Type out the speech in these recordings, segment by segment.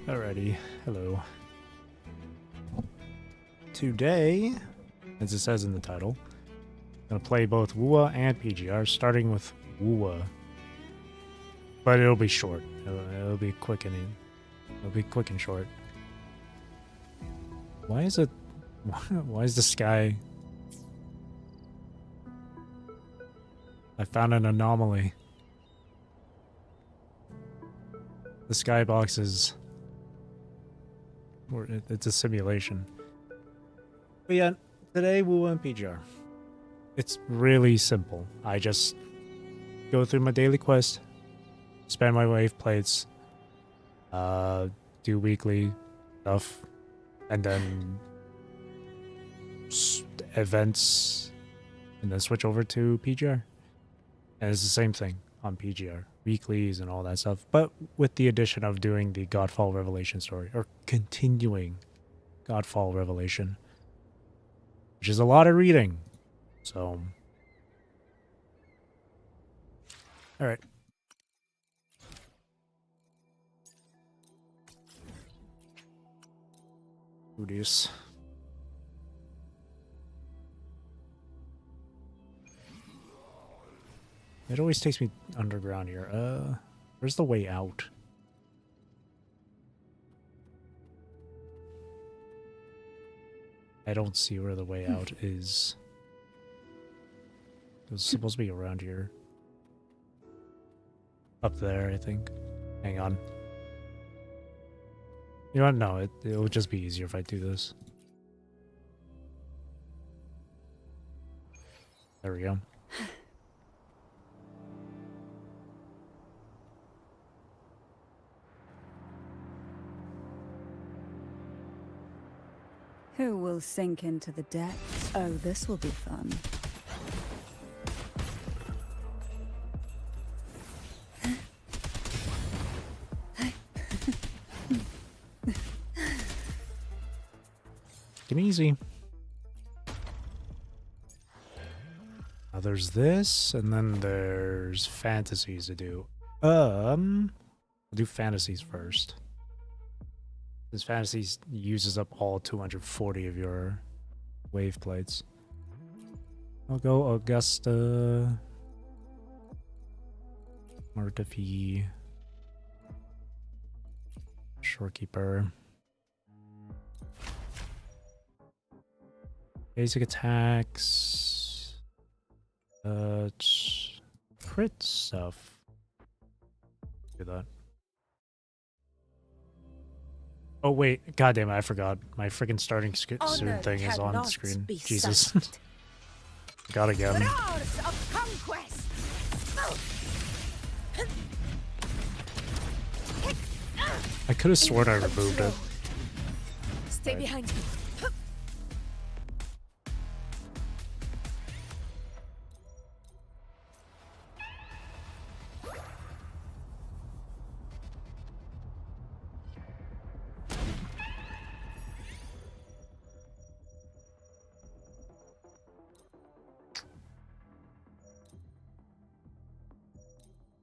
Alrighty, hello. Today, as it says in the title, I'm gonna play both WuWa and PGR, starting with WuWa. But it'll be short. It'll be quick and short. Why is it? Why is the sky? I found an anomaly. The skybox is. It's a simulation. But yeah, today WuWa and PGR. It's really simple. I just go through my daily quest, spend my wave plates, do weekly stuff, and then events, and then switch over to PGR. And it's the same thing on PGR. Weeklies and all that stuff, but with the addition of doing the Godfall Revelation story, or continuing Godfall Revelation, which is a lot of reading. So, all right. Do this. It always takes me underground here. Where's the way out? I don't see where the way out is. It was supposed to be around here. Up there, I think. Hang on. You know what? No, it'll just be easier if I do this. There we go. Who will sink into the depths? Oh, this will be fun. Take it easy. Now there's this, and then there's fantasies to do. I'll do fantasies first. This fantasies uses up all 240 of your wave plates. I'll go Augusta, Martafi, Shorekeeper. Basic attacks. Crit stuff. Do that. Oh wait, goddamn it, I forgot. My freaking starting soon thing is on the screen. Jesus. Got again. I could have sworn I removed it. Stay behind me.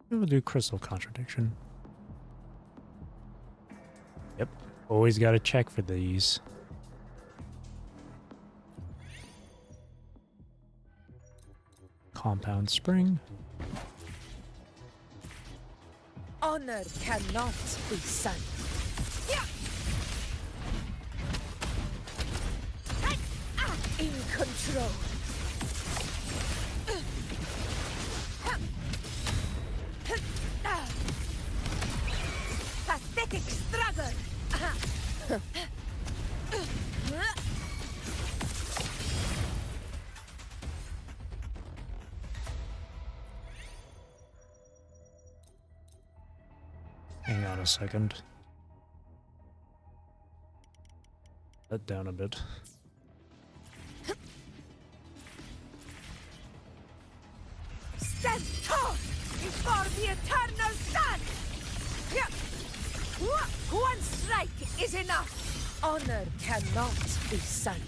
We'll do Crystal Contradiction. Yep. Always gotta check for these. Compound Spring. Honor cannot be son. In control. Pathetic struggle. Hang on a second. That down a bit. Stand tall before the eternal sun. One strike is enough. Honor cannot be sullied.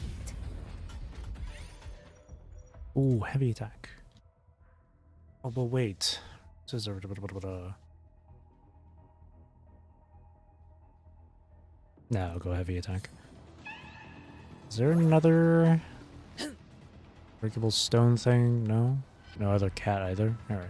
Ooh, heavy attack. Oh, but wait. This is No, I'll go heavy attack. Is there another breakable stone thing? No? No other cat either? Alright.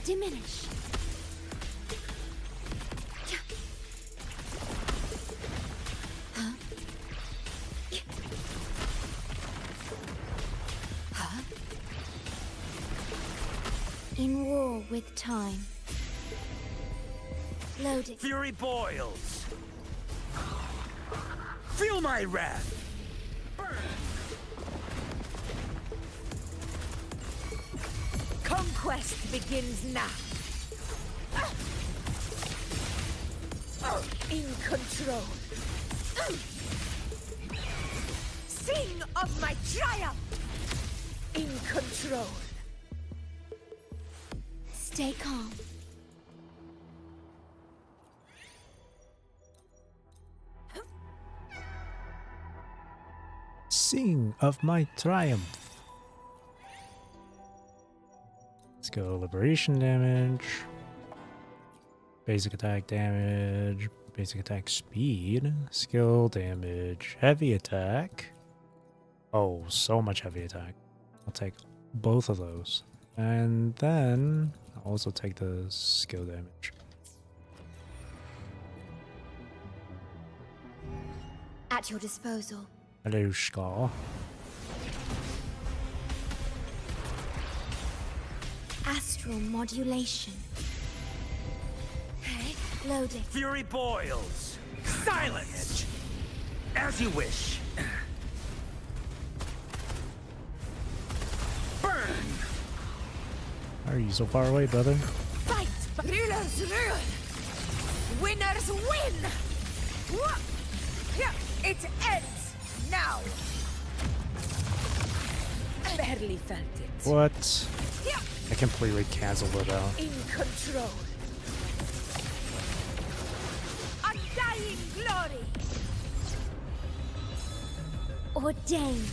Diminish. Huh? Huh? In war with time. Loading. Fury boils. Feel my wrath. Burn. Conquest begins now. In control. Sing of my triumph. In control. Stay calm. Sing of my triumph. Let's go liberation damage. Basic attack damage. Basic attack speed. Skill damage. Heavy attack. Oh, so much heavy attack. I'll take both of those. And then I'll also take the skill damage. At your disposal. Hello, Scar. Astral modulation. Loading. Fury boils. Silence. As you wish. Burn. Why are you so far away, brother? Fight! Rulers rule! Winners win! It ends now! Barely felt it. What? I completely canceled it out. In control. Undying glory! Ordained.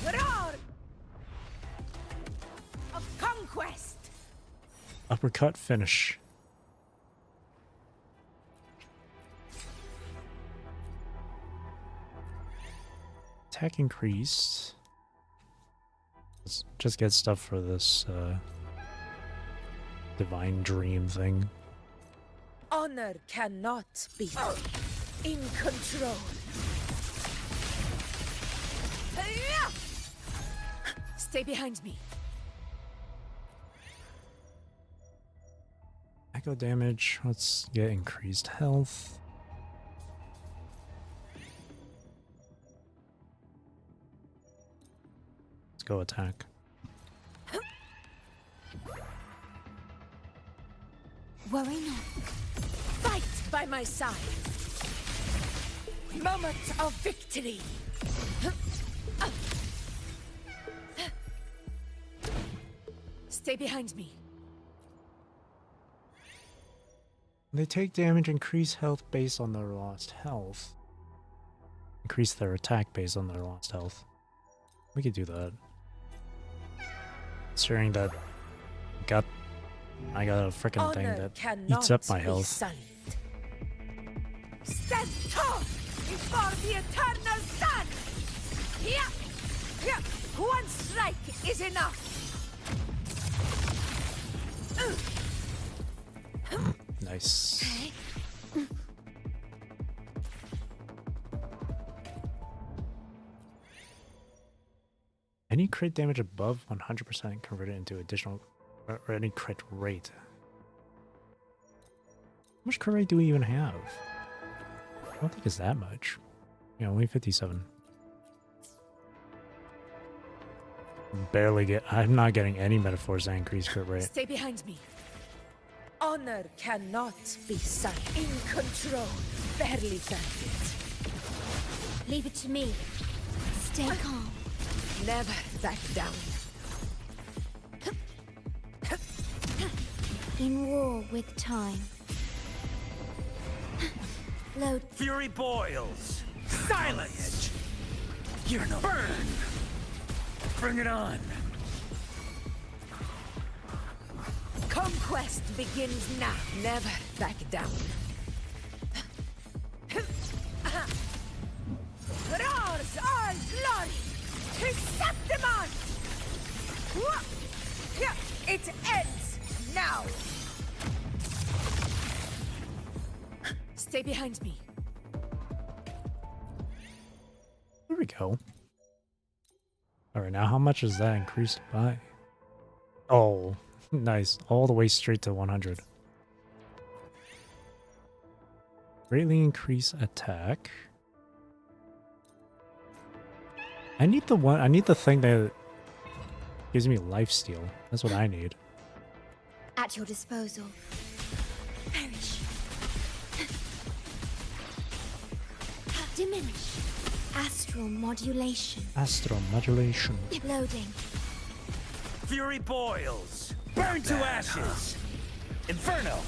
Roar of conquest! Uppercut finish. Attack increased. Let's just get stuff for this divine dream thing. Honor cannot be in control. Stay behind me. Echo damage. Let's get increased health. Let's go attack. Worry not. Fight by my side. Moment of victory. Stay behind me. They take damage, increase health based on their lost health. Increase their attack based on their lost health. We could do that. Considering that I got a freaking thing Honor that eats up my cannot be health. sullied. Stand tall before the eternal sun! Here! One strike is enough! Nice. Any crit damage above 100% converted into additional, or any crit rate. How much crit rate do we even have? I don't think it's that much. Yeah, only 57. I'm not getting any metaphors that increase crit rate. Stay behind me. Honor cannot be sullied. In control. Barely felt it. Leave it to me. Stay calm. Never back down. In war with time. Load. Fury boils. Silence. You're no burn. Bring it on. Conquest begins now. Never back down. For ours all glory! To Septimon! It ends now! Stay behind me. There we go. Alright, now how much is that increased by? Oh, nice. All the way straight to 100. Greatly increase attack. I need the thing that gives me lifesteal. That's what I need. At your disposal. Perish. Diminish. Astral modulation. Astral modulation. Loading. Fury boils. Burn to ashes. Inferno.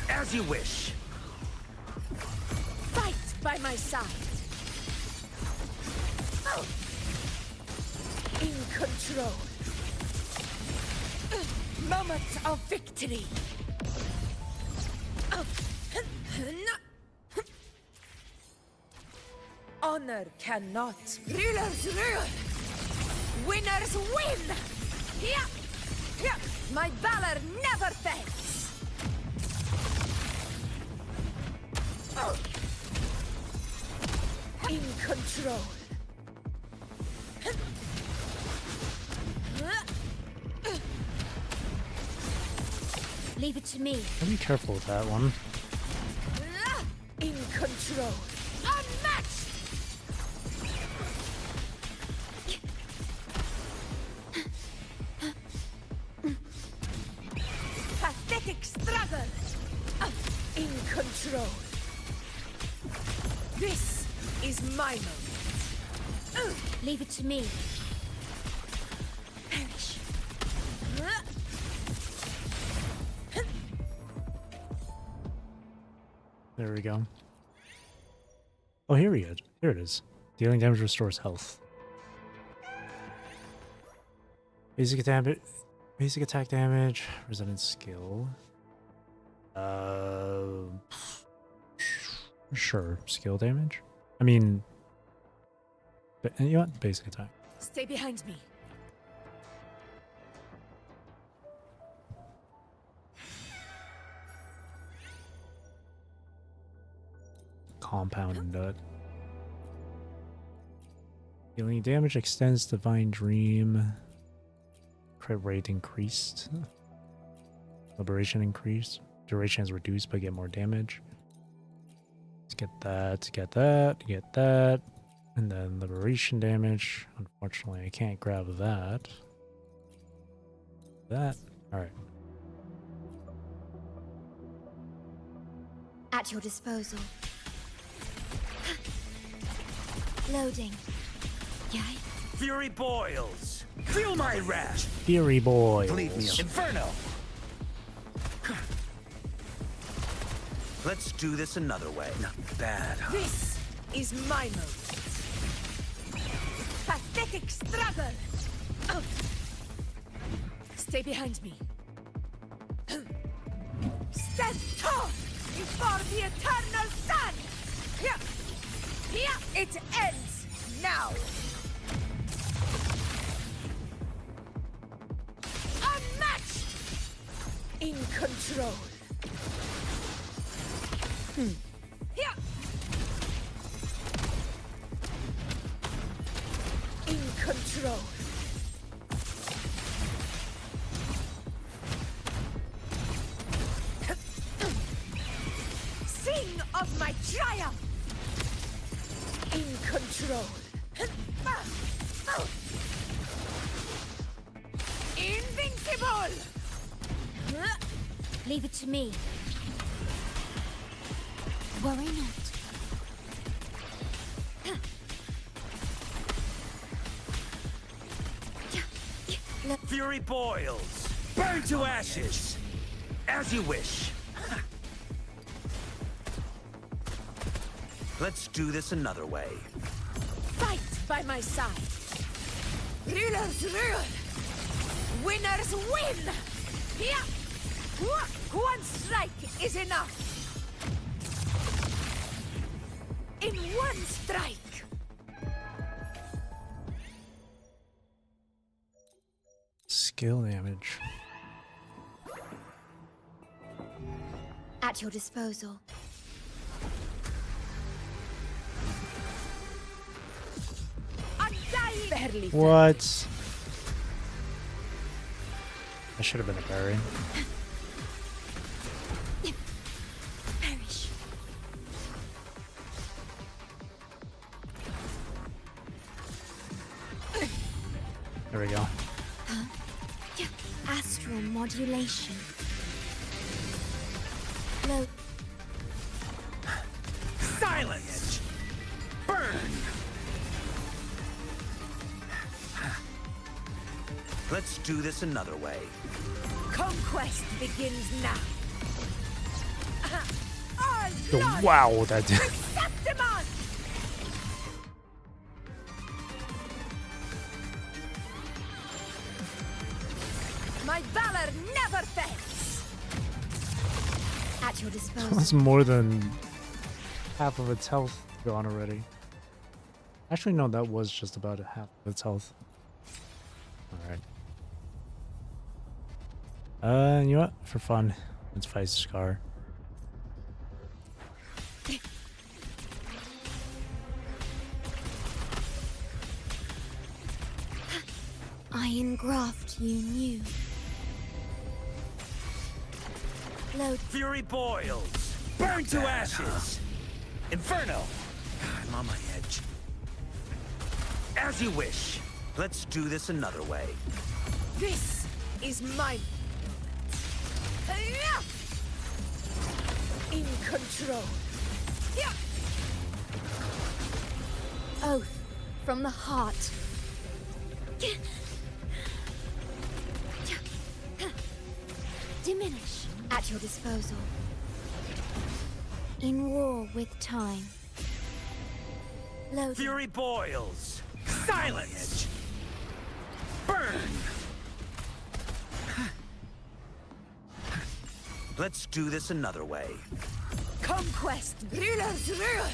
As you wish. Fight by my side. In control. Moment of victory. Honor cannot. Rulers rule. Winners win. Yeah. My valor never fades. In control. Leave it to me. Be careful with that one. In control. Unmatched. Pathetic struggle. In control. This is my moment. Leave it to me. Perish. There we go. Oh, here it is. Dealing damage restores health. Basic attack damage, resonant skill. Sure, skill damage. I mean, but you know what? Basic attack. Stay behind me. Compound nut. Dealing damage extends divine dream. Crit rate increased. Liberation increased. Duration is reduced but get more damage. Let's get that. And then liberation damage. Unfortunately, I can't grab that. Alright. At your disposal. Loading. Yay. Fury boils. Feel my wrath. Fury boy. Believe me. Inferno. Let's do this another way. Not bad, huh? This is my moment. Pathetic struggle. Stay behind me. Stand tall before the eternal sun. Here, it ends now. Unmatched. In control. Here. In control. Sing of my triumph. In control. Invincible. Leave it to me. Worry not. Fury boils. Burn to ashes. As you wish. Let's do this another way. Fight by my side. Rulers rule. Winners win. Here. One strike is enough. In one strike. Skill damage. At your disposal. Undying. Barely. What? That should have been a parry. Perish. There we go. Astral modulation. Low. Silence! Burn! Let's do this another way. Conquest begins now. All Oh, blood. wow, that did. Septimon! My valor never fails. At your disposal. That's more than half of its health gone already. Actually, no, that was just about half of its health. Alright. You know what? For fun, let's fight Scar. Iron graft you knew. Load. Fury boils! Burn to ashes! Inferno! I'm on my edge. As you wish. Let's do this another way. This is mine. In control. Oath from the heart. Diminish at your disposal. In war with time. Load. Fury boils! Silence! Burn! Let's do this another way. Conquest. Rulers rule.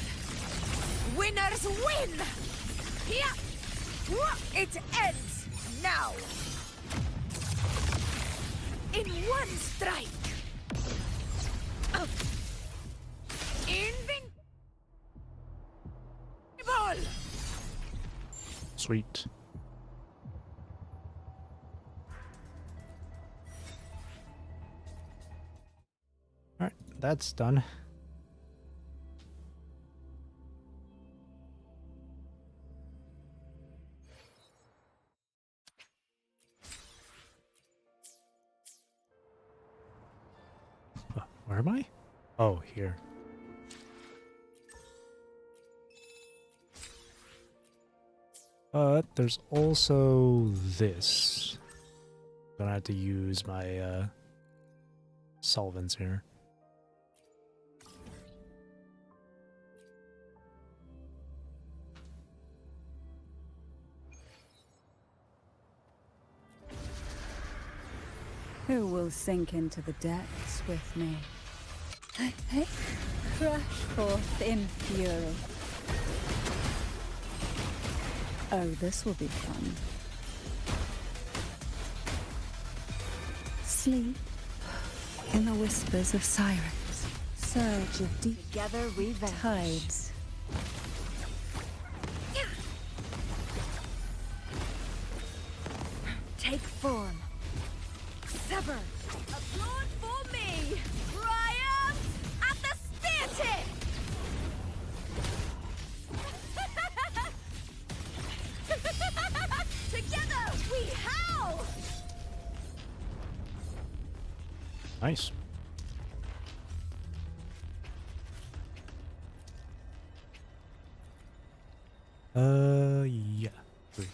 Winners win. Here. It ends now. In one strike. Invincible. Sweet. Alright, that's done. Where am I? Oh, here. But there's also this. Gonna have to use my solvents here. Who will sink into the depths with me? Hey, crush forth in fury. Oh, this will be fun. Sleep in the whispers of sirens. Surge of deep Together we vanish. tides. Take form. Sever. Applaud for me. Triumph at the spear tip. Together we howl. Nice. Yeah. Three.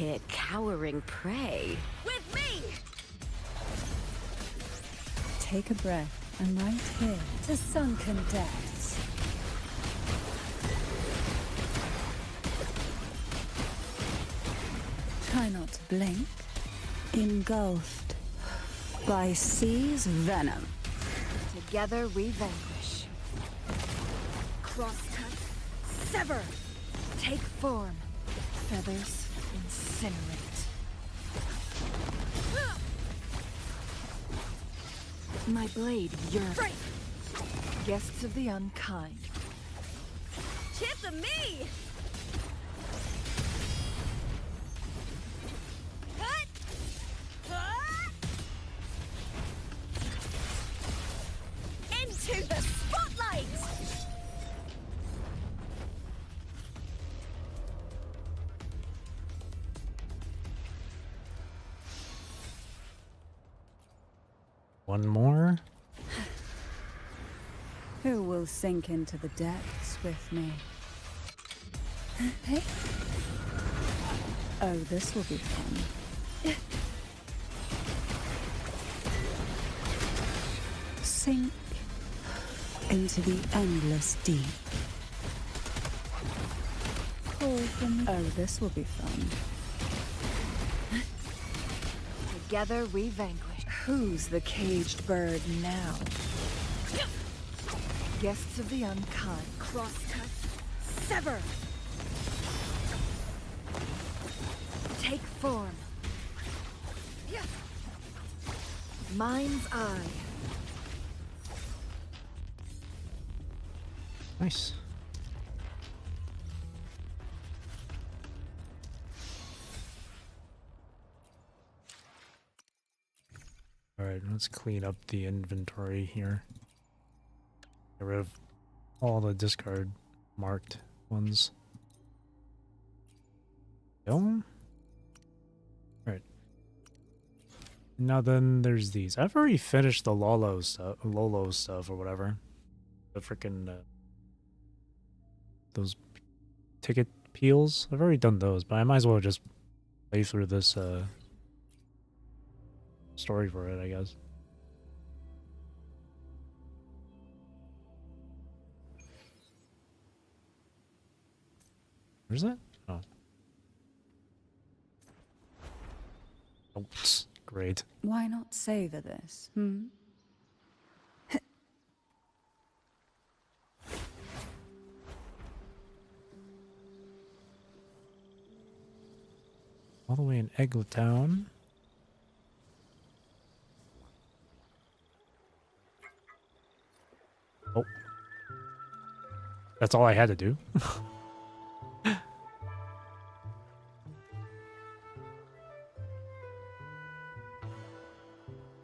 here cowering prey. With me! Take a breath, and right here to sunken depths. Try not to blink. Engulfed by sea's venom. Together we vanquish. Crosscut, sever, take form. Feathers incinerate. My blade yearns. Break! Guests of the unkind. Tip of me! Cut! Cut! Into the spotlight! One more. Who will sink into the depths with me? Hey? Oh, this will be fun. Sink into the endless deep. Call from the... Oh, this will be fun. Together we vanquish. Who's the caged bird now? Guests of the unkind. Crosscut. Sever! Take form. Mind's eye. Nice. Alright, let's clean up the inventory here. Get rid of all the discard marked ones. Go. Alright. Now then there's these. I've already finished the Lolo stuff or whatever. The freaking those ticket peels. I've already done those, but I might as well just play through this story for it, I guess. Where's that? Oh. Oops. Great. Why not savor this, All the way in Egglettown. Oh. That's all I had to do.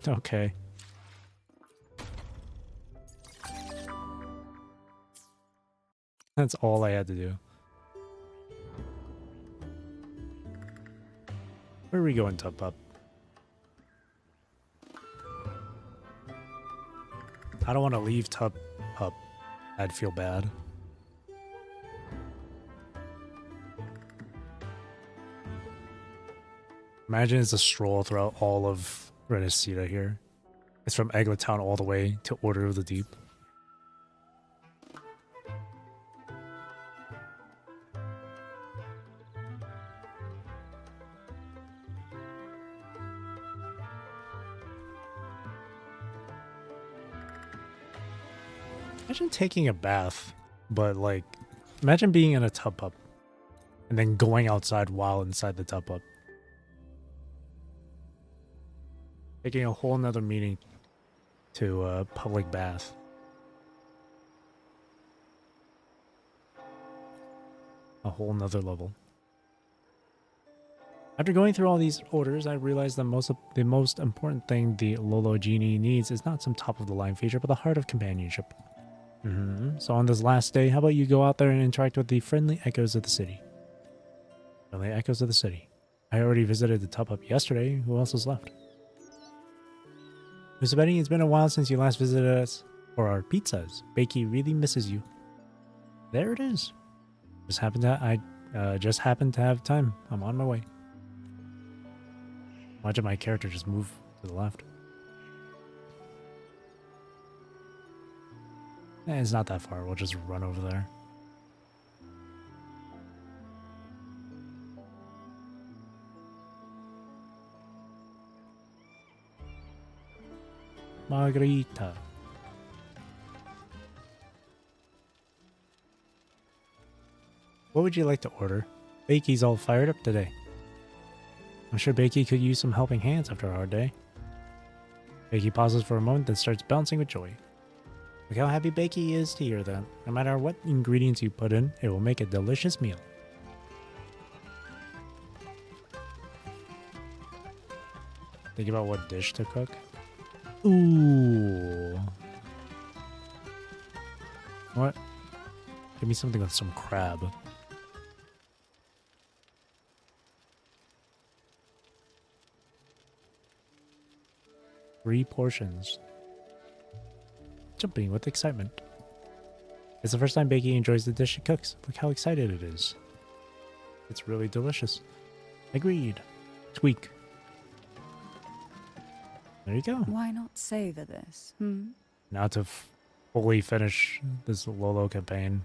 Okay. That's all I had to do. Where are we going, Tub Pup? I don't want to leave Tub Pup. I'd feel bad. Imagine it's a stroll throughout all of Renisita here. It's from Egglettown all the way to Order of the Deep. Imagine taking a bath, but like, imagine being in a tub pup and then going outside while inside the tub pup. Taking a whole nother meaning to a public bath. A whole nother level. After going through all these orders, I realized that the most important thing the Lolo Genie needs is not some top-of-the-line feature, but the heart of companionship. So on this last day, how about you go out there and interact with the friendly echoes of the city? Friendly echoes of the city. I already visited the tub up yesterday. Who else is left? Mr. Betty, it's been a while since you last visited us for our pizzas. Bakey really misses you. There it is. I just happened to have time. I'm on my way. Why did my character just move to the left? It's not that far. We'll just run over there. Margarita. What would you like to order? Bakey's all fired up today. I'm sure Bakey could use some helping hands after a hard day. Bakey pauses for a moment, then starts bouncing with joy. Look how happy Bakey is to hear that. No matter what ingredients you put in, it will make a delicious meal. Think about what dish to cook. Ooh. What? Give me something with some crab. Three portions. Jumping with excitement. It's the first time Bakey enjoys the dish she cooks. Look how excited it is. It's really delicious. Agreed. Tweak. There you go. Why not savor this, hmm? Now to fully finish this Lolo campaign.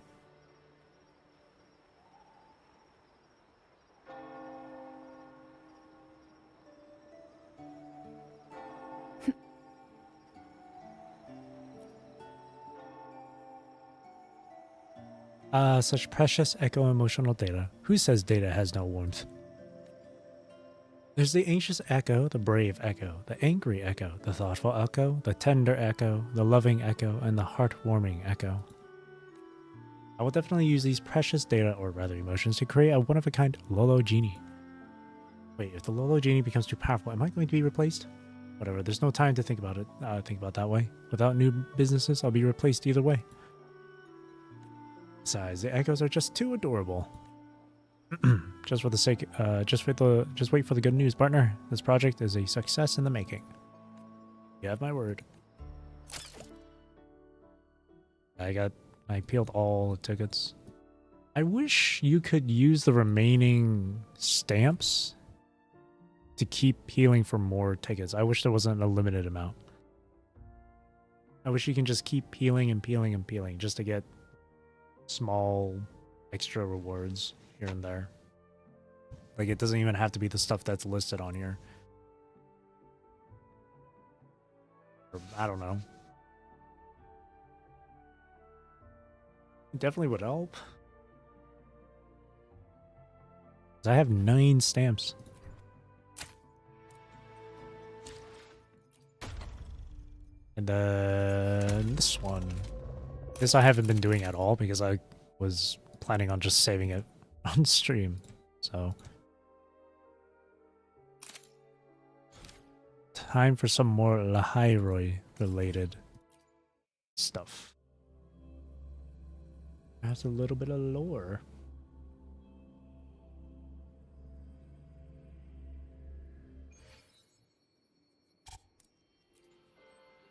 Such precious echo-emotional data. Who says data has no warmth? There's the anxious echo, the brave echo, the angry echo, the thoughtful echo, the tender echo, the loving echo, and the heart-warming echo. I will definitely use these precious data, or rather emotions, to create a one-of-a-kind Lolo Genie. Wait, if the Lolo Genie becomes too powerful, am I going to be replaced? Whatever, there's no time to think about it. Think about that way. Without new businesses, I'll be replaced either way. Besides, the echoes are just too adorable. Just for the sake, just wait for the good news, partner. This project is a success in the making. You have my word. I peeled all the tickets. I wish you could use the remaining stamps to keep peeling for more tickets. I wish there wasn't a limited amount. I wish you can just keep peeling and peeling and peeling just to get small extra rewards here and there. Like, it doesn't even have to be the stuff that's listed on here. Or, I don't know. It definitely would help. 'Cause I have 9 stamps. And then this one. This I haven't been doing at all because I was planning on just saving it on stream. So time for some more Lahairoi related stuff. Perhaps a little bit of lore.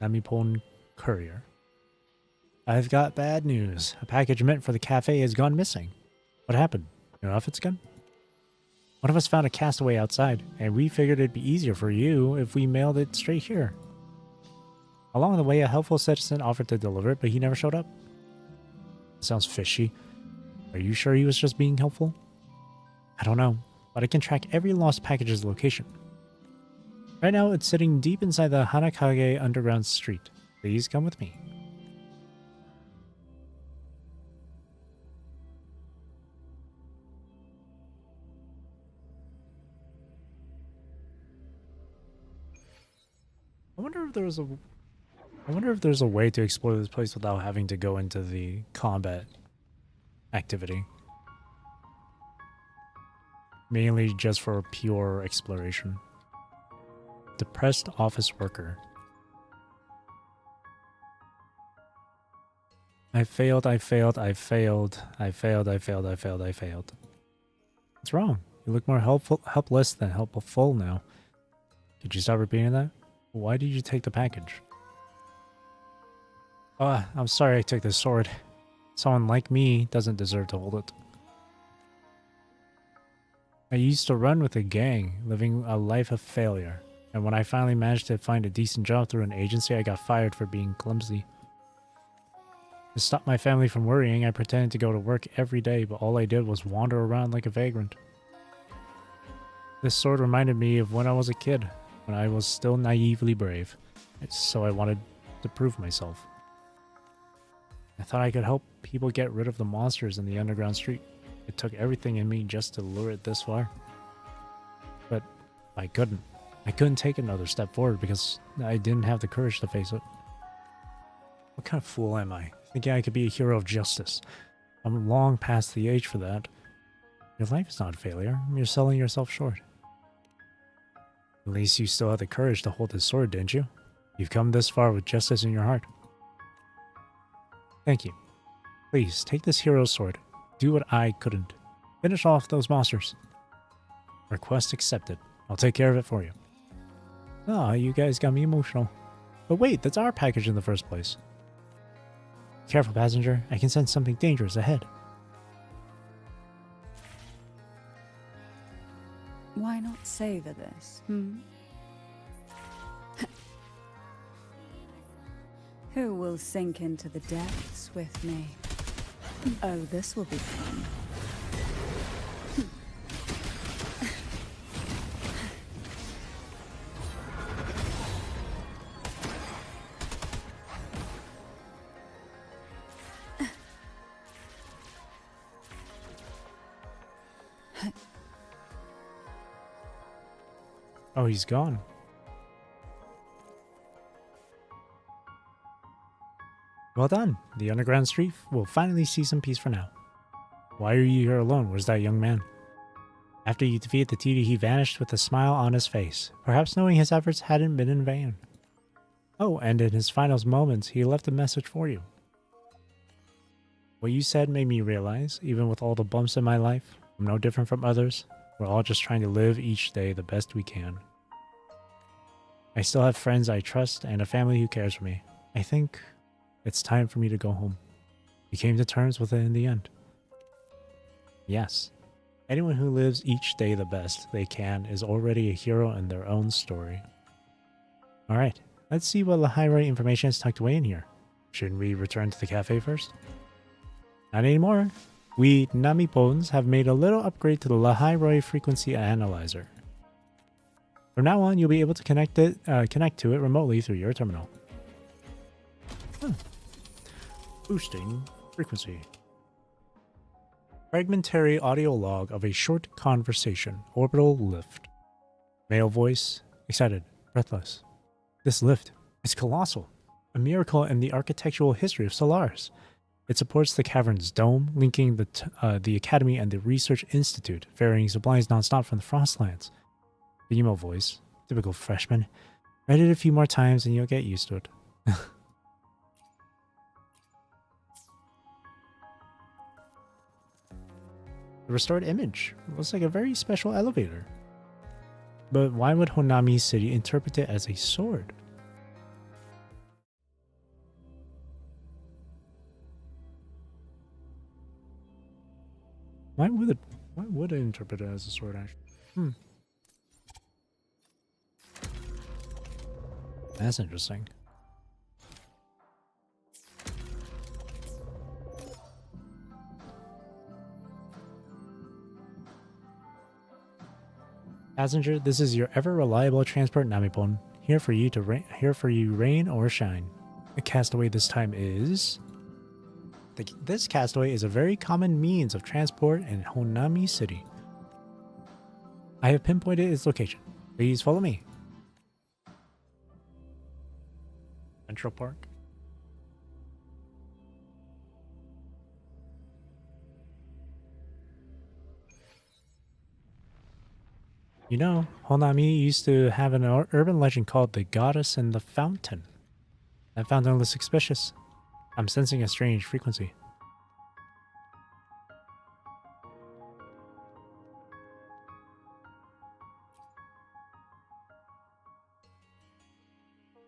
Namipon Courier. I've got bad news. A package meant for the cafe has gone missing. What happened? You know if it's gone? One of us found a castaway outside, and we figured it'd be easier for you if we mailed it straight here. Along the way, a helpful citizen offered to deliver it, but he never showed up. Sounds fishy. Are you sure he was just being helpful? I don't know, but I can track every lost package's location. Right now, it's sitting deep inside the Hanakage underground street. Please come with me. I wonder if there's a way to explore this place without having to go into the combat activity. Mainly just for pure exploration. Depressed office worker. I failed. What's wrong? You look more helpless than helpful now. Could you stop repeating that? Why did you take the package? Oh, I'm sorry I took this sword. Someone like me doesn't deserve to hold it. I used to run with a gang, living a life of failure. And when I finally managed to find a decent job through an agency, I got fired for being clumsy. To stop my family from worrying, I pretended to go to work every day, but all I did was wander around like a vagrant. This sword reminded me of when I was a kid, when I was still naively brave, so I wanted to prove myself. I thought I could help people get rid of the monsters in the underground street. It took everything in me just to lure it this far. But I couldn't. I couldn't take another step forward because I didn't have the courage to face it. What kind of fool am I, thinking I could be a hero of justice? I'm long past the age for that. Your life is not a failure. You're selling yourself short. At least you still have the courage to hold this sword, didn't you? You've come this far with justice in your heart. Thank you. Please, take this hero's sword. Do what I couldn't. Finish off those monsters. Request accepted. I'll take care of it for you. Ah, you guys got me emotional. But wait, that's our package in the first place. Careful, passenger. I can sense something dangerous ahead. Why not savor this, Who will sink into the depths with me? Oh, this will be fun. Oh, he's gone. Well done. The underground street will finally see some peace for now. Why are you here alone? Where's that young man? After you defeated the TD, he vanished with a smile on his face, perhaps knowing his efforts hadn't been in vain. Oh, and in his final moments, he left a message for you. What you said made me realize, even with all the bumps in my life, I'm no different from others. We're all just trying to live each day the best we can. I still have friends I trust and a family who cares for me. I think it's time for me to go home. You came to terms with it in the end. Yes. Anyone who lives each day the best they can is already a hero in their own story. Alright, let's see what Lahairoi information is tucked away in here. Shouldn't we return to the cafe first? Not anymore. We Namipons have made a little upgrade to the Lahairoi frequency analyzer. From now on, you'll be able to connect to it remotely through your terminal. Boosting frequency. Fragmentary audio log of a short conversation. Orbital lift. Male voice. Excited. Breathless. This lift is colossal. A miracle in the architectural history of Solaris. It supports the cavern's dome, linking the Academy and the Research Institute, ferrying supplies nonstop from the Frostlands. The emo voice. Typical freshman. Read it a few more times and you'll get used to it. The restored image looks like a very special elevator. But why would Honami City interpret it as a sword? Why would it interpret it as a sword, actually? That's interesting. Passenger, this is your ever reliable transport Namipon. Here for you rain or shine. The castaway this time is... This castaway is a very common means of transport in Honami City. I have pinpointed its location. Please follow me. Central Park. You know, Honami used to have an urban legend called the Goddess in the Fountain. That fountain looks suspicious. I'm sensing a strange frequency.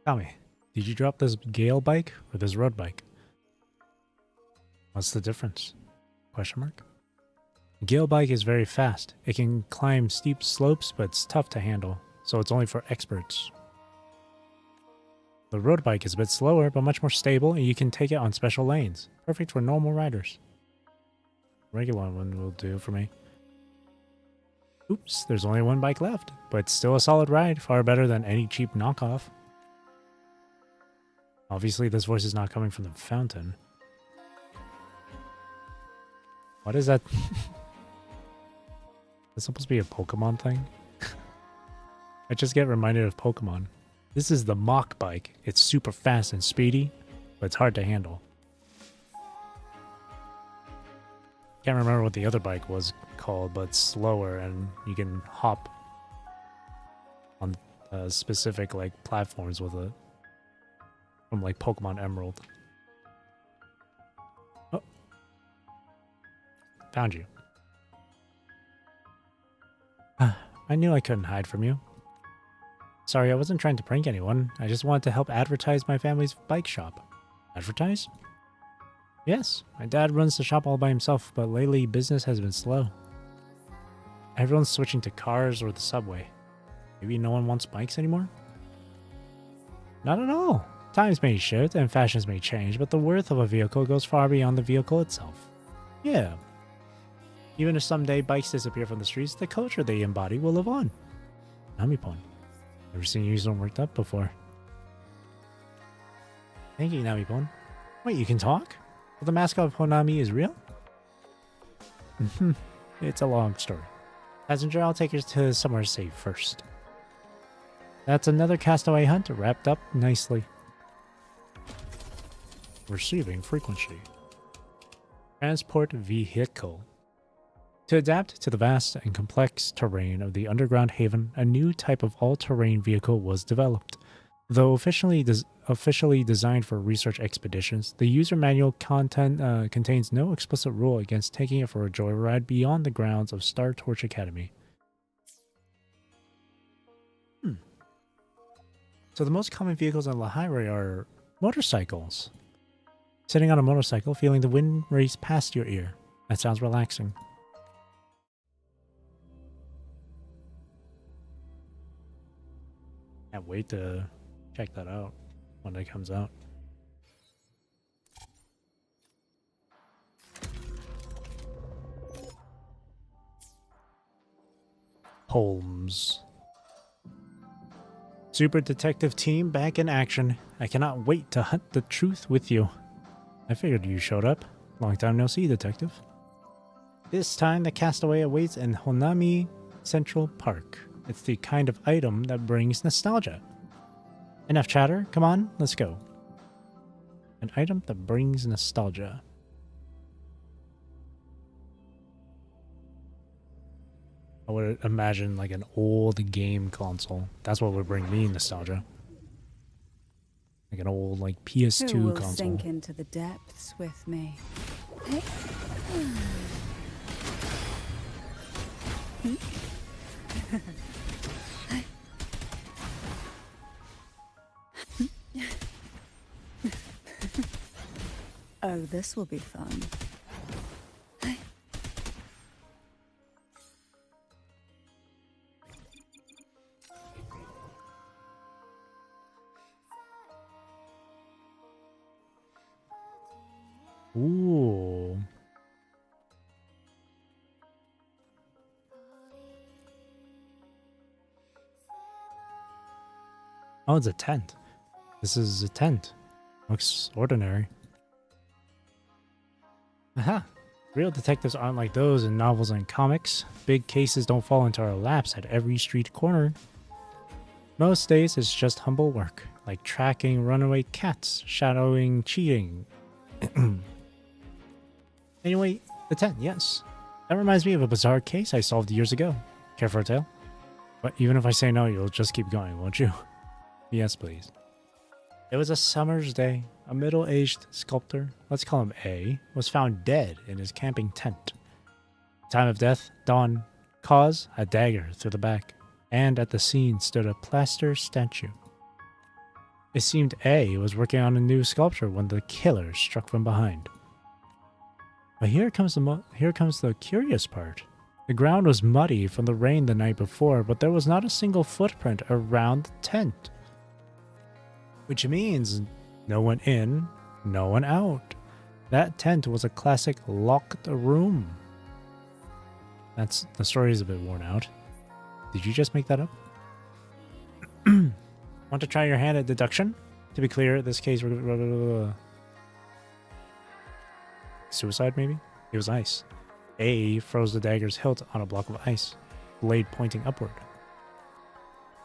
Tell me, did you drop this Gale bike or this road bike? What's the difference? Question mark? The Gale bike is very fast. It can climb steep slopes, but it's tough to handle, so it's only for experts. The road bike is a bit slower, but much more stable, and you can take it on special lanes. Perfect for normal riders. Regular one will do for me. Oops, there's only one bike left, but still a solid ride, far better than any cheap knockoff. Obviously, this voice is not coming from the fountain. What is that? Is this supposed to be a Pokemon thing? I just get reminded of Pokemon. This is the Mach bike. It's super fast and speedy, but it's hard to handle. Can't remember what the other bike was called, but it's slower and you can hop on specific like platforms with it. From like Pokemon Emerald. Oh. Found you. I knew I couldn't hide from you. Sorry, I wasn't trying to prank anyone. I just wanted to help advertise my family's bike shop. Advertise? Yes, my dad runs the shop all by himself, but lately business has been slow. Everyone's switching to cars or the subway. Maybe no one wants bikes anymore? Not at all. Times may shift and fashions may change, but the worth of a vehicle goes far beyond the vehicle itself. Yeah. Even if someday bikes disappear from the streets, the culture they embody will live on. Namipon. Never seen you so worked up before. Thank you, Namipon. Wait, you can talk? Well, the mascot of Honami is real? It's a long story. Passenger, I'll take you to somewhere safe first. That's another castaway hunt wrapped up nicely. Receiving frequency. Transport vehicle. To adapt to the vast and complex terrain of the underground haven, a new type of all-terrain vehicle was developed. Though officially designed for research expeditions, the user manual content contains no explicit rule against taking it for a joyride beyond the grounds of Star Torch Academy. So the most common vehicles on Lahire are motorcycles. Sitting on a motorcycle, feeling the wind race past your ear. That sounds relaxing. Can't wait to check that out when it comes out. Holmes. Super Detective Team back in action. I cannot wait to hunt the truth with you. I figured you showed up. Long time no see, Detective. This time the castaway awaits in Honami Central Park. It's the kind of item that brings nostalgia. Enough chatter, come on, let's go. An item that brings nostalgia. I would imagine like an old game console. That's what would bring me nostalgia. Like an old like PS2 Who will console. sink into the depths with me? Hey. Oh, this will be fun. Ooh. Oh, it's a tent. This is a tent. Looks ordinary. Aha! Real detectives aren't like those in novels and comics. Big cases don't fall into our laps at every street corner. Most days it's just humble work, like tracking runaway cats, shadowing cheating. Anyway, the tent, yes. That reminds me of a bizarre case I solved years ago. Care for a tale? But even if I say no, you'll just keep going, won't you? Yes, please. It was a summer's day. A middle-aged sculptor, let's call him A, was found dead in his camping tent. Time of death, dawn. Cause, a dagger through the back. And at the scene stood a plaster statue. It seemed A was working on a new sculpture when the killer struck from behind. But here comes the curious part. The ground was muddy from the rain the night before, but there was not a single footprint around the tent. Which means no one in, no one out. That tent was a classic locked room. The story is a bit worn out. Did you just make that up? Want to try your hand at deduction? To be clear, this case... Suicide, maybe? It was ice. A froze the dagger's hilt on a block of ice, blade pointing upward.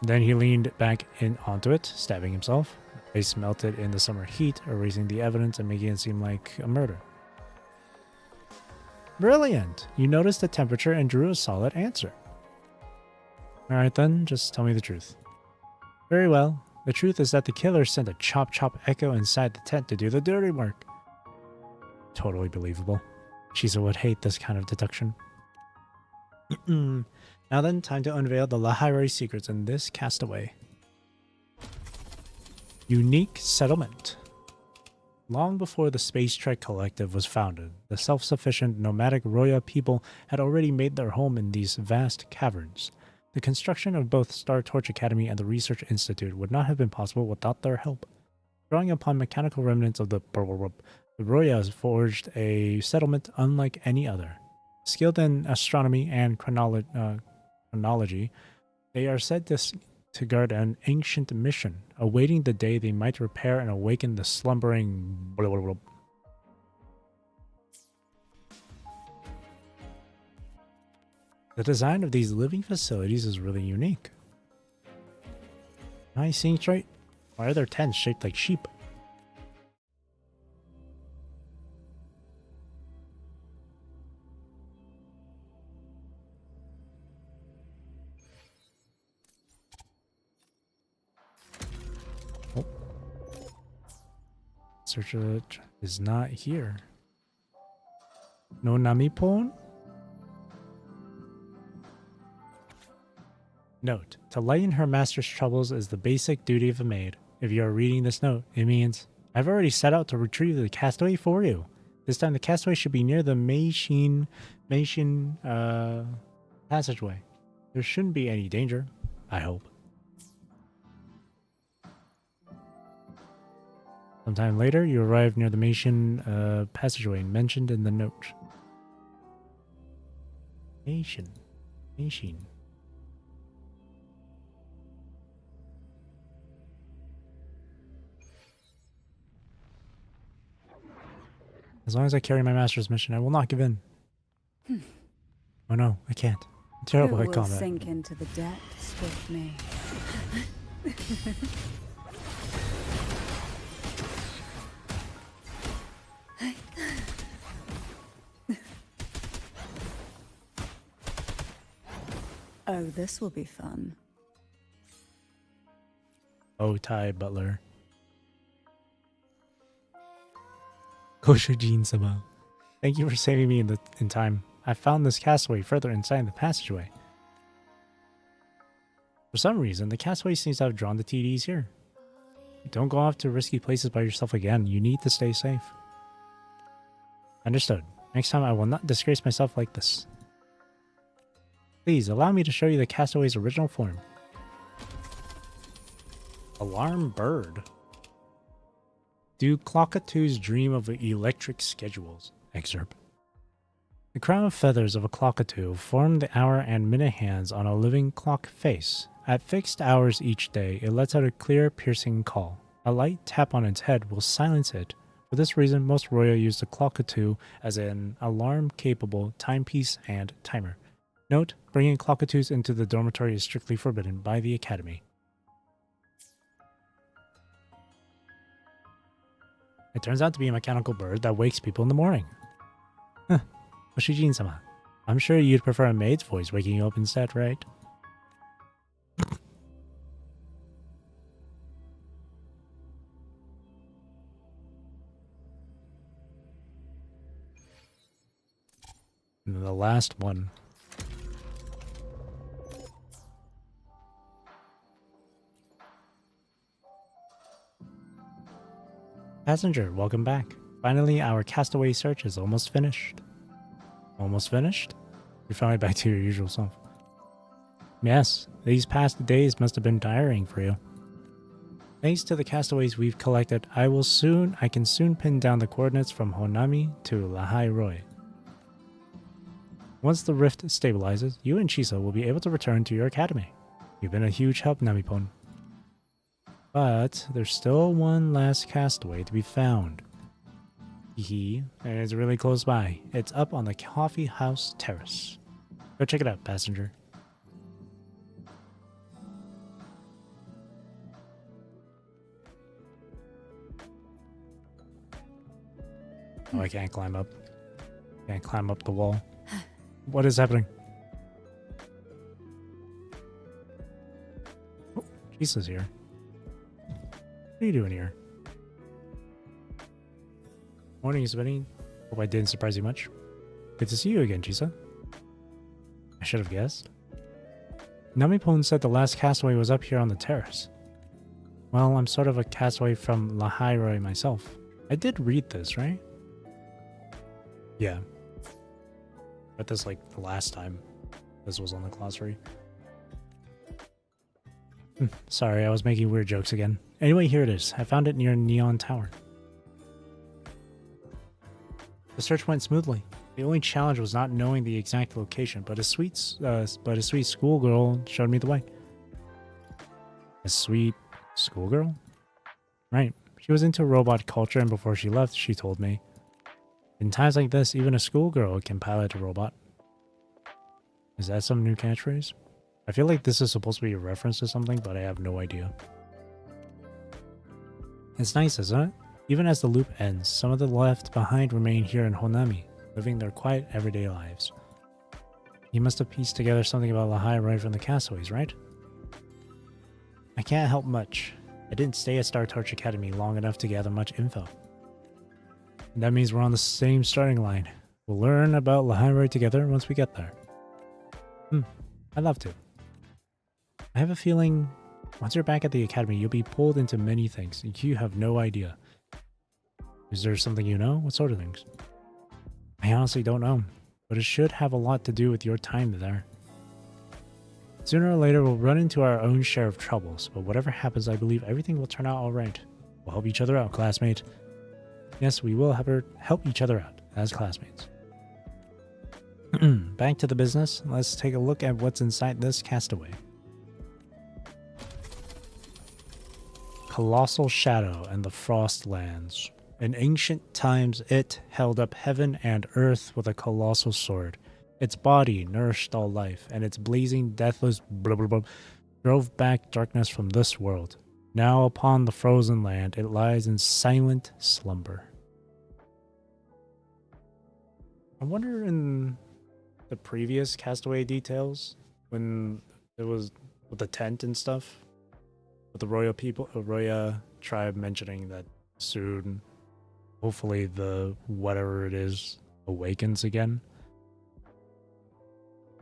Then he leaned back in onto it, stabbing himself. Ice melted in the summer heat, erasing the evidence and making it seem like a murder. Brilliant! You noticed the temperature and drew a solid answer. Alright then, just tell me the truth. Very well. The truth is that the killer sent a chop-chop echo inside the tent to do the dirty work. Totally believable. Shiza would hate this kind of deduction. Now then, time to unveil the Lahiri secrets in this castaway. Unique settlement. Long before the Space Trek Collective was founded, the self-sufficient nomadic Roya people had already made their home in these vast caverns. The construction of both Star Torch Academy and the Research Institute would not have been possible without their help. Drawing upon mechanical remnants of the Royas forged a settlement unlike any other. Skilled in astronomy and chronology, they are said to guard an ancient mission, awaiting the day they might repair and awaken the slumbering... The design of these living facilities is really unique. Am I seeing straight? Why are their tents shaped like sheep? Oh. Searcher is not here. No Namipon? Note, to lighten her master's troubles is the basic duty of a maid. If you are reading this note, it means, I've already set out to retrieve the castaway for you. This time the castaway should be near the Meishin passageway. There shouldn't be any danger, I hope. Sometime later, you arrive near the Meishin passageway mentioned in the note. Meishin. As long as I carry my master's mission, I will not give in. Oh no, I can't. I'm terrible Who at will combat. sink into the depths with me? Oh, this will be fun. Oh, Ty Butler. Koshujin-sama. Thank you for saving me in time. I found this castaway further inside the passageway. For some reason, the castaway seems to have drawn the TDs here. Don't go off to risky places by yourself again. You need to stay safe. Understood. Next time I will not disgrace myself like this. Please, allow me to show you the castaway's original form. Alarm bird. Do cockatoos dream of electric schedules? Excerpt. The crown of feathers of a cockatoo form the hour and minute hands on a living clock face. At fixed hours each day, it lets out a clear, piercing call. A light tap on its head will silence it. For this reason, most Roya use the cockatoo as an alarm-capable timepiece and timer. Note, bringing cockatoos into the dormitory is strictly forbidden by the Academy. It turns out to be a mechanical bird that wakes people in the morning. Huh. Oshijin-sama. I'm sure you'd prefer a maid's voice waking you up instead, right? And the last one. Passenger, welcome back. Finally, our castaway search is almost finished. Almost finished? You're finally back to your usual self. Yes, these past days must have been tiring for you. Thanks to the castaways we've collected, I can soon pin down the coordinates from Honami to Lahai Roi. Once the rift stabilizes, you and Chisa will be able to return to your academy. You've been a huge help, Namipon. But there's still one last castaway to be found. And it's really close by. It's up on the coffee house terrace. Go check it out, passenger. Oh, I can't climb up. Can't climb up the wall. What is happening? Oh, Chisa's here. What are you doing here? Morning, Svenny. Hope I didn't surprise you much. Good to see you again, Chisa. I should have guessed. Namipon said the last castaway was up here on the terrace. Well, I'm sort of a castaway from Lahai Roi myself. I did read this, right? Yeah. Read this like the last time this was on the glossary. Sorry, I was making weird jokes again. Anyway, here it is. I found it near Neon Tower. The search went smoothly. The only challenge was not knowing the exact location, but a sweet schoolgirl showed me the way. A sweet schoolgirl? Right. She was into robot culture, and before she left, she told me, in times like this, even a schoolgirl can pilot a robot. Is that some new catchphrase? I feel like this is supposed to be a reference to something, but I have no idea. It's nice, isn't it? Even as the loop ends, some of the left behind remain here in Honami, living their quiet, everyday lives. You must have pieced together something about Lahai right from the castaways, right? I can't help much. I didn't stay at Star Torch Academy long enough to gather much info. And that means we're on the same starting line. We'll learn about Lahai Roi together once we get there. I'd love to. I have a feeling once you're back at the academy, you'll be pulled into many things, and you have no idea. Is there something you know? What sort of things? I honestly don't know, but it should have a lot to do with your time there. Sooner or later, we'll run into our own share of troubles, but whatever happens, I believe everything will turn out alright. We'll help each other out, classmate. Yes, we will help each other out as classmates. Back to the business. Let's take a look at what's inside this castaway. Colossal Shadow and the Frostlands. In ancient times, it held up heaven and earth with a colossal sword. Its body nourished all life, and its blazing, deathless drove back darkness from this world. Now upon the frozen land, it lies in silent slumber. I wonder in the previous Castaway details, when it was with the tent and stuff, with the Roya tribe mentioning that soon, hopefully the whatever it is awakens again.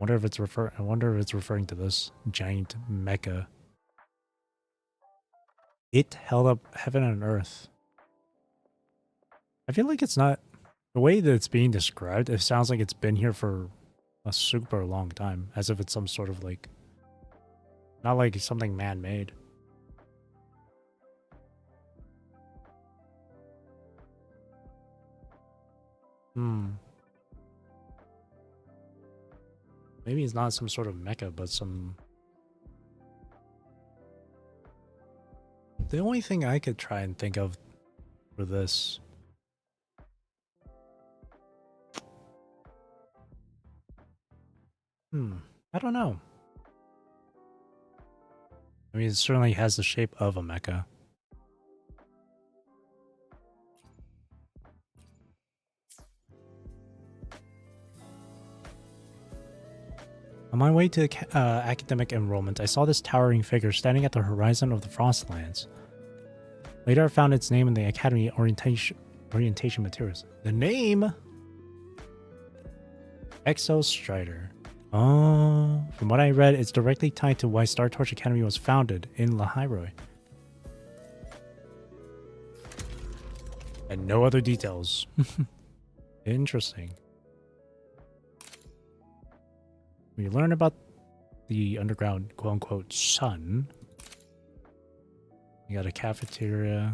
I wonder if it's referring to this giant mecha. It held up heaven and earth. I feel like it's not the way that it's being described. It sounds like it's been here for a super long time, as if it's some sort of like, not like something man-made. Maybe it's not some sort of mecha, but some... The only thing I could try and think of for this... I don't know. I mean, it certainly has the shape of a mecha. On my way to academic enrollment, I saw this towering figure standing at the horizon of the Frostlands. Later, I found its name in the Academy orientation materials. The name? Exostrider. Oh, from what I read, it's directly tied to why Star Torch Academy was founded in Lahai Roi. And no other details. Interesting. We learn about the underground quote-unquote sun. You got a cafeteria.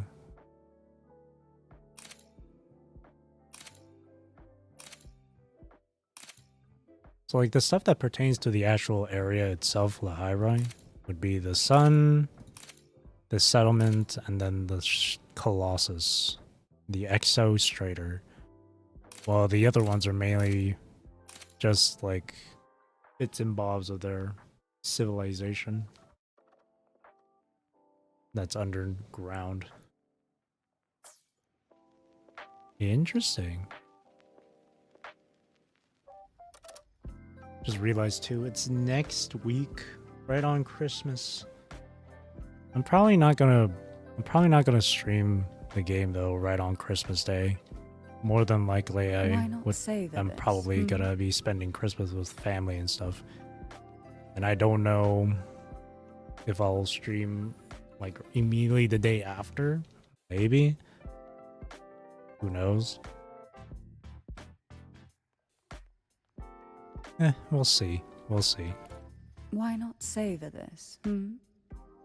So like the stuff that pertains to the actual area itself, Lahairoi, would be the sun, the settlement, and then the Colossus, the Exostrator. While the other ones are mainly just like bits and bobs of their civilization that's underground. Interesting. Just realized too, it's next week, right on Christmas. I'm probably not gonna stream the game though right on Christmas Day. More than likely I'm probably gonna be spending Christmas with family and stuff. And I don't know if I'll stream like immediately the day after. Maybe. Who knows? We'll see. We'll see. Why not savor this?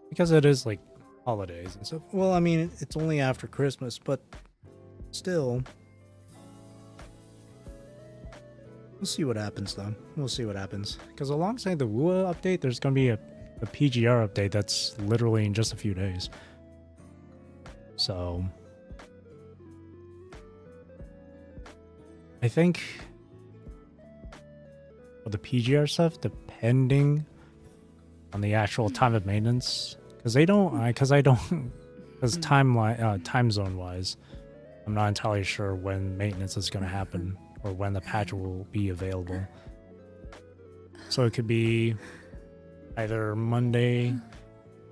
Because it is like holidays and stuff. Well, I mean, it's only after Christmas, but still. We'll see what happens though. We'll see what happens. Because alongside the WuWa update, there's going to be a PGR update that's literally in just a few days. So I think the PGR stuff, depending on the actual time of maintenance, because time zone wise, I'm not entirely sure when maintenance is going to happen or when the patch will be available. So it could be either Monday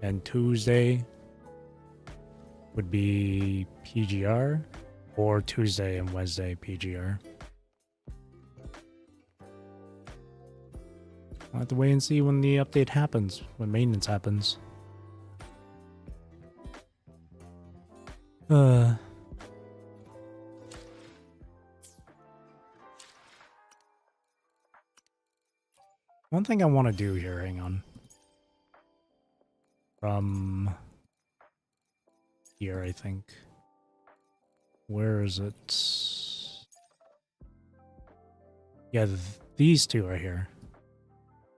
and Tuesday would be PGR, or Tuesday and Wednesday PGR. I'll have to wait and see when the update happens, when maintenance happens. One thing I want to do here, hang on. From here, I think. Where is it? Yeah, these two are here.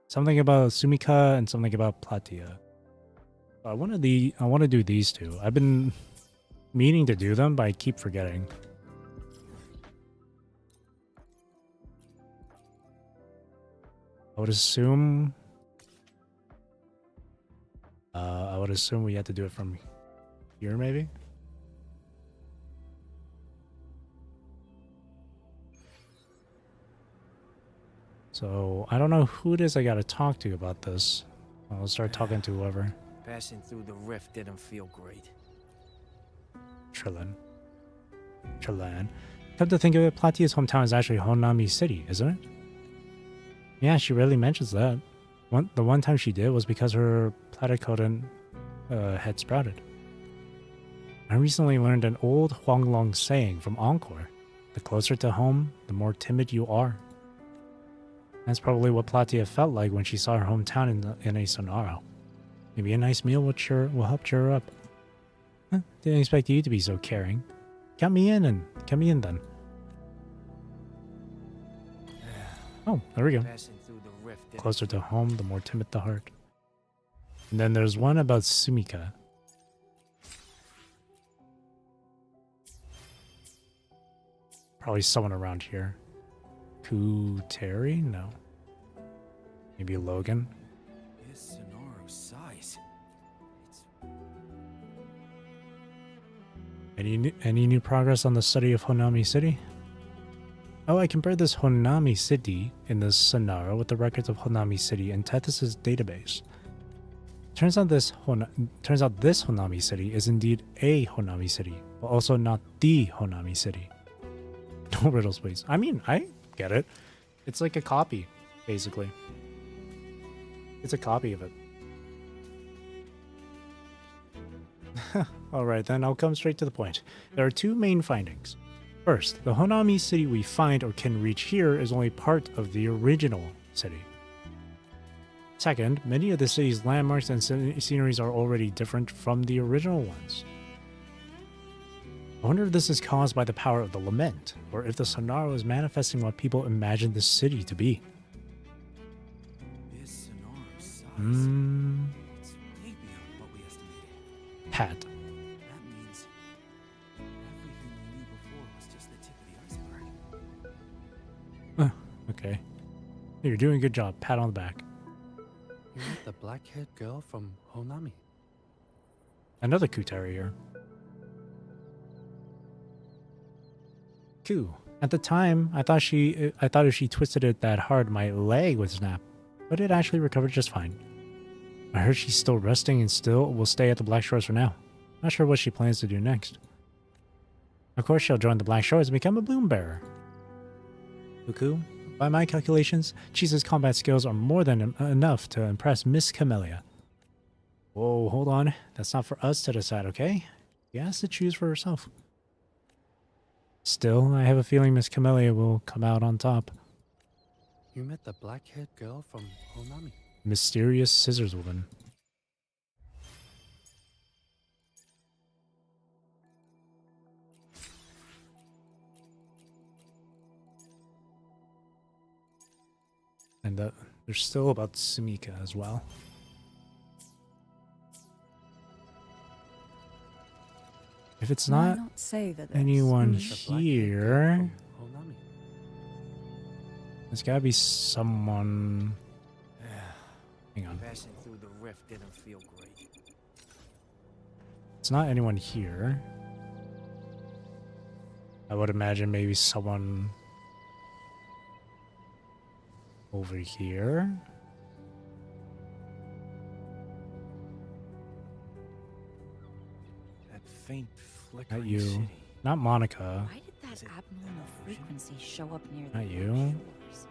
Something about Sumika and something about Platia. I want to do these two. I've been meaning to do them, but I keep forgetting. I would assume we had to do it from here, maybe. So I don't know who it is I gotta talk to about this. I'll start talking to whoever. Passing through the rift didn't feel great. Trillin. Come to think of it, Platia's hometown is actually Honami City, isn't it? Yeah, she rarely mentions that. The one time she did was because her Platycodon had sprouted. I recently learned an old Huanglong saying from Encore. The closer to home, the more timid you are. That's probably what Platia felt like when she saw her hometown in a Sonaro. Maybe a nice meal will help cheer her up. Huh, didn't expect you to be so caring. Count me in then. Oh, there we go. Closer to home, the more timid the heart. And then there's one about Sumika. Probably someone around here. Kuteri? No. Maybe Logan? This Sonora's size. Any new progress on the study of Honami City? Oh, I compared this Honami City in the Sonara with the records of Honami City in Tethys' database. Turns out this Honami City is indeed a Honami City, but also not the Honami City. No riddles, please. I mean, I get it. It's like a copy, basically. It's a copy of it. Alright, then I'll come straight to the point. There are two main findings. First, the Honami City we find or can reach here is only part of the original city. Second, many of the city's landmarks and sceneries are already different from the original ones. I wonder if this is caused by the power of the lament, or if the Sonaro is manifesting what people imagine the city to be. This Sonora's size. It's way beyond what we estimated. Pat. That means everything we knew before was just the tip of the iceberg. Okay. You're doing a good job. Pat on the back. You met the black-haired girl from Honami. Another Kutari here. Ku. At the time, I thought if she twisted it that hard, my leg would snap, but it actually recovered just fine. I heard she's still resting and still will stay at the Black Shores for now. Not sure what she plans to do next. Of course, she'll join the Black Shores and become a bloom bearer. Ku. By my calculations, Chisa's combat skills are more than enough to impress Miss Camellia. Whoa, hold on. That's not for us to decide, okay? She has to choose for herself. Still, I have a feeling Miss Camellia will come out on top. You met the black-haired girl from Honami. Mysterious Scissors Woman. And there's still about Sumika as well. If it's Why not savor this? anyone Hmm? The black-haired girl here, from Honami. there's gotta be someone. Hang on. Passing through the rift didn't feel great. It's not anyone here. I would imagine maybe someone over here. That faint Not flickering you. city. Not Monica. Why did that abnormal frequency show up near the Not Black you. Shores?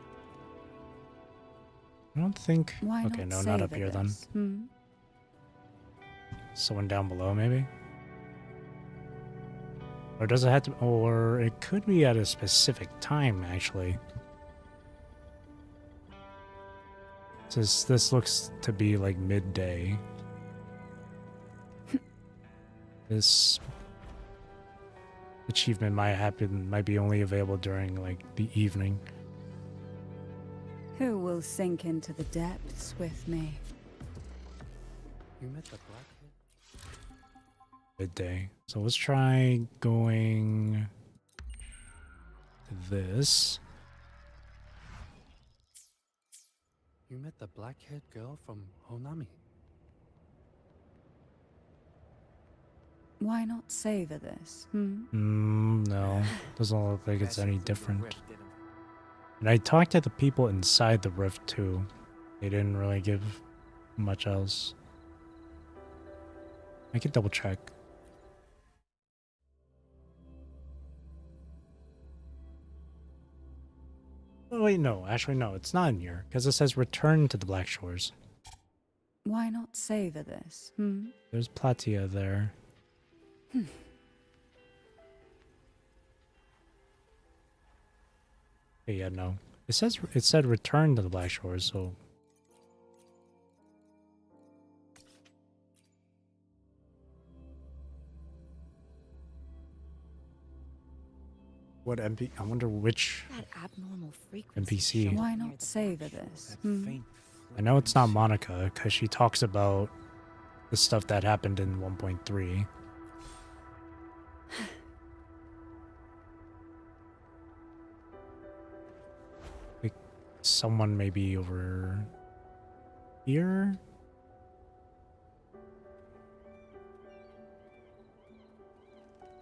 I don't think. Why Okay, no, not up savor here then. this? Hmm? Someone down below, maybe? Or does it have to... Or it could be at a specific time, actually. Since this looks to be like midday. This achievement might be only available during like the evening. Who will sink into the depths with me? You met the black-haired. Midday. So let's try going to this. You met the black-haired girl from Honami. Why not savor this? Hmm? No. Doesn't look like it's Passing any through the different. rift didn't- And I talked to the people inside the rift too. They didn't really give much else. I can double check. Oh wait, no. Actually, no. It's not in here. Because it says return to the Black Shores. Why not savor this? Hmm? There's Platia there. Yeah, no. It said return to the Black Shores, so what MP? I wonder which. That abnormal frequency. NPC. showed up Why near not the savor Black this? That Hmm? faint I know it's not flickering Monica because she talks about the stuff that happened in 1.3. Like someone maybe over here.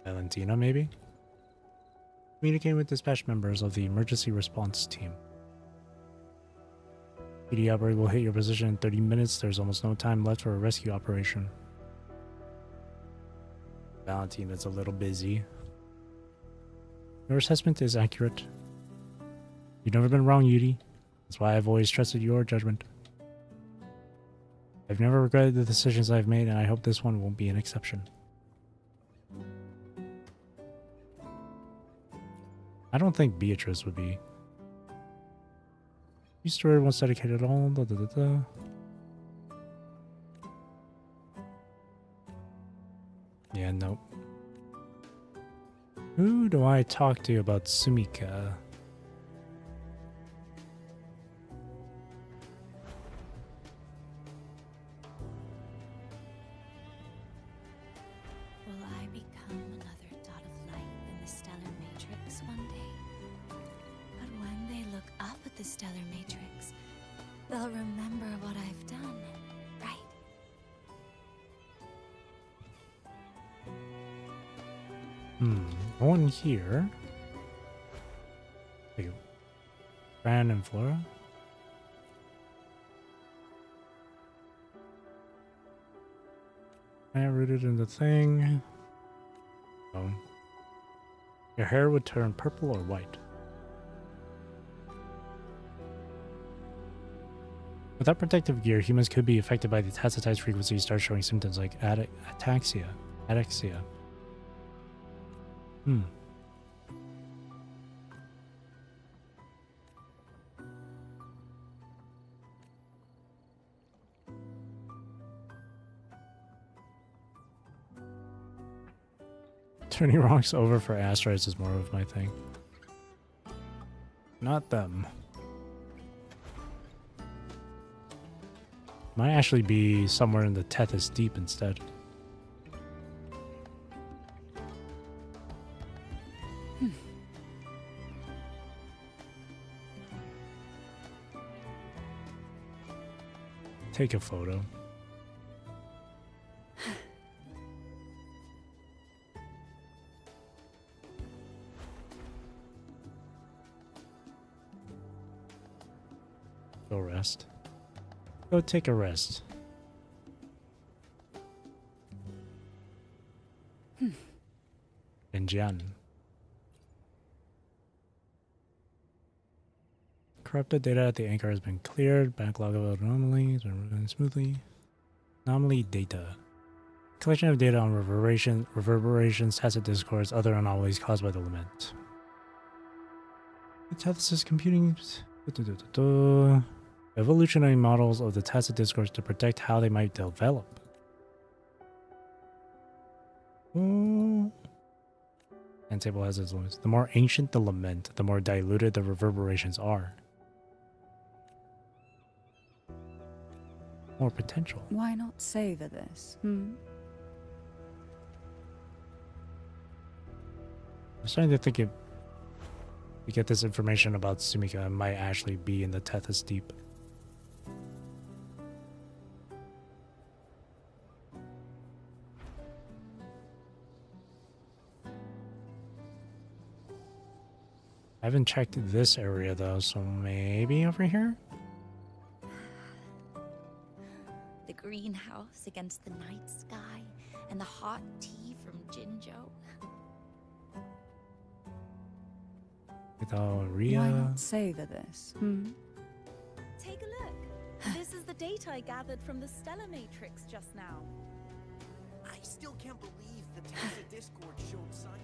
Valentina, maybe? Communicate with dispatch members of the emergency response team. PD operator will hit your position in 30 minutes. There's almost no time left for a rescue operation. Valentina's a little busy. Your assessment is accurate. You've never been wrong, Yuri. That's why I've always trusted your judgment. I've never regretted the decisions I've made, and I hope this one won't be an exception. I don't think Beatrice would be. You story once dedicated all. Da, da, da, da. Yeah, nope. Who do I talk to about Sumika? Will I become another dot of light in the stellar matrix one day? But when they look up at the stellar matrix, they'll remember what I've done, right? One here. Wait, Fran and Flora? I rooted in the thing. Oh. Your hair would turn purple or white. Without protective gear, humans could be affected by the tacitized frequency, start showing symptoms like ataxia. Turning rocks over for asteroids is more of my thing. Not them. Might actually be somewhere in the Tethys Deep instead. Take a photo. Go rest. Go take a rest. And Jan. Corrupted data at the anchor has been cleared. Backlog of anomalies are running smoothly. Anomaly data. Collection of data on reverberations, tacit discords, other anomalies caused by the lament. Hypothesis computing. Evolutionary models of the tacit discourse to predict how they might develop. And table has its limits. The more ancient the lament, the more diluted the reverberations are. More potential. Why not savor this? I'm starting to think if we get this information about Sumika, it might actually be in the Tethys Deep. I haven't checked this area though, so maybe over here? The greenhouse against the night sky and the hot tea from Jinjo. With Why Ria. not savor this? Take a look. This is the data I gathered from the stellar matrix just now. I still can't believe the tacit discord showed signs.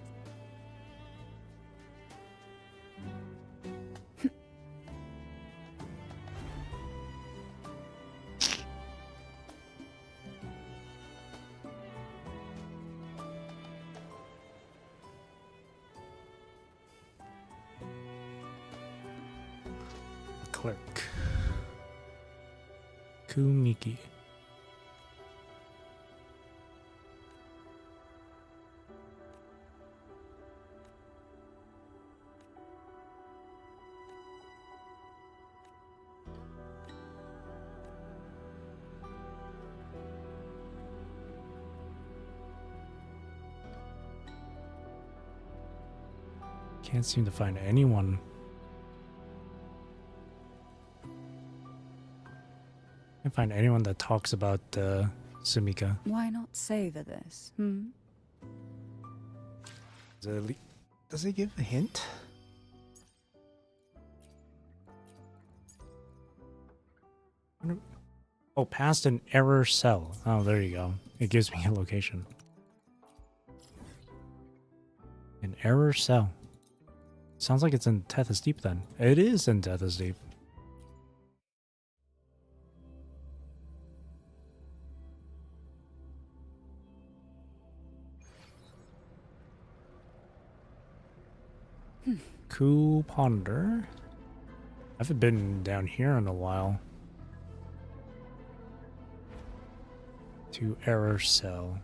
Clerk. Kumiki. Can't seem to find anyone. Can't find anyone that talks about Sumika. Why not savor this? Does it give a hint? Oh, past an error cell. Oh, there you go. It gives me a location. An error cell. Sounds like it's in Tethys Deep then. It is in Tethys Deep. Cool Ponder. I haven't been down here in a while. To Error Cell.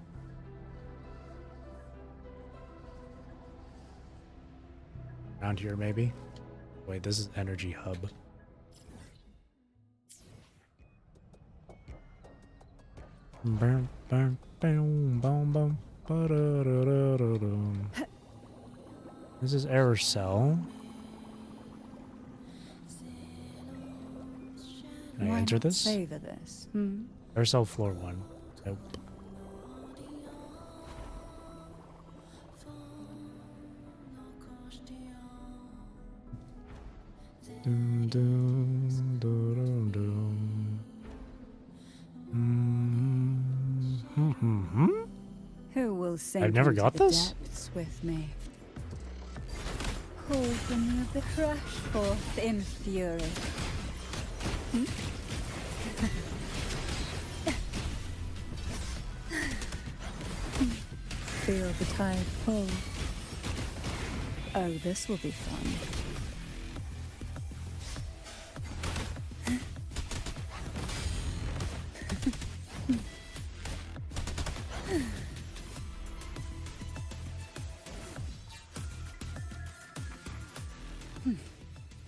Around here, maybe? Wait, this is Energy Hub. Bum, bum, bum, bum, bum, ba-da-da-da-da-dum. This is Error Cell. Can I Why enter not this? savor this? Error Cell floor 1. Nope. Dum, dum, dum, dum. Who will sink I've never into got the this? depths with me? Call for me of the crash forth in fury. Feel the tide pull. Oh, this will be fun.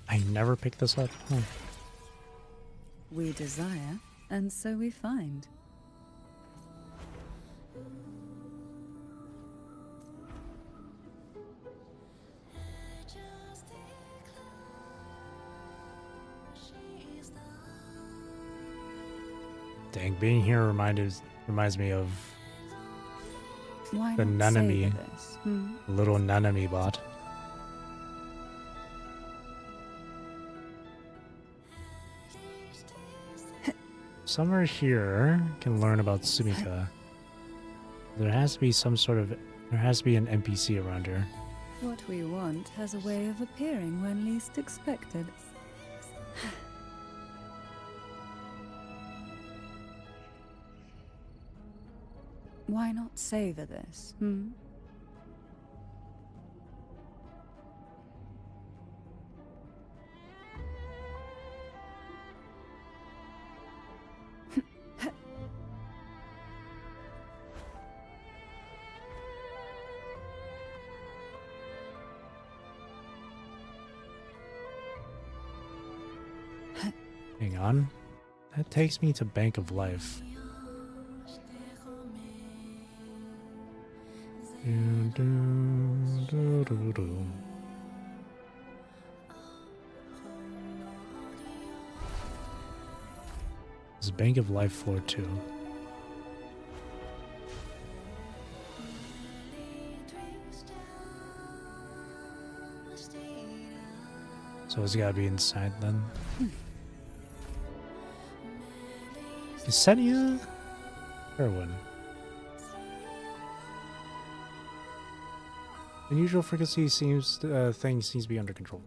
I never picked this up. Huh. We desire, and so we find. Dang, being here reminds me of Why the not Nanami. savor this? the little Nanami bot. Somewhere here can learn about Sumika. There has to be an NPC around here. What we want has a way of appearing when least expected. Why not savor this? Hang on. That takes me to Bank of Life. This is Bank of Life floor 2. So it's gotta be inside then. Ksenia? Heroin. Unusual frequency thing seems to be under control.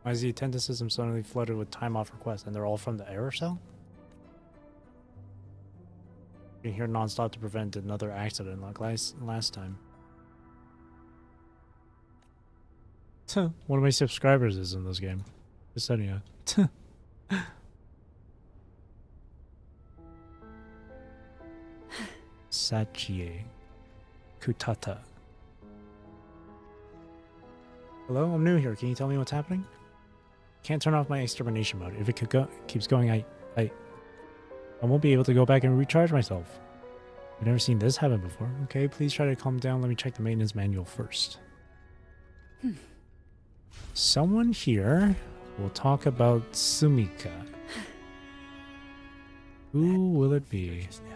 Why is the attendance system suddenly flooded with time off requests and they're all from the error cell? Being here non-stop to prevent another accident like last time. One of my subscribers is in this game. Ksenia. Sachie. Kutata. Hello, I'm new here. Can you tell me what's happening? Can't turn off my extermination mode. If it keeps going, I won't be able to go back and recharge myself. I've never seen this happen before. Okay, please try to calm down. Let me check the maintenance manual first. Someone here will talk about Sumika. Who will it be? Just now.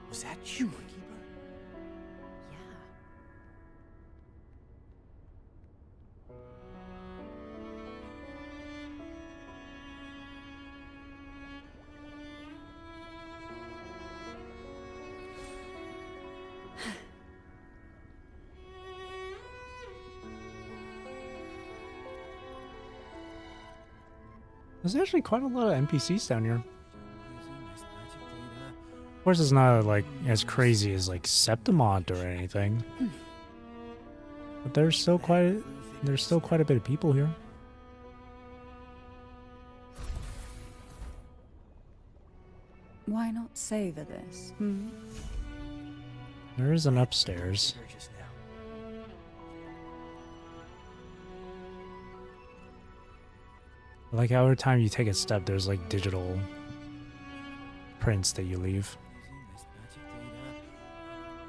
Was that you, Keeper? There's actually quite a lot of NPCs down here. Of course, it's not like as crazy as like Septimont or anything. But there's still quite a bit of people here. Why not savor this? Hmm? There is an upstairs. Here just now. Like how every time you take a step, there's like digital prints that you leave. Using this batch of data,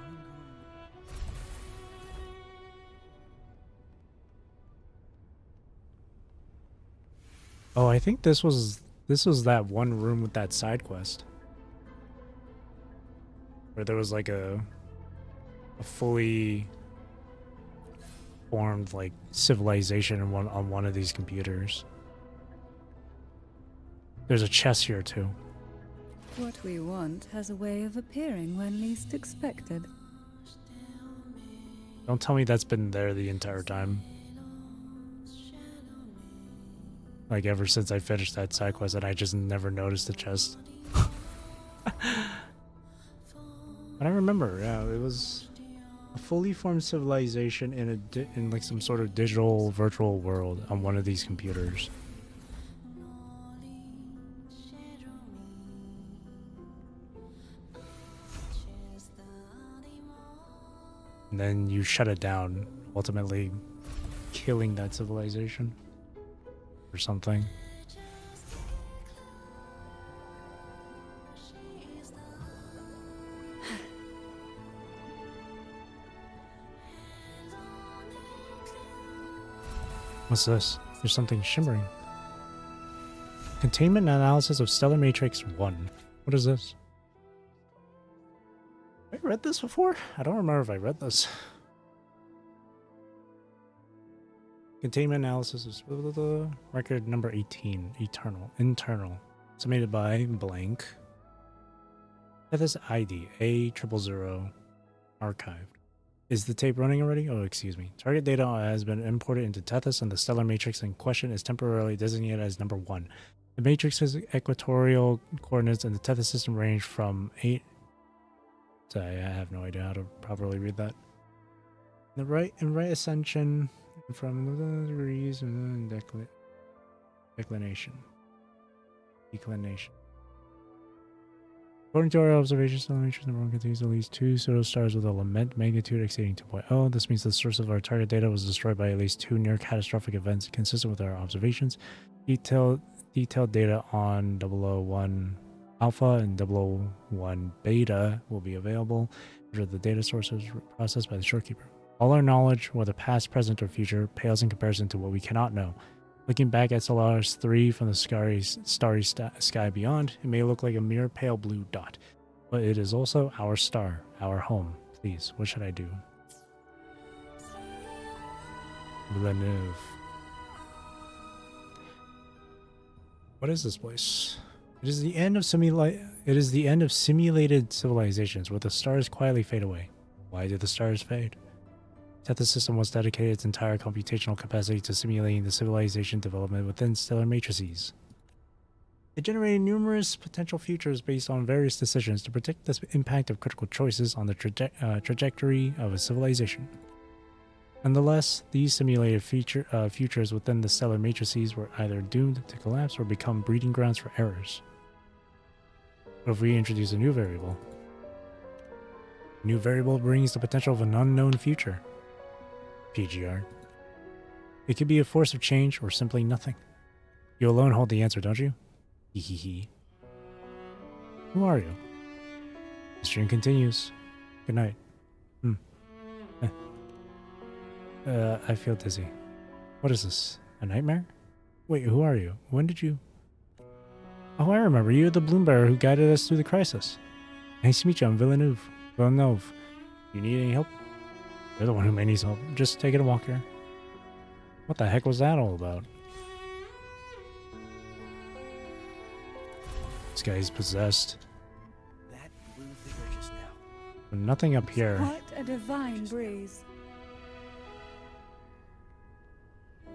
I'm going Oh, I think this was that one room with that side quest. Where there was like a fully formed like civilization on one of these computers. There's a chest here too. What we want has a way of appearing when least expected. Don't tell me that's been there the entire time. Like ever since I finished that side quest and I just never noticed the chest. But I remember, yeah, it was a fully formed civilization in like some sort of digital virtual world on one of these computers. And then you shut it down, ultimately killing that civilization or something. What's this? There's something shimmering. Containment analysis of Stellar Matrix 1. What is this? Have I read this before? I don't remember if I read this. Containment analysis of record number 18. Internal. Submitted by blank. This ID A000 archived. Is the tape running already? Oh, excuse me. Target data has been imported into Tethys, and the stellar matrix in question is temporarily designated as number 1. The matrix's equatorial coordinates in the Tethys system range from 8... I have no idea how to properly read that. The right ascension from the degrees and declination. According to our observations, stellar matrix number 1 contains at least 2 pseudo-stars with a lament magnitude exceeding 2.0. This means the source of our target data was destroyed by at least 2 near-catastrophic events consistent with our observations. Detailed data on 001 Alpha and 001 Beta will be available after the data sources processed by the shorekeeper. All our knowledge, whether past, present, or future, pales in comparison to what we cannot know. Looking back at Solaris 3 from the starry sky beyond, it may look like a mere pale blue dot, but it is also our star, our home. Please, what should I do? Villeneuve. What is this place? It is the end of simulated civilizations, where the stars quietly fade away. Why did the stars fade? Tethys system once dedicated its entire computational capacity to simulating the civilization development within stellar matrices. It generated numerous potential futures based on various decisions to predict the impact of critical choices on the trajectory of a civilization. Nonetheless, these simulated futures within the stellar matrices were either doomed to collapse or become breeding grounds for errors. What if we introduce a new variable? A new variable brings the potential of an unknown future. PGR. It could be a force of change or simply nothing. You alone hold the answer, don't you? Hehehe. Who are you? The stream continues. Good night. I feel dizzy. What is this? A nightmare? Wait, who are you? When did you... Oh, I remember. You're the Bloombearer who guided us through the crisis. Nice to meet you. I'm Villeneuve. You need any help? You're the one who may need help. Just taking a walk here. What the heck was that all about? This guy's possessed. That blue figure just now. But nothing up here. What a divine breeze.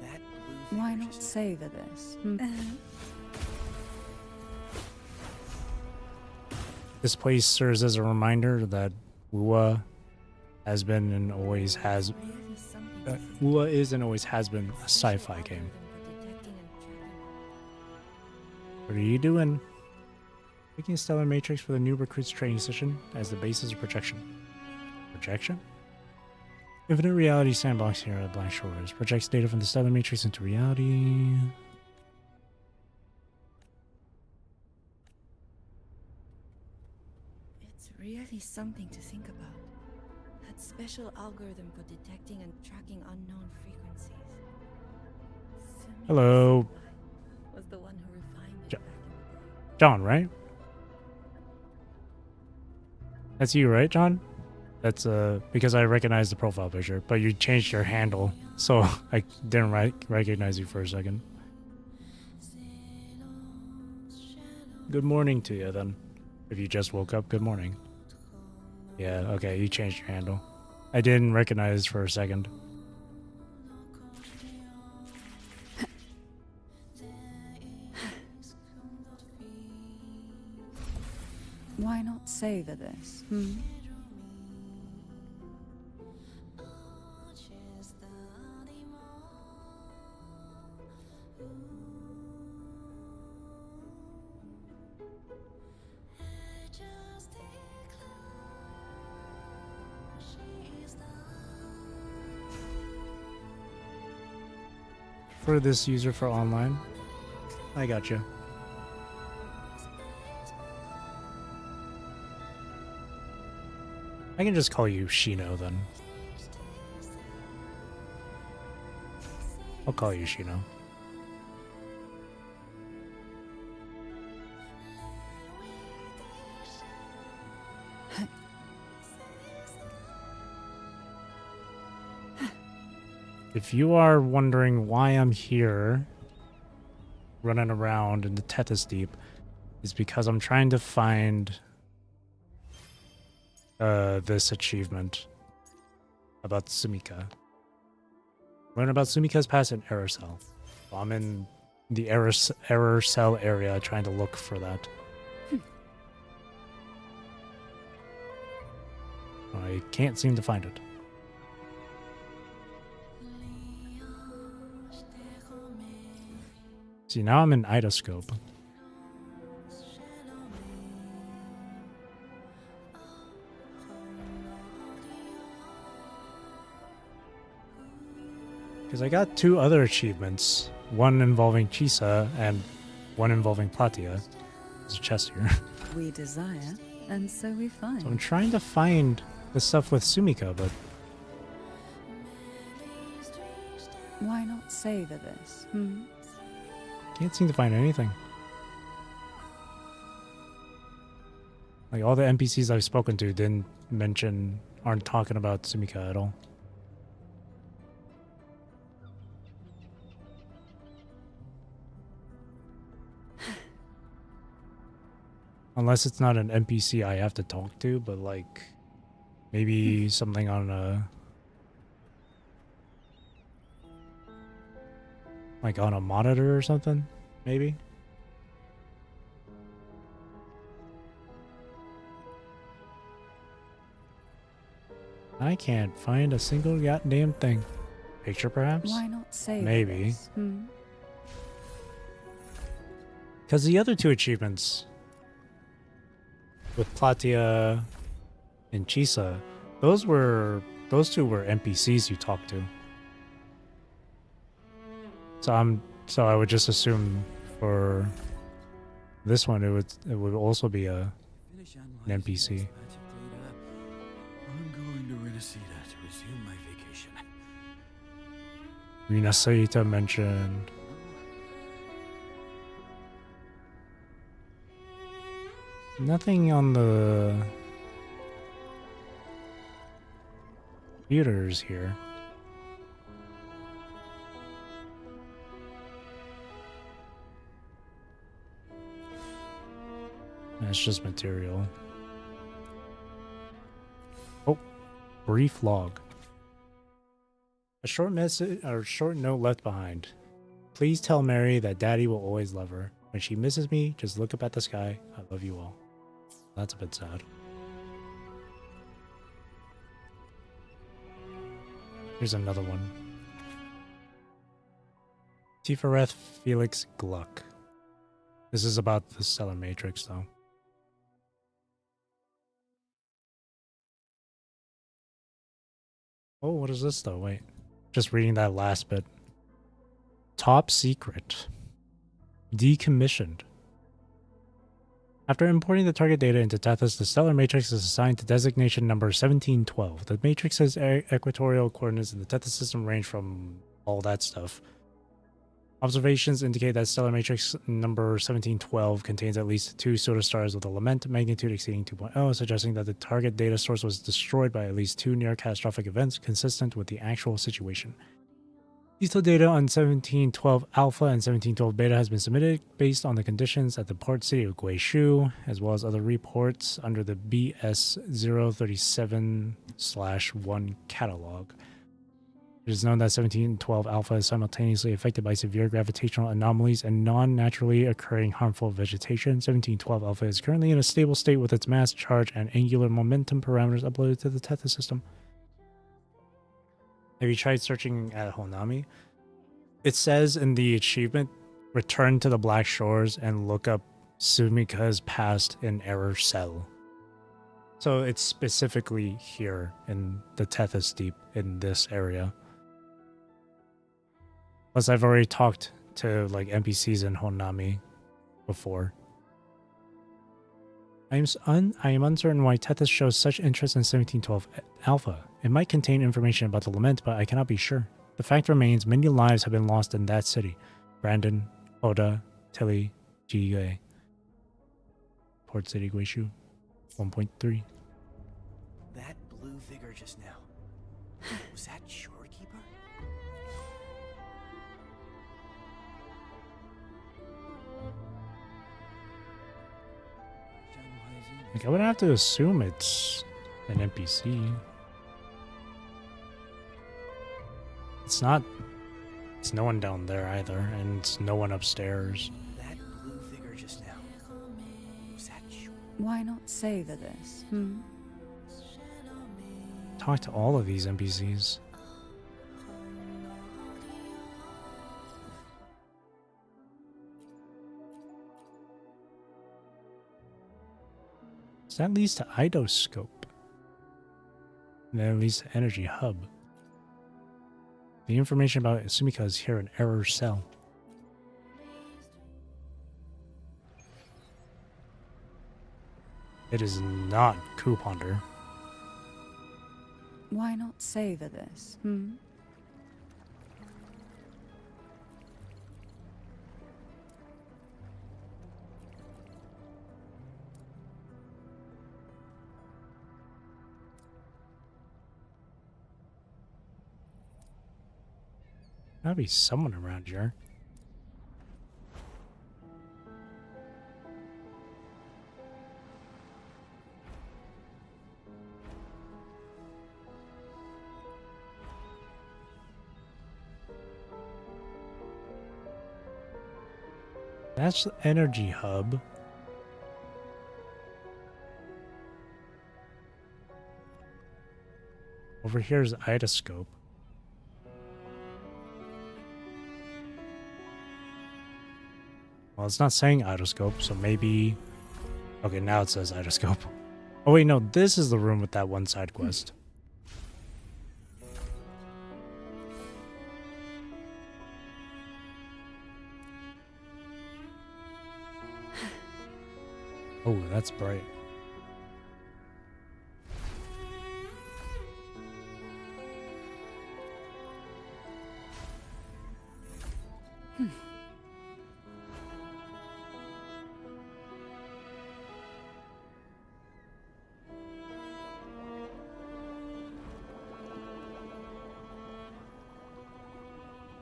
That blue figure Why not just savor this? Hmm? This place serves as a reminder that WuWa has been and always has WuWa is and always has been a sci-fi game. What are you doing? Making a stellar matrix for the new recruits training session as the basis of projection. Projection? Infinite reality sandbox here at Black Shores. Projects data from the stellar matrix into reality. It's really something to think about. That special algorithm for detecting and tracking unknown frequencies. Hello. Was the one who refined it Jo- back in the day. John, right? That's you, right, John? That's because I recognized the profile picture, but you changed your handle, so I didn't recognize you for a second. Good morning to you, then. If you just woke up, good morning. Yeah, okay, you changed your handle. I didn't recognize for a second. Why not savor this? For this user for online, I got you. I can just call you Shino then. I'll call you Shino. If you are wondering why I'm here running around in the Tethys Deep, is because I'm trying to find this achievement about Sumika. Learn about Sumika's past in Error Cell. Well, I'm in the Error Cell area trying to look for that. I can't seem to find it. See, now I'm in Idoscope. Because I got two other achievements, one involving Chisa and one involving Platia. There's a chest here. We desire, and so we find. So I'm trying to find the stuff with Sumika, but Why not savor this? can't seem to find anything. Like, all the NPCs I've spoken to aren't talking about Sumika at all. Unless it's not an NPC I have to talk to, but like maybe something on a monitor or something, maybe. I can't find a single goddamn thing. Picture, perhaps? Why not savor Maybe. this? Because the other two achievements with Platia and Chisa, those two were NPCs you talked to. So I would just assume for this one it would also be an NPC. I'm going to Rinasida to resume my vacation. Rinasita mentioned. Nothing on the computers here. That's just material. Oh, brief log. A short message or short note left behind. Please tell Mary that Daddy will always love her. When she misses me, just look up at the sky. I love you all. That's a bit sad. Here's another one. Tifareth Felix Gluck. This is about the Stellar Matrix, though. Oh, what is this, though? Wait. Just reading that last bit. Top secret. Decommissioned. After importing the target data into Tethys, the stellar matrix is assigned to designation number 1712. The matrix's equatorial coordinates in the Tethys system range from all that stuff. Observations indicate that stellar matrix number 1712 contains at least 2 pseudostars with a lament magnitude exceeding 2.0, suggesting that the target data source was destroyed by at least 2 near-catastrophic events consistent with the actual situation. Detailed data on 1712 Alpha and 1712 Beta has been submitted based on the conditions at the port city of Guizhou, as well as other reports under the BS037/1 catalog. It is known that 1712 Alpha is simultaneously affected by severe gravitational anomalies and non-naturally occurring harmful vegetation. 1712 Alpha is currently in a stable state with its mass, charge, and angular momentum parameters uploaded to the Tethys system. Have you tried searching at Honami? It says in the achievement, return to the Black Shores and look up Sumika's past in error cell. So it's specifically here in the Tethys Deep in this area. Plus, I've already talked to like NPCs in Honami before. I am uncertain why Tethys shows such interest in 1712 Alpha. It might contain information about the lament, but I cannot be sure. The fact remains, many lives have been lost in that city. Brandon, Oda, Tilly, Jie. Port City, Guizhou, 1.3. That blue figure just now. Was that Shorekeeper? Like, I would have to assume it's an NPC. It's not. It's no one down there either, and it's no one upstairs. That blue figure just now. Was that Shore? Why not savor this, Talk to all of these NPCs. So that leads to Idoscope. And that leads to Energy Hub. The information about Sumika is here in Error Cell. It is not Couponder. Why not savor this, Gotta be someone around here. That's the Energy Hub. Over here is Idoscope. Well, it's not saying Idoscope, so maybe... Okay, now it says Idoscope. Oh wait, no, this is the room with that one side quest. Oh, that's bright.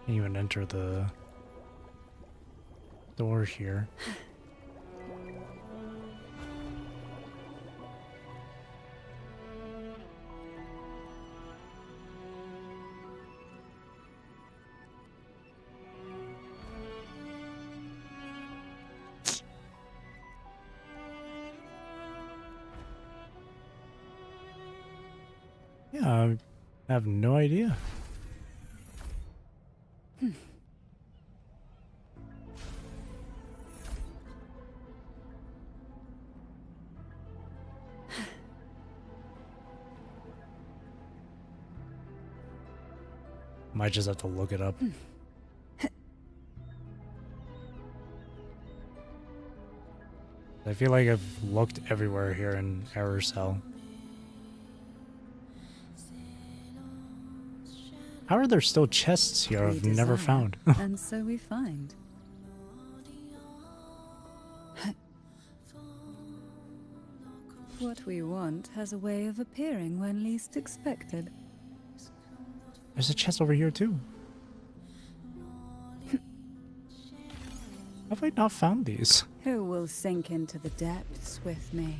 Can't even enter the door here. Yeah, I have no idea. Might just have to look it up. I feel like I've looked everywhere here in Error Cell. How are there still chests here I've We never desire, found? and so we find. What we want has a way of appearing when least expected. There's a chest over here too. Have I not found these? Who will sink into the depths with me?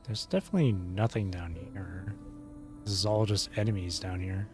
There's definitely nothing down here. This is all just enemies down here.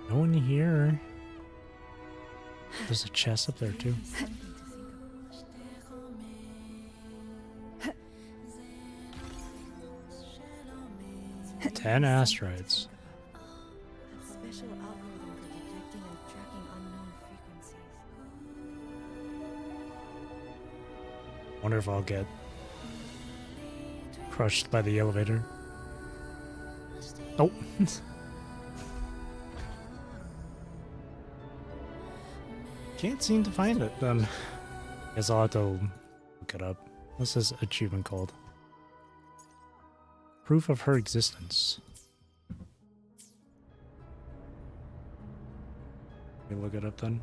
No one here. There's a chest up there too. Something to think about. 10 asteroids. That special algorithm for detecting and tracking unknown frequencies. Wonder if I'll get crushed by the elevator. Oh. Can't seem to find it then. Guess I'll have to look it up. What's this achievement called? Proof of her existence. Let me look it up then.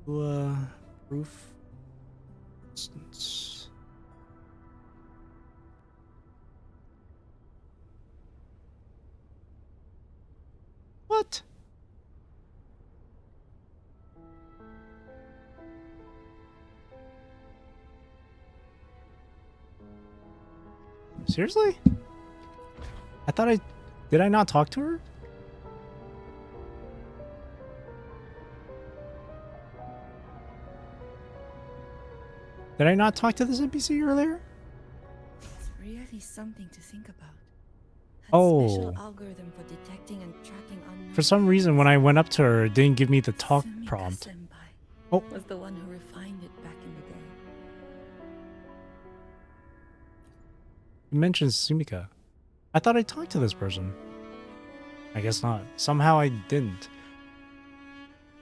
Proof of existence. What? Seriously? I thought did I not talk to her? Did I not talk to this NPC earlier? It's really something to think about. That Oh. special algorithm for detecting and tracking unknown. For some reason, when I went up to her, it didn't give me the talk Sumika prompt. Senpai Oh. was the one who refined it back in the day. You mentioned Sumika. I thought I talked to this person. I guess not. Somehow I didn't.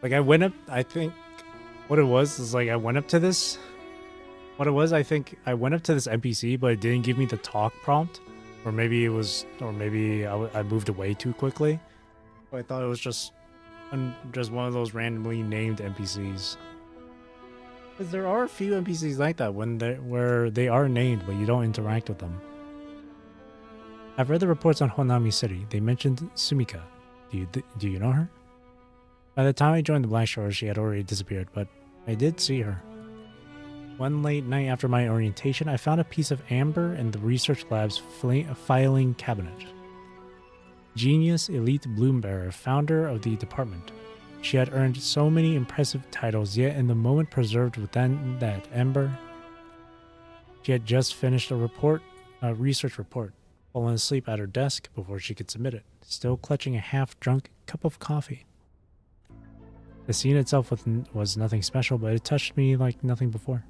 Like I went up, I think what it was is like I went up to this. What it was, I think I went up to this NPC, but it didn't give me the talk prompt. Or maybe it was, or maybe I moved away too quickly. But I thought it was just one of those randomly named NPCs. Because there are a few NPCs like that where they are named, but you don't interact with them. I've read the reports on Honami City. They mentioned Sumika. Do you know her? By the time I joined the Black Shore, she had already disappeared, but I did see her. One late night after my orientation, I found a piece of amber in the research lab's filing cabinet. Genius Elite Bloombearer, founder of the department. She had earned so many impressive titles, yet in the moment preserved within that amber, she had just finished a research report, fallen asleep at her desk before she could submit it. still clutching a half-drunk cup of coffee. The scene itself was nothing special, but it touched me like nothing before.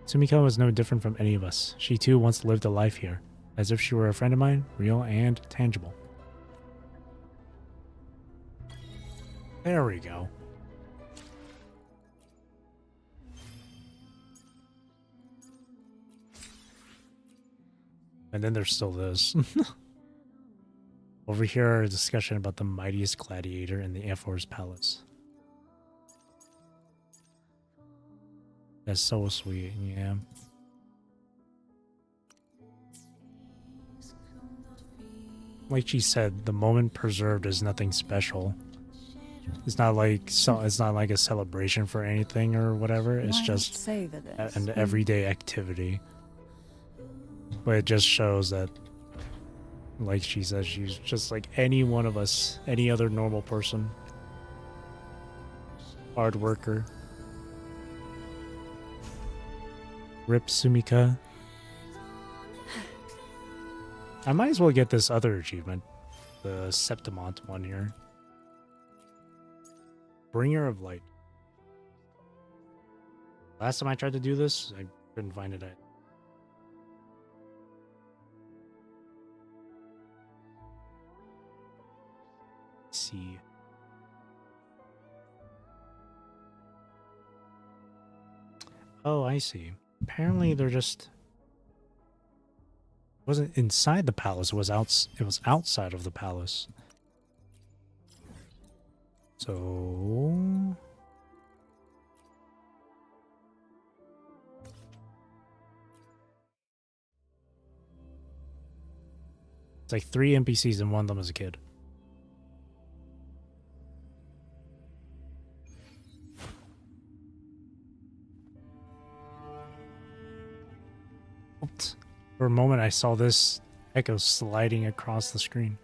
Sumiko was no different from any of us. She too once lived a life here, as if she were a friend of mine, real and tangible. There we go. And then there's still this. Over here, a discussion about the mightiest gladiator in the F4's palace. That's so sweet, yeah. Like she said, the moment preserved is nothing special. It's not like it's not like a celebration for anything or whatever. It's just an everyday activity. But it just shows that, like she said, she's just like any one of us, any other normal person. Hard worker. Rip Sumika. I might as well get this other achievement. The Septimont one here. Bringer of Light. Last time I tried to do this, I couldn't find it. Let's see. Oh, I see. Apparently they're just... It wasn't inside the palace, it was outside of the palace. So... It's like 3 NPCs and one of them is a kid. Oops. For a moment I saw this echo sliding across the screen.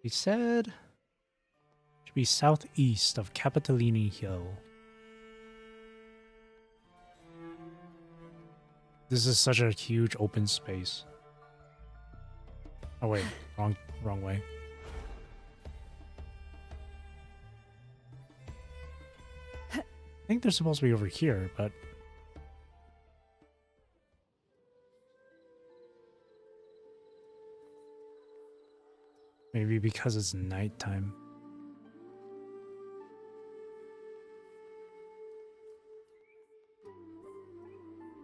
He said... Should be southeast of Capitolini Hill. This is such a huge open space. Oh wait, wrong way. I think they're supposed to be over here, but... Maybe because it's nighttime.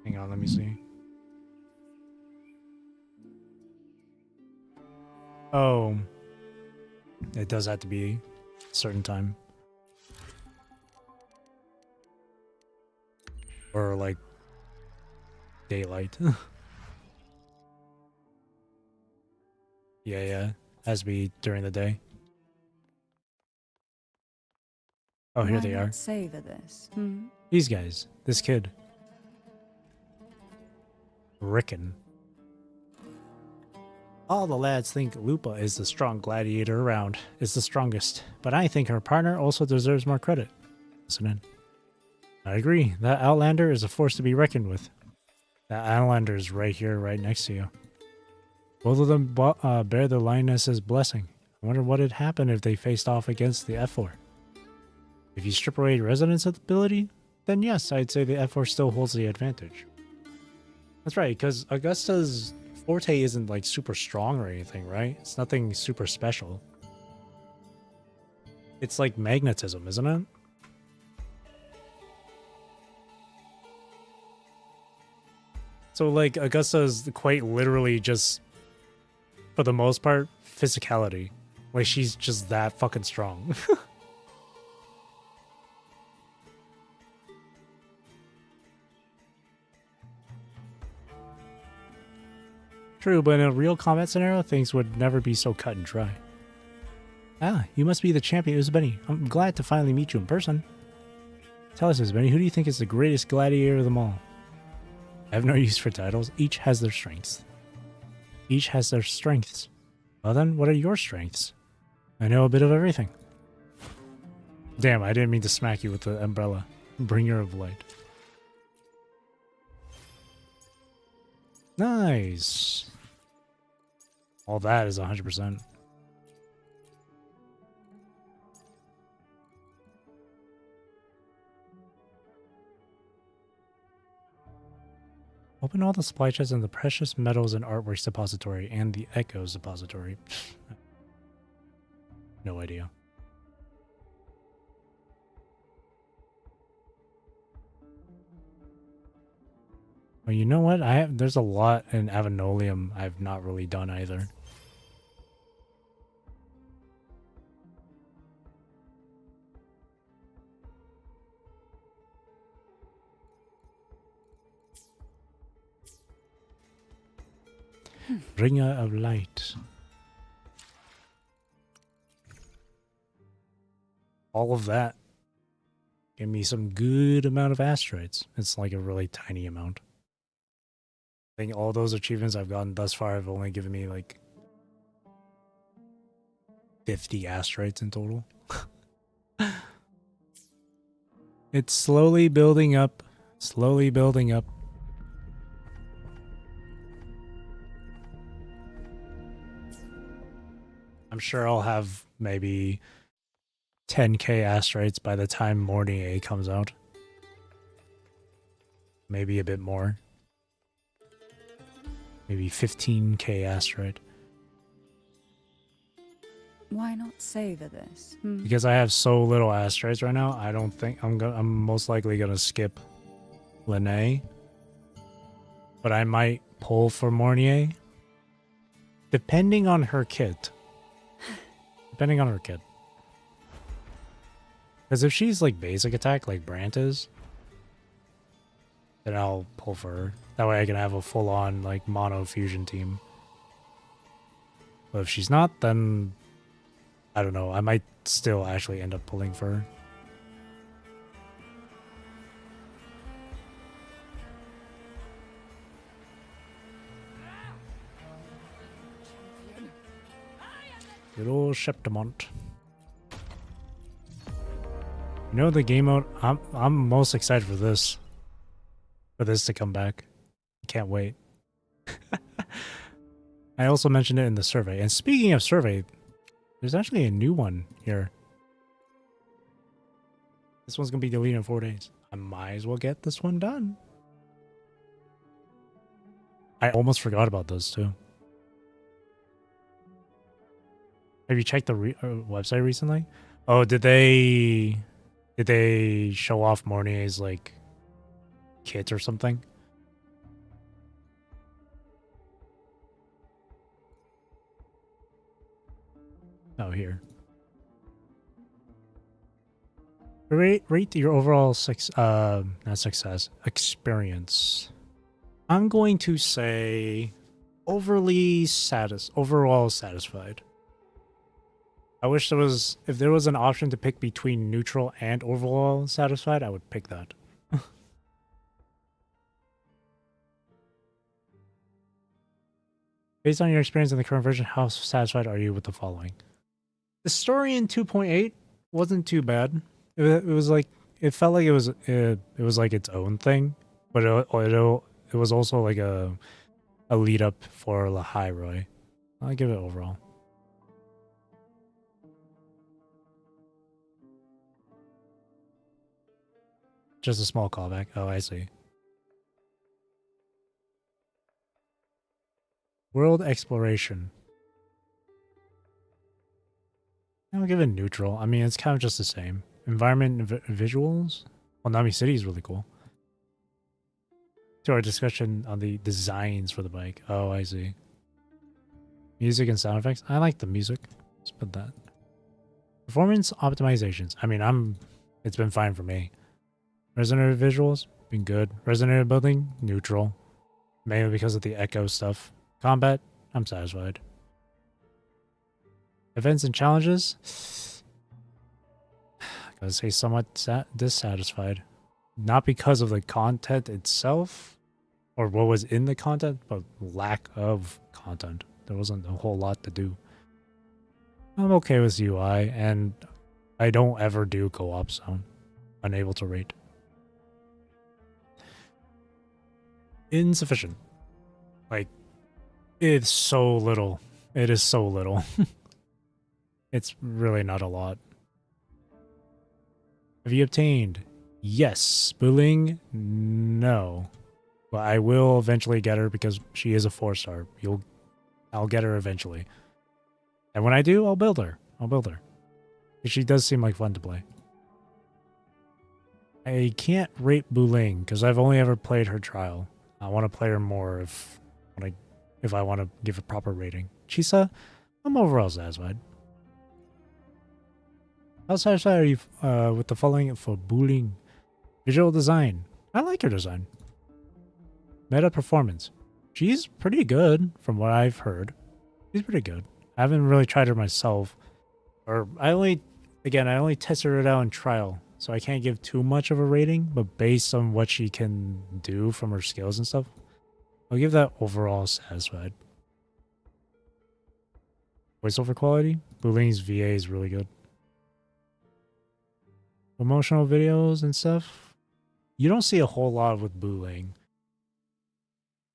Hang on, let me see. Oh. It does have to be a certain time. Or like daylight. Yeah. Has to be during the day. Oh, here they are. Savor this. These guys. This kid. Rickon. All the lads think Lupa is the strong gladiator around, is the strongest, but I think her partner also deserves more credit. Listen in. I agree. That Outlander is a force to be reckoned with. That Outlander is right here, right next to you. Both of them bear the lioness's blessing. I wonder what would happen if they faced off against the F4. If you strip away resonance ability, then yes, I'd say the F4 still holds the advantage. That's right, because Augusta's forte isn't like super strong or anything, right? It's nothing super special. It's like magnetism, isn't it? So like Augusta is quite literally just, for the most part, physicality. Like she's just that fucking strong. True, but in a real combat scenario, things would never be so cut and dry. Ah, you must be the champion, Uzbeni. I'm glad to finally meet you in person. Tell us, Uzbeni, who do you think is the greatest gladiator of them all? I have no use for titles. Each has their strengths. Each has their strengths. Well then, what are your strengths? I know a bit of everything. Damn, I didn't mean to smack you with the umbrella. Bringer of light. Nice. All that is 100%. Open all the supply chests in the precious metals and artworks depository and the echoes depository. No idea. Well, you know what? There's a lot in Avenolium I've not really done either. Bringer of light. All of that gave me some good amount of asteroids. It's like a really tiny amount. I think all those achievements I've gotten thus far have only given me like 50 asteroids in total. It's slowly building up. Slowly building up. I'm sure I'll have maybe 10k asteroids by the time Morning A comes out. Maybe a bit more. Maybe 15k asteroid. Why not savor this? Because I have so little asteroids right now, I don't think I'm most likely gonna skip Linnae. But I might pull for Mornier. Depending on her kit. Depending on her kit. Because if she's like basic attack like Brant is, then I'll pull for her. That way I can have a full-on like mono fusion team. But if she's not, then I don't know. I might still actually end up pulling for her. Good old Septimont. You know the game mode? I'm most excited for this. For this to come back. Can't wait. I also mentioned it in the survey. And speaking of survey, there's actually a new one here. This one's gonna be deleted in 4 days. I might as well get this one done. I almost forgot about those too. Have you checked the website recently? Oh, did they show off Mornier's like kit or something? Oh, here. Rate your overall not success, experience. I'm going to say overall satisfied. I wish there was, if there was an option to pick between neutral and overall satisfied, I would pick that. Based on your experience in the current version, how satisfied are you with the following? The story in 2.8 wasn't too bad. It was like, it felt like it was like its own thing, but it was also like a lead up for La Hyrule. I'll give it overall. Just a small callback. Oh, I see. World exploration. I'll give it neutral. I mean, it's kind of just the same. Environment and visuals. Well, Nami City is really cool. To our discussion on the designs for the bike. Oh, I see. Music and sound effects. I like the music. Let's put that. Performance optimizations. I mean, it's been fine for me. Resident Evil visuals, been good. Resident Evil building, neutral. Mainly because of the echo stuff. Combat, I'm satisfied. Events and challenges, I gotta say somewhat dissatisfied. Not because of the content itself, or what was in the content, but lack of content. There wasn't a whole lot to do. I'm okay with UI, and I don't ever do co-op, so unable to rate. Insufficient. Like, it's so little. It is so little. It's really not a lot. Have you obtained? Yes. Bullying? No. But I will eventually get her because she is a 4-star. I'll get her eventually. And when I do, I'll build her. She does seem like fun to play. I can't rate Buling because I've only ever played her trial. I want to play her more if I want to give a proper rating. Chisa, I'm overall satisfied. How satisfied are you with the following for Buling? Visual design. I like her design. Meta performance. She's pretty good from what I've heard. She's pretty good. I haven't really tried her myself. Or I only tested it out in trial. So I can't give too much of a rating, but based on what she can do from her skills and stuff, I'll give that overall satisfied. Voiceover quality? Buling's VA is really good. Promotional videos and stuff? You don't see a whole lot with Buling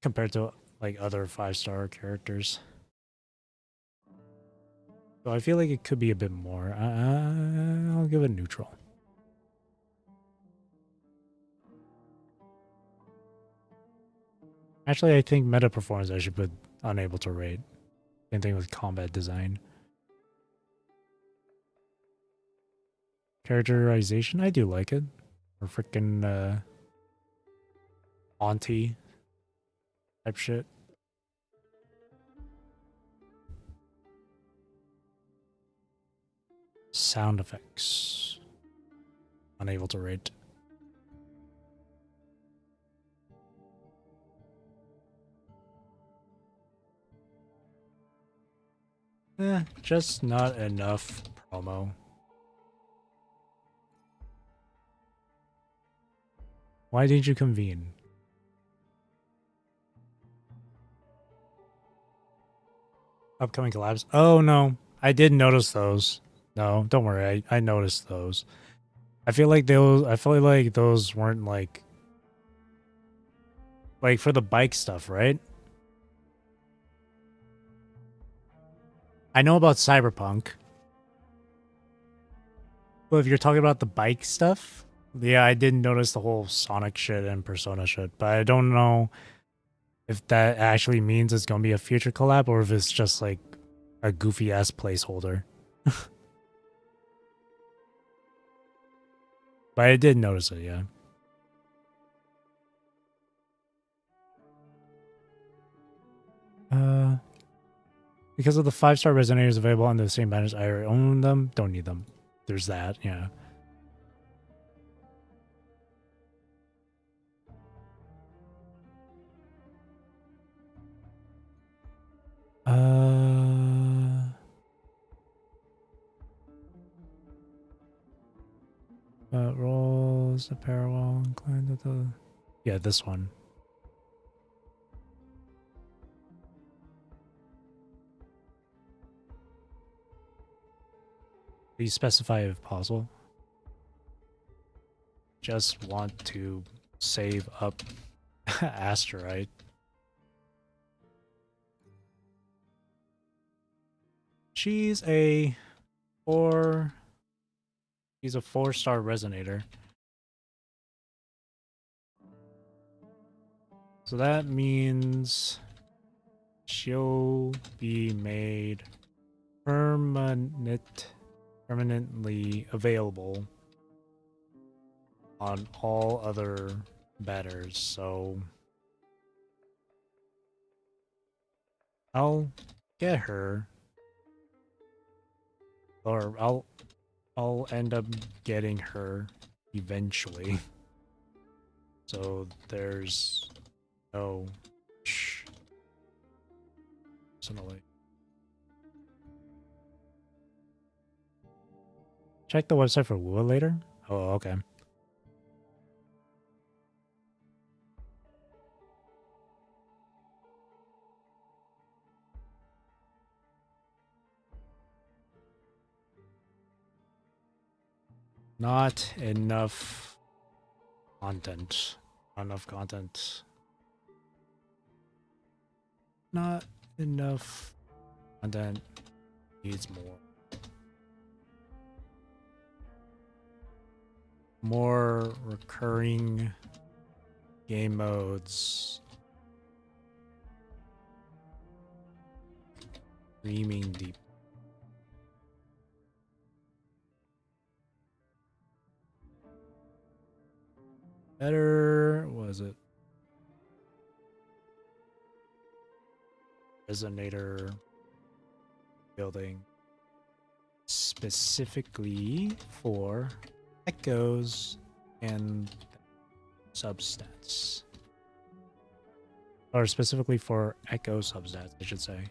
compared to like other 5-star characters. So I feel like it could be a bit more. I'll give it neutral. Actually, I think meta performance I should put unable to rate. Same thing with combat design. Characterization, I do like it. Or freaking auntie type shit. Sound effects. Unable to rate. Just not enough promo. Why didn't you convene? Upcoming collabs? Oh no, I did notice those. No, don't worry, I noticed those. I feel like those weren't like for the bike stuff, right? I know about Cyberpunk. But if you're talking about the bike stuff, yeah, I did notice the whole Sonic shit and Persona shit, but I don't know if that actually means it's gonna be a future collab or if it's just like a goofy ass placeholder. But I did notice it, yeah. Because of the 5-star resonators available on the same banners, I already own them. Don't need them. There's that, yeah. Rolls, the parallel, inclined to the... Yeah, this one. Please specify if possible. Just want to save up asteroid. She's a 4-star resonator. So that means she'll be made permanently available on all other banners. So I'll get her, or I'll end up getting her eventually. So there's no personally. Check the website for WuWa later. Oh, okay. Not enough content. Not enough content. Not enough content. Needs more. More recurring game modes. Dreaming deep. Better was it? Resonator building specifically for echoes and substats. Or specifically for echo substats, I should say.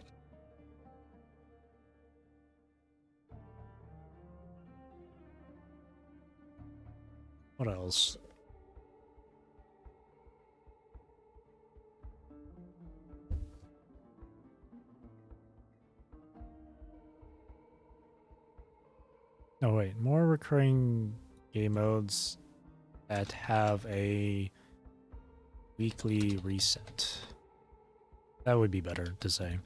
What else? Oh wait, more recurring game modes that have a weekly reset. That would be better to say.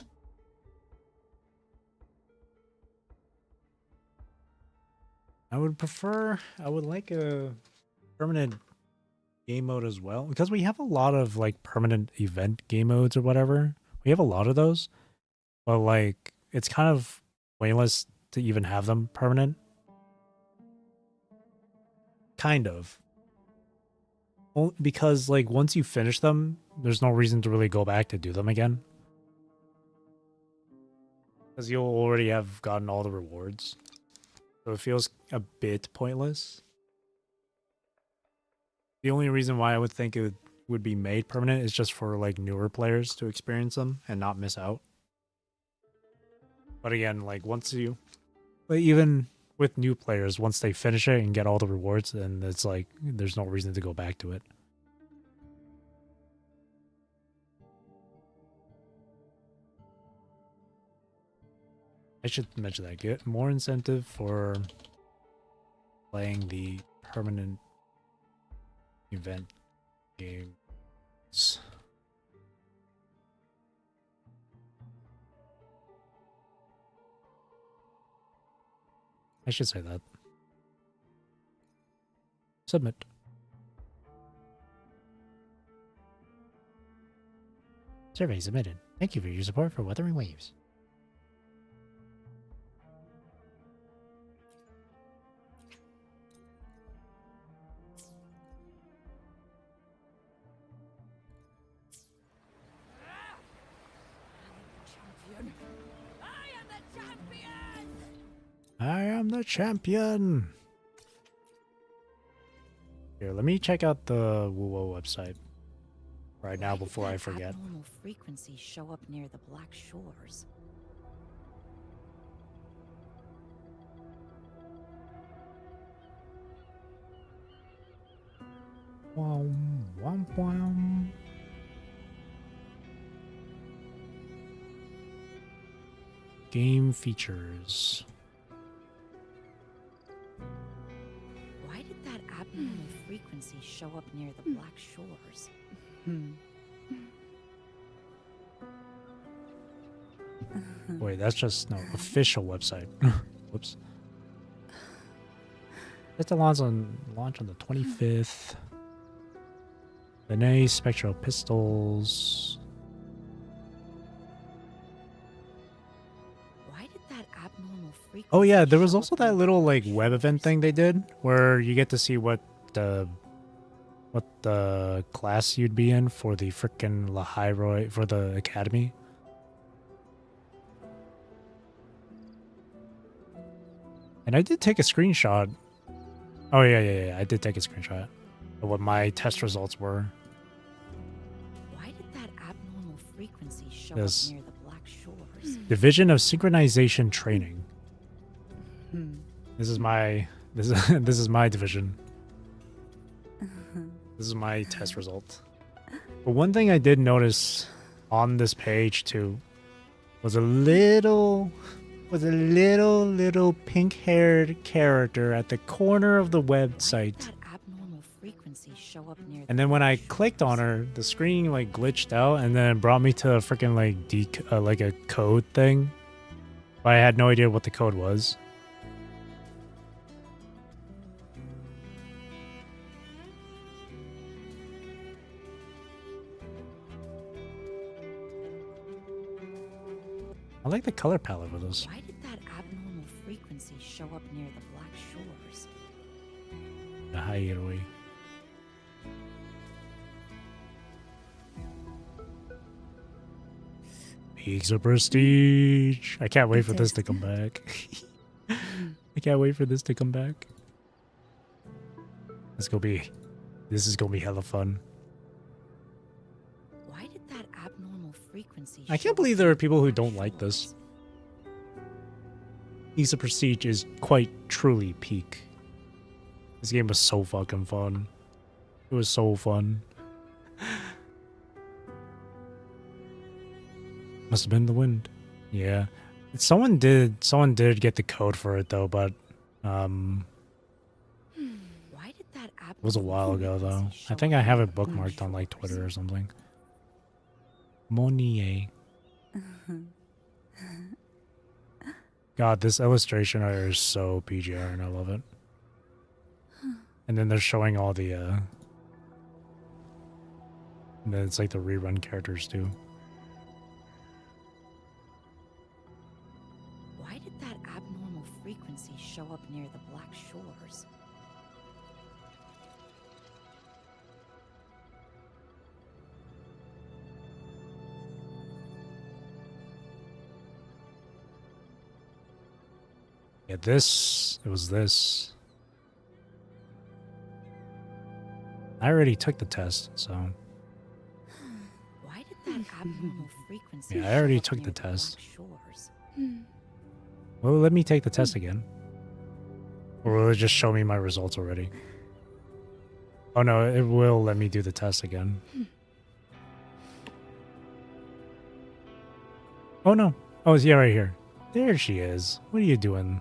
I would like a permanent game mode as well, because we have a lot of like permanent event game modes or whatever. We have a lot of those, but like it's kind of pointless to even have them permanent. Kind of. Because like once you finish them, there's no reason to really go back to do them again. Because you'll already have gotten all the rewards. So it feels a bit pointless. The only reason why I would think it would be made permanent is just for like newer players to experience them and not miss out. But again, like even with new players, once they finish it and get all the rewards, then it's like there's no reason to go back to it. I should mention that. Get more incentive for playing the permanent event games. I should say that. Submit. Survey submitted. Thank you for your support for Wuthering Waves. I am the champion! Here, let me check out the WuWa website right now before I forget. Abnormal frequencies show up near the Black Shores. Wom, wom, wom. Game features. Why did that abnormal frequency show up near the Black Shores? Wait, that's just no official website. Whoops. It's to launch on the 25th. Benet Spectral Pistols. Why did that abnormal frequency? Oh yeah, there was show also up near that the little Black like web event Shores? thing they did where you get to see what the class you'd be in for the frickin' Lahairoi for the academy. And I did take a screenshot. Oh yeah, I did take a screenshot of what my test results were. Why did that abnormal frequency show Yes. up near the Black Shores? Division of Synchronization Training. This is my this is my division. This is my test result. But one thing I did notice on this page too was a little was a little pink-haired character at the corner of the website. That abnormal frequency show up near And then when I clicked on her, the screen like glitched out, and then it brought me to a freaking like a code thing. But I had no idea what the code was. I like the color palette with this. Why did that abnormal frequency show up near the Black Shores? The Hairoi. Peaks of Prestige. I can't wait for this to come back. I can't wait for this to come back. This is gonna be hella fun. Why did that abnormal frequency I show can't up believe near there are the people who Black don't like this. Shores? Peaks of Prestige is quite truly peak. This game was so fucking fun. It was so fun. Must have been the wind. Yeah. Someone did get the code for it though, but Why did that it was a while ago though. frequency I show think up I have near it the Black bookmarked on like Shores? Twitter or something. Monier. God, this illustration art is so PGR and I love it. And then they're showing all the and then it's like the rerun characters too. Why did that abnormal frequency show up near the Black Shores? Yeah, it was this. I already took the test, so Why did that abnormal frequency Yeah, I already show up took near the Black test. Shores? well, let me take the test again. Or will it just show me my results already? Oh no, it will let me do the test again. Oh no. Oh, yeah, right here. There she is. What are you doing?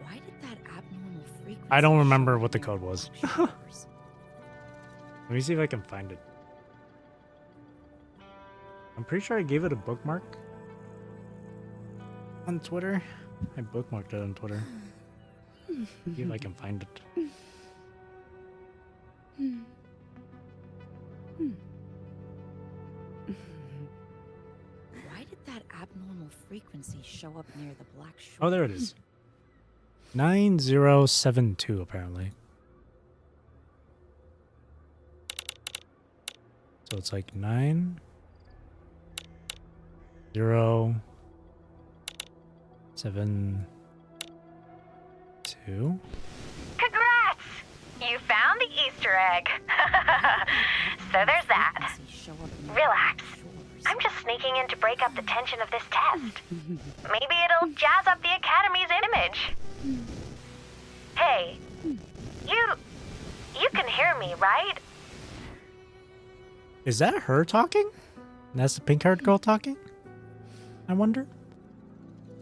Why did that abnormal frequency I don't show remember up what the near code was. Black Shores? Let me see if I can find it. I'm pretty sure I gave it a bookmark on Twitter. I bookmarked it on Twitter. See if I can find it. Why did that abnormal frequency show up near the Black Shores? Oh, there it is. 9072 apparently. So it's like 9 0 7 2. Congrats! You found the Easter egg. So there's that. Frequency show up near the Relax. Black Shores? I'm just sneaking in to break up the tension of this test. Maybe it'll jazz up the Academy's image. Hey, you can hear me, right? Is that her talking? That's the pink-haired girl talking? I wonder.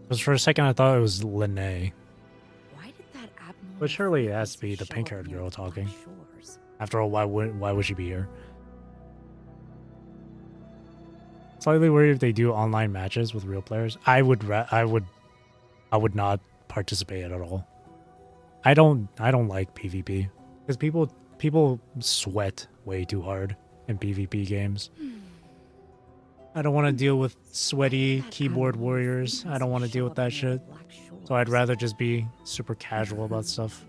Because for a second I thought it was Lene. Why did that abnormal But surely it has to be frequency the show up pink-haired near girl the Black talking. Shores? After all, why would she be here? Slightly worried if they do online matches with real players. I would not participate at all. I don't like PvP because people sweat way too hard in PvP games. I don't want to deal with sweaty That keyboard abnormal warriors. I don't want to frequency deal show with up that near the shit. Black Shores? So I'd rather just be super casual about stuff.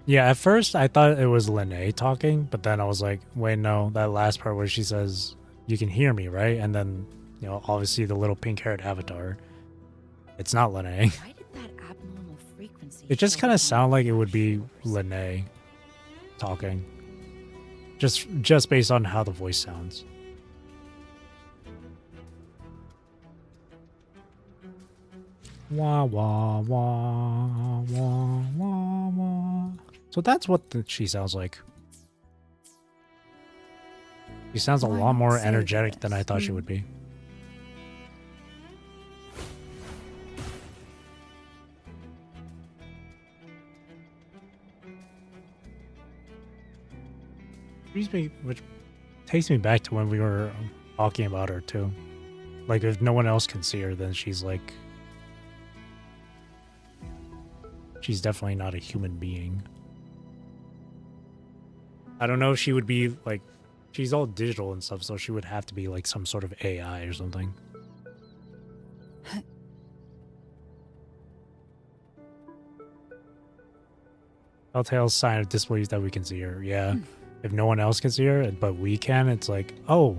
Yeah, at first I thought it was Lene talking, but then I was like, wait, no, that last part where she says, you can hear me, right? And then, you know, obviously the little pink-haired avatar. It's not Lene. Why did that abnormal frequency It just show kind up of near sounded the like it Black would be Shores? Lene talking. Just based on how the voice sounds. Wah wah wah wah wah wah. So that's what she sounds like. She sounds a Why lot not more savor energetic than I this? thought she would be. Which takes me back to when we were talking about her too. Like, if no one else can see her, then she's like... She's definitely not a human being. I don't know if she would be, like... She's all digital and stuff, so she would have to be, like, some sort of AI or something. Telltale sign of disbelief that we can see her, yeah. If no one else can see her, but we can, it's like, oh,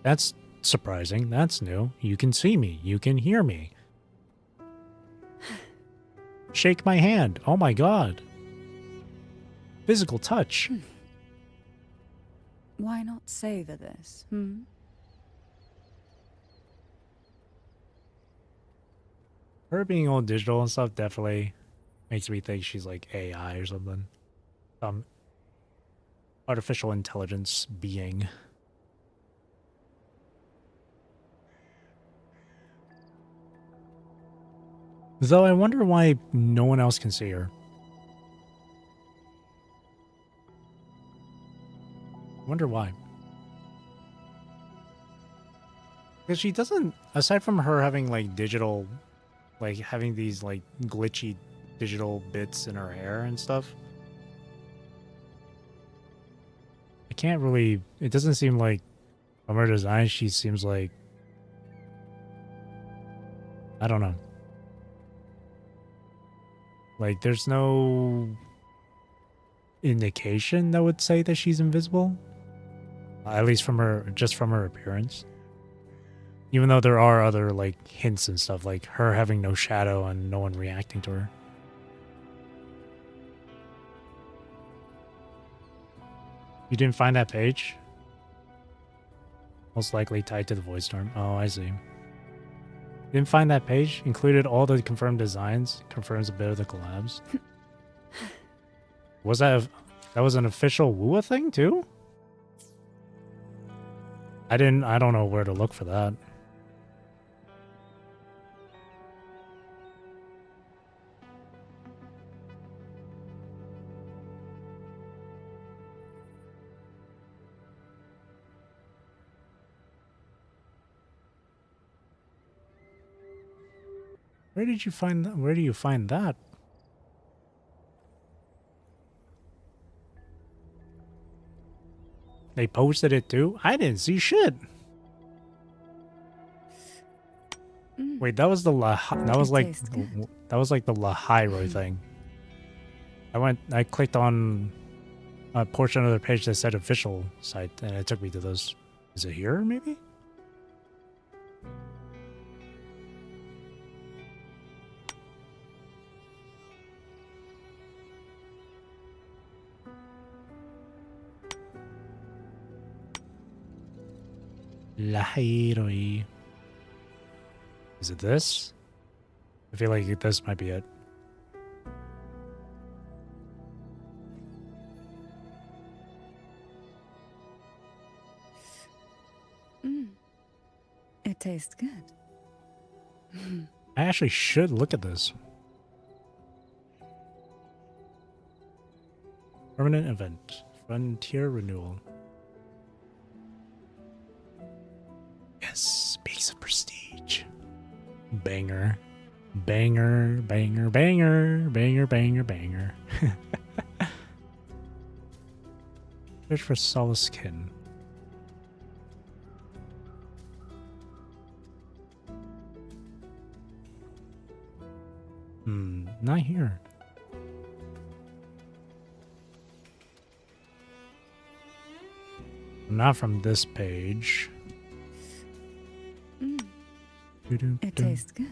that's surprising. That's new. You can see me. You can hear me. Shake my hand. Oh my god. Physical touch. Why not savor this? Hmm? Her being all digital and stuff definitely makes me think she's like AI or something. Some artificial intelligence being. Though I wonder why no one else can see her. Wonder why. Because she doesn't, aside from her having like digital, like having these like glitchy digital bits in her hair and stuff, I can't really, it doesn't seem like from her design, she seems like, I don't know. Like, there's no indication that would say that she's invisible. At least from her, just from her appearance. Even though there are other, like, hints and stuff, like her having no shadow and no one reacting to her. You didn't find that page? Most likely tied to the void storm. Oh, I see. Didn't find that page? Included all the confirmed designs. Confirms a bit of the collabs. Was that that was an official WuWa thing too? I don't know where to look for that. Where did you find that? Where do you find that? They posted it too? I didn't see shit. Wait, that was the that was like the Lahairo thing. I clicked on a portion of the page that said official site and it took me to those. Is it here maybe? Lahairoi. Is it this? I feel like this might be it. It tastes good. I actually should look at this. Permanent event. Frontier renewal. Yes, speaks of prestige. Banger. Banger, banger, banger, banger, banger, banger. Search for solace skin. Not here. Not from this page. It tastes good.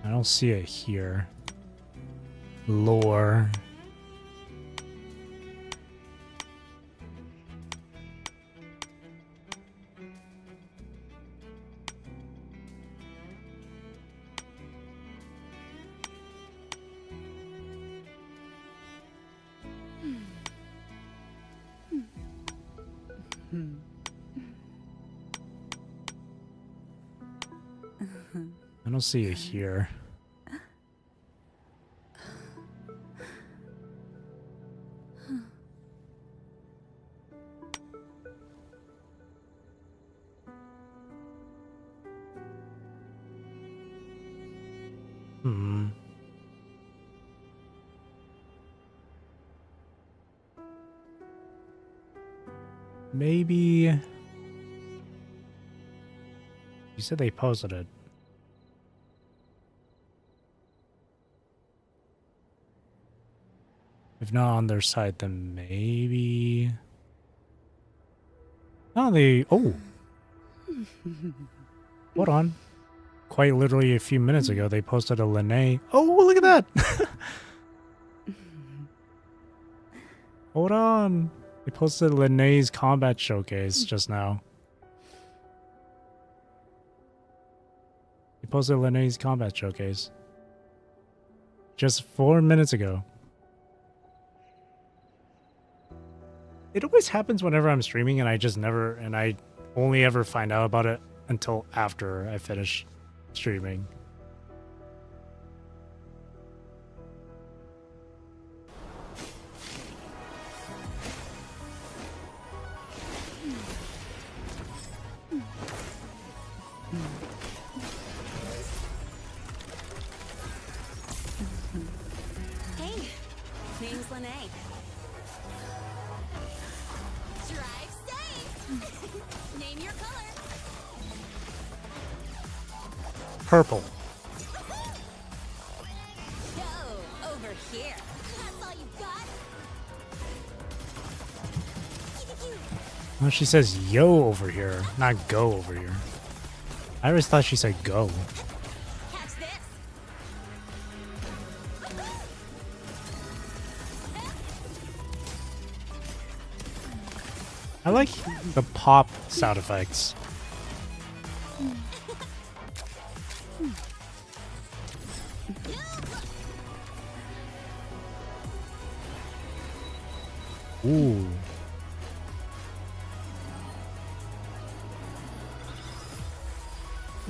I don't see it here. Lore. I don't see it here. Hmm. Maybe... You said they posted it. If not on their site, then maybe... Oh, they... Oh! Hold on. Quite literally a few minutes ago, they posted a Lene. Oh, look at that! Hold on. They posted Lene's combat showcase just now. They posted Lene's combat showcase. Just 4 minutes ago. It always happens whenever I'm streaming and I only ever find out about it until after I finish streaming. Hey, name's Lene. Drive safe. Name your color. Purple. Yo, over here. That's all you got? Well, she says yo over here, not go over here. I always thought she said go. Catch this. I like the pop sound effects. Ooh.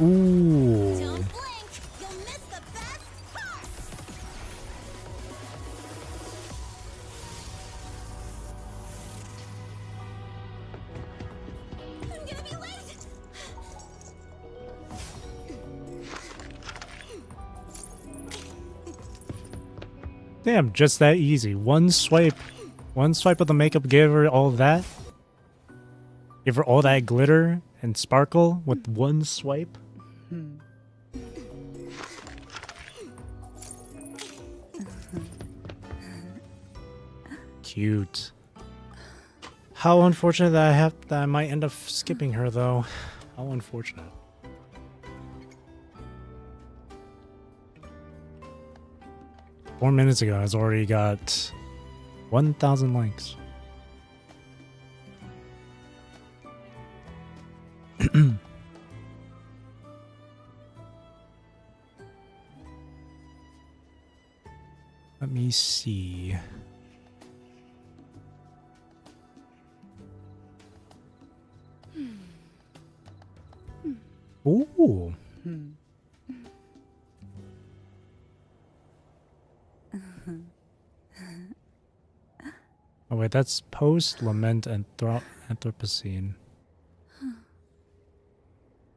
Ooh. Don't blink. You'll miss the best part. I'm gonna be late. Damn, just that easy. One swipe of the makeup gave her all that. Give her all that glitter and sparkle with one swipe. Cute. How unfortunate that I might end up skipping her though. How unfortunate. Four minutes ago, I already got 1,000 likes. Let me see. Ooh. Oh wait, that's post lament and Anthropocene.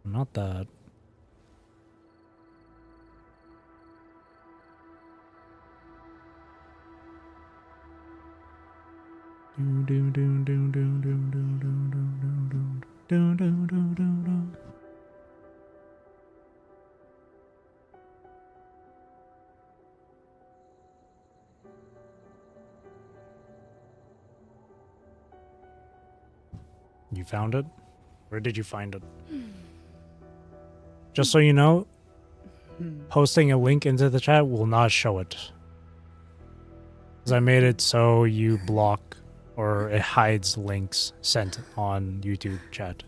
Not that. You found it? Where did you find it? Just so you know, posting a link into the chat will not show it. Because I made it so you block or it hides links sent on YouTube chat.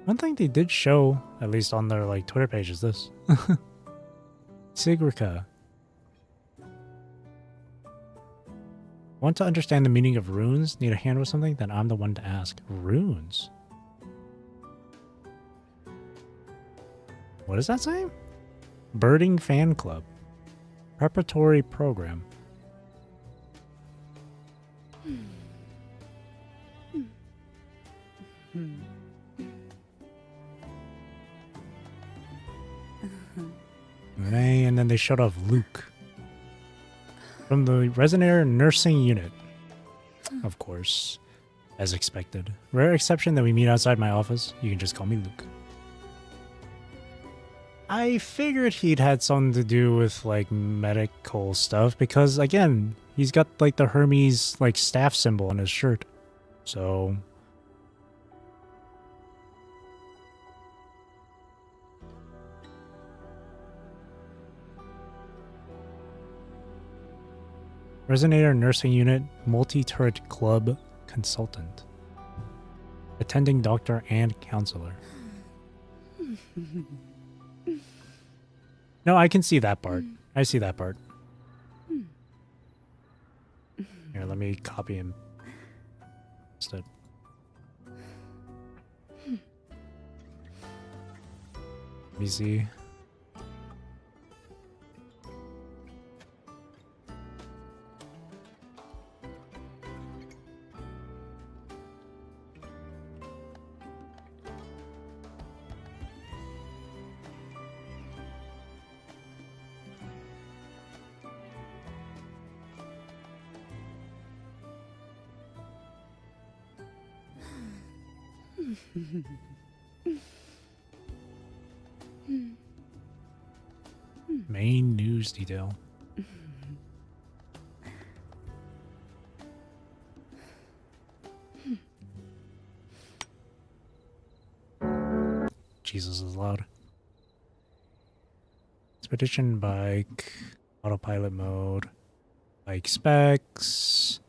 One thing they did show, at least on their like Twitter page, is this. Sigrica. Want to understand the meaning of runes? Need a hand with something? Then I'm the one to ask. Runes? What is that saying? Birding Fan Club. Preparatory program. And then they showed off Luke. From the Resonator Nursing Unit. Of course. As expected. Rare exception that we meet outside my office. You can just call me Luke. I figured he'd had something to do with like medical stuff because again, he's got like the Hermes like staff symbol on his shirt. So Resonator Nursing Unit Multi-Turret Club Consultant. Attending doctor and counselor. No, I can see that part. I see that part. Here, let me copy him instead. Let me see. Main news detail. Jesus is loud. Expedition bike, autopilot mode, bike specs.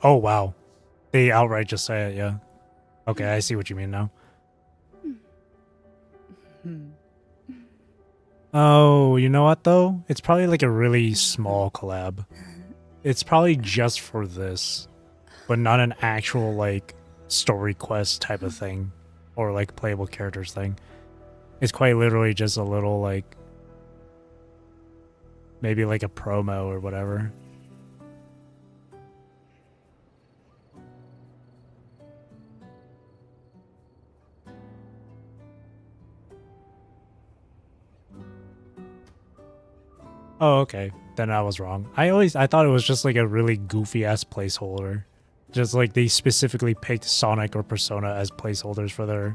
Oh, wow. They outright just say it, yeah. Okay, I see what you mean now. Oh, you know what, though? It's probably like a really small collab. It's probably just for this, but not an actual, like, story quest type of thing. Or, like, playable characters thing. It's quite literally just a little, like, maybe like a promo or whatever. Oh, okay. Then I was wrong. I thought it was just like a really goofy ass placeholder. Just like they specifically picked Sonic or Persona as placeholders for their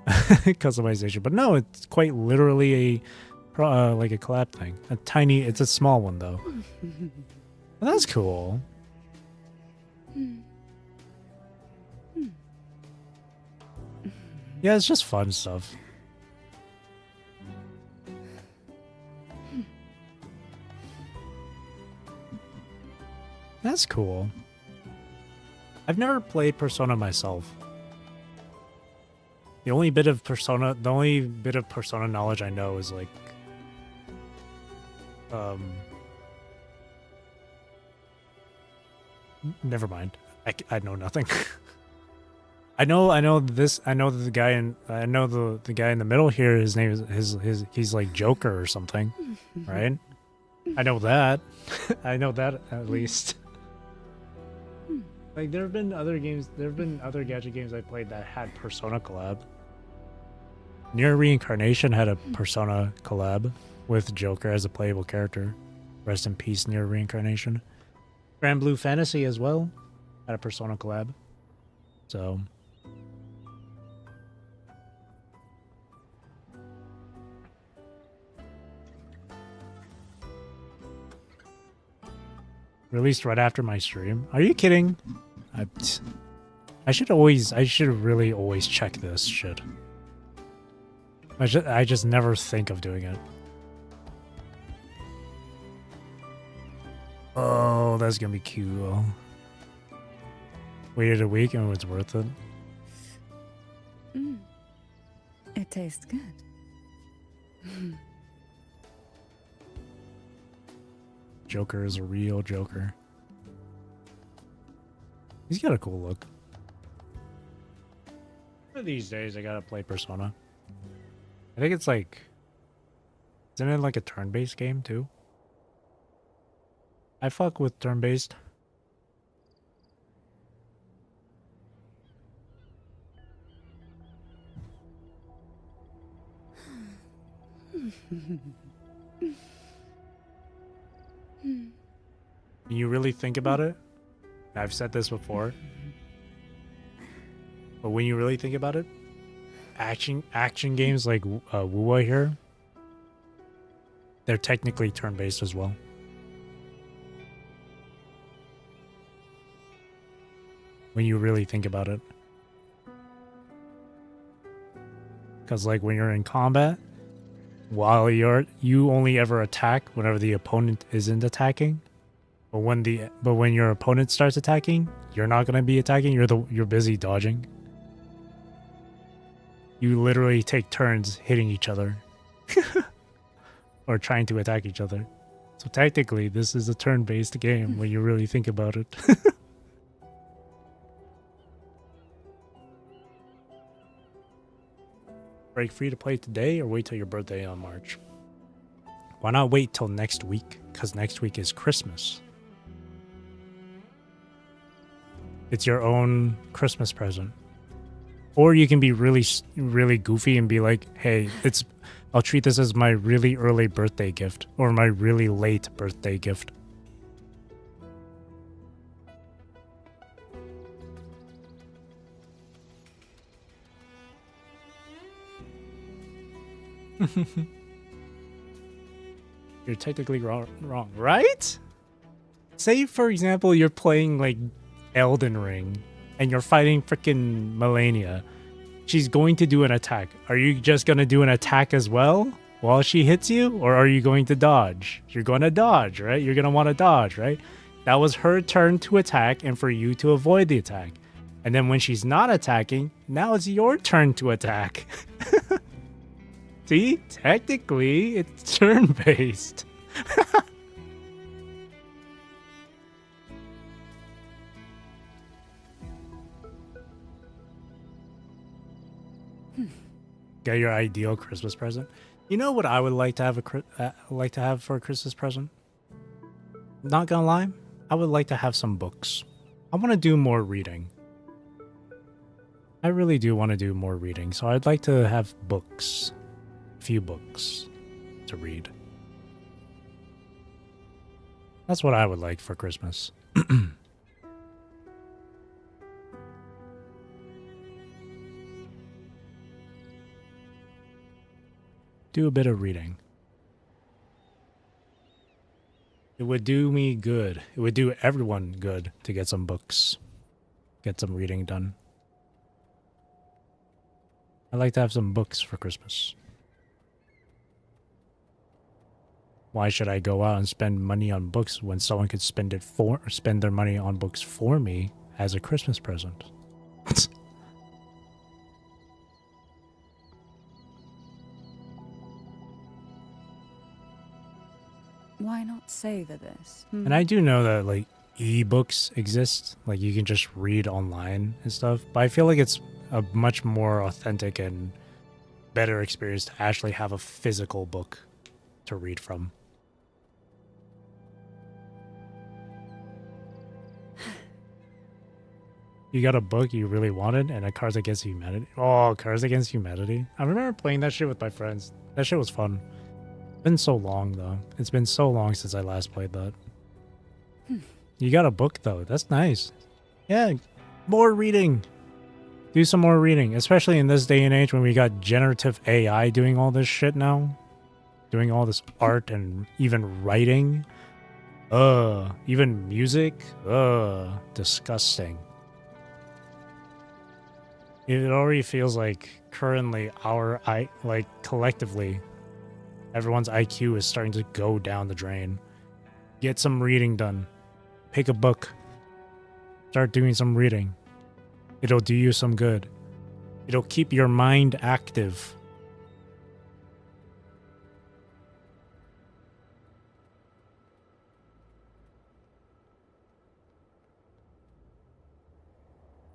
customization. But no, it's quite literally a like a collab thing. It's a small one though. Well, that's cool. Yeah, it's just fun stuff. That's cool. I've never played Persona myself. The only bit of Persona knowledge I know is like never mind. I know nothing. I know the guy in the guy in the middle here, his name is he's like Joker or something, right? I know that. I know that at least. Like there have been other gadget games I played that had Persona collab. Near Reincarnation had a Persona collab with Joker as a playable character. Rest in peace, Near Reincarnation. Grand Blue Fantasy as well had a Persona collab. So released right after my stream. Are you kidding? I should really always check this shit. I just never think of doing it. Oh, that's gonna be cute. Waited a week and it was worth it. It tastes good. Joker is a real Joker. He's got a cool look. One of these days, I gotta play Persona. I think it's like... Isn't it like a turn-based game, too? I fuck with turn-based. When you really think about it, I've said this before, but when you really think about it, action games like WuWa here, they're technically turn-based as well. When you really think about it. Because like when you're in combat, while you only ever attack whenever the opponent isn't attacking. But when your opponent starts attacking, you're not gonna be attacking, you're busy dodging. You literally take turns hitting each other. Or trying to attack each other. So technically this is a turn-based game when you really think about it. Break free to play today or wait till your birthday on March? Why not wait till next week? Because next week is Christmas. It's your own Christmas present. Or you can be really, really goofy and be like, hey, I'll treat this as my really early birthday gift or my really late birthday gift. You're technically wrong, right? Say, for example, you're playing like Elden Ring and you're fighting freaking Melania. She's going to do an attack. Are you just going to do an attack as well while she hits you? Or are you going to dodge? You're going to dodge, right? You're going to want to dodge, right? That was her turn to attack and for you to avoid the attack. And then when she's not attacking, now it's your turn to attack. See? Technically, it's turn-based. Get your ideal Christmas present. You know what I would like to have for a Christmas present? Not gonna lie, I would like to have some books. I want to do more reading. I really do want to do more reading, so I'd like to have books. A few books to read. That's what I would like for Christmas. Do a bit of reading. It would do me good. It would do everyone good to get some books. Get some reading done. I'd like to have some books for Christmas. Why should I go out and spend money on books when someone could spend their money on books for me as a Christmas present? Why not savor this? And I do know that like ebooks exist, like you can just read online and stuff, but I feel like it's a much more authentic and better experience to actually have a physical book to read from. You got a book you really wanted and a Cards Against Humanity. Oh, Cards Against Humanity. I remember playing that shit with my friends. That shit was fun. It's been so long though. It's been so long since I last played that. You got a book though. That's nice. Yeah, more reading. Do some more reading, especially in this day and age when we got generative AI doing all this shit now. Doing all this art and even writing. Even music. Disgusting. It already feels like currently collectively, everyone's IQ is starting to go down the drain. Get some reading done. Pick a book. Start doing some reading. It'll do you some good. It'll keep your mind active.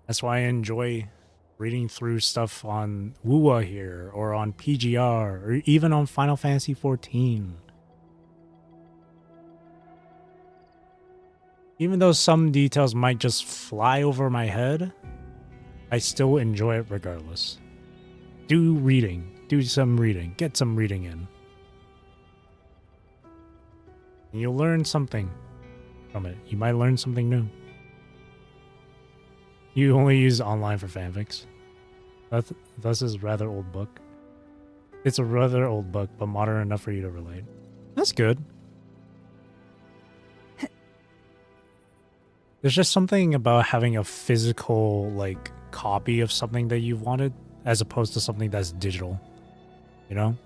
That's why I enjoy reading through stuff on WuWa here, or on PGR, or even on Final Fantasy XIV. Even though some details might just fly over my head, I still enjoy it regardless. Do reading. Do some reading. Get some reading in. And you'll learn something from it. You might learn something new. You only use online for fanfics. Thus is rather old book. It's a rather old book, but modern enough for you to relate. That's good. There's just something about having a physical, like, copy of something that you've wanted, as opposed to something that's digital. You know?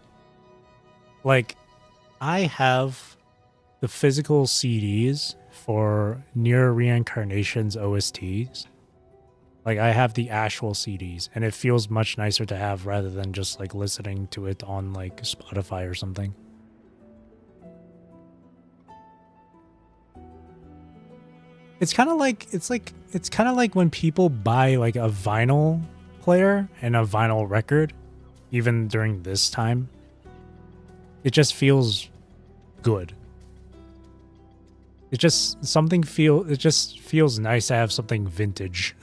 Like, I have the physical CDs for Near Reincarnation's OSTs. Like, I have the actual CDs, and it feels much nicer to have rather than just, like, listening to it on, like, Spotify or something. It's kind of like, it's kind of like when people buy, like, a vinyl player and a vinyl record, even during this time. It just feels good. It just feels nice to have something vintage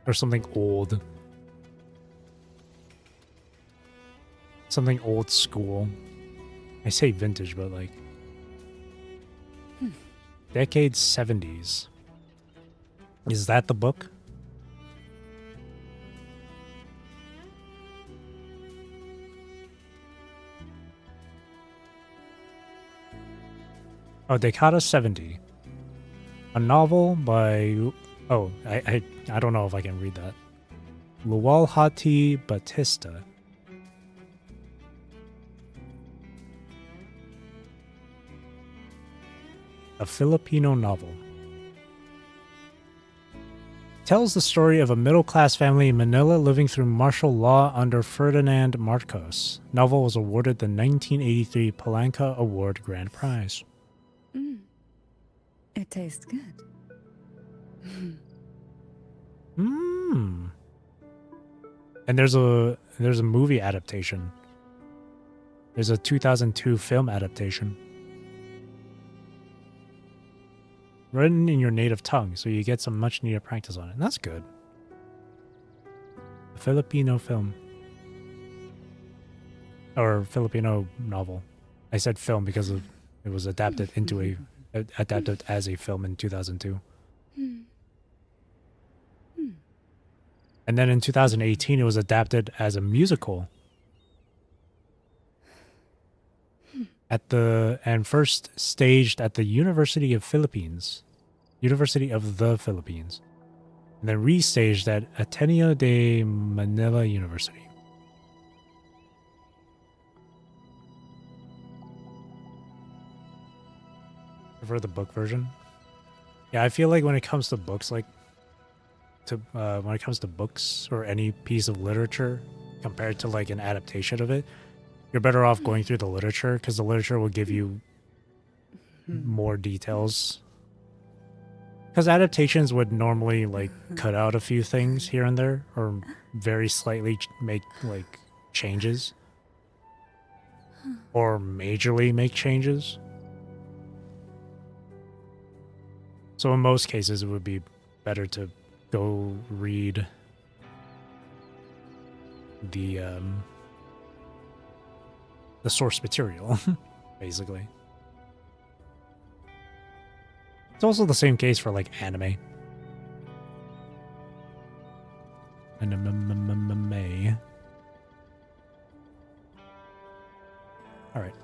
or something old. Something old school. I say vintage, but like decade 70s. Is that the book? Oh, Decada 70. A novel by... Oh, I don't know if I can read that. Luwalhati Batista. A Filipino novel. Tells the story of a middle-class family in Manila living through martial law under Ferdinand Marcos. Novel was awarded the 1983 Palanca Award Grand Prize. It tastes good. And there's a movie adaptation. There's a 2002 film adaptation. Written in your native tongue, so you get some much needed practice on it. And that's good. A Filipino film. Or Filipino novel. I said film because it was adapted as a film in 2002. And then in 2018, it was adapted as a musical. First staged at the University of the Philippines. And then restaged at Ateneo de Manila University. Prefer the book version. Yeah, I feel like when it comes to books, when it comes to books or any piece of literature compared to like an adaptation of it, you're better off going through the literature because the literature will give you more details. Because adaptations would normally like cut out a few things here and there or very slightly make like changes or majorly make changes. So in most cases, it would be better to go read the source material, basically. It's also the same case for like anime. Anime. All right.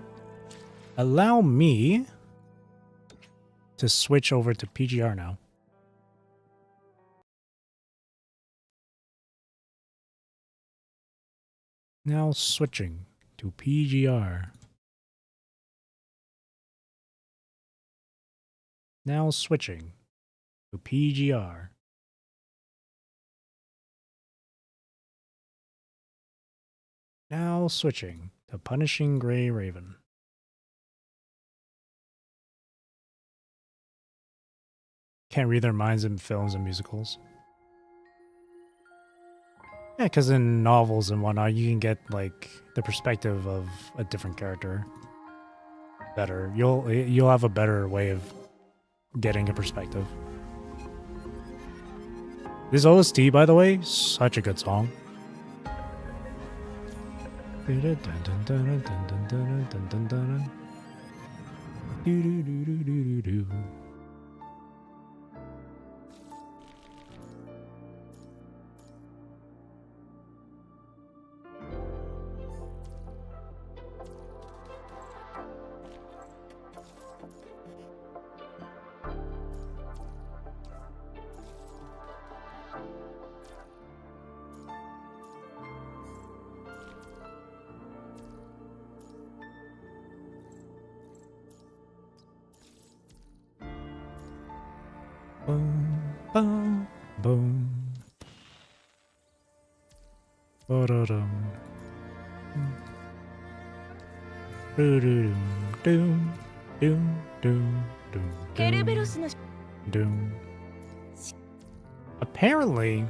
Allow me to switch over to PGR now. Now switching to PGR. Now switching to PGR. Now switching to Punishing Gray Raven. Can't read their minds in films and musicals. Yeah, because in novels and whatnot, you can get like the perspective of a different character better. You'll have a better way of getting a perspective. This OST, by the way, such a good song. Boom, boom, boom. Ba-da-dum. Doo-doo-dum, doom, doom, doom, doom, doom, doom. Apparently,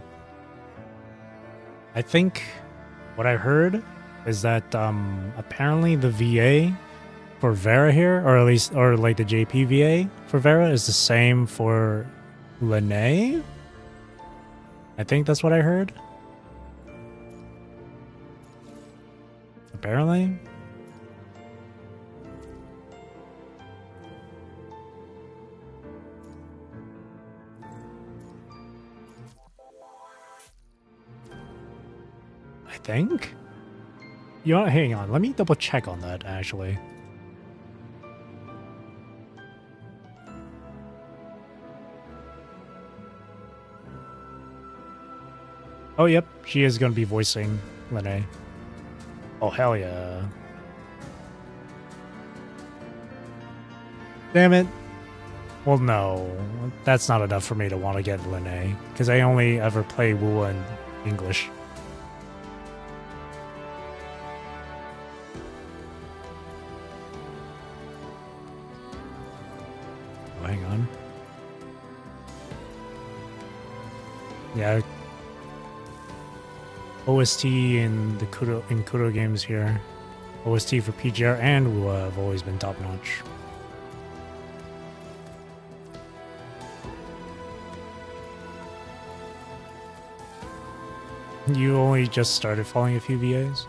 I think what I heard is that apparently the VA for Vera here, or at least, or like the JP VA for Vera is the same for Lene. I think that's what I heard. Apparently. I think. You know, hang on. Let me double check on that actually. Oh, yep. She is going to be voicing Lene. Oh, hell yeah. Damn it. Well, no. That's not enough for me to want to get Lene. Because I only ever play WuWa in English. Oh, hang on. Yeah. OST in the Kuro games here. OST for PGR and WuWa have always been top notch. You only just started following a few VAs?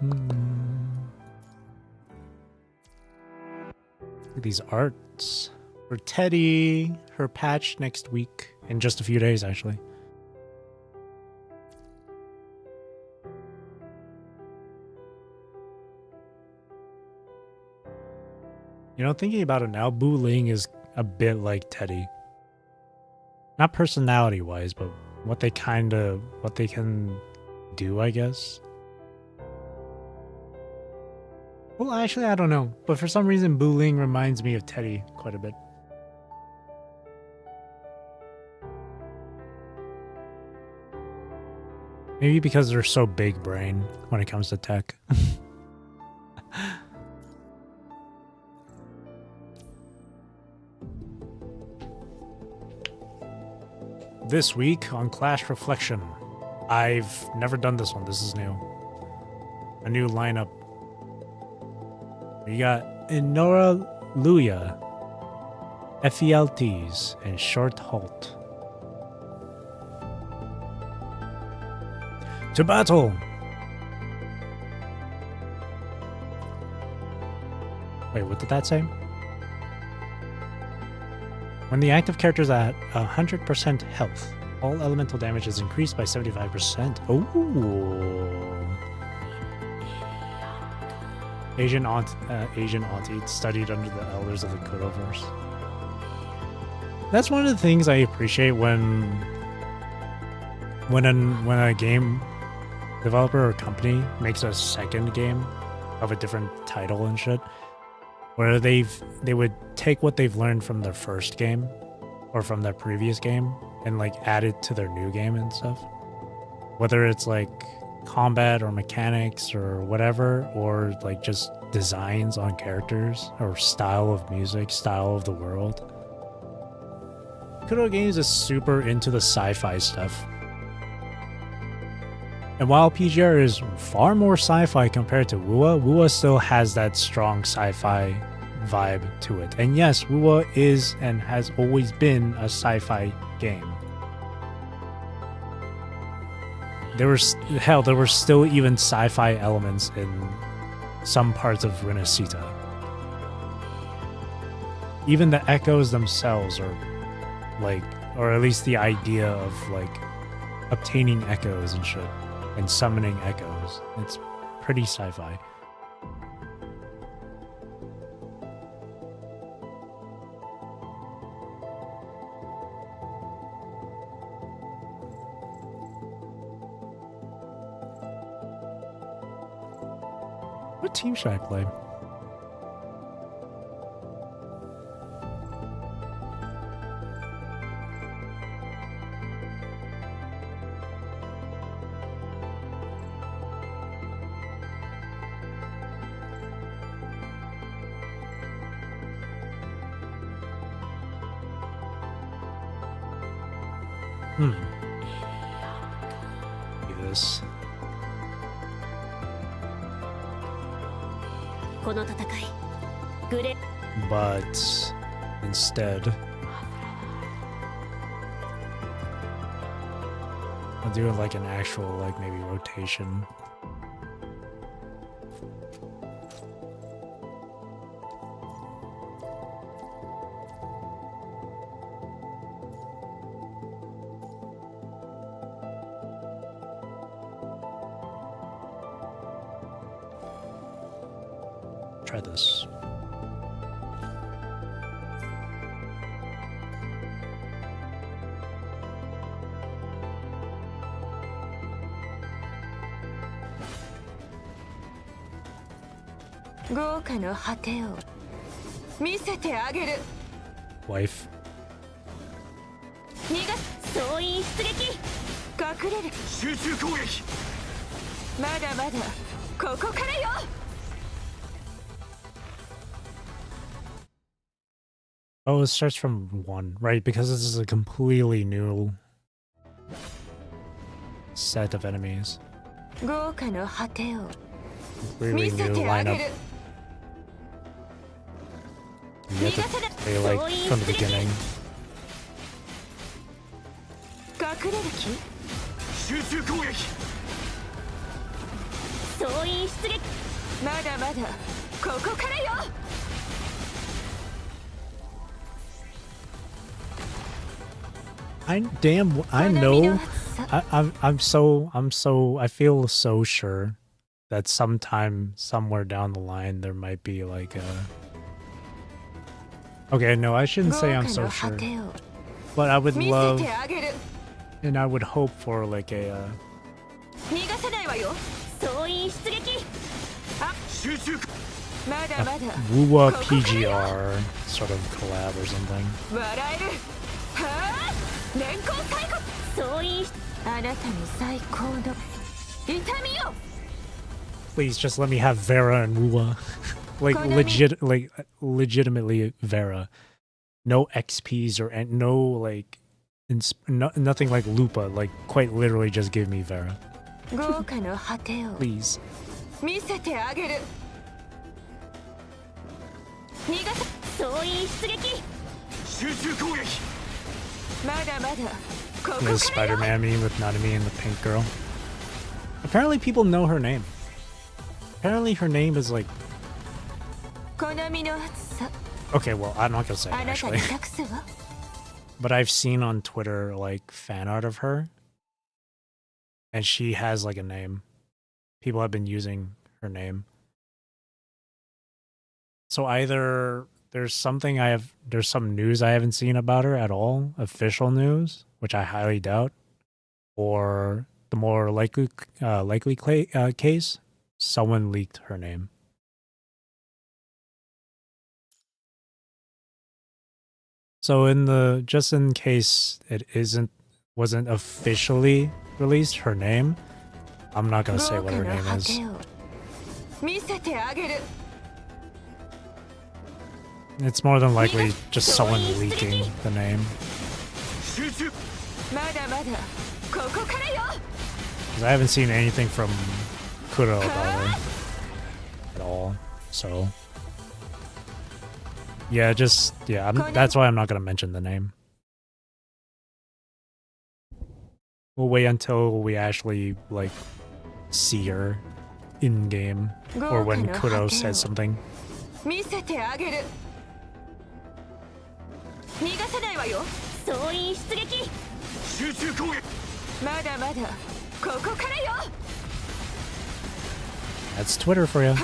Look at these arts. For Teddy, her patch next week. In just a few days, actually. You know, thinking about it now, Bu Ling is a bit like Teddy. Not personality-wise, but what they can do, I guess. Well, actually, I don't know. But for some reason, Bu Ling reminds me of Teddy quite a bit. Maybe because they're so big brain when it comes to tech. This week on Clash Reflection, I've never done this one. This is new. A new lineup. We got Inora Luya, FELTs, and Short Halt. To battle! Wait, what did that say? When the active character is at 100% health, all elemental damage is increased by 75%. Ooh. Asian auntie studied under the elders of the Kuroverse. That's one of the things I appreciate when a game developer or company makes a second game of a different title and shit, where they would take what they've learned from their first game or from their previous game and like add it to their new game and stuff. Whether it's like combat or mechanics or whatever, or like just designs on characters or style of music, style of the world. Kuro Games is super into the sci-fi stuff. And while PGR is far more sci-fi compared to WuWa, WuWa still has that strong sci-fi vibe to it. And yes, WuWa is and has always been a sci-fi game. There were still even sci-fi elements in some parts of Renacita. Even the echoes themselves are like, or at least the idea of like obtaining echoes and shit and summoning echoes. It's pretty sci-fi. What team should I play? Do this. この戦いグレ But instead, I'll do it like an actual, like maybe rotation. Try this. Wife. 総員出撃隠れる集中攻撃まだまだここからよ Oh, it starts from 1, right? Because this is a completely new set of enemies. 豪華の果てを Completely new lineup. You have to play like from the beginning. 隠れる気集中攻撃総員出撃まだまだここからよ I know. I feel so sure that sometime somewhere down the line there might be like a. Okay, no, I shouldn't say I'm so sure, but I would love, and I would hope for like a. 逃がさないわよ総員出撃あ集中 まだまだ WuWa PGR sort of collab or something. 笑えるはあ連行最後総員あなたに最高の痛みよ Please just let me have Vera and WuWa. Legitimately Vera. No XPs or no like nothing like Lupa, like quite literally just give me Vera. 豪華の果てを Please. 見せてあげる逃がさ総員出撃集中攻撃 まだまだここ The からよ Spider-Man meme with Nanami and the pink girl. Apparently people know her name. Apparently her name is like... 好みの暑さ Okay, well, I'm not gonna say it あなた actually. に託すわ But I've seen on Twitter like fan art of her. And she has like a name. People have been using her name. So either there's some news I haven't seen about her at all, official news, which I highly doubt, or the more likely case, someone leaked her name. So just in case it wasn't officially released, her name, I'm not gonna say what her name is. It's more than likely just someone leaking the name. Because I haven't seen anything from Kuro about her at all, so yeah, that's why I'm not gonna mention the name. We'll wait until we actually like see her in game, or when Kuro says something. That's Twitter for you.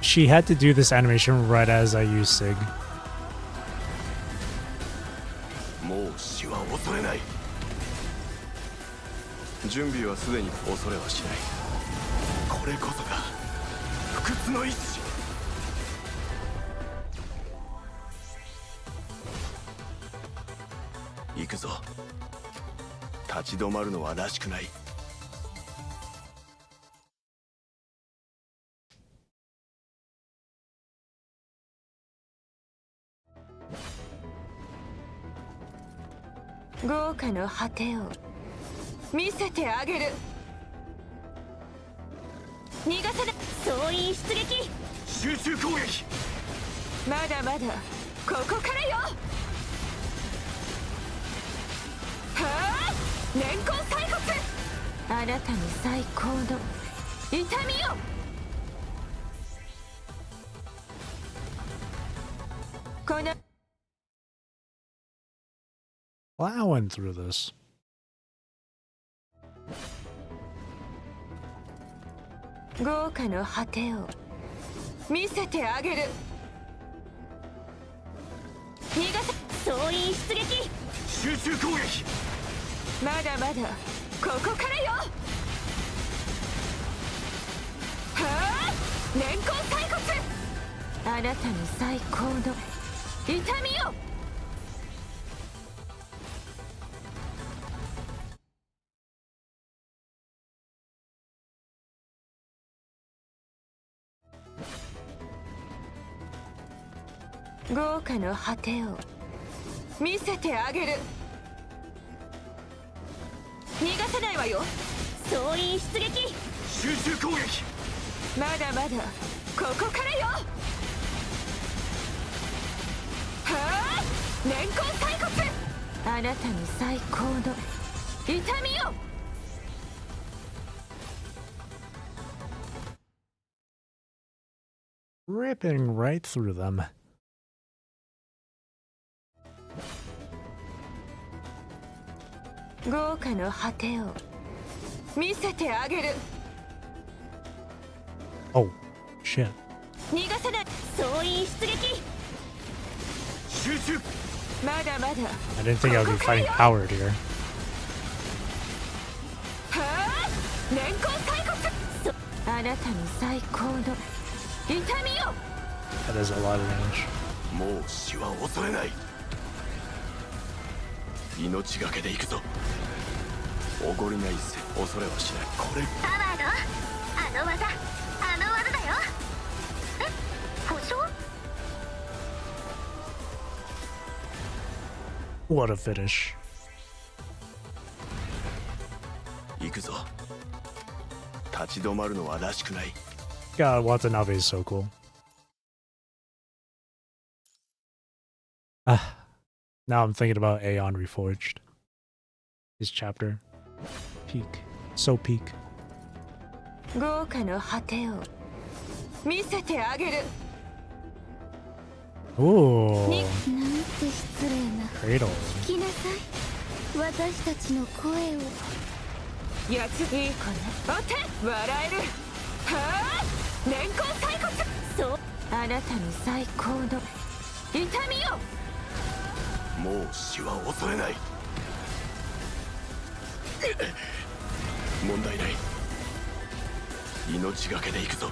She had to do this animation right as I used Sig. もう死は恐れない。準備はすでに恐れはしない。これこそが不屈の意志。行くぞ。立ち止まるのはらしくない。豪華の果てを見せてあげる。逃がさない。総員出撃。集中攻撃。まだまだここからよ。はあ、年功最骨。あなたに最高の痛みを。この Plowing through this. 豪華の果てを見せてあげる。逃がさ。総員出撃。集中攻撃。まだまだここからよ。はあ、年功最骨。あなたに最高の痛みを。豪華の果てを見せてあげる。逃がさないわよ。総員出撃。集中攻撃。まだまだここからよ。はあ、年功最骨。あなたに最高の痛みを。Ripping right through them. 豪華の果てを見せてあげる。 Oh, shit. 逃がさない。総員出撃。集中。まだまだ I didn't think I would be fighting Howard here. はあ、年功最骨。あなたに最高の痛みを。 That is a lot of damage. もう死は恐れない。命がけで行くぞ。おごりないせ、恐れはしない。これパワード、あの技だよ。え、故障？ What a finish. 行くぞ。立ち止まるのはらしくない。 God, Watanabe is so cool. Now I'm thinking about Aeon Reforged. His chapter. Peak. So peak. 豪華の果てを見せてあげる。 Ooh. なんて失礼な。 Cradle. 聞きなさい。私たちの声を。やついい子ね。おって笑える。はあ年功最骨そうあなたの最高の痛みよもう死は恐れない。問題ない。命がけで行くぞ。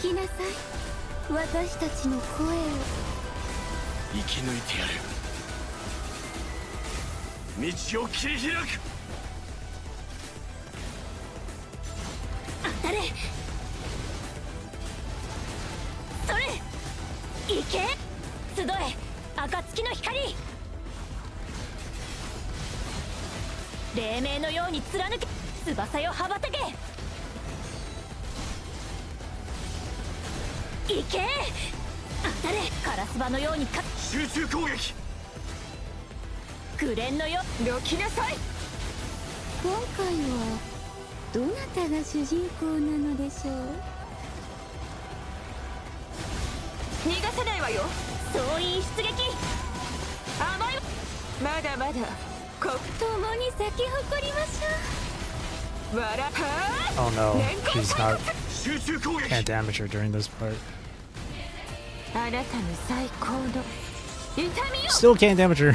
聞きなさい、私たちの声を。生き抜いてやる。道を切り開く。当たれそれ行け集え暁の光黎明のように貫け翼よ羽ばたけ行け当たれカラスバのように集中攻撃。グレンのよどきなさい今回はどなたが主人公なのでしょう。逃がさないわよ総員出撃甘いまだまだ共に咲き誇りましょう笑 Oh no, she's not 集中攻撃。 can't damage her during this part. あなたの最高の痛みよ Still can't damage her.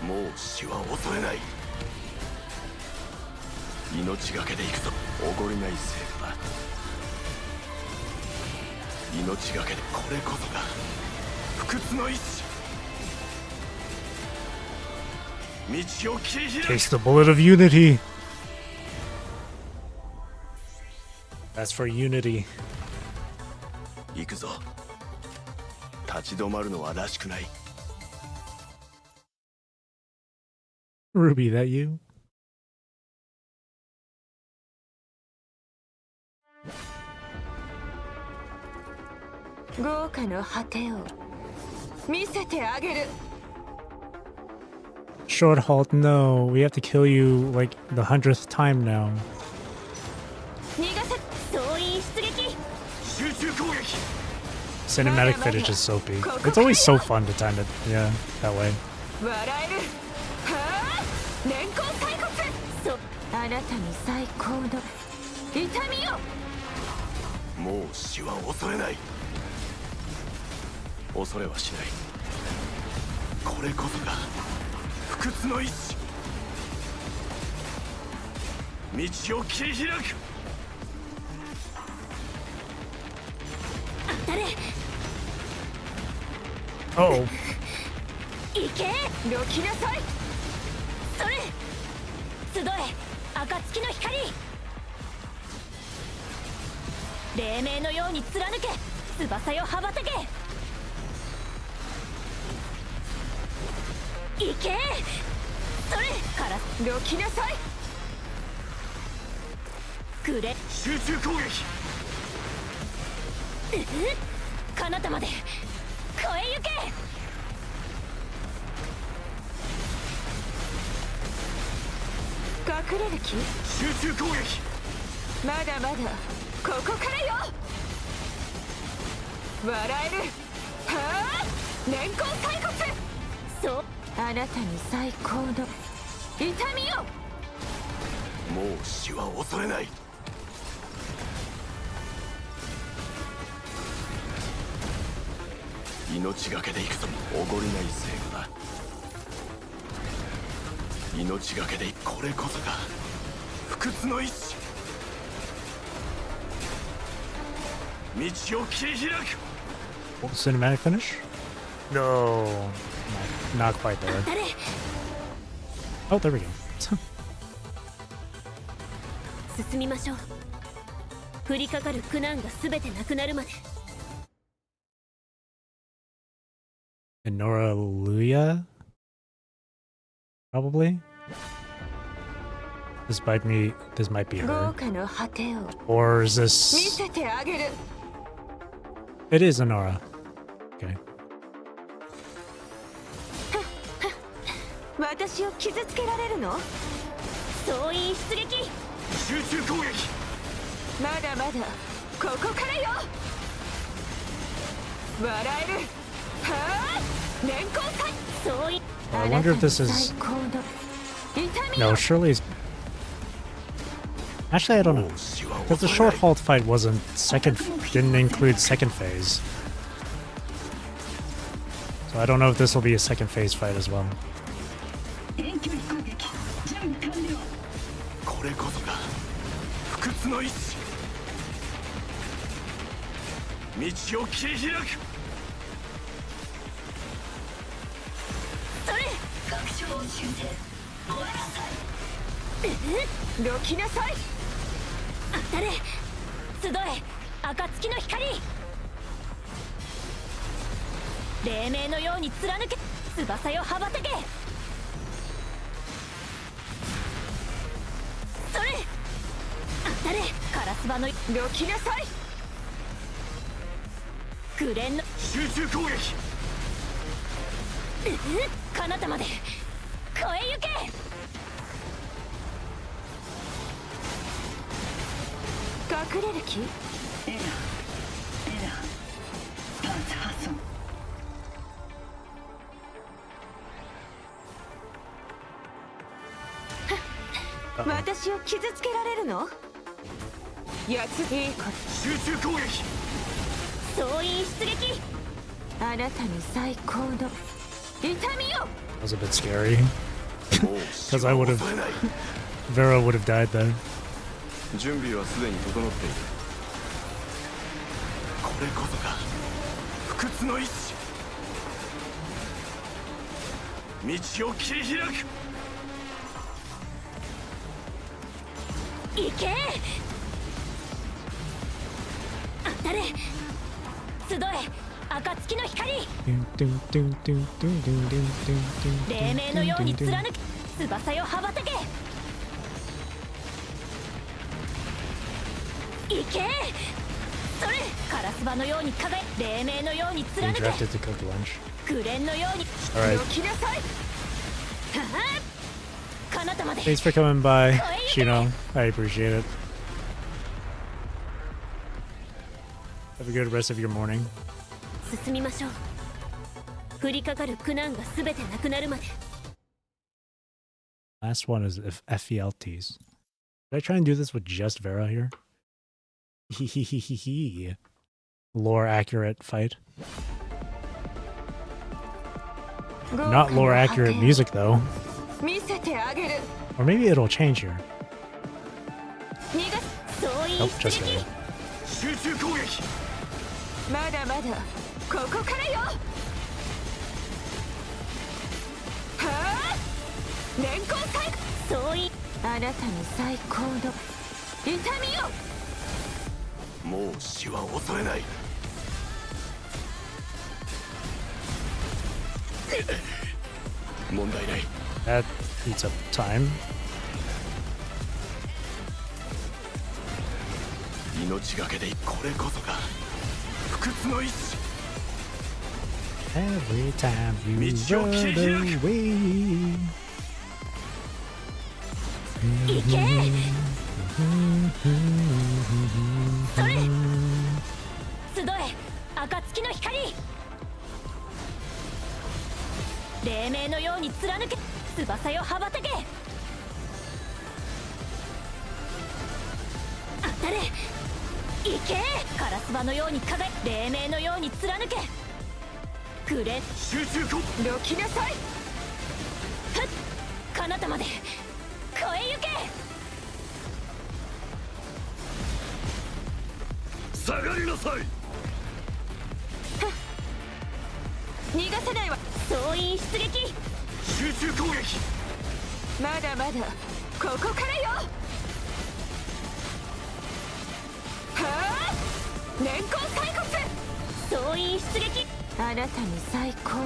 もう死は恐れない。命がけで行くぞ。おごりないセーフだ。命がけでこれこそが不屈の意志。道を切り開く。 Takes the bullet of unity. That's for unity. 行くぞ。立ち止まるのはらしくない。 Ruby, that you? 豪華の果てを見せてあげる Short halt, no. We have to kill you like the 100th time now. 逃がせ総員出撃 集中攻撃。 Cinematic finish is so big. It's always so fun to time it, yeah, that way. 笑えるはあ年功最骨そうあなたの最高の痛みよもう死は恐れない。恐れはしない。これこそが不屈の意志。道を切り開く。当たれ Oh, 行けどきなさいそれ集え暁の光黎明のように貫け翼よ羽ばたけ行けそれからどきなさいくれ集中攻撃。彼方まで越え行け隠れる気集中攻撃。まだまだここからよ笑えるはあ年功最骨そうあなたに最高の痛みよもう死は恐れない。命がけで行くぞ。おごりない正義だ。命がけでこれこそが不屈の意志。道を切り開く。 cinematic finish? No, not quite there. 誰 Oh, there we go. 進みましょう降りかかる苦難が全てなくなるまで Nora Luya? Probably? This might be 豪 her. 華の果てを Or is 見 this... せてあげる It is Nora. Okay. 私を傷つけられるの総員出撃集中攻撃。まだまだここからよ笑える I wonder if this is... No, surely it's... Actually, I don't know. Because the short halt fight wasn't didn't include second phase. So I don't know if this will be a second phase fight as well. これこそが不屈の意志道を切り開くそれ確証を修正燃えなさいどきなさい当たれ集え暁の光黎明のように貫け翼よ羽ばたけそれ当たれカラスバのどきなさい紅の集中攻撃彼方まで越え行け隠れる気エラパーツ破損私を傷つけられるのやついいこと集中攻撃総員出撃あなたに最高の痛みを That was a bit scary. Because I would have... Vera would have died then. 準備はすでに整っているこれこそが不屈の意志道を切り開く行け当たれ集え暁の光黎明のように貫け翼よ羽ばたけ行けそれカラスバのように輝い黎明のように Being 貫け directed to cook lunch. 紅のように Alright. 起きなさい彼方まで Thanks for coming by, Shino. I appreciate it. Have a good rest of your morning. 進みましょう降りかかる苦難がすべてなくなるまで Last one is FELTs. Did I try and do this with just Vera here? Hehehehe. Lore accurate fight. Not lore accurate music though. 見せてあげる Or maybe it'll change here. 逃がす総員 Nope, 出 just 撃 Vera. 集中攻撃まだまだここからよはあ連行最総員あなたの最高の痛みをもう死は恐れない問題ない That eats up time. 命がけでこれこそが不屈の意志 Every time you Michio run Kiryu. away. 行けそれ集え暁の光黎明のように貫け翼よ羽ばたけ当たれ行けカラスバのように輝い黎明のように貫けくれ集中攻どきなさいふっ彼方まで越え行け下がりなさい逃がせないわ総員出撃集中攻撃まだまだここからよはあ連行開骨総員出撃あなたに最高の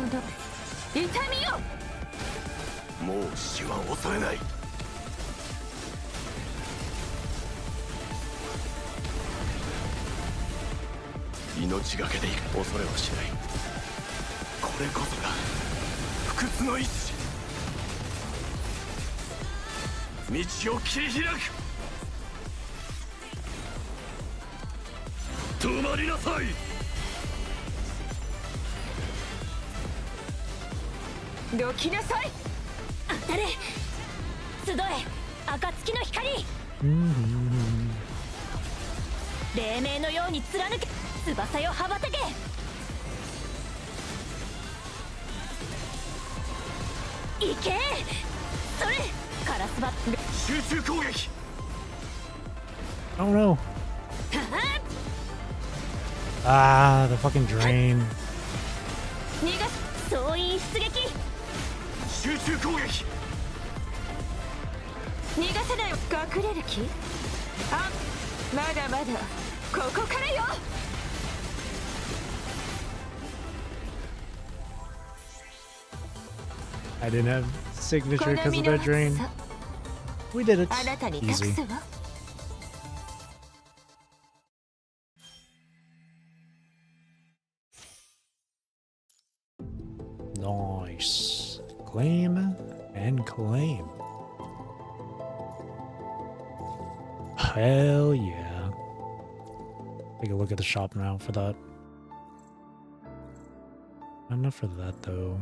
痛みをもう死は恐れない命がけで行く恐れはしないこれこそが不屈の意志道を切り開く止まりなさいどきなさい。当たれ。集え暁の光。黎明のように貫け。翼よ羽ばたけ。行け。それカラスバ。集中攻撃。 Oh no. Ah, the fucking drain. 逃がす。総員出撃。集中攻撃。逃がさない。隠れる気。あ、まだまだここからよ。I didn't have signature because of that drain. We did it. あなたに託 Easy. すわ。Nice. Claim and claim. Hell yeah. Take a look at the shop now for that. Not enough for that though.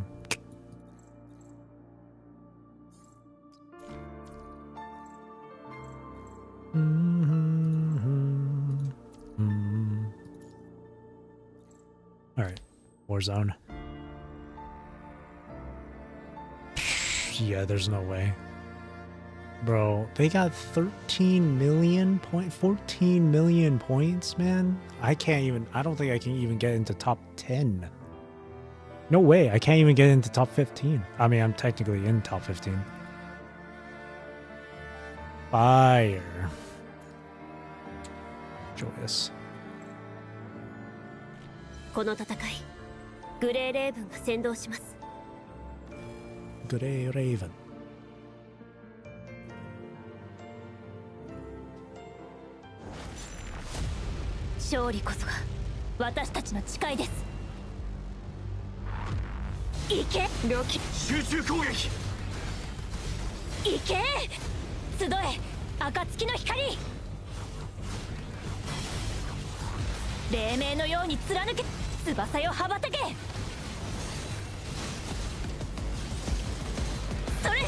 Alright. Warzone. Yeah, there's no way. Bro, they got 13 million 14 million points, man. I don't think I can even get into top 10. No way, I can't even get into top 15. I mean, I'm technically in top 15. Fire. Joyous. この戦い、グレーレーブンが先導します。 Grey Raven. 勝利こそが私たちの誓いです。行け。ロキ。集中攻撃。行け。集え暁の光。黎明のように貫け。翼よ羽ばたけ。それ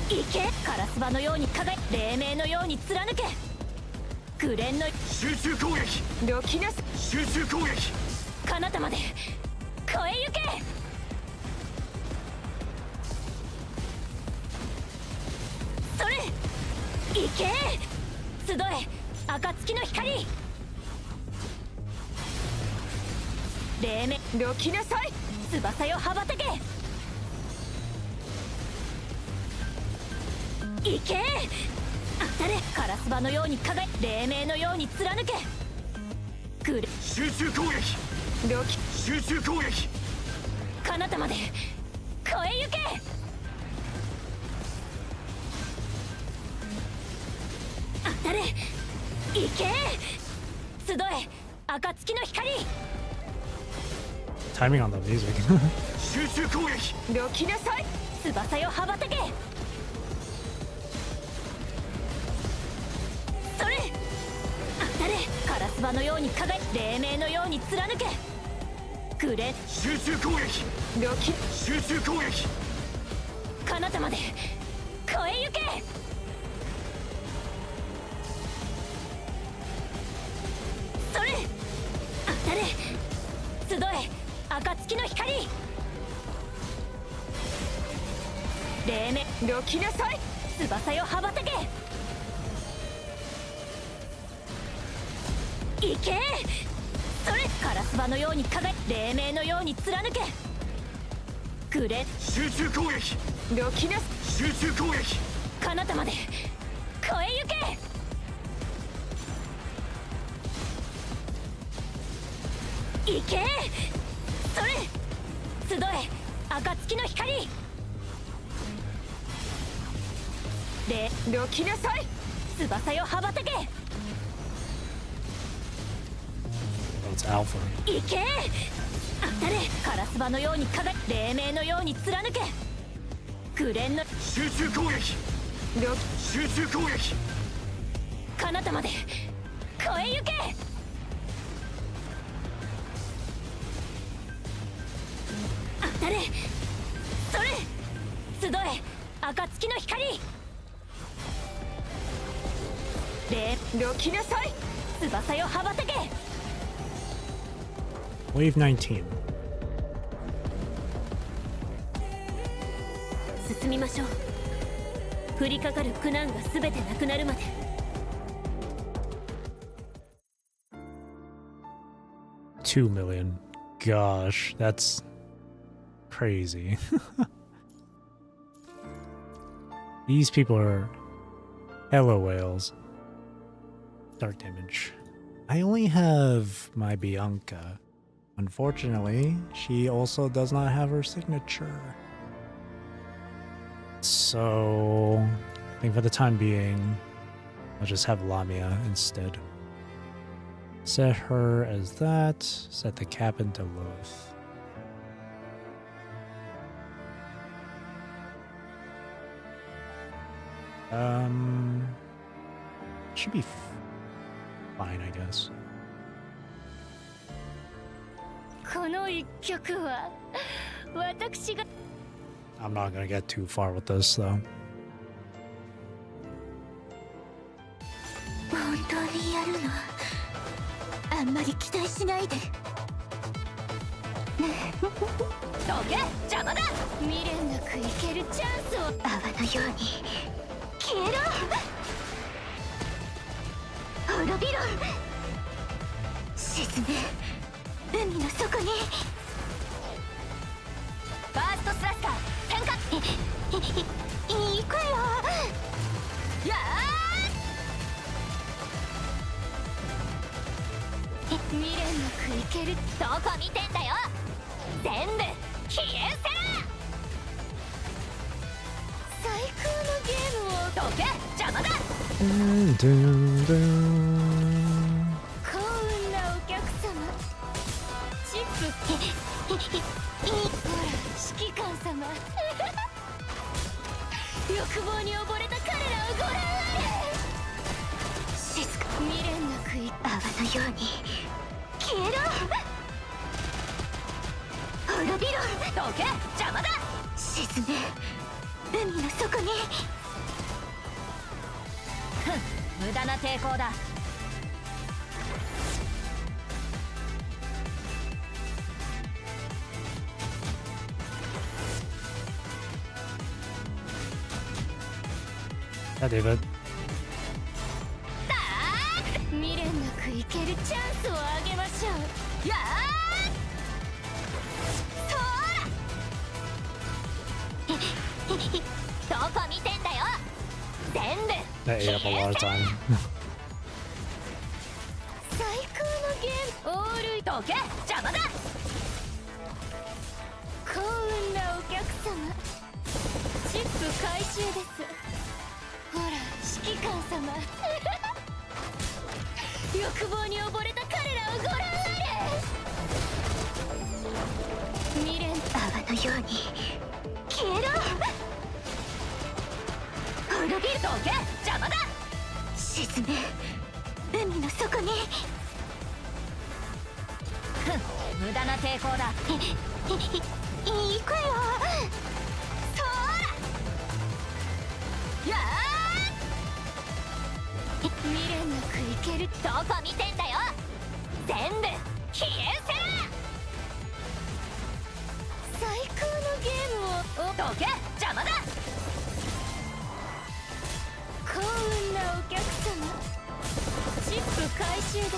行け。カラスバのように輝い。黎明のように貫け。グレンの集中攻撃。ロキナス。集中攻撃。彼方まで越え行け。それ行け。集え暁の光。黎明。ロキなさい。翼よ羽ばたけ。行け。当たれ。カラスバのように輝い。黎明のように貫け。グレ。集中攻撃。ロキ。集中攻撃。彼方まで越え行け。当たれ。行け。集え暁の光。 Timing on the music. 集中攻撃。ロキなさい。翼よ羽ばたけ。それ当たれ。カラスバのように輝い。黎明のように貫け。グレ。集中攻撃。ロキ。集中攻撃。彼方まで越え行け。それ当たれ。集え暁の光。黎明。ロキなさい。翼よ羽ばたけ。行け。それカラスバのように輝い。黎明のように貫け。グレ。集中攻撃。ロキナス。集中攻撃。彼方まで越え行け。行け。それ集え暁の光。でロキなさい。翼よ羽ばたけ。 It's Alpha. 行け。当たれ。カラスバのように輝い。黎明のように貫け。グレンの集中攻撃。ロ集中攻撃。彼方まで越え行け。当たれ。それ集え暁の光。どきなさい。翼よ羽ばたけ。 Wave 19. 進みましょう。降りかかる苦難が全てなくなるまで。2 million. Gosh, that's crazy. These people are hella whales. Dark damage. I only have my Bianca. Unfortunately, she also does not have her signature. So, I think for the time being, I'll just have Lamia instead. Set her as that. Set the captain to Lilith. Should be fine, I guess. この一曲は私が I'm not gonna get too far with this though. 本当にやるの？あんまり期待しないで。どけ邪魔だ。未練なくいけるチャンスを。泡のように消えろ。滅びろ。沈め海の底に。ファーストスラッガー点火。行くよ。やー未練なくいける。どこ見てんだよ。全部消えせら。最高のゲームを。どけ邪魔だ。幸運なお客様。チップほら指揮官様。欲望に溺れた彼らをご覧あれ。静か。未練なくい泡のように消えろ。滅びろ。どけ邪魔だ。沈め海の底に。ふん無駄な抵抗だ。Yeah, David. 未練なくいけるチャンスをあげましょう。やーそーら。どこ見てんだよ。全部 That ate up a lot of time. 最高のゲーム。オールどけ邪魔だ。幸運なお客様。チップ回収です。ほら指揮官様。欲望に溺れた彼らをご覧あれ。未練泡のように消えろ。滅びる。どけ邪魔だ。沈め海の底に。ふん無駄な抵抗だ。行くよ。そーら。やー未練なくいける。どこ見てんだよ。全部消えせら。最高のゲームを。どけ邪魔だ。幸運なお客様。チップ回収です。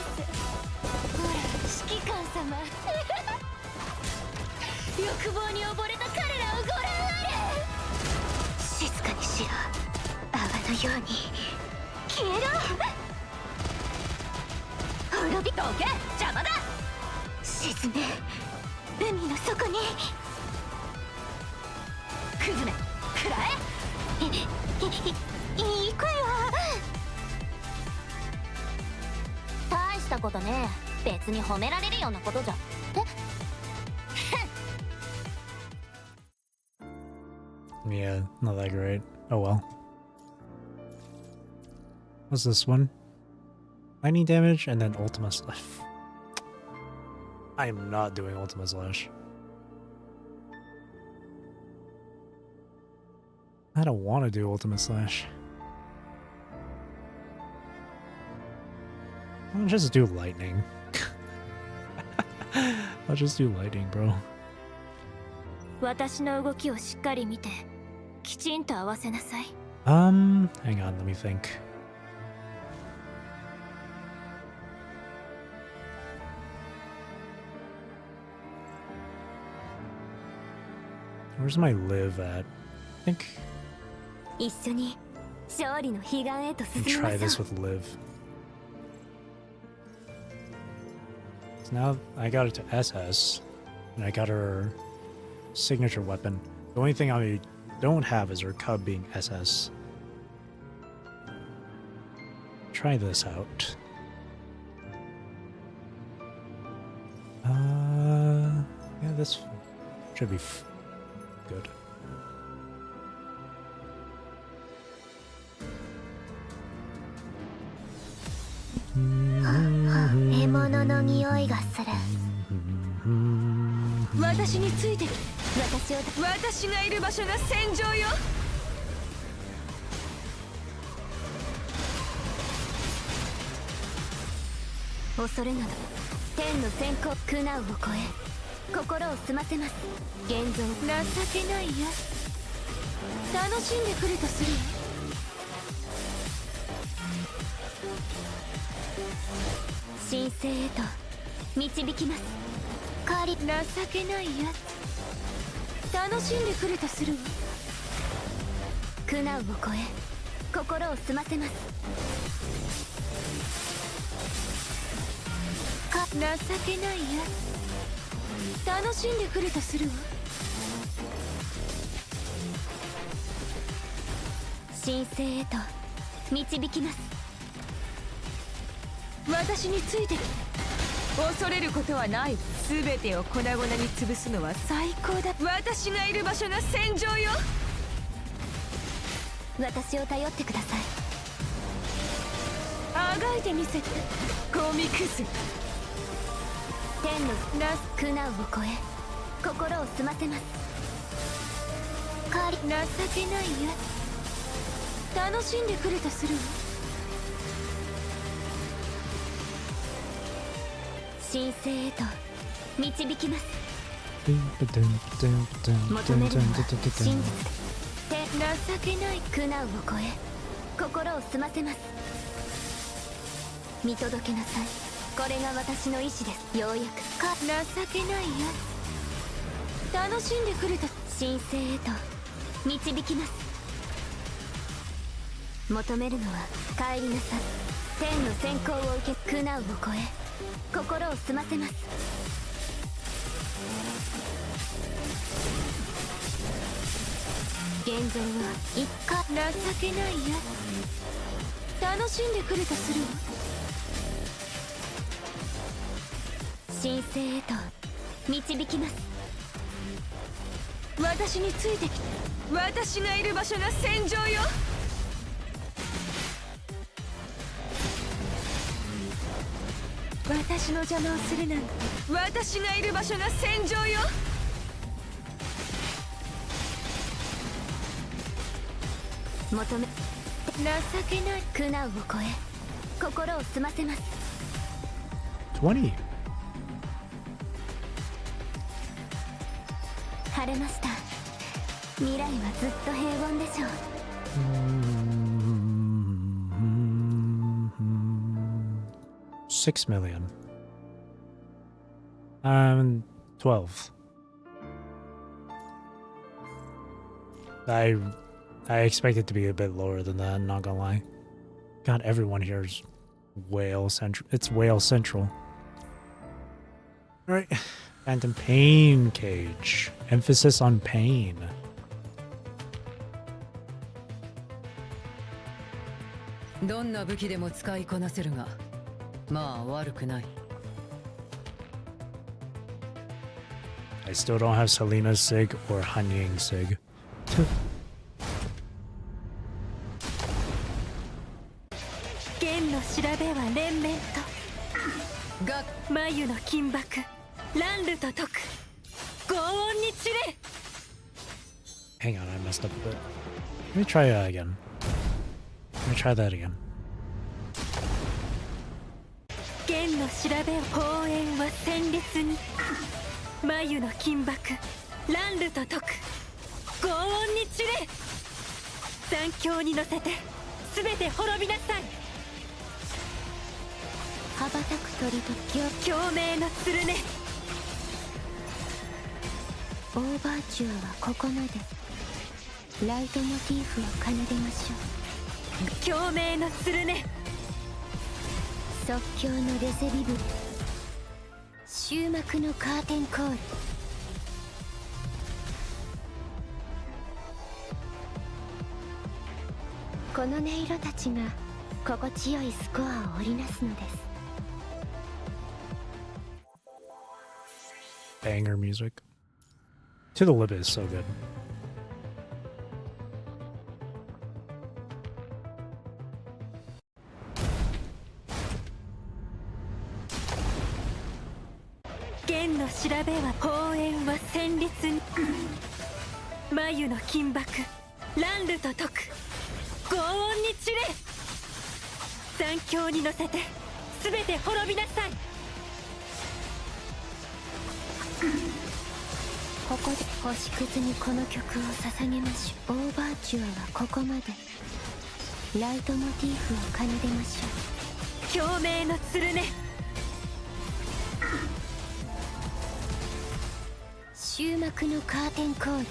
ほら指揮官様。欲望に溺れた彼らをご覧あれ。静かにしろ。泡のように消えろ。滅び。どけ邪魔だ。沈め海の底に。クズめ食らえ。行くよ。大したことねえ。別に褒められるようなことじゃ。Yeah, not that great. Oh well. What's this one? Lightning damage and then Ultima Slash. I am not doing Ultima Slash. I don't want to do Ultimate Slash. I'll just do lightning. I'll just do lightning, bro. 私の動きをしっかり見て、きちんと合わせなさい。Hang on, let me think. Where's my live at? I think 一緒に勝利の彼岸へと I 進 can みま try しょ this う。 with live. So now I got it to SS, and I got her signature weapon. The only thing I don't have is her cub being SS. Try this out. Yeah, this should be good. 獲物の匂いがする。私についてきて。私がいる場所が戦場よ。恐れなど天の先行苦難を超え心を澄ませます。現像情けないや楽しんでくるとするわ。神聖へと導きます。代わり情けないやつ楽しんでくるとするわ。苦難を超え心を澄ませます。情けないやつ楽しんでくるとするわ。神聖へと導きます。私についてきて。恐れることはない。全てを粉々に潰すのは最高だ。私がいる場所が戦場よ。私を頼ってください。あがいてみせてコミクス。天の苦難を超え心を澄ませます。代わり情けないやつ楽しんでくるとするわ。神聖へと導きます。求めるのは真実で情けない苦難を超え心を澄ませます。見届けなさい。これが私の意志です。ようやく情けないやつ楽しんでくると神聖へと導きます。求めるのは帰りなさい。天の先行を受け苦難を超え心を澄ませます。現像は一家情けないやつ楽しんでくるとするわ。神聖へと導きます。私についてきて。私がいる場所が戦場よ。私の邪魔をするなんて。私がいる場所が戦場よ。求め情けない苦難を超え心を澄ませます。20. 晴れました。未来はずっと平穏でしょう。6 million. 12. I expect it to be a bit lower than that, not gonna lie. God, everyone here is whale central. It's whale central. Alright. Phantom Pain Cage. Emphasis on pain. どんな武器でも使いこなせるが、まあ悪くない。I still don't have Selena's Sig or Hanying Sig. 剣の調べは連綿とが眉の金箔乱舞と解く。轟音に散れ。hang on, I messed up a bit. Let me try again. Let me try that again. 剣の調べ砲煙は鮮烈に眉の金箔乱流と解く轟音に散れ残響に乗せて全て滅びなさい羽ばたく鳥と共鳴の鶴ねオーバーチュアはここまでライトモチーフを奏でましょう共鳴の鶴ね即興のレセビブル終幕のカーテンコールこの音色たちが心地よいスコアを織りなすのです Banger music. To the Lip is so good.「剣の調べは砲煙は鮮烈に眉の金箔乱流と解く轟音に散れ残響に乗せて全て滅びなさい」ここで星屑にこの曲を捧げましょうオーバーチュアはここまでライトモチーフを奏でましょう共鳴の鶴ね終幕のカーテンコール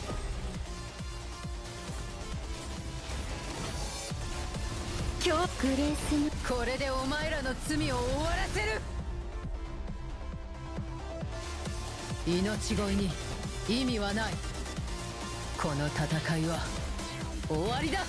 今日グレースのこれでお前らの罪を終わらせる命乞いに意味はないこの戦いは終わりだ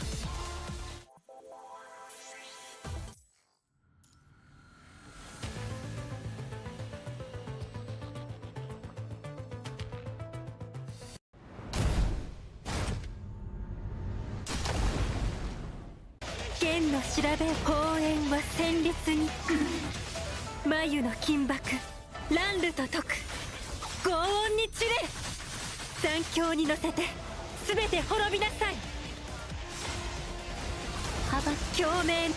剣の調べ砲煙は鮮烈に眉の金箔乱流と解く轟音に散れ残響に乗せて全て滅びなさい幅共鳴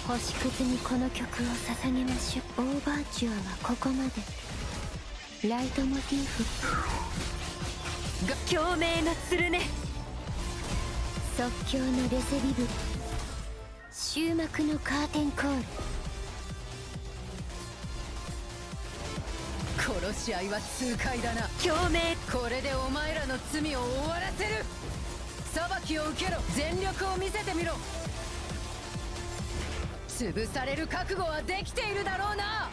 星屑にこの曲を捧げましょうオーバーチュアはここまでライトモチーフ共鳴の鶴ね即興のレセビブル終幕のカーテンコール殺し合いは痛快だな共鳴これでお前らの罪を終わらせる裁きを受けろ全力を見せてみろ潰される覚悟はできているだろうな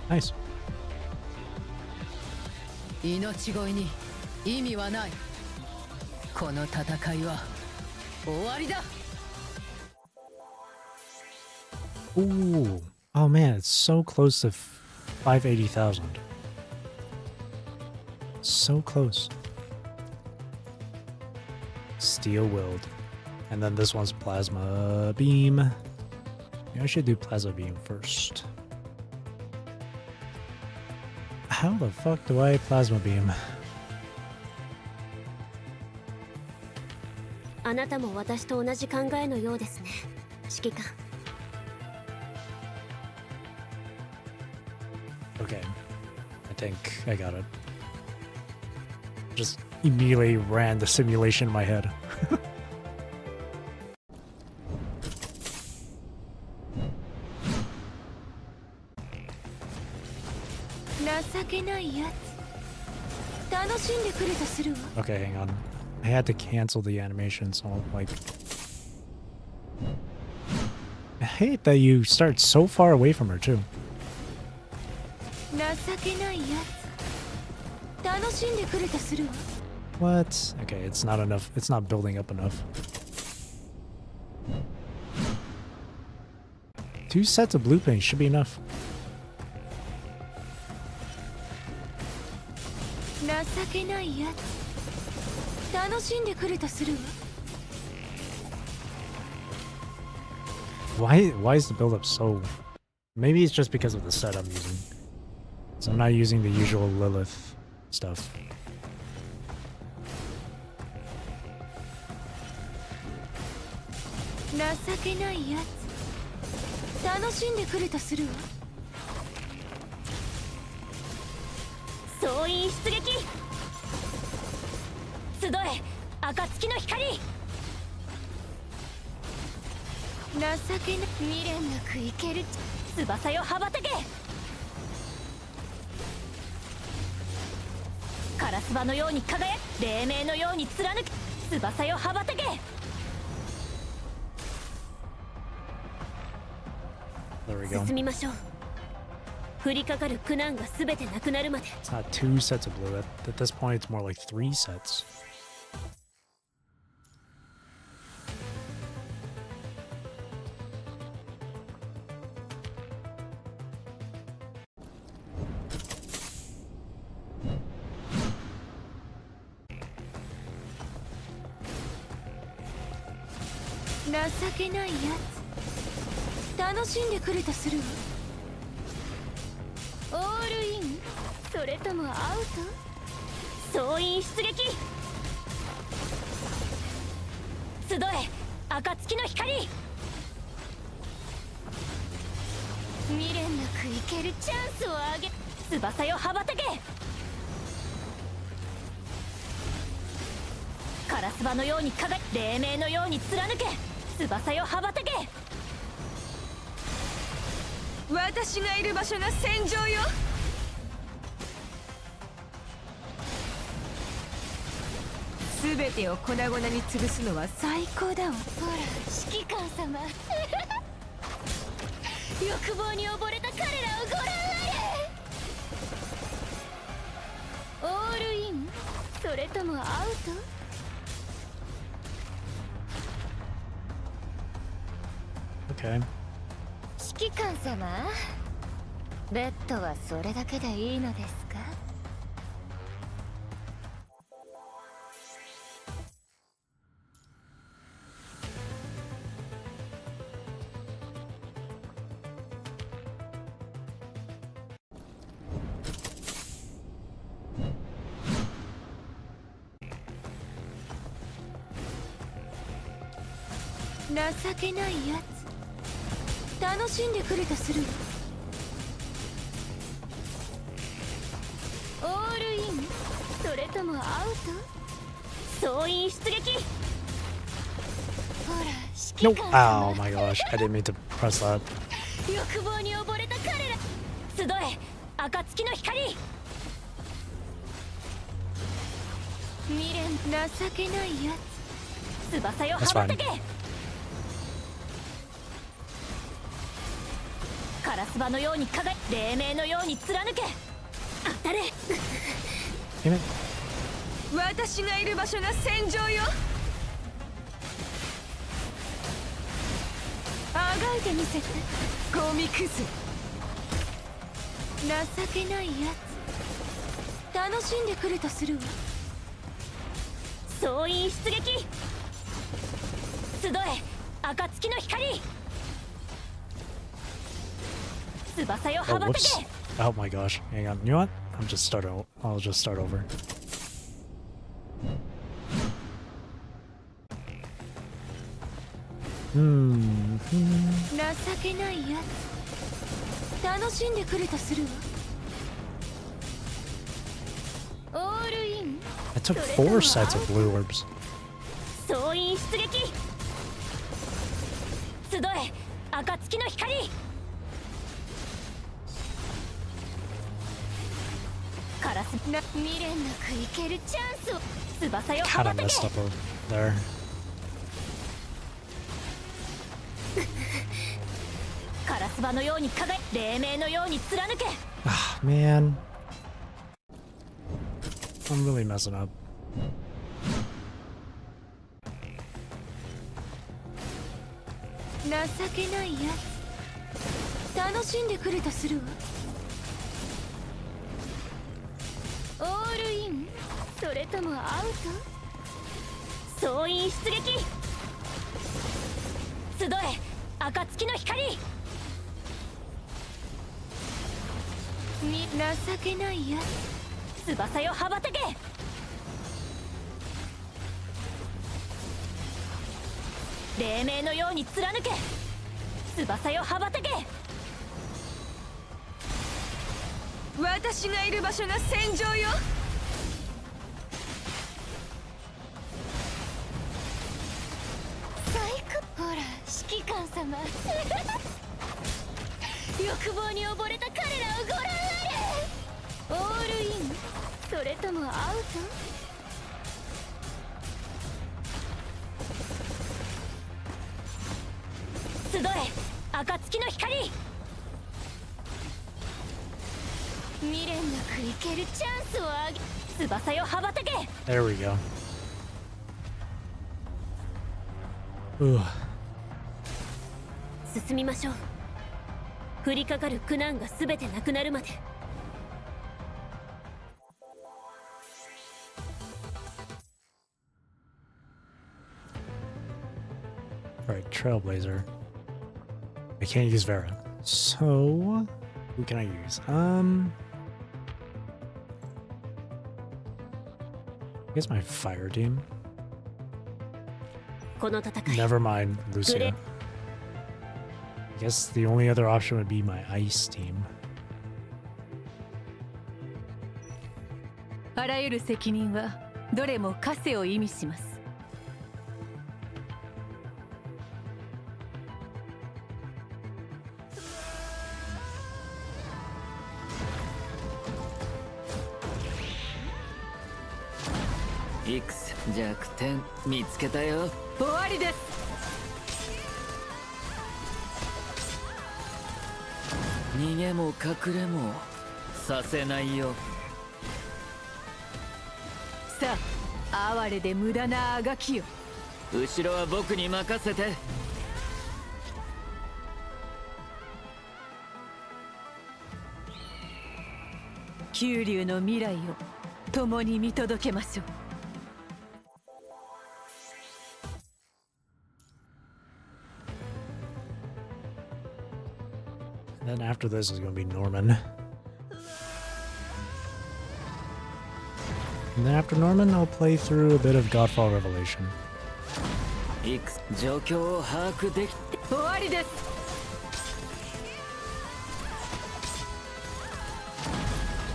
Nice. 命乞いに意味はないこの戦いは終わりだ Ooh. Oh man, it's so close to 580,000. So close. Steel willed. And then this one's plasma beam. Maybe I should do plasma beam first. How the fuck do I plasma beam? あなたも私と同じ考えのようですね指揮官 Okay. I think I got it. Just immediately ran the simulation in my head. Okay, hang on. I had to cancel the animation, so like... I hate that you start so far away from her, too. What? Okay, it's not enough. It's not building up enough. 2 sets of blue paint should be enough. Why is the build-up so... Maybe it's just because of the set I'm using. So I'm not using the usual Lilith stuff. 情けないやつ楽しんでくるとするわ総員出撃集え暁の光情けな未練なくいける翼よ羽ばたけカラスバのように輝く黎明のように貫く翼よ羽ばたけ There we go. 進みましょう降りかかる苦難が全てなくなるまで It's not 2 sets of blue. At this point, it's more like 3 sets.情けないやつ楽しんでくるとするわオールインそれともアウト総員出撃集え暁の光未練なくいけるチャンスをあげ翼よ羽ばたけカラスバのように輝く黎明のように貫け翼よ羽ばたけ私がいる場所が戦場よ全てを粉々に潰すのは最高だわほら指揮官様欲望に溺れた彼らをご覧あれオールインそれともアウト Okay. 指揮官様ベッドはそれだけでいいのですか情けないやつ楽しんでくるとするわオールインそれともアウ総員出撃トほら指揮 Nope. 官 Oh my gosh. I didn't mean to press that. 欲望に溺れた彼ら集え暁の光未練情けないや翼よ That's 羽ばたけ fine. カラスバのように輝く黎明のように貫け当たれ Damn it. つ私がいる場所が戦場よあがいてみせてゴミクズ情けないやつ楽しんでくるとするわ総員出撃集え暁の光翼よ Oh, 羽ばた whoops. け Oh my gosh. Hang on. You know what? I'll just start over. Hmm. 情けないやつ楽しんでくるとするわオールイン I took 4 sets of blue orbs. 総員出撃集え暁の光カラスな未練なくいけるチャンスを翼よ God, 羽 I ばた messed け up over there. カラスバのように輝く黎明のように貫け Ah, man. I'm really messing up. 情けないやつ楽しんでくるとするわオールインそれともアウ総員出撃集え暁の光ト情けないやつ翼よ羽ばたけ黎明のように貫け。翼よ羽ばたけ。私がいる場所が戦場よ。ほら指揮官様欲望に溺れた彼らをご覧あれ。オールインそれともアウト。集え暁の光。未練なく生けるチャンスをあげ。翼よ羽ばたけ。 There we go. Ugh. 進みましょう。降りかかる苦難が全てなくなるまで。Alright, Trailblazer. I can't use Vera. So, who can I use? I guess my fire team. この戦い Never mind, Lucia. I guess the only other option would be my ice team. あらゆる責任はどれも枷を意味します。いくつ弱点見つけたよ。終わりです。逃げも隠れもさせないよ。さあ哀れで無駄なあがきよ。後ろは僕に任せて。九龍の未来を共に見届けましょう。Then after this is going to be Norman. And then after Norman, I'll play through a bit of Godfall Revelation. いくつ状況を把握できて。終わりです。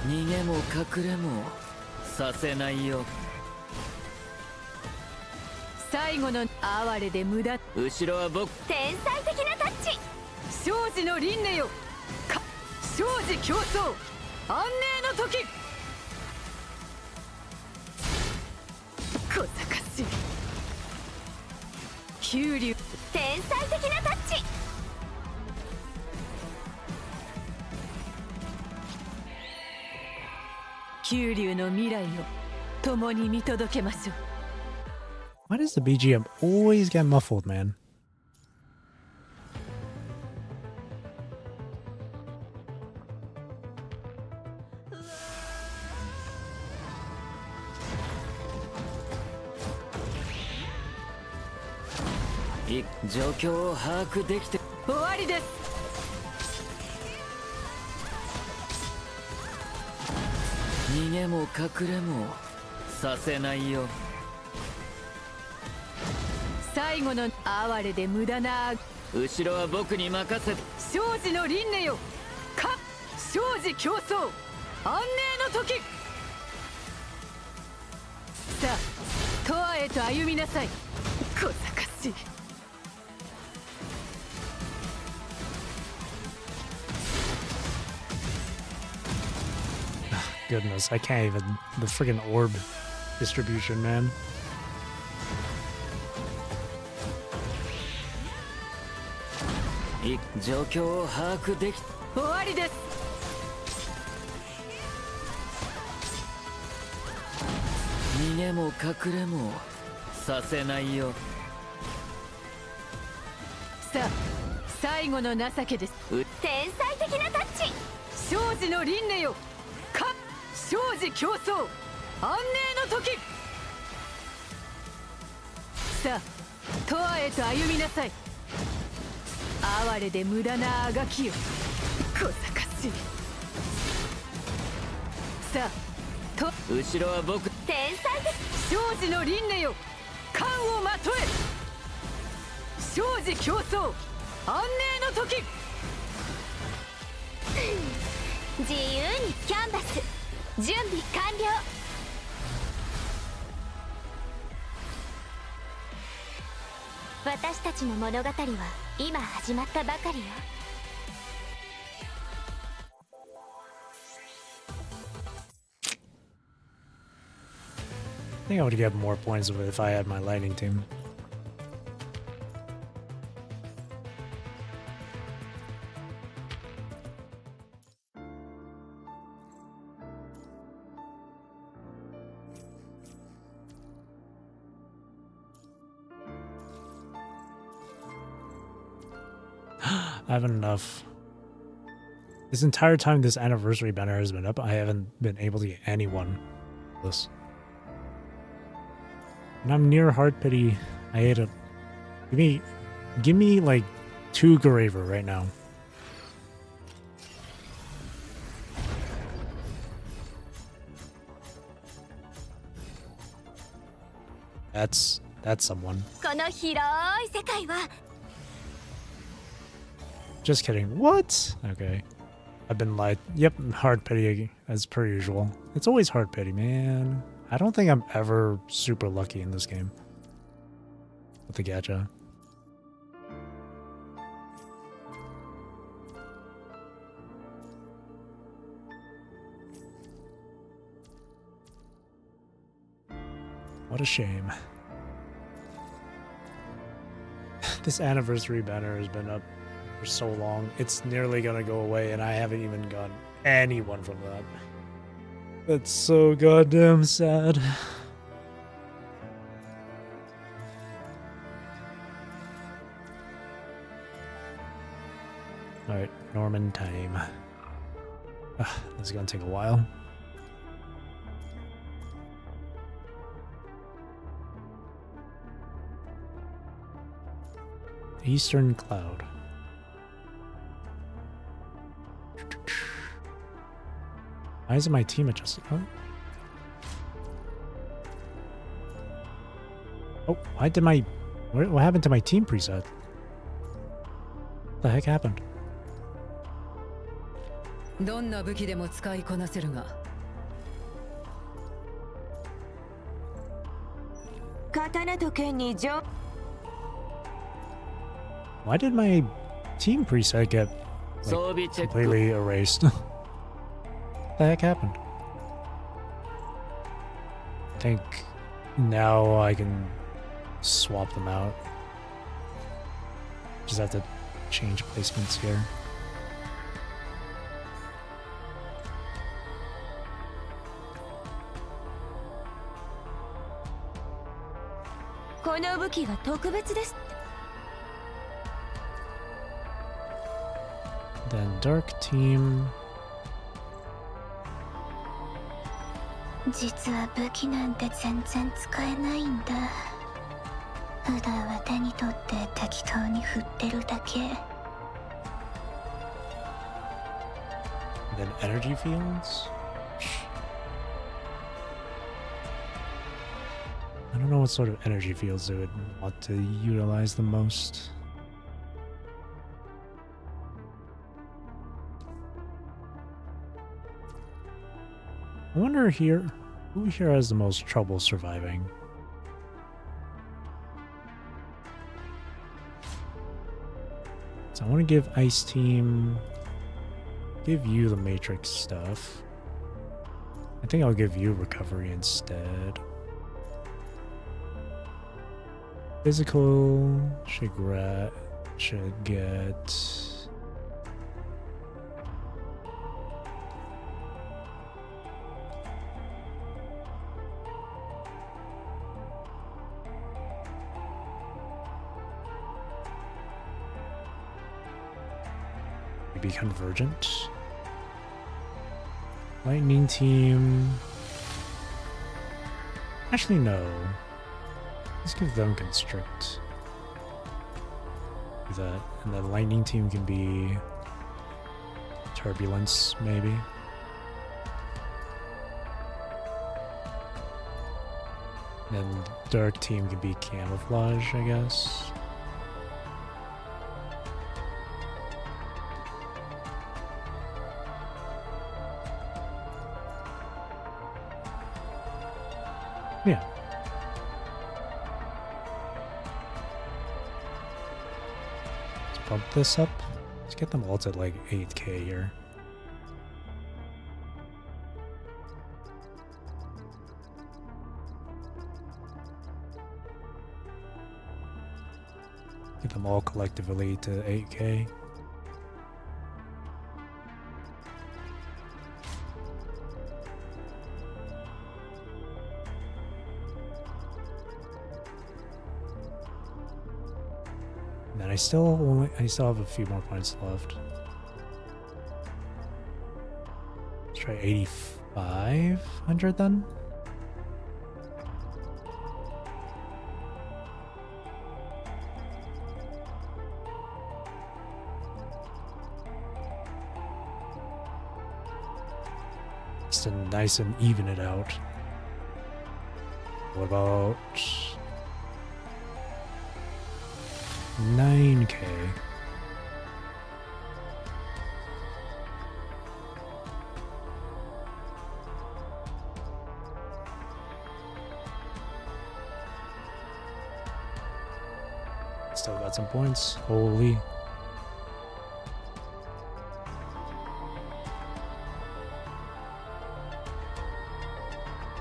逃げも隠れもさせないよ。最後の哀れで無駄。後ろは僕。天才的なタッチ。生死の輪廻よ。生死競争安寧の時。小賢しい九龍。天才的なタッチ。九龍の未来を共に見届けましょう。Why does the BGM always get muffled, man?「状況を把握できて。終わりです。逃げも隠れもさせないよ。最後の哀れで無駄な。後ろは僕に任せて。生死の輪廻よ。生死競争安寧の時。さあ永遠へと歩みなさい。小賢しい。Goodness, I can't even. The friggin' orb distribution, man. 状況を把握でき。終わりです。逃げも隠れもさせないよ。さあ最後の情けです。天才的なタッチ。生死の輪廻よ。生死競争安寧の時。さあ永遠へと歩みなさい。哀れで無駄なあがきよ。小賢しい。さあ後ろは僕。天才的。生死の輪廻よ。冠をまとえ。生死競争安寧の時。自由にキャンバス準備完了。私たちの物語は今始まったばかりよ。I think I would get more points if I had my lightning team. I have enough. This entire time this anniversary banner has been up, I haven't been able to get anyone this. And I'm near Heart Pity. I hate it. Give me like 2 Graver right now. That's someone. この広い世界は Just kidding. What? Okay. I've been lied. Yep, Hard Pity as per usual. It's always Hard Pity, man. I don't think I'm ever super lucky in this game. With the gacha. What a shame. This anniversary banner has been up for so long. It's nearly gonna go away and I haven't even gotten anyone from that. That's so goddamn sad. Alright, Norman time. This is gonna take a while. Eastern Cloud. Why isn't my team adjusted? Oh, why did my... What happened to my team preset? What the heck happened? どんな武器でも使いこなせるが。刀と剣に上 Why did my team preset get like, completely erased? What the heck happened? I think now I can swap them out. Just have to change placements here. Then Dark Team. 実は武器なんて全然使えないんだ。普段は手に取って適当に振ってるだけ。Then energy fields? I don't know what sort of energy fields they would want to utilize the most. I wonder here, who here has the most trouble surviving? So I want to give Ice Team, give you the Matrix stuff. I think I'll give you recovery instead. Physical should get... Be convergent. Lightning Team. Actually, no. Let's give them constrict. Do that, and then Lightning Team can be turbulence, maybe. Then Dark Team can be camouflage, I guess. Yeah. Let's bump this up. Let's get them all to like 8K here. Get them all collectively to 8K. And then I still have a few more points left. Let's try 8,500 then. Just to nice and even it out. What about 9K? Still got some points. Holy.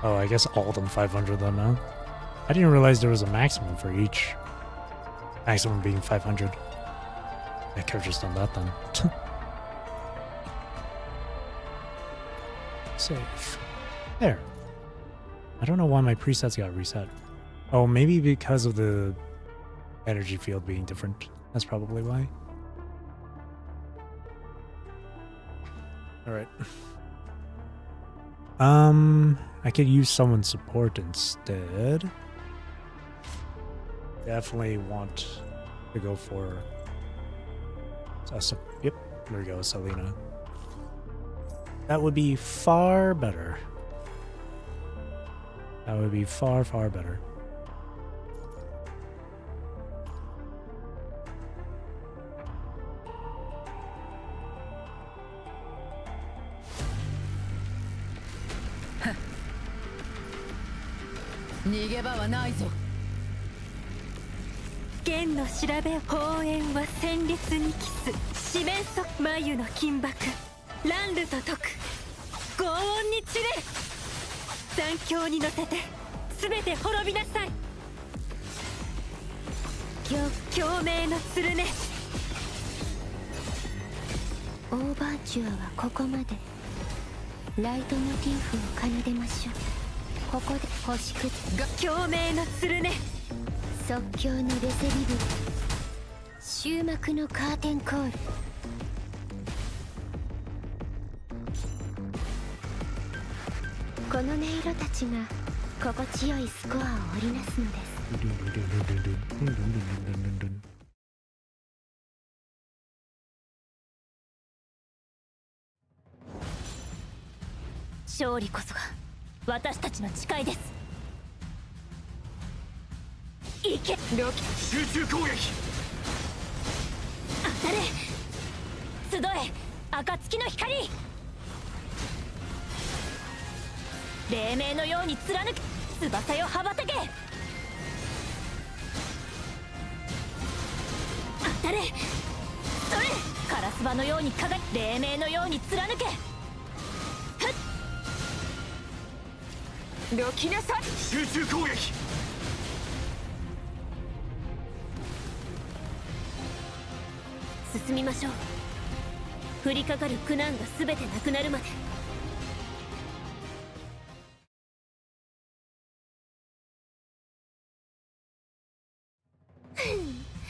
Oh, I guess all of them 500 then, huh? I didn't realize there was a maximum for each. Maximum being 500. I could have just done that then. Save. There. I don't know why my presets got reset. Oh, maybe because of the energy field being different. That's probably why. Alright. I could use someone's support instead. Definitely want to go for... Yep, there we go, Selena. That would be far better. That would be far, far better.剣の調べ砲炎は戦慄にキス四面楚眉の金箔乱流と解く轟音に散れ残響に乗せて全て滅びなさい共鳴の鶴ねオーバーチュアはここまでライトモチーフを奏でましょうここで星屑共鳴の鶴ね即興のレセリブ終幕のカーテンコールこの音色たちが心地よいスコアを織りなすのです勝利こそが私たちの誓いです行け集中攻撃当たれ集え暁の光黎明のように貫け翼よ羽ばたけ当たれそれカラスバのように輝き黎明のように貫けどきなさい集中攻撃進みましょう降りかかる苦難が全てなくなるまで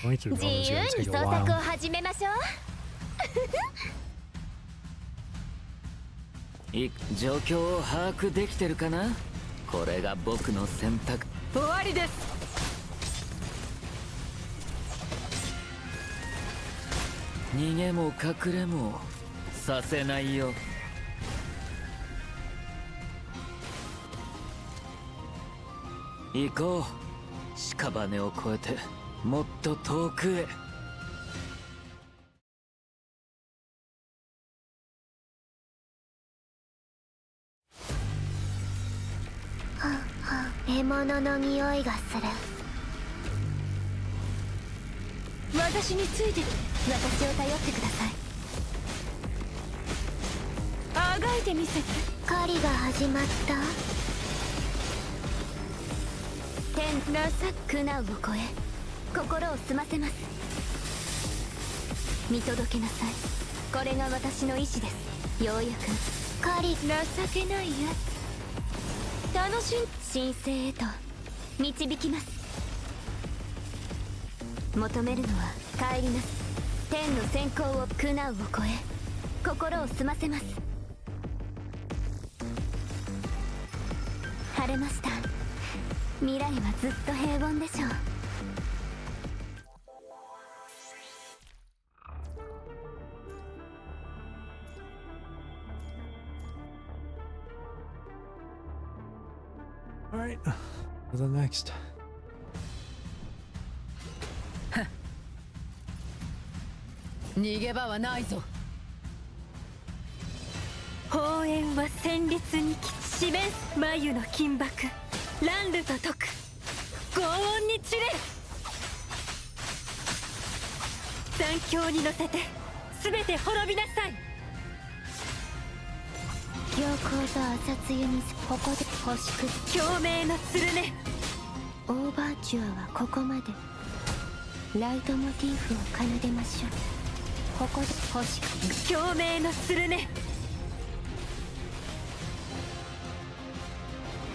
自由に捜索を始めましょう状況を把握できてるかなこれが僕の選択終わりです逃げも隠れもさせないよ行こう屍を越えてもっと遠くへう獲物の匂いがする。私について私を頼ってください。あがいてみせて。狩りが始まった。天なさ苦難を超え心を澄ませます。見届けなさい。これが私の意志です。ようやく狩り情けないやつ。楽しん神聖へと導きます。求めるのは帰りなす。天の先行を苦難を超え心を澄ませます。晴れました。未来はずっと平凡でしょう。Alright, what's the next? 逃げ場はないぞ。放煙は戦慄にき四面眉の金箔乱流と解く轟音に散れる。残響に乗せて全て滅びなさい。陽光と朝露にここで星屑共鳴のつるね。オーバーチュアはここまで。ライトモチーフを奏でましょう。ここで星屑共鳴のつるね。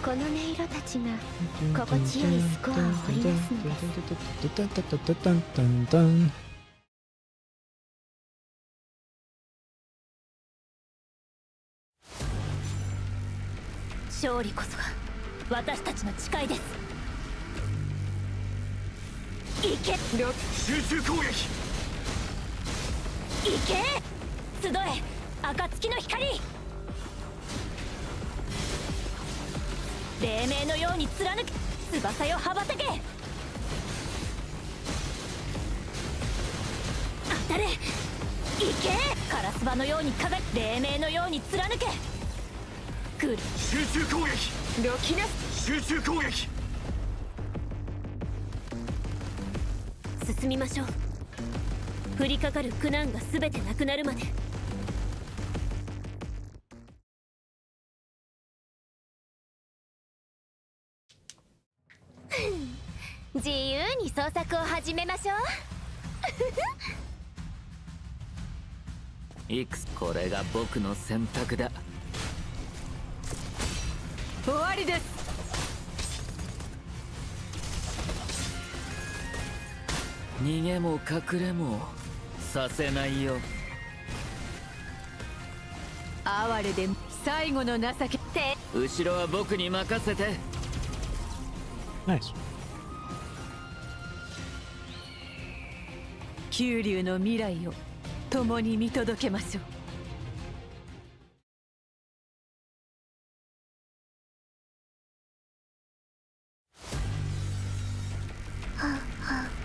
この音色たちが心地よいスコアを織り出すのです。勝利こそが私たちの誓いです。行け集中攻撃。行け集え暁の光。黎明のように貫け翼よ羽ばたけ。当たれ行けカラスバのように輝く黎明のように貫け。来る集中攻撃。ロキナ集中攻撃。進みましょう。降りかかる苦難が全てなくなるまで。自由に創作を始めましょう。いくつこれが僕の選択だ。終わりです。逃げも隠れもさせないよ。哀れで最後の情けて。後ろは僕に任せて。Nice. 九龍の未来を共に見届けましょう。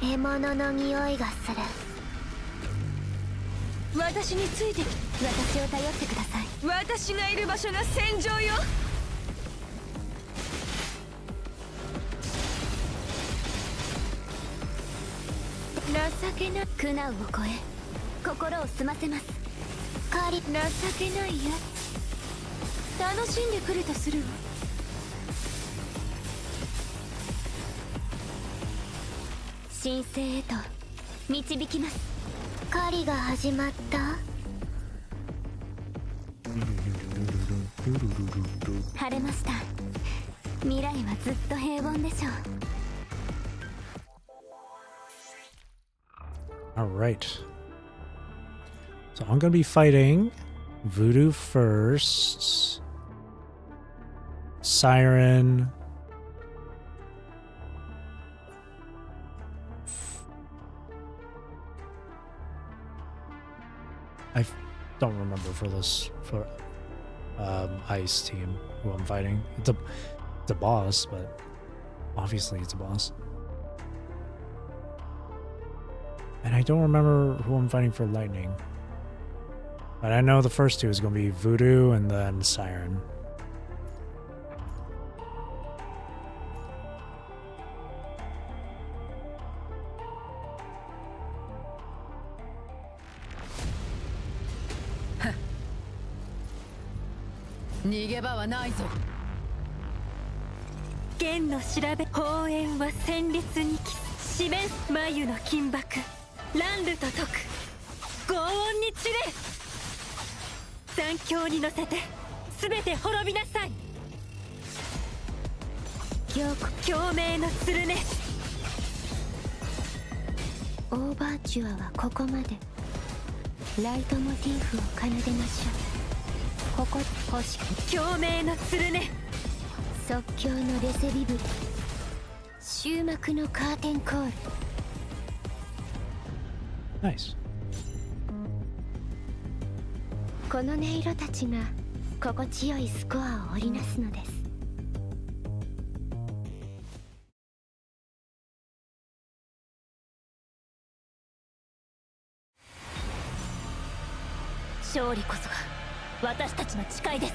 獲物の匂いがする。私についてき私を頼ってください。私がいる場所が戦場よ。情けな苦難を超え心を澄ませます。狩り情けないやつ。楽しんでくれとするわ。神聖へと導きます。狩りが始まった。晴れました。未来はずっと平凡でしょう。Alright. So I'm gonna be fighting Voodoo first. Siren. I don't remember for Ice team who I'm fighting. It's a boss, but obviously it's a boss. And I don't remember who I'm fighting for Lightning. But I know the first two is going to be Voodoo and then Siren. 逃げ場はないぞ。剣の調べ砲炎は戦慄に帰す四面眉の金箔乱ルと解く轟音に散れ残響に乗せて全て滅びなさい。共鳴の鶴ね。オーバーチュアはここまで。ライトモチーフを奏でましょう。ここ星共鳴の鶴ね。即興のレセビブ終幕のカーテンコール。Nice. この音色たちが心地よいスコアを織りなすのです。勝利こそが私たちの誓いです。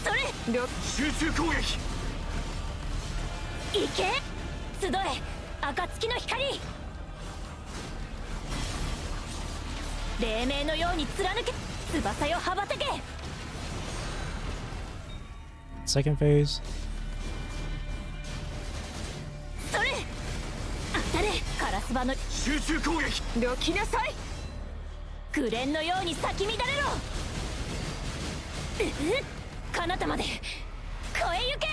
それ集中攻撃。行け集え暁の光。黎明のように貫け翼よ羽ばたけ。 Second phase. それ当たれカラスバの集中攻撃。どきなさい。紅蓮のように咲き乱れろ。彼方まで越え行け。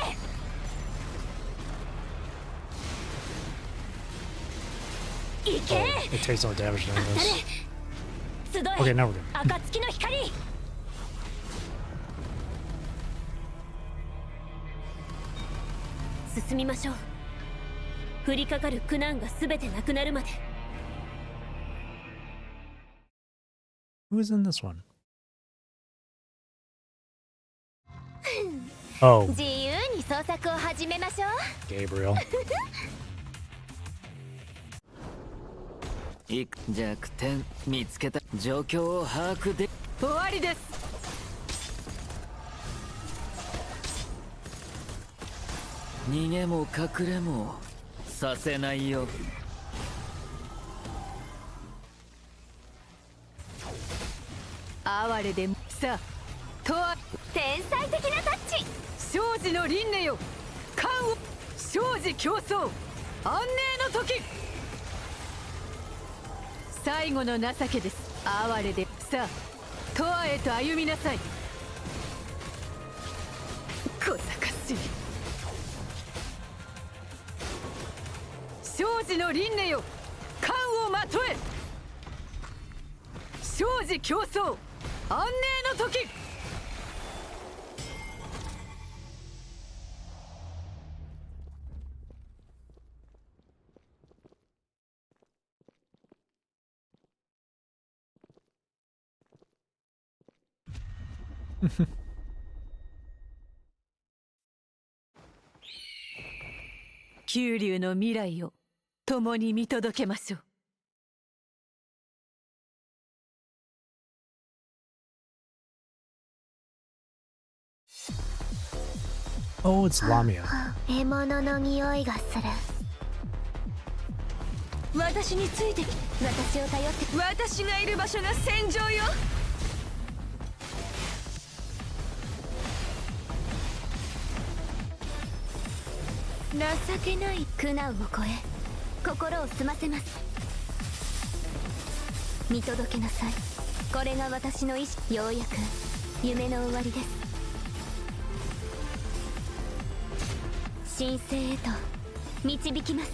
行け It takes no damage doing 当た this. れ集 Okay, え now we're good. 暁の光。進みましょう。降りかかる苦難が全てなくなるまで。 Who's in this one? Oh, 自由に創作を始めましょう。 Gabriel. 弱点見つけた。状況を把握で終わりです。逃げも隠れもさせないよ。哀れでさとは天才的なタッチ。生死の輪廻よ関を生死競争安寧の時。最後の情けです。哀れでさとわへと歩みなさい。小賢しい生死の輪廻よ関をまとえ。生死競争安寧の時。九竜の未来を共に見届けましょう。Oh, it's Lamia. 獲物の匂いがする。私についてき私を頼って私がいる場所が戦場よ。情けない苦難を超え心を澄ませます。見届けなさい。これが私の意志。ようやく夢の終わりです。神聖へと導きます。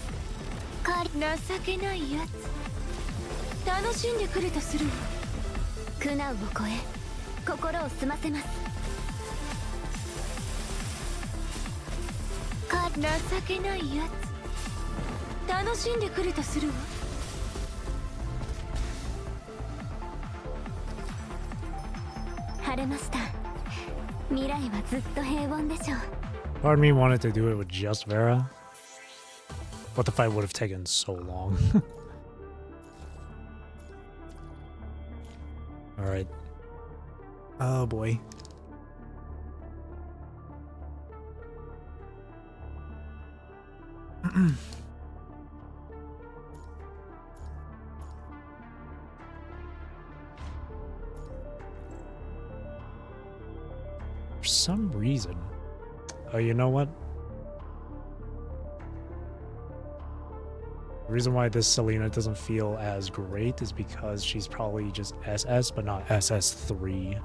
情けないやつ楽しんでくれとするわ。苦難を超え心を澄ませます。情けないやつ楽しんでくれとするわ。晴れました。未来はずっと平凡でしょう。 Part of me wanted to do it with just Vera, but the fight would have taken so long. Alright. Oh boy. For some reason. Oh, you know what? The reason why this Selena doesn't feel as great is because she's probably just SS, but not SS3.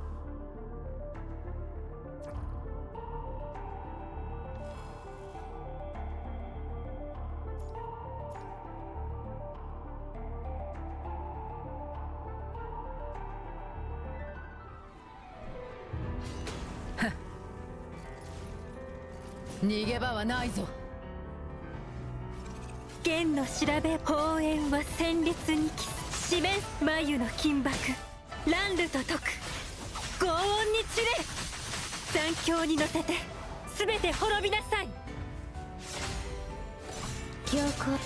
剣の調べ砲炎は戦慄に帰す四面眉の金箔乱流と解く轟音に散れ残響に乗せて全て滅びなさい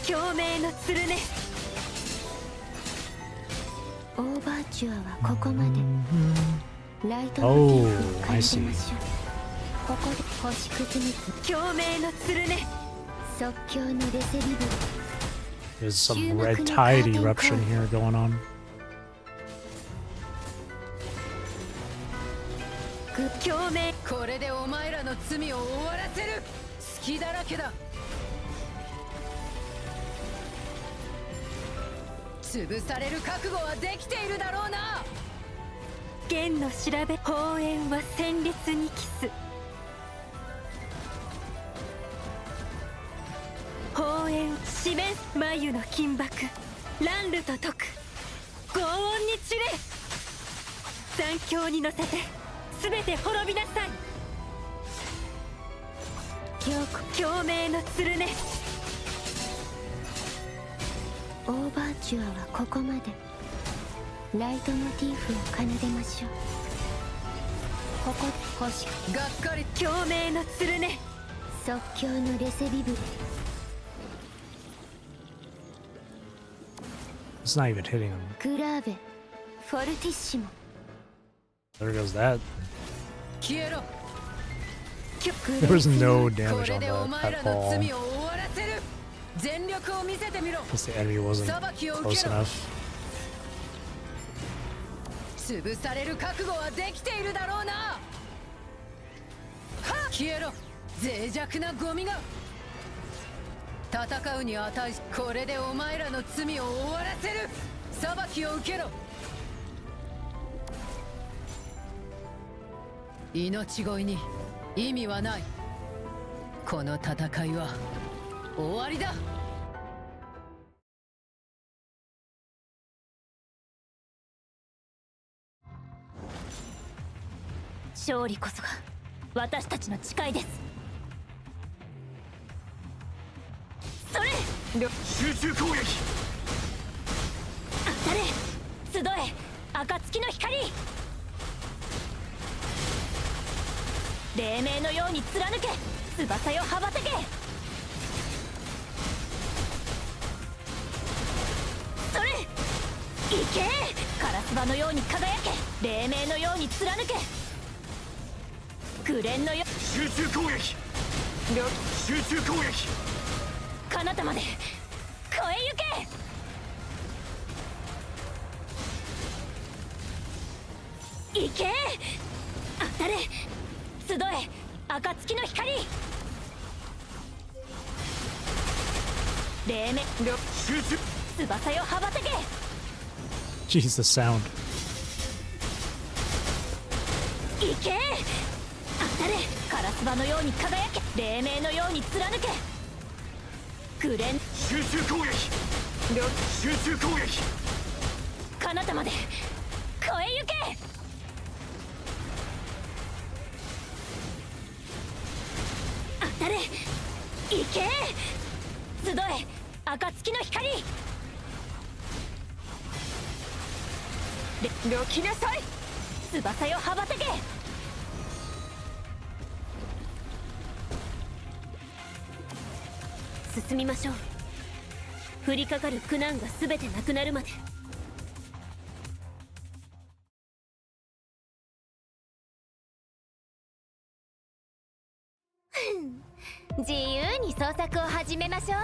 共鳴の鶴ねオーバーチュアはここまでライトモチーフを変えてましょうここで星屑に共鳴の鶴ね即興のレセリブ There's some red tide eruption here going on. 共鳴これでお前らの罪を終わらせる隙だらけだ潰される覚悟はできているだろうな剣の調べ砲炎は戦慄に帰す砲炎四面眉の金箔乱流と解く轟音に散れ残響に乗せて全て滅びなさい共鳴の鶴ねオーバーチュアはここまでライトモチーフを奏でましょうここで星がっかり共鳴の鶴ね即興のレセビブレ It's not even hitting him. グラーベフォルティッシモ There goes that. 消えろ There was no こ damage れ on でお that 前ら at の all. 罪を終わらせる全力を見せてみろ Because the enemy wasn't 裁きを受 close けろ enough. 潰される覚悟はできているだろうなはっ消えろ脆弱なゴミが戦うに値しこれでお前らの罪を終わらせる裁きを受けろ命乞いに意味はないこの戦いは終わりだ勝利こそが私たちの誓いですそれ集中攻撃当たれ集え暁の光黎明のように貫け翼よ羽ばたけそれ行けカラスバのように輝け黎明のように貫け紅のよ集中攻撃集中攻撃彼方まで超えゆけ行け当たれ集え暁の光黎明集中翼よ羽ばたけ Jeez, the sound. 行け当たれカラスバのように輝け黎明のように貫けグレン集中攻撃集中攻撃彼方まで超えゆけ当たれ行け集え暁の光どきなさい翼よ羽ばたけ進みましょう降りかかる苦難が全てなくなるまで自由に創作を始めましょう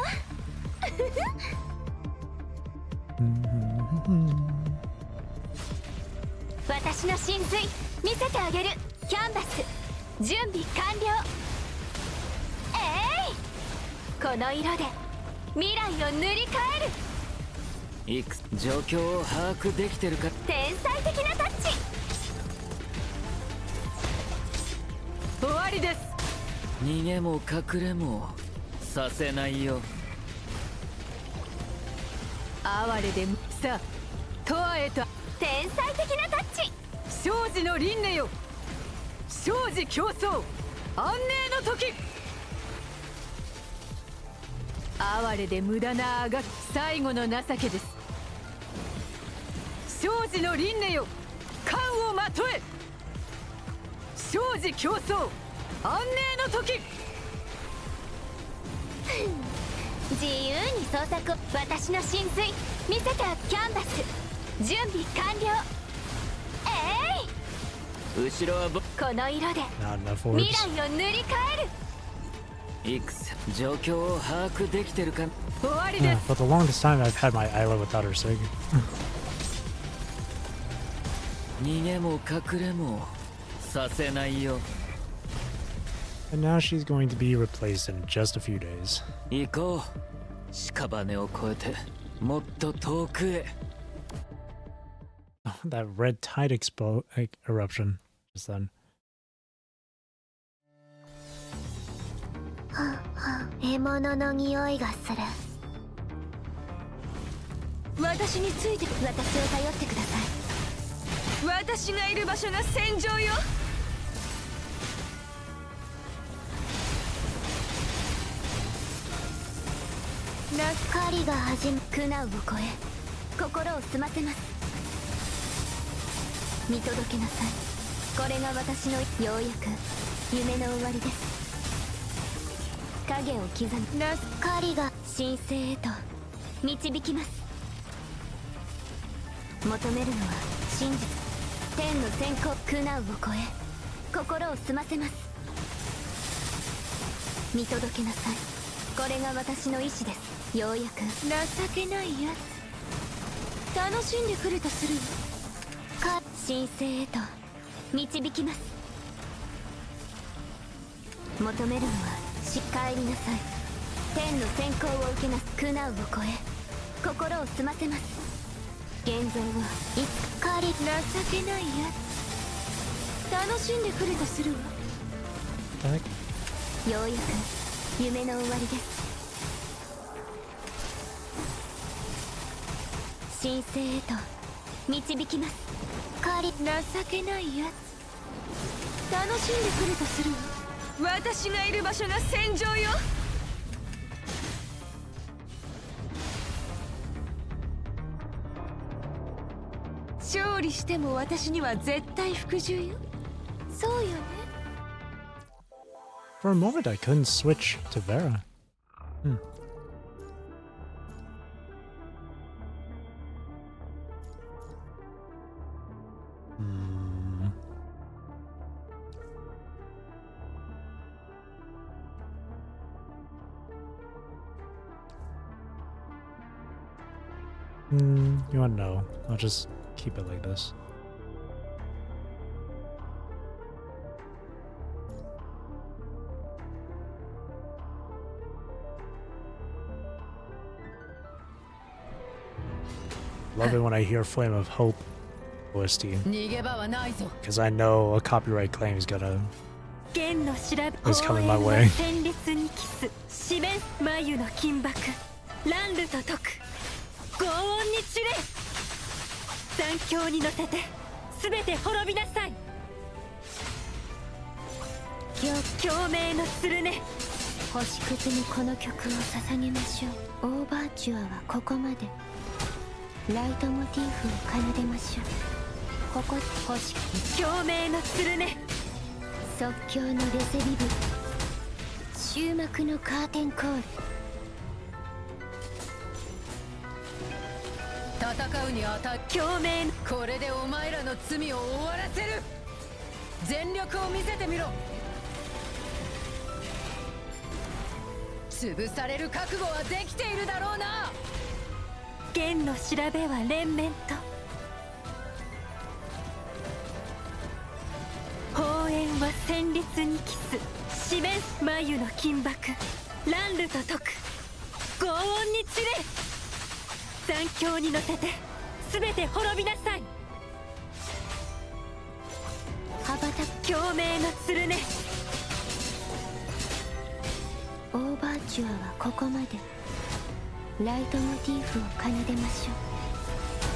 私の真髄見せてあげるキャンバス準備完了。この色で未来を塗り替える。いく状況を把握できてるか。天才的なタッチ。終わりです。逃げも隠れもさせないよ。哀れでさあとわへと。天才的なタッチ。生死の輪廻よ、生死競争安寧の時。哀れで無駄なあがき最後の情けです。生死の輪廻よ、冠をまとえ。生死競争安寧の時。自由に創作を。私の神髄見せて。キャンバス準備完了。後ろはこの色で Not enough 未 words. 来を塗り替える。いくつ状況を把握できてるか。終わりで Yeah, す。 for the longest time, I've had my Isla without her sig. 逃げも隠れもさせないよ。 And now she's going to be replaced in just a few days. 行こう。屍を越えてもっと遠くへ。Oh, that red tide eruption just then. 獲物の匂いがする。私について。私を頼ってください。私がいる場所が戦場よ。狩りが始ま。苦難を超え心を澄ませます。見届けなさい。これが私のようやく夢の終わりです。影を刻み狩りが神聖へと導きます。求めるのは真実。天の先行。苦難を超え心を澄ませます。見届けなさい。これが私の意志です。ようやく。情けないやつ。楽しんでくれとするわ。神聖へと導きます。求めるのは帰りなさい。天の先行を受けなす。苦難を超え心を澄ませます。現像はいつか。情けないやつ。楽しんでくれとするわ。 ようやく夢の終わりです。神聖へと導きます。情けないやつ。楽しんでくれとするわ。私がいる場所が戦場よ。勝利しても私には絶対服従よ。そうよね。 For a moment, I couldn't switch to Vera. You want to know? I'll just keep it like this. Love it when I hear Flame of Hope OST, 逃げ場はないぞ。 because I know a copyright claim is gonna 剣の調べ is coming my way. 戦列にキス四面眉の金箔乱ルと解く轟音に散れ残響に乗せて全て滅びなさい。共鳴のスルネ。星屑にこの曲を捧げましょう。オーバーチュアはここまで。ライトモチーフを奏でましょう。ここ星共鳴のスルネ。即興のレセビブ。終幕のカーテンコール。戦うにあたっ共鳴。これでお前らの罪を終わらせる。全力を見せてみろ。潰される覚悟はできているだろうな。剣の調べは連綿と。砲煙は戦慄にキス四面眉の金箔ランルと解く轟音に散れ残響に乗せて全て滅びなさい羽ばた共鳴の鶴ねオーバーチュアはここまで。ライトモチーフを奏でましょう。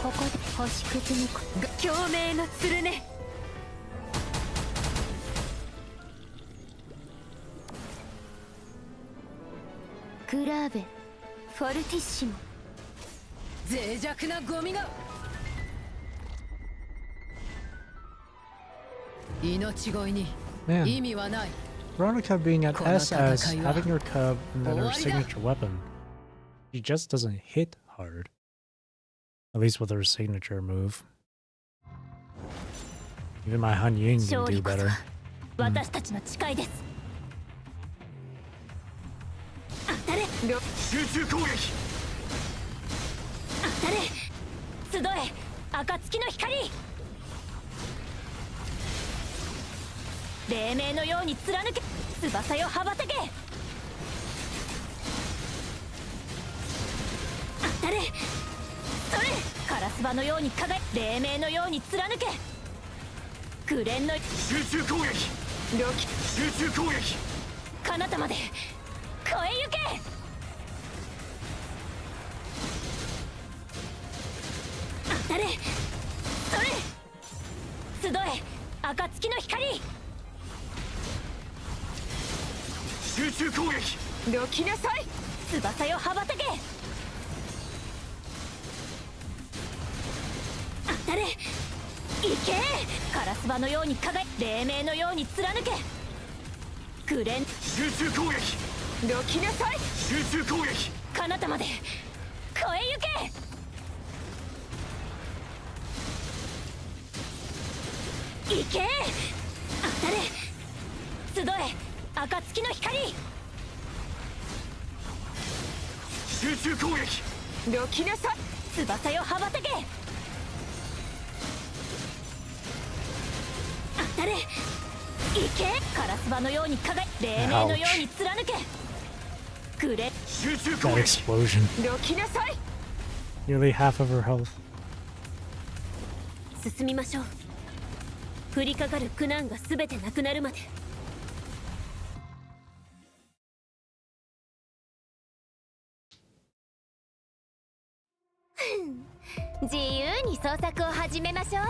ここで星屑に共鳴の鶴ねグラーベフォルティッシモ。脆弱なゴミが命乞いに Man, 意味はない。 Veronica being at この戦いは SS, having her cub, and then her 終わりだ。 signature weapon. She just doesn't hit hard. At least with her signature move. Even my Han Ying can 勝 do 利こそ better. は私たちの誓いです当たれ集中攻撃。当たれ集え暁の光黎明のように貫け翼よ羽ばたけ当たれそれカラスバのように輝き黎明のように貫け紅の集中攻撃。集中攻撃。彼方まで越え行け当たれそれ集え暁の光集中攻撃。どきなさい翼よ羽ばたけ当たれ行けカラスバのように輝き黎明のように貫け紅集中攻撃。どきなさい集中攻撃。彼方まで越え行け行け当たれ集え暁の光集中攻撃。どきなさい翼よ羽ばたけ当たれ行けカラスバのように輝き黎明のように貫けグレ集中攻 That 撃。 explosion. どきなさい Nearly half of her health. 進みましょう降りかかる苦難が全てなくなるまで自由に創作を始めましょう。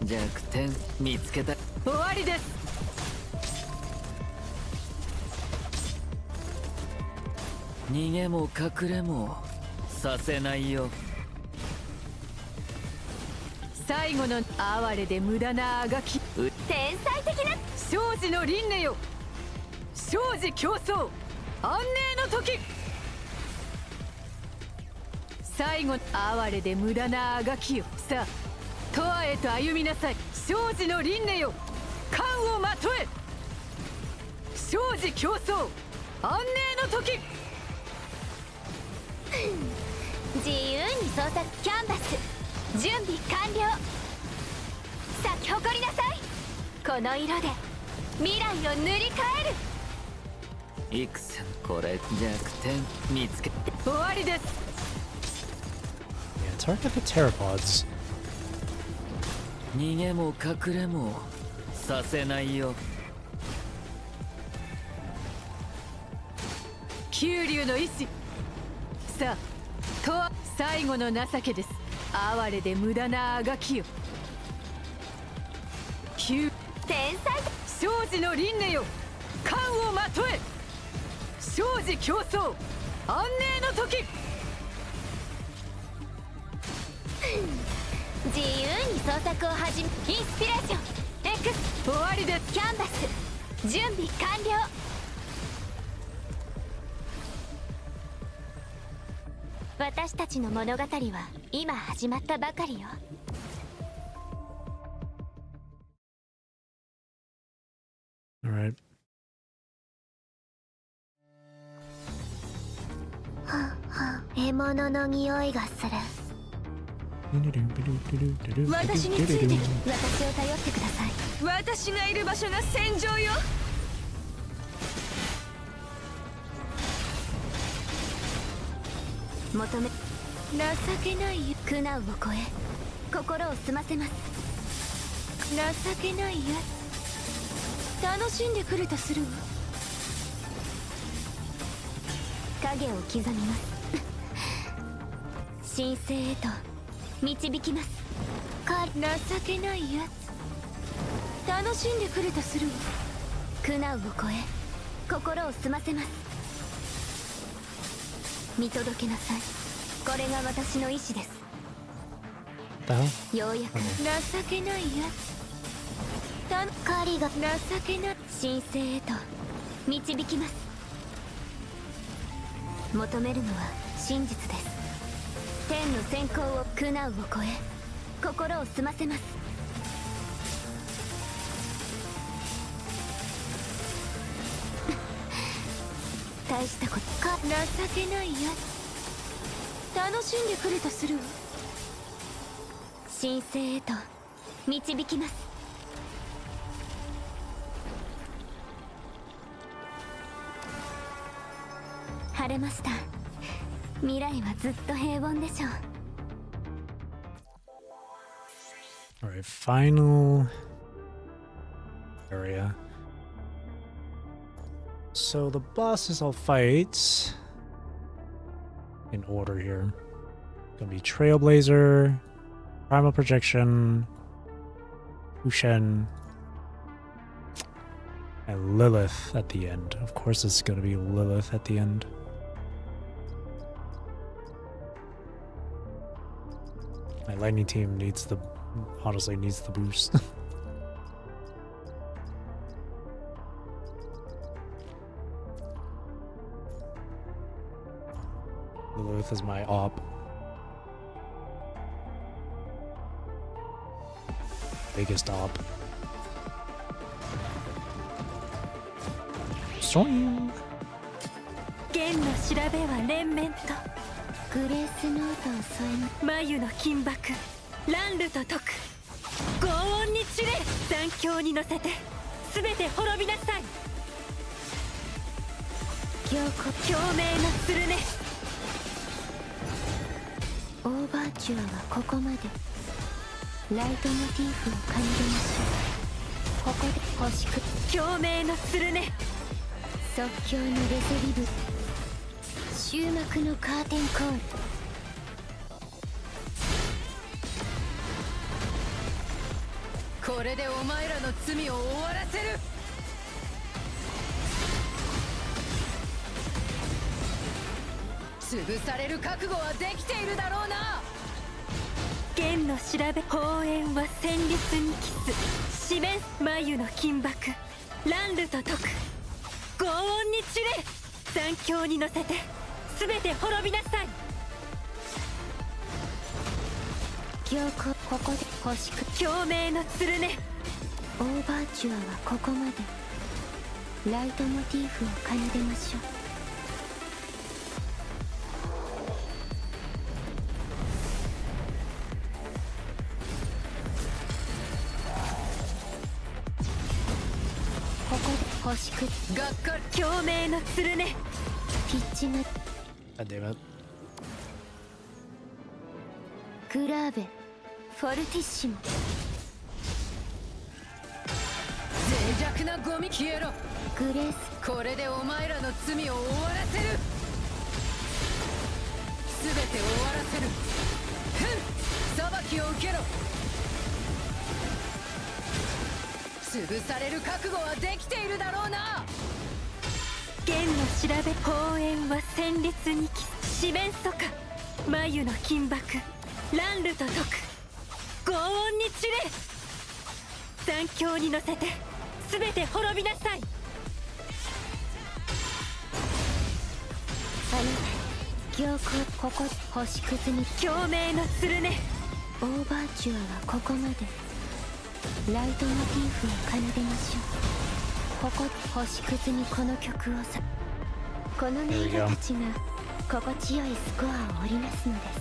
弱点見つけた。終わりです。逃げも隠れもさせないよ。最後の哀れで無駄なあがき天才的な生死の輪廻よ生死競争安寧の時最後哀れで無駄なあがきよさあ永遠へと歩みなさい生死の輪廻よ冠をまとえ生死競争安寧の時自由に創作キャンバス準備完了咲き誇りなさいこの色で未来を塗り替える戦これ弱点見つけ終わりです Yeah, target the pteropods. 逃げも隠れもさせないよ。九竜の意志さあとは最後の情けです哀れで無駄なあがきよ九天才生死の輪廻よ冠をまとえ生死競争安寧の時自由に創作を始めインスピレーション X 終わりですキャンバス準備完了私たちの物語は今始まったばかりよ Alright. 獲物の匂いがする私について私を頼ってください。私がいる場所が戦場よ。求め情けないよ。苦難を超え心を澄ませます。情けないやつ。楽しんでくるとするわ。影を刻みます神聖へと導きます。情けないやつ。楽しんでくるとするわ。苦難を超え心を澄ませます。見届けなさい。これが私の意志です。ようやく情けないやつ。狩りが情けない。神聖へと導きます。求めるのは真実です。天の先行を苦難を超え心を澄ませます。大したことか。情けないやつ。楽しんでくるとするわ。神聖へと導きます。晴れました。未来はずっと平凡でしょう。Alright, final area. So the bosses I'll fight in order here. Gonna be Trailblazer, Primal Projection, Ushen, and Lilith at the end. Of course it's gonna be Lilith at the end. My lightning team honestly needs the boost. Lilith is my op. Biggest op. Swing! 弦の調べは連綿とグレースノートを添え眉の金箔乱ルと解く轟音に散れ残響に乗せて全て滅びなさい。強明のスルネ。オーバーチュアはここまで。ライトモチーフを感じましょう。ここで欲しく強明のスルネ。即興のレセリブ終幕のカーテンコール。これでお前らの罪を終わらせる。潰される覚悟はできているだろうな。弦の調べ砲炎は戦慄にキス四面眉の金箔乱ルと解く轟音に散れ残響に乗せて全て滅びなさい。ここで欲しく共鳴のつるね。オーバーチュアはここまで。ライトモチーフを奏でましょう。ここで欲しくがっかり共鳴のつるね。ピッチが God damn it. グラーベフォルティッシモ。脆弱なゴミ消えろ。グレースこれでお前らの罪を終わらせる。全て終わらせる。裁きを受けろ。潰される覚悟はできているだろうな。弦の調べ砲炎は戦慄にキス四面楚歌眉の金箔乱ルと解く轟音に散れ残響に乗せて全て滅びなさい。あなた強行ここ星屑に共鳴のするね。オーバーチュアはここまで。ライトモチーフを奏でましょう。ここ星屑にこの曲をさこの音色たちが心地よいスコアを織りなすのです。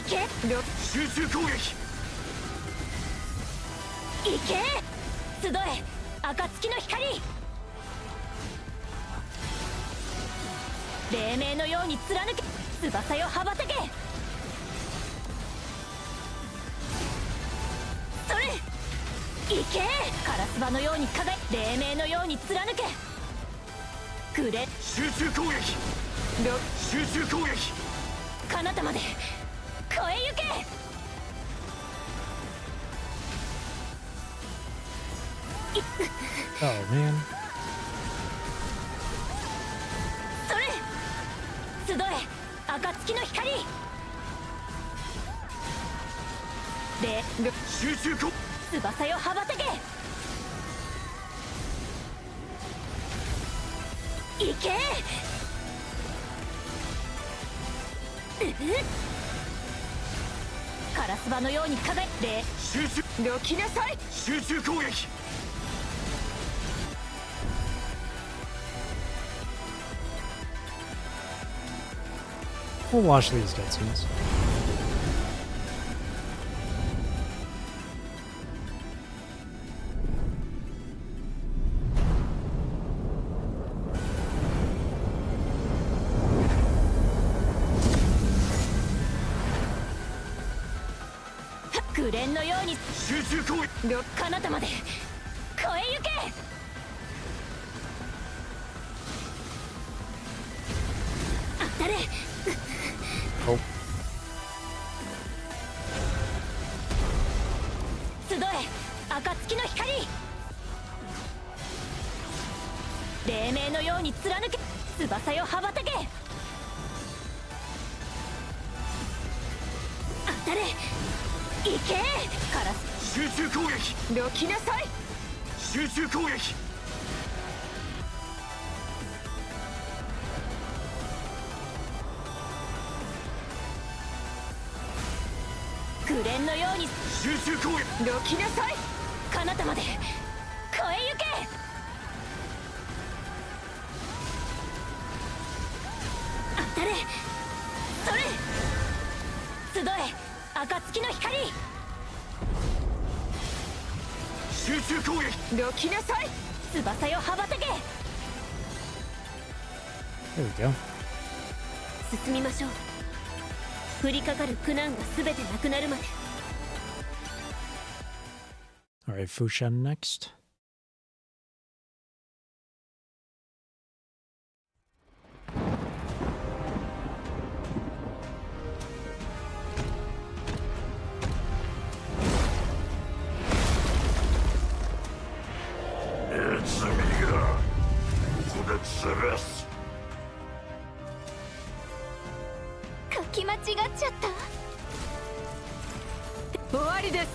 行け集中攻撃。行け集え暁の光。黎明のように貫け翼よ羽ばたけ。それ行けカラスバのように輝い黎明のように貫け。くれ集中攻撃。集中攻撃。彼方まで越え行け。Oh man. それ集え暁の光。で集中攻翼よ羽ばたけ。行けカラスバのように輝いて集中。どきなさい。集中攻撃。We'll watch these cutscenes.「紅蓮のように集中攻撃。彼方まで越え行け。当たれ Oh. 集え暁の光。黎明のように貫け翼よ羽ばたけ。当たれ行けカラス集中攻撃。どきなさい。集中攻撃。紅蓮のように集中攻撃。どきなさい。彼方まで越え行け。当たれそれ集え暁の光。集中攻撃。どきなさい。翼よ羽ばたけ。 There we go. 進みましょう。降りかかる苦難が全てなくなるまで。 Alright, Fushan next. It's me. ここで潰す。書き間違っちゃった。終わりです。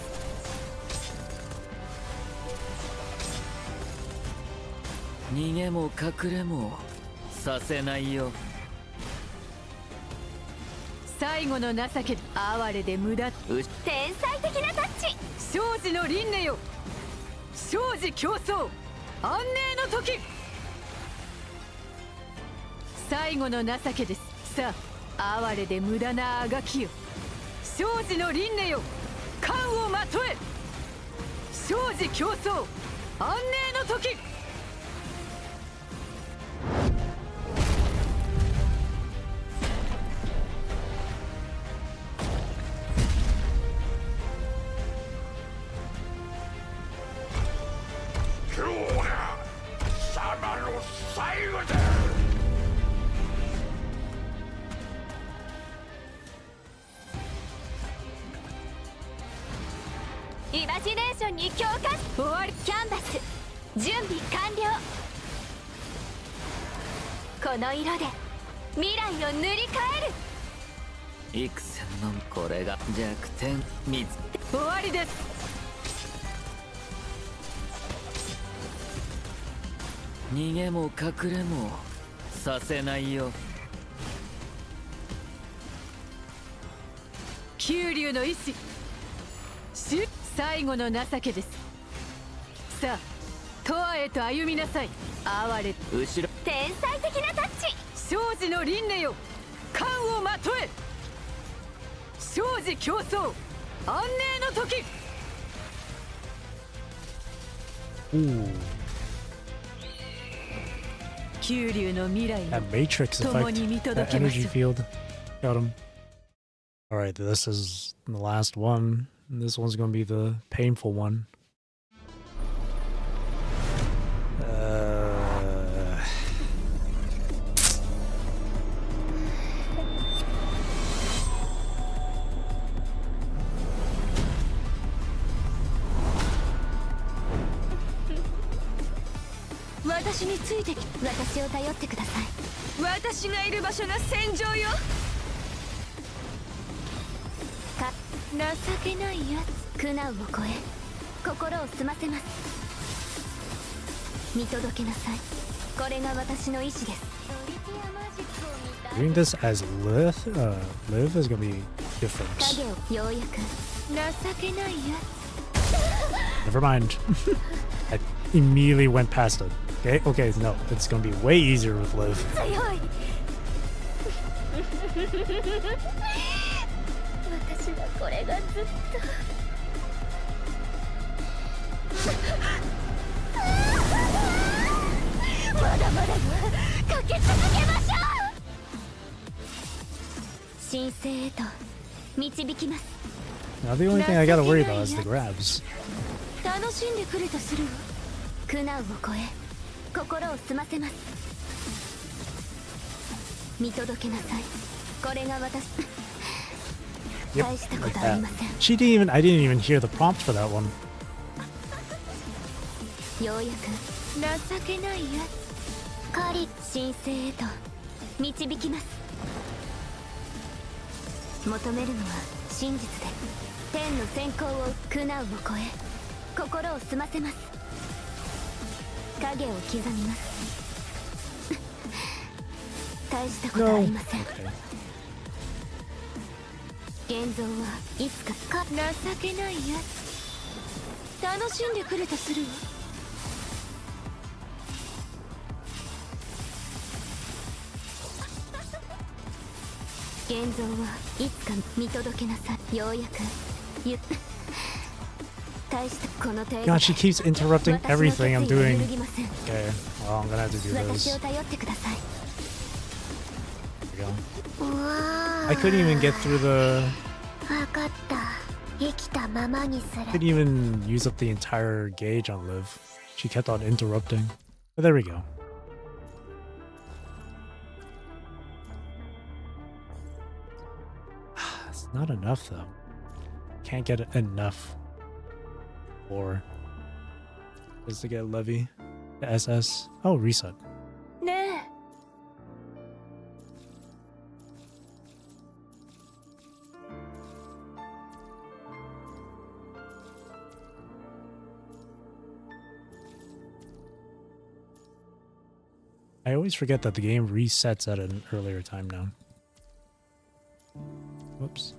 逃げも隠れもさせないよ。最後の情け哀れで無駄。天才的なタッチ。生死の輪廻よ生死競争安寧の時。最後の情けです。さあ哀れで無駄なあがきよ生死の輪廻よ冠をまとえ。生死競争安寧の時。今日が様の最後だ。イマジネーションに共感。終わり。キャンバス準備完了。この色で未来を塗り替える。幾千のこれが弱点水。終わりです。逃げも隠れもさせないよ。九竜の意志最後の情けです。さあ永遠へと歩みなさい。哀れ後ろ。天才的なタッチ。生死の輪廻よ冠をまとえ。生死競争安寧の時 Ooh, 九流の未来を that matrix 共に effect, 見 that 届けま energy しょう field. Got him. Alright, this is the last one. This one's gonna be the painful one. "私についてき、私を頼ってください。私がいる場所が戦場よ。か、情けないやつ。苦難を超え、心を澄ませます。見届けなさい。これが私の意志です。トリティアマジックを見た。 Doing this as Liv is gonna be different. 影をようやく。情けないやつ。 Never mind. I immediately went past it. Okay, no, it's gonna be way easier with Liv. 強い。私はこれがずっと。まだまだかけ続けましょう。神聖へと導きます。 Now the only thing I gotta worry about is the grabs. 楽しんでくれとするわ。苦難を超え、心を澄ませます。見届けなさい。これが私。 Yep, 大したこ like とあり that. ません。 I didn't even hear the prompt for that one. ようやく情けないやつ。狩り神聖へと導きます。求めるのは真実で、天の閃光を苦難を超え、心を澄ませます。影を刻みます。大したことありません。 Okay. 現像はいつか情けないやつ。楽しんでくれとするわ。現像はいつか見届けなさい。ようやく大したこの程度。 God, she keeps interrupting 私の everything I'm 決意は doing. 揺るぎません。 Okay, well, I'm gonna have to do 私 this. を頼ってください。 There we go. うわ I couldn't even get through the. 分かった。生きたままにする。 Couldn't even use up the entire gauge on Liv. She kept on interrupting. But there we go. It's not enough though. Can't get enough. Or just to get Levy, the SS. Oh, reset. ねえ。 I always forget that the game resets at an earlier time now. Whoops.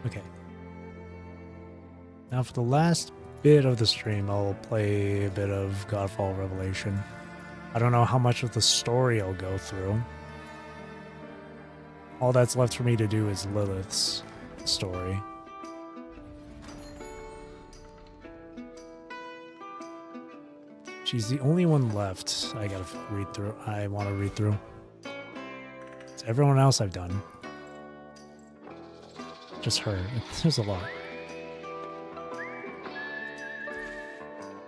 Okay. Now for the last bit of the stream, I'll play a bit of Godfall Revelation. I don't know how much of the story I'll go through. All that's left for me to do is Lilith's story. She's the only one left I gotta read through. I want to read through. It's everyone else I've done. Just her. There's a lot.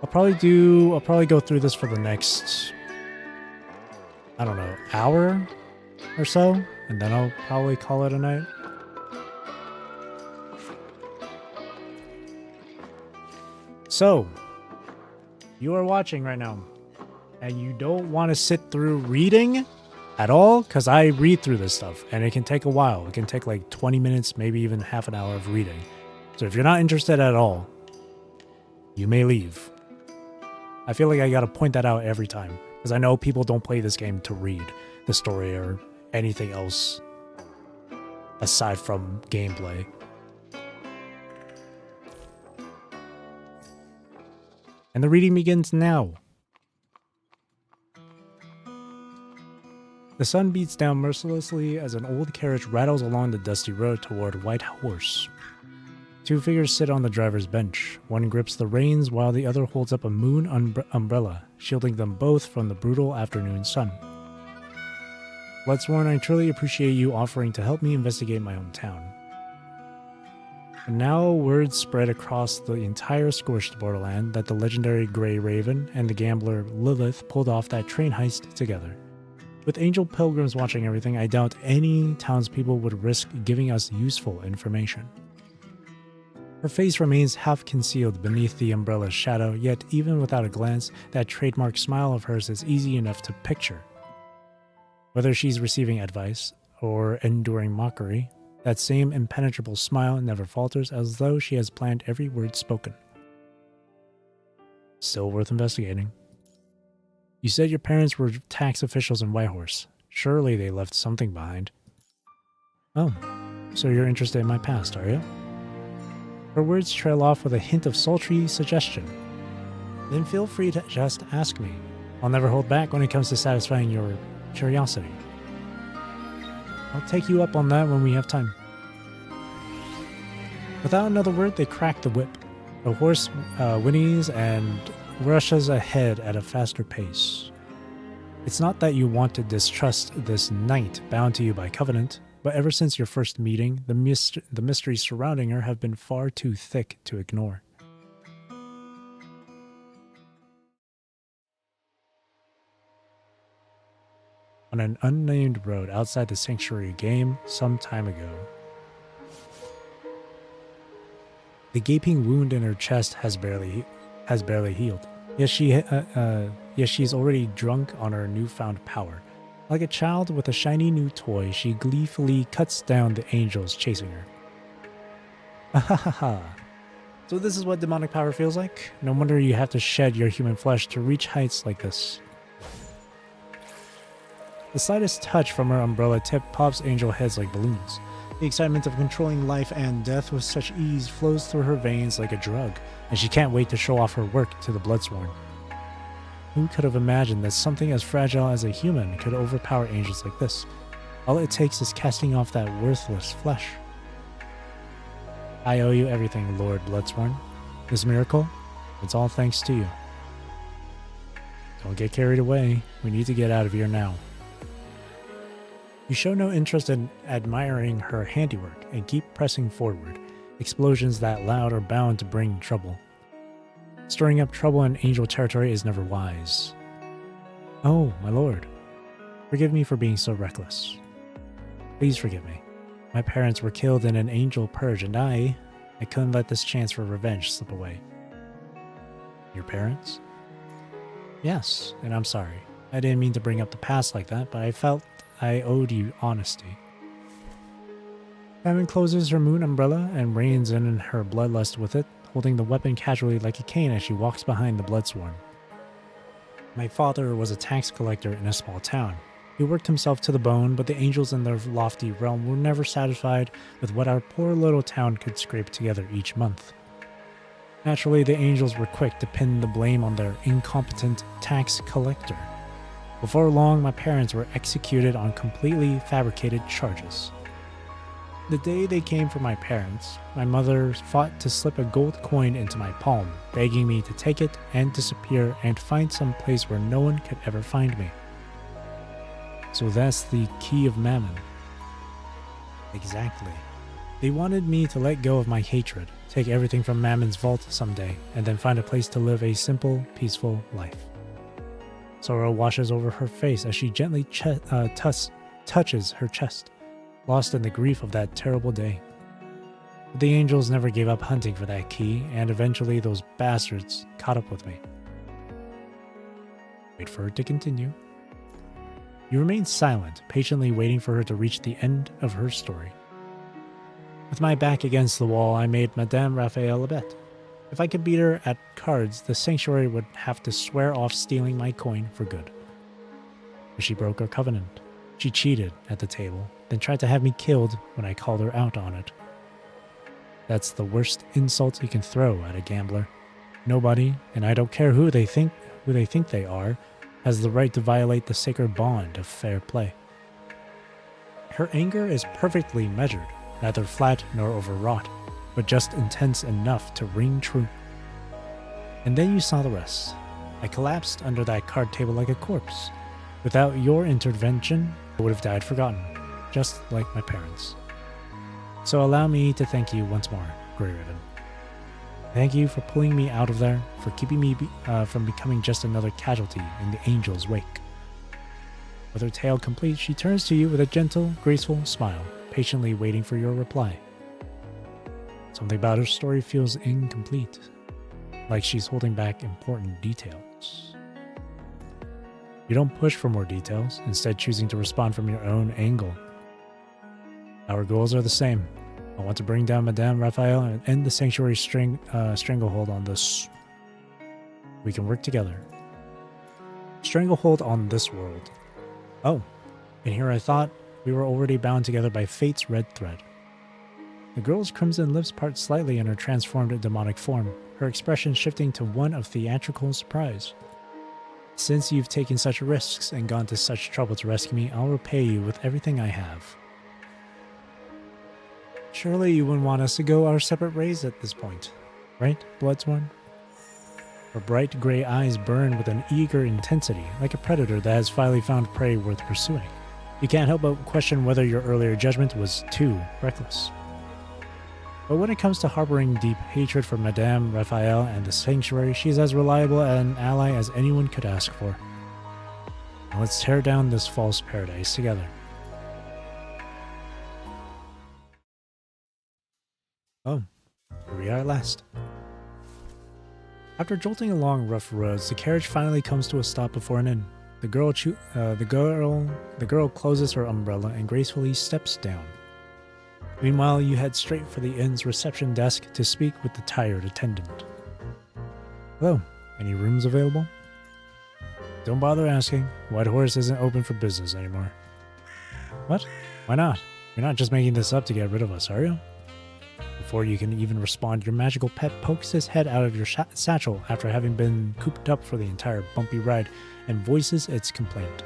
I'll probably go through this for the next, I don't know, hour or so, and then I'll probably call it a night. So, you are watching right now, and you don't want to sit through reading at all, because I read through this stuff, and it can take a while. It can take like 20 minutes, maybe even half an hour of reading. So if you're not interested at all, you may leave. I feel like I gotta point that out every time. Because I know people don't play this game to read the story or anything else aside from gameplay. And the reading begins now. The sun beats down mercilessly as an old carriage rattles along the dusty road toward White Horse. Two figures sit on the driver's bench. One grips the reins while the other holds up a moon umbrella, shielding them both from the brutal afternoon sun. Bloodsworn, I truly appreciate you offering to help me investigate my own town. And now word spread across the entire scorched borderland that the legendary Grey Raven and the gambler Lilith pulled off that train heist together. With angel pilgrims watching everything, I doubt any townspeople would risk giving us useful information. Her face remains half concealed beneath the umbrella's shadow, yet even without a glance, that trademark smile of hers is easy enough to picture. Whether she's receiving advice or enduring mockery, that same impenetrable smile never falters, as though she has planned every word spoken. Still worth investigating. You said your parents were tax officials in Whitehorse. Surely they left something behind. Oh, so you're interested in my past, are you? Her words trail off with a hint of sultry suggestion. Then feel free to just ask me. I'll never hold back when it comes to satisfying your curiosity. I'll take you up on that when we have time. Without another word, they crack the whip. The horse whinnies and rushes ahead at a faster pace. It's not that you want to distrust this knight bound to you by covenant, but ever since your first meeting, the mysteries surrounding her have been far too thick to ignore. On an unnamed road outside the sanctuary game some time ago. The gaping wound in her chest has barely healed. Yet she's already drunk on her newfound power. Like a child with a shiny new toy, she gleefully cuts down the angels chasing her. Ahahaha. So this is what demonic power feels like? No wonder you have to shed your human flesh to reach heights like this. The slightest touch from her umbrella tip pops angel heads like balloons. The excitement of controlling life and death with such ease flows through her veins like a drug, and she can't wait to show off her work to the Bloodsworn. Who could have imagined that something as fragile as a human could overpower angels like this? All it takes is casting off that worthless flesh. I owe you everything, Lord Bloodsworn. This miracle, it's all thanks to you. Don't get carried away. We need to get out of here now. You show no interest in admiring her handiwork and keep pressing forward. Explosions that loud are bound to bring trouble. Stirring up trouble in angel territory is never wise. Oh, my lord. Forgive me for being so reckless. Please forgive me. My parents were killed in an angel purge, and I couldn't let this chance for revenge slip away. Your parents? Yes, and I'm sorry. I didn't mean to bring up the past like that, but I felt I owed you honesty. Gamin closes her moon umbrella and reins in her bloodlust with it, holding the weapon casually like a cane as she walks behind the Bloodsworn. My father was a tax collector in a small town. He worked himself to the bone, but the angels in their lofty realm were never satisfied with what our poor little town could scrape together each month. Naturally, the angels were quick to pin the blame on their incompetent tax collector. Before long, my parents were executed on completely fabricated charges. The day they came for my parents, my mother fought to slip a gold coin into my palm, begging me to take it and disappear and find some place where no one could ever find me. So that's the key of Mammon. Exactly. They wanted me to let go of my hatred, take everything from Mammon's vault someday, and then find a place to live a simple, peaceful life. Sorrow washes over her face as she gently touches her chest, lost in the grief of that terrible day. But the angels never gave up hunting for that key, and eventually those bastards caught up with me. Wait for her to continue. You remain silent, patiently waiting for her to reach the end of her story. With my back against the wall, I made Madame Raphael a bet. If I could beat her at cards, the sanctuary would have to swear off stealing my coin for good. But she broke our covenant. She cheated at the table, then tried to have me killed when I called her out on it. That's the worst insult you can throw at a gambler. Nobody, and I don't care who they think they are, has the right to violate the sacred bond of fair play. Her anger is perfectly measured, neither flat nor overwrought, but just intense enough to ring true. And then you saw the rest. I collapsed under that card table like a corpse. Without your intervention, I would have died forgotten, just like my parents. So allow me to thank you once more, Grey Ribbon. Thank you for pulling me out of there, for keeping me from becoming just another casualty in the angel's wake. With her tale complete, she turns to you with a gentle, graceful smile, patiently waiting for your reply. Something about her story feels incomplete, like she's holding back important details. You don't push for more details, instead choosing to respond from your own angle. Our goals are the same. I want to bring down Madame Raphael and end the sanctuary stranglehold on this. We can work together. Stranglehold on this world. Oh, and here I thought we were already bound together by fate's red thread. The girl's crimson lips part slightly in her transformed demonic form, her expression shifting to one of theatrical surprise. Since you've taken such risks and gone to such trouble to rescue me, I'll repay you with everything I have. Surely you wouldn't want us to go our separate ways at this point, right, Bloodsworn? Her bright gray eyes burn with an eager intensity, like a predator that has finally found prey worth pursuing. You can't help but question whether your earlier judgment was too reckless. But when it comes to harboring deep hatred for Madame Raphael and the Sanctuary, she's as reliable an ally as anyone could ask for. Now let's tear down this false paradise together. Oh, here we are at last. After jolting along rough roads, the carriage finally comes to a stop before an inn. The girl closes her umbrella and gracefully steps down. Meanwhile, you head straight for the inn's reception desk to speak with the tired attendant. Hello, any rooms available? Don't bother asking. White Horse isn't open for business anymore. What? Why not? You're not just making this up to get rid of us, are you? Before you can even respond, your magical pet pokes his head out of your satchel after having been cooped up for the entire bumpy ride and voices its complaint.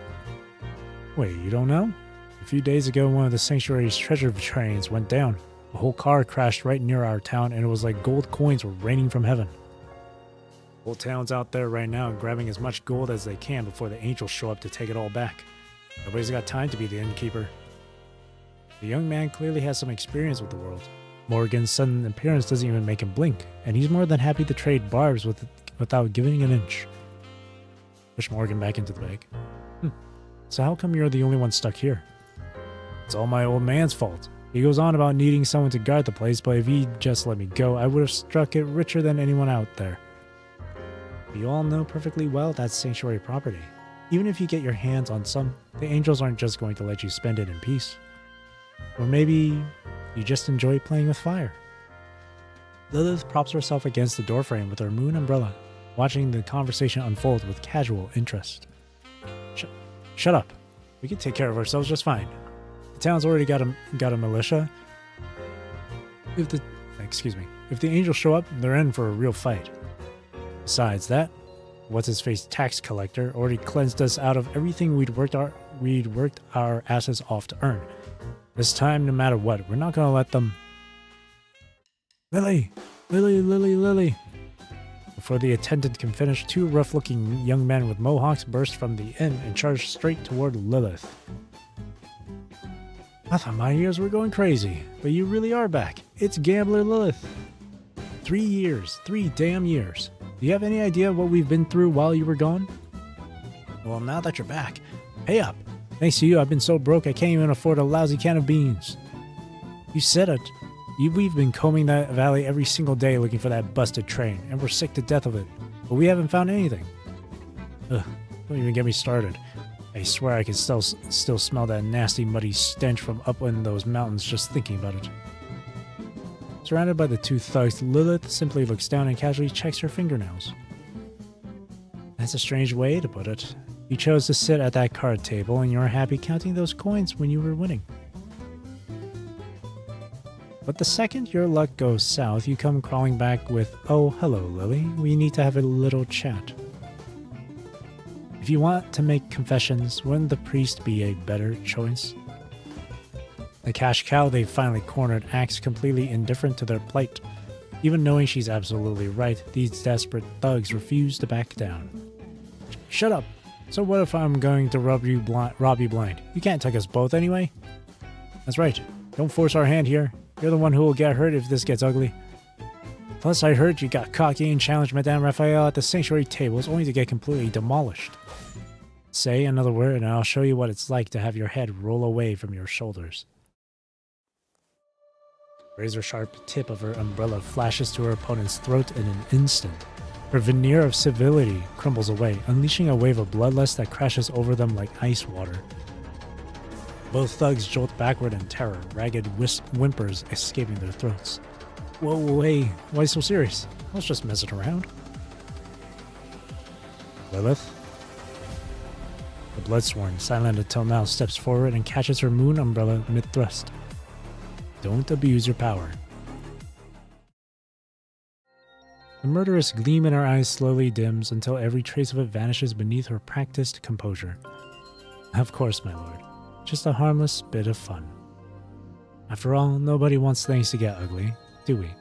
Wait, you don't know? A few days ago, one of the Sanctuary's treasure trains went down. A whole car crashed right near our town, and it was like gold coins were raining from heaven. The whole town's out there right now grabbing as much gold as they can before the angels show up to take it all back. Nobody's got time to be the innkeeper. The young man clearly has some experience with the world. Morgan's sudden appearance doesn't even make him blink, and he's more than happy to trade barbs without giving an inch. Push Morgan back into the bag. So how come you're the only one stuck here? It's all my old man's fault. He goes on about needing someone to guard the place, but if he'd just let me go, I would have struck it richer than anyone out there. You all know perfectly well that's sanctuary property. Even if you get your hands on some, the angels aren't just going to let you spend it in peace. Or maybe you just enjoy playing with fire. Lilith props herself against the doorframe with her moon umbrella, watching the conversation unfold with casual interest. Shut up. We can take care of ourselves just fine. The town's already got a militia. If the angels show up, they're in for a real fight. Besides that, what's-his-face tax collector already cleansed us out of everything we'd worked our asses off to earn. This time, no matter what, we're not gonna let them... Lily! Before the attendant can finish, two rough-looking young men with mohawks burst from the inn and charged straight toward Lilith. I thought my ears were going crazy, but you really are back. It's Gambler Lilith. 3 years. 3 damn years. Do you have any idea what we've been through while you were gone? Well, now that you're back, pay up. Thanks to you, I've been so broke I can't even afford a lousy can of beans. You said it. We've been combing that valley every single day looking for that busted train, and we're sick to death of it. But we haven't found anything. Ugh, don't even get me started. I swear I can still smell that nasty, muddy stench from up in those mountains just thinking about it. Surrounded by the two thugs, Lilith simply looks down and casually checks her fingernails. That's a strange way to put it. You chose to sit at that card table and you were happy counting those coins when you were winning. But the second your luck goes south, you come crawling back with, "Oh, hello, Lily. We need to have a little chat." If you want to make confessions, wouldn't the priest be a better choice? The cash cow they finally cornered acts completely indifferent to their plight. Even knowing she's absolutely right, these desperate thugs refuse to back down. Shut up! So what if I'm going to rob you blind? You can't take us both anyway. That's right. Don't force our hand here. You're the one who will get hurt if this gets ugly. Plus, I heard you got cocky and challenged Madame Raphael at the sanctuary tables only to get completely demolished. Say another word and I'll show you what it's like to have your head roll away from your shoulders. Razor-sharp tip of her umbrella flashes to her opponent's throat in an instant. Her veneer of civility crumbles away, unleashing a wave of bloodlust that crashes over them like ice water. Both thugs jolt backward in terror, ragged whimpers escaping their throats. Whoa, hey, why so serious? I was just messing around. Lilith? The Bloodsworn, silent until now, steps forward and catches her moon umbrella mid-thrust. Don't abuse your power. The murderous gleam in her eyes slowly dims until every trace of it vanishes beneath her practiced composure. Of course, my lord. Just a harmless bit of fun. After all, nobody wants things to get ugly, do we?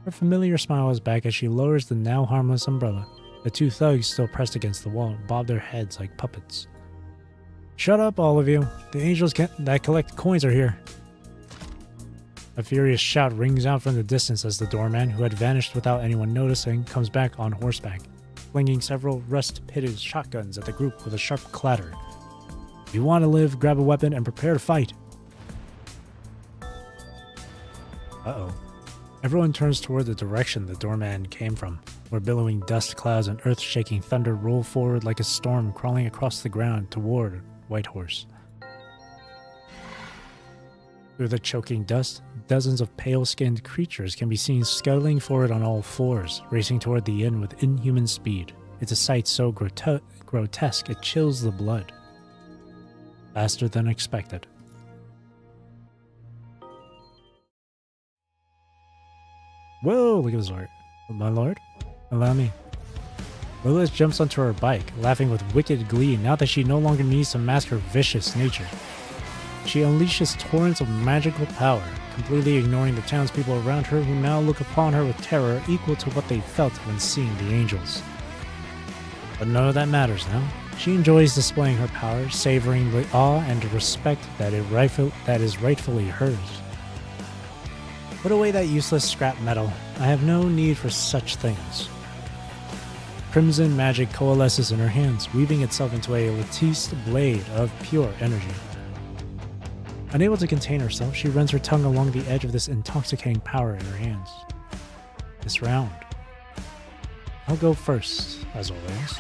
Her familiar smile is back as she lowers the now harmless umbrella. The two thugs, still pressed against the wall, bob their heads like puppets. Shut up, all of you. The angels that collect coins are here. A furious shout rings out from the distance as the doorman, who had vanished without anyone noticing, comes back on horseback, flinging several rust-pitted shotguns at the group with a sharp clatter. If you want to live, grab a weapon and prepare to fight. Uh-oh. Everyone turns toward the direction the doorman came from, where billowing dust clouds and earth-shaking thunder roll forward like a storm crawling across the ground toward Whitehorse. Through the choking dust, dozens of pale-skinned creatures can be seen scuttling forward on all fours, racing toward the inn with inhuman speed. It's a sight so grotesque it chills the blood. Faster than expected. Whoa, look at this art. My lord, allow me. Lilith jumps onto her bike, laughing with wicked glee now that she no longer needs to mask her vicious nature. She unleashes torrents of magical power, completely ignoring the townspeople around her who now look upon her with terror equal to what they felt when seeing the angels. But none of that matters now. She enjoys displaying her power, savoring the awe and respect that is rightfully hers. Put away that useless scrap metal. I have no need for such things. Crimson magic coalesces in her hands, weaving itself into a latticed blade of pure energy. Unable to contain herself, she runs her tongue along the edge of this intoxicating power in her hands. This round, I'll go first, as always.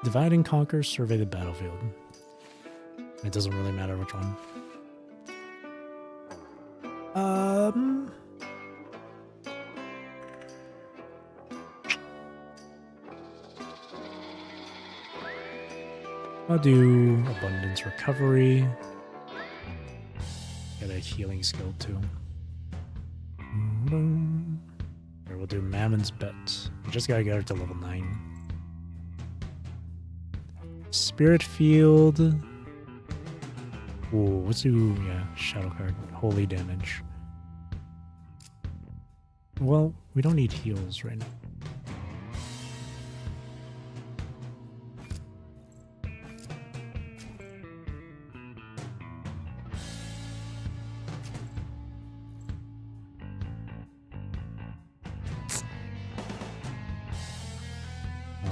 Divide and conquer, survey the battlefield. It doesn't really matter which one. I'll do Abundance Recovery. Get a healing skill too. Or we'll do Mammon's Bet. We just gotta get her to level 9. Spirit Field. Ooh, let's do, Shadow card. Holy damage. Well, we don't need heals right now.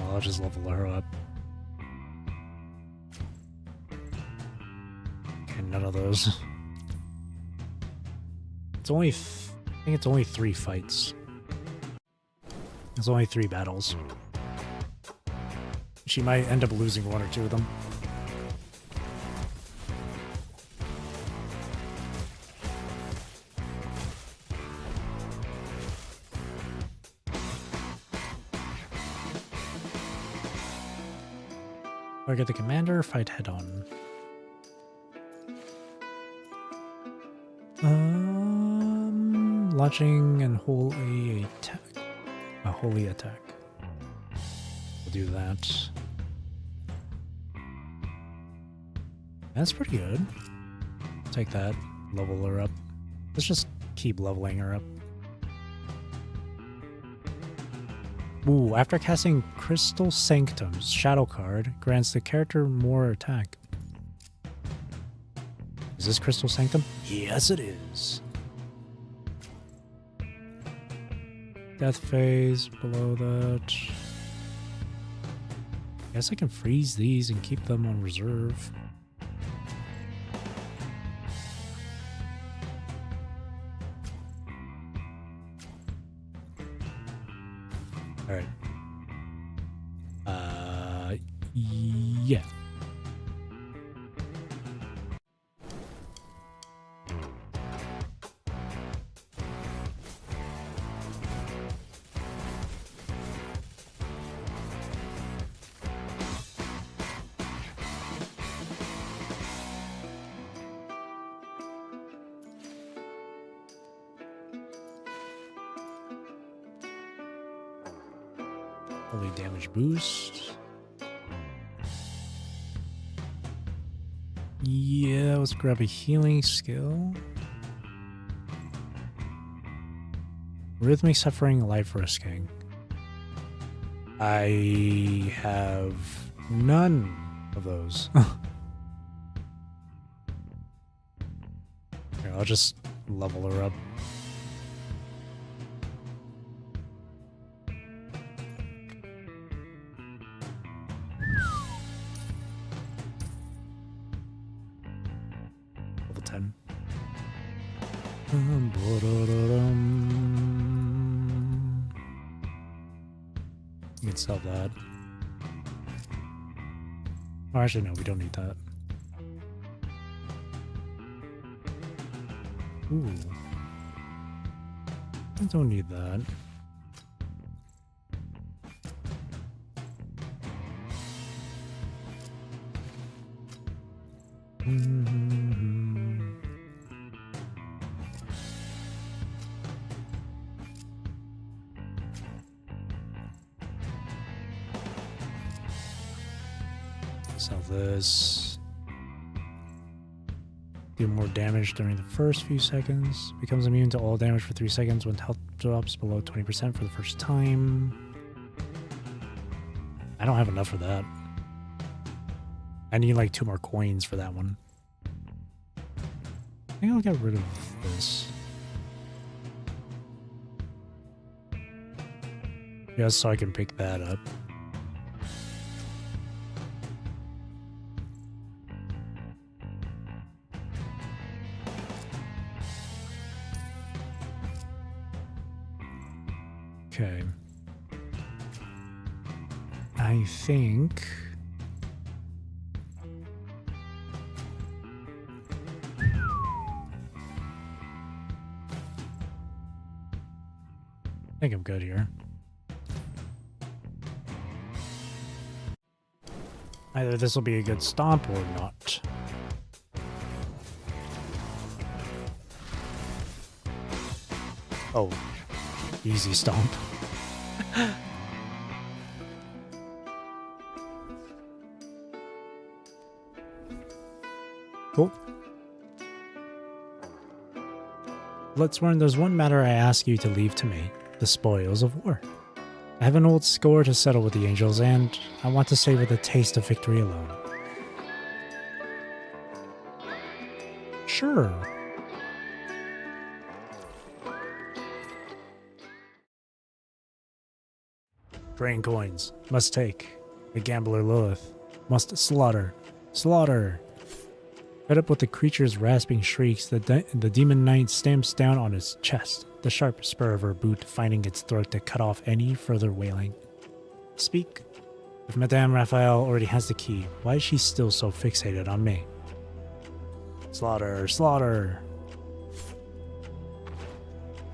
I'll just level her up. Okay, none of those. It's only, I think it's only 3 fights. It's only 3 battles. She might end up losing 1 or 2 of them. Target the commander, fight head on. Launching and holy attack. A holy attack. We'll do that. That's pretty good. Take that. Level her up. Let's just keep leveling her up. Ooh, after casting Crystal Sanctum's Shadow card, grants the character more attack. Is this Crystal Sanctum? Yes, it is. Death phase below that. Guess I can freeze these and keep them on reserve. All right. Yeah. Holy damage boost. Yeah, let's grab a healing skill. Rhythmic suffering, life risking. I have none of those. Here, I'll just level her up. Level 10. You can sell that. Oh, actually, no, we don't need that. Ooh. I don't need that. Sell this. Do more damage during the first few seconds. Becomes immune to all damage for 3 seconds when health drops below 20% for the first time. I don't have enough for that. I need like 2 more coins for that one. I think I'll get rid of this. Just so I can pick that up. Okay. I think... I think I'm good here. Either this will be a good stomp or not. Oh, easy stomp. Cool. Let's learn there's one matter I ask you to leave to me. The spoils of war. I have an old score to settle with the angels, and I want to savor the taste of victory alone. Sure. Drain coins. Must take. The gambler Lilith. Must slaughter. Slaughter. Fed up with the creature's rasping shrieks, the demon knight stamps down on his chest, the sharp spur of her boot finding its throat to cut off any further wailing. Speak. If Madame Raphael already has the key, why is she still so fixated on me? Slaughter, slaughter.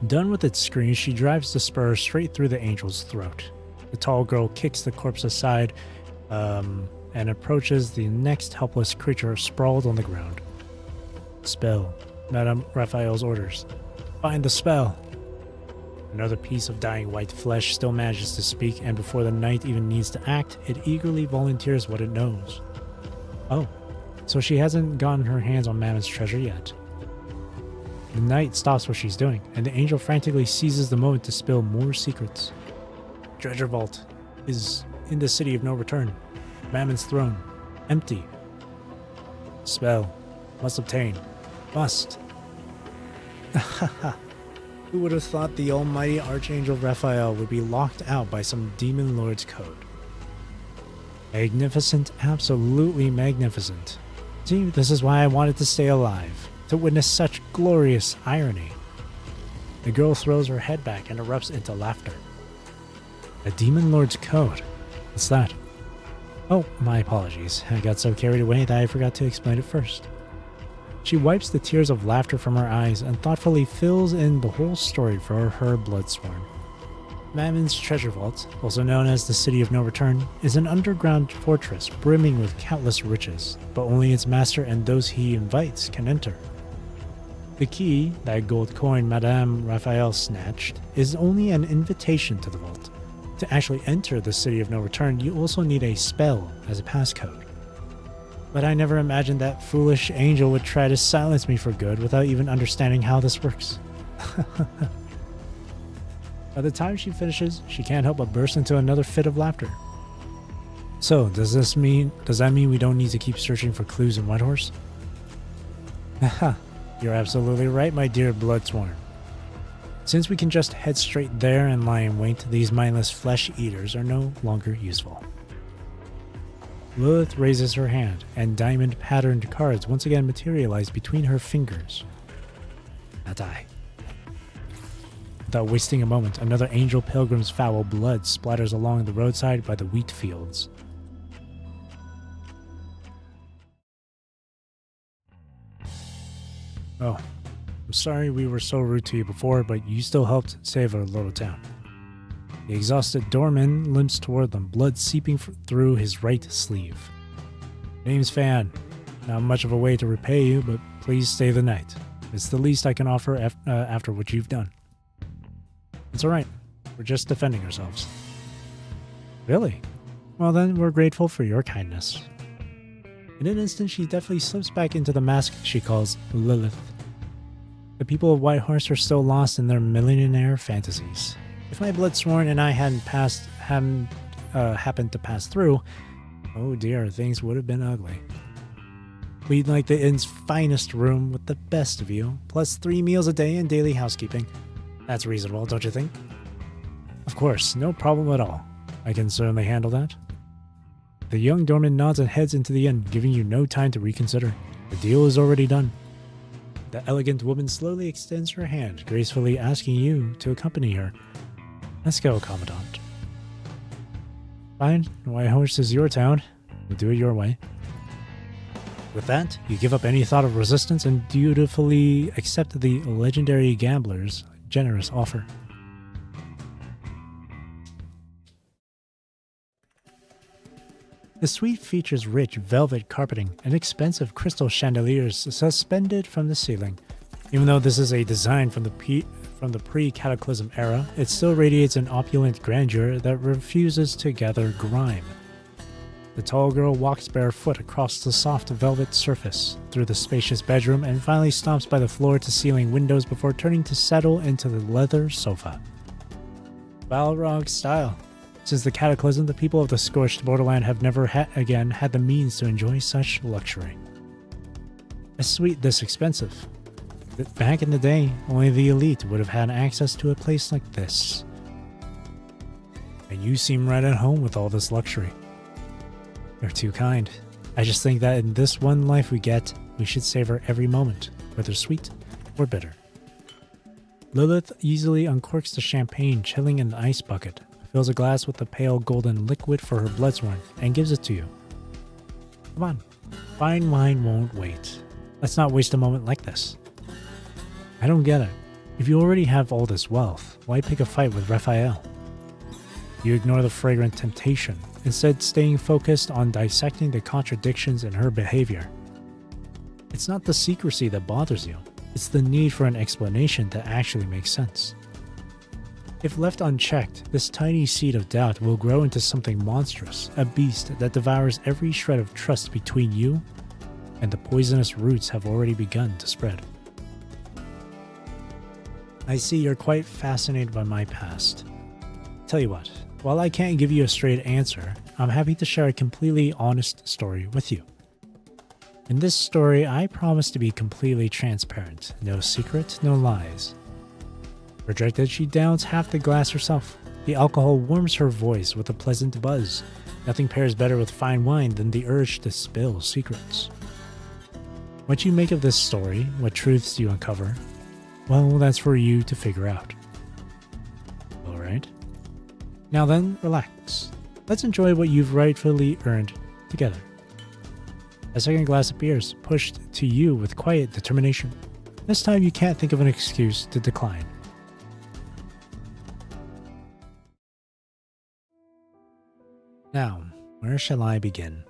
Done with its scream, she drives the spur straight through the angel's throat. The tall girl kicks the corpse aside, and approaches the next helpless creature sprawled on the ground. Spell. Madame Raphael's orders. Find the spell. Another piece of dying white flesh still manages to speak, and before the knight even needs to act, it eagerly volunteers what it knows. Oh, so she hasn't gotten her hands on Mammon's treasure yet. The knight stops what she's doing, and the angel frantically seizes the moment to spill more secrets. Treasure vault is in the city of no return. Mammon's throne. Empty. Spell. Must obtain. Must. Who would have thought the almighty Archangel Raphael would be locked out by some demon lord's code? Magnificent, absolutely magnificent. See, this is why I wanted to stay alive, to witness such glorious irony. The girl throws her head back and erupts into laughter. A demon lord's code? What's that? Oh, my apologies. I got so carried away that I forgot to explain it first. She wipes the tears of laughter from her eyes and thoughtfully fills in the whole story for her bloodsworn. Mammon's Treasure Vault, also known as the City of No Return, is an underground fortress brimming with countless riches, but only its master and those he invites can enter. The key, that gold coin Madame Raphael snatched, is only an invitation to the vault. To actually enter the City of No Return, you also need a spell as a passcode. But I never imagined that foolish angel would try to silence me for good without even understanding how this works. By the time she finishes, she can't help but burst into another fit of laughter. So, does that mean we don't need to keep searching for clues in Whitehorse? Haha, you're absolutely right, my dear Bloodsworn. Since we can just head straight there and lie in wait, these mindless flesh eaters are no longer useful. Lilith raises her hand, and diamond-patterned cards once again materialize between her fingers. Now die. Without wasting a moment, another angel pilgrim's foul blood splatters along the roadside by the wheat fields. Oh, I'm sorry we were so rude to you before, but you still helped save our little town. The exhausted doorman limps toward them, blood seeping through his right sleeve. Name's Fan. Not much of a way to repay you, but please stay the night. It's the least I can offer after what you've done. It's alright. We're just defending ourselves. Really? Well then, we're grateful for your kindness. In an instant, she definitely slips back into the mask she calls Lilith. The people of Whitehorse are still lost in their millionaire fantasies. If my Bloodsworn and I hadn't happened to pass through, oh dear, things would have been ugly. We'd like the inn's finest room with the best view, plus 3 meals a day and daily housekeeping. That's reasonable, don't you think? Of course, no problem at all. I can certainly handle that. The young doorman nods and heads into the inn, giving you no time to reconsider. The deal is already done. The elegant woman slowly extends her hand, gracefully asking you to accompany her. Let's go, Commandant. Fine, Whitehorse is your town. We'll do it your way. With that, you give up any thought of resistance and dutifully accept the legendary gambler's generous offer. The suite features rich velvet carpeting and expensive crystal chandeliers suspended from the ceiling. Even though this is a design from the pre-Cataclysm era, it still radiates an opulent grandeur that refuses to gather grime. The tall girl walks barefoot across the soft velvet surface, through the spacious bedroom, and finally stops by the floor-to-ceiling windows before turning to settle into the leather sofa. Balrog style. Since the Cataclysm, the people of the scorched borderland have never again had the means to enjoy such luxury. A suite this expensive. Back in the day, only the elite would have had access to a place like this. And you seem right at home with all this luxury. You're too kind. I just think that in this one life we get, we should savor every moment, whether sweet or bitter. Lilith easily uncorks the champagne chilling in the ice bucket, fills a glass with the pale golden liquid for her Bloodsworn, and gives it to you. Come on, fine wine won't wait. Let's not waste a moment like this. I don't get it. If you already have all this wealth, why pick a fight with Raphael? You ignore the fragrant temptation, instead staying focused on dissecting the contradictions in her behavior. It's not the secrecy that bothers you, it's the need for an explanation that actually makes sense. If left unchecked, this tiny seed of doubt will grow into something monstrous, a beast that devours every shred of trust between you, and the poisonous roots have already begun to spread. I see you're quite fascinated by my past. Tell you what, while I can't give you a straight answer, I'm happy to share a completely honest story with you. In this story, I promise to be completely transparent, no secret, no lies. Rejected, she downs half the glass herself. The alcohol warms her voice with a pleasant buzz. Nothing pairs better with fine wine than the urge to spill secrets. What you make of this story, what truths you uncover, well, that's for you to figure out. Alright? Now then, relax. Let's enjoy what you've rightfully earned together. A second glass appears, pushed to you with quiet determination. This time you can't think of an excuse to decline. Now, where shall I begin?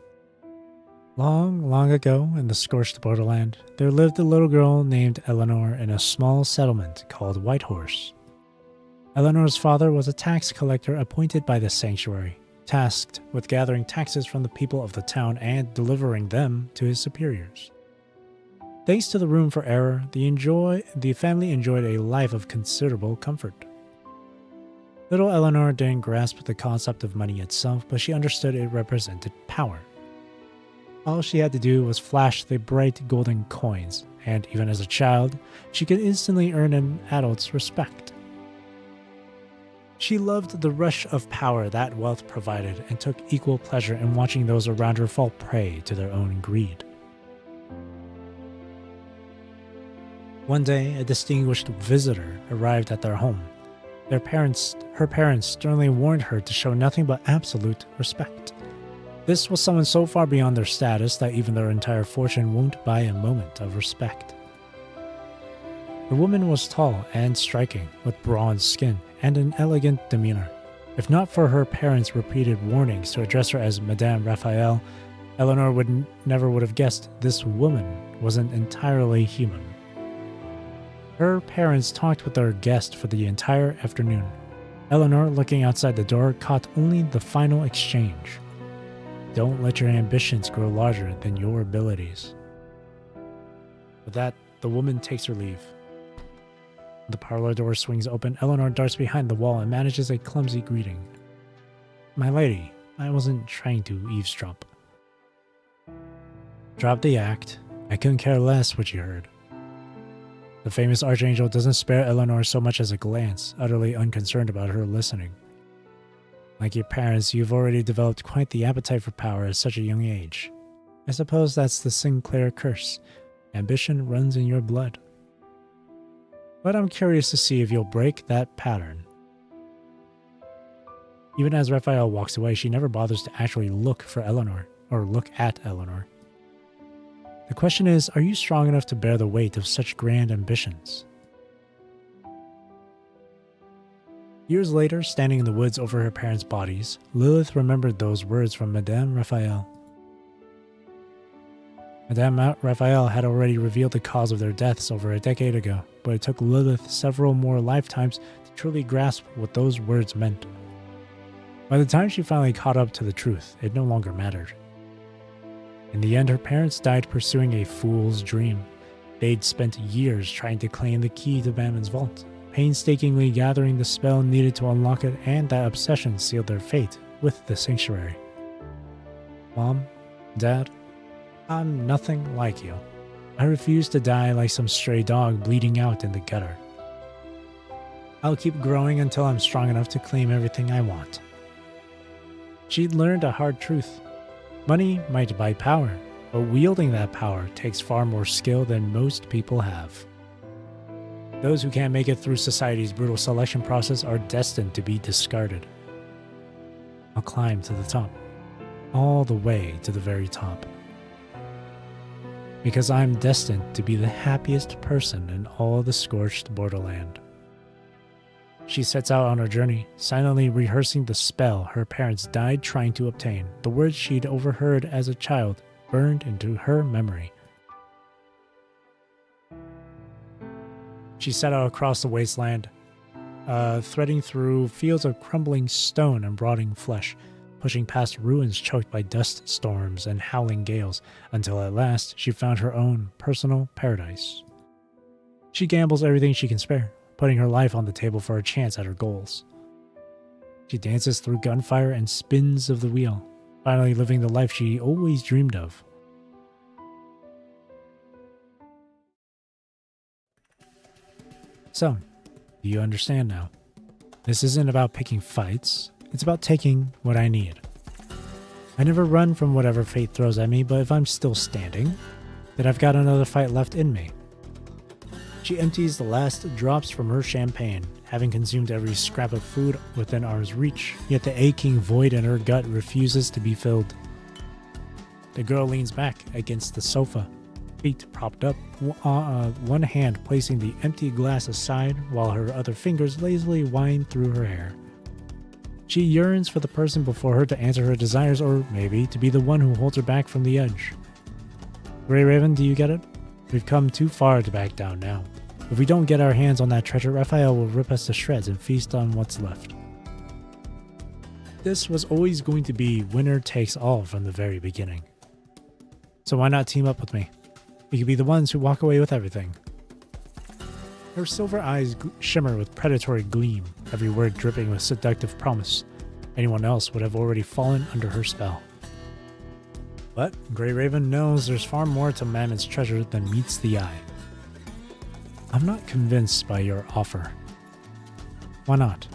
Long, long ago in the scorched borderland, there lived a little girl named Eleanor in a small settlement called Whitehorse. Eleanor's father was a tax collector appointed by the sanctuary, tasked with gathering taxes from the people of the town and delivering them to his superiors. Thanks to the room for error, the family enjoyed a life of considerable comfort. Little Eleanor didn't grasp the concept of money itself, but she understood it represented power. All she had to do was flash the bright golden coins, and even as a child, she could instantly earn an adult's respect. She loved the rush of power that wealth provided and took equal pleasure in watching those around her fall prey to their own greed. One day, a distinguished visitor arrived at their home. Her parents sternly warned her to show nothing but absolute respect. This was someone so far beyond their status that even their entire fortune won't buy a moment of respect. The woman was tall and striking, with bronze skin and an elegant demeanor. If not for her parents' repeated warnings to address her as Madame Raphael, Eleanor never would have guessed this woman wasn't entirely human. Her parents talked with their guest for the entire afternoon. Eleanor, looking outside the door, caught only the final exchange. Don't let your ambitions grow larger than your abilities. With that, the woman takes her leave. The parlor door swings open. Eleanor darts behind the wall and manages a clumsy greeting. My lady, I wasn't trying to eavesdrop. Drop the act. I couldn't care less what you heard. The famous archangel doesn't spare Eleanor so much as a glance, utterly unconcerned about her listening. Like your parents, you've already developed quite the appetite for power at such a young age. I suppose that's the Sinclair curse. Ambition runs in your blood. But I'm curious to see if you'll break that pattern. Even as Raphael walks away, she never bothers to actually look at Eleanor. The question is, are you strong enough to bear the weight of such grand ambitions? Years later, standing in the woods over her parents' bodies, Lilith remembered those words from Madame Raphael. Madame Raphael had already revealed the cause of their deaths over a decade ago, but it took Lilith several more lifetimes to truly grasp what those words meant. By the time she finally caught up to the truth, it no longer mattered. In the end, her parents died pursuing a fool's dream. They'd spent years trying to claim the key to Mammon's vault, painstakingly gathering the spell needed to unlock it, and that obsession sealed their fate with the sanctuary. Mom, Dad, I'm nothing like you. I refuse to die like some stray dog bleeding out in the gutter. I'll keep growing until I'm strong enough to claim everything I want. She'd learned a hard truth. Money might buy power, but wielding that power takes far more skill than most people have. Those who can't make it through society's brutal selection process are destined to be discarded. I'll climb to the top, all the way to the very top. Because I'm destined to be the happiest person in all the scorched borderland. She sets out on her journey, silently rehearsing the spell her parents died trying to obtain. The words she'd overheard as a child burned into her memory. She set out across the wasteland, threading through fields of crumbling stone and rotting flesh, pushing past ruins choked by dust storms and howling gales, until at last she found her own personal paradise. She gambles everything she can spare, putting her life on the table for a chance at her goals. She dances through gunfire and spins of the wheel, finally living the life she always dreamed of. So, do you understand now? This isn't about picking fights, it's about taking what I need. I never run from whatever fate throws at me, but if I'm still standing, then I've got another fight left in me. She empties the last drops from her champagne, having consumed every scrap of food within arm's reach, yet the aching void in her gut refuses to be filled. The girl leans back against the sofa, feet propped up, one hand placing the empty glass aside while her other fingers lazily wind through her hair. She yearns for the person before her to answer her desires, or maybe to be the one who holds her back from the edge. Grey Raven, do you get it? We've come too far to back down now. If we don't get our hands on that treasure, Raphael will rip us to shreds and feast on what's left. This was always going to be winner takes all from the very beginning. So why not team up with me? We could be the ones who walk away with everything. Her silver eyes shimmer with predatory gleam, every word dripping with seductive promise. Anyone else would have already fallen under her spell. But Grey Raven knows there's far more to Mammon's treasure than meets the eye. I'm not convinced by your offer. Why not?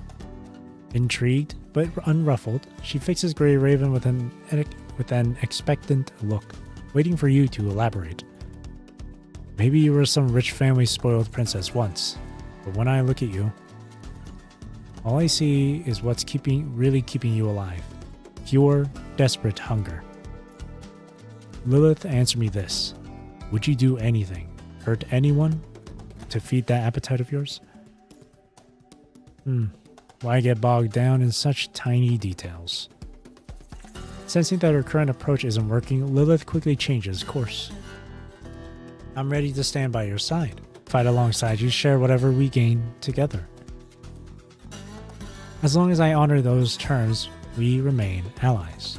Intrigued, but unruffled, she fixes Grey Raven with an expectant look, waiting for you to elaborate. Maybe you were some rich family spoiled princess once, but when I look at you, all I see is what's really keeping you alive. Pure, desperate hunger. Lilith, answer me this. Would you do anything, hurt anyone, to feed that appetite of yours? Why get bogged down in such tiny details? Sensing that her current approach isn't working, Lilith quickly changes course. I'm ready to stand by your side, fight alongside you, share whatever we gain together. As long as I honor those terms, we remain allies.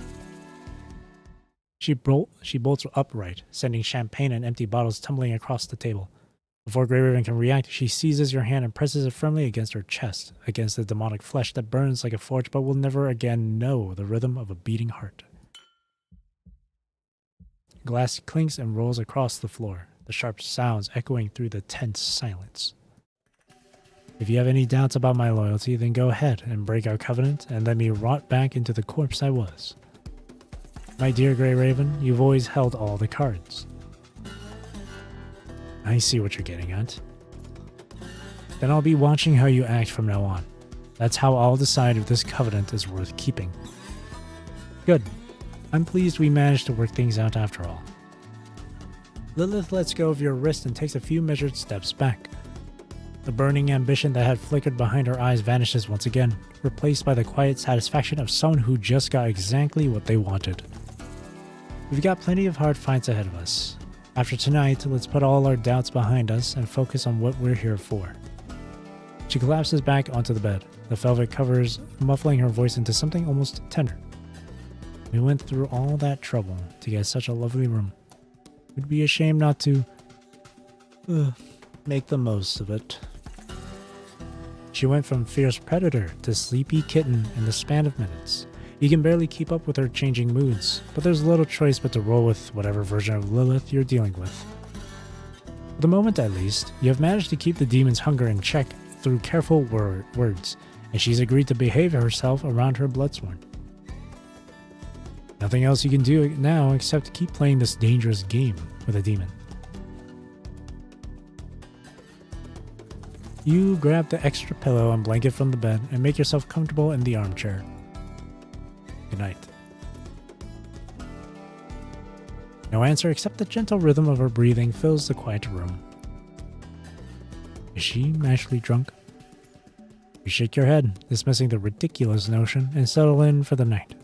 She bolts upright, sending champagne and empty bottles tumbling across the table. Before Grey Raven can react, she seizes your hand and presses it firmly against her chest, against the demonic flesh that burns like a forge but will never again know the rhythm of a beating heart. Glass clinks and rolls across the floor, the sharp sounds echoing through the tense silence. If you have any doubts about my loyalty, then go ahead and break our covenant and let me rot back into the corpse I was. My dear Grey Raven, you've always held all the cards. I see what you're getting at. Then I'll be watching how you act from now on. That's how I'll decide if this covenant is worth keeping. Good. I'm pleased we managed to work things out after all. Lilith lets go of your wrist and takes a few measured steps back. The burning ambition that had flickered behind her eyes vanishes once again, replaced by the quiet satisfaction of someone who just got exactly what they wanted. We've got plenty of hard fights ahead of us. After tonight, let's put all our doubts behind us and focus on what we're here for. She collapses back onto the bed, the velvet covers muffling her voice into something almost tender. We went through all that trouble to get such a lovely room. We'd be ashamed not to make the most of it. She went from fierce predator to sleepy kitten in the span of minutes. You can barely keep up with her changing moods, but there's little choice but to roll with whatever version of Lilith you're dealing with. For the moment at least, you have managed to keep the demon's hunger in check through careful words, and she's agreed to behave herself around her bloodsworn. Nothing else you can do now except keep playing this dangerous game with a demon. You grab the extra pillow and blanket from the bed and make yourself comfortable in the armchair. Good night. No answer except the gentle rhythm of her breathing fills the quiet room. Is she magically drunk? You shake your head, dismissing the ridiculous notion, and settle in for the night.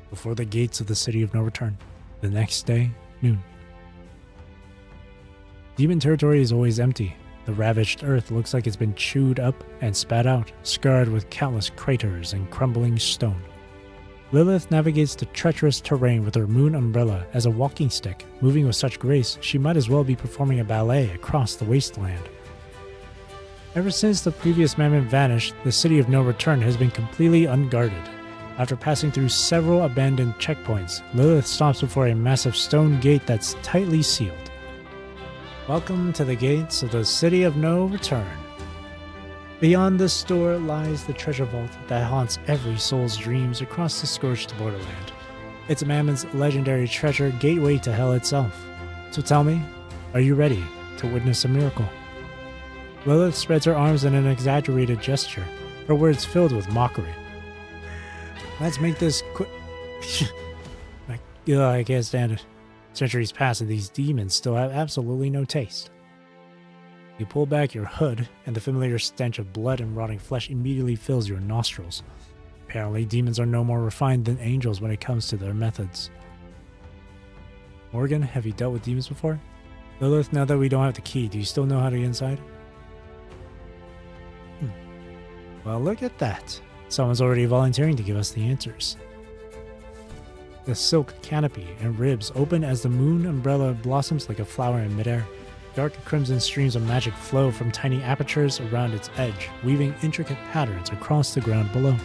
Before the gates of the city of no return, the next day, noon. Demon territory is always empty. The ravaged earth looks like it's been chewed up and spat out, scarred with countless craters and crumbling stone. Lilith navigates the treacherous terrain with her moon umbrella as a walking stick. Moving with such grace, she might as well be performing a ballet across the wasteland. Ever since the previous mammoth vanished, the city of no return has been completely unguarded. After passing through several abandoned checkpoints, Lilith stops before a massive stone gate that's tightly sealed. Welcome to the gates of the city of no return. Beyond this door lies the treasure vault that haunts every soul's dreams across the scorched borderland. It's Mammon's legendary treasure gateway to hell itself. So tell me, are you ready to witness a miracle? Lilith spreads her arms in an exaggerated gesture, her words filled with mockery. Let's make this quick. I can't stand it. Centuries pass and these demons still have absolutely no taste. You pull back your hood, and the familiar stench of blood and rotting flesh immediately fills your nostrils. Apparently, demons are no more refined than angels when it comes to their methods. Morgan, have you dealt with demons before? Lilith, now that we don't have the key, do you still know how to get inside? Well, look at that. Someone's already volunteering to give us the answers. The silk canopy and ribs open as the moon umbrella blossoms like a flower in midair. Dark crimson streams of magic flow from tiny apertures around its edge, weaving intricate patterns across the ground below.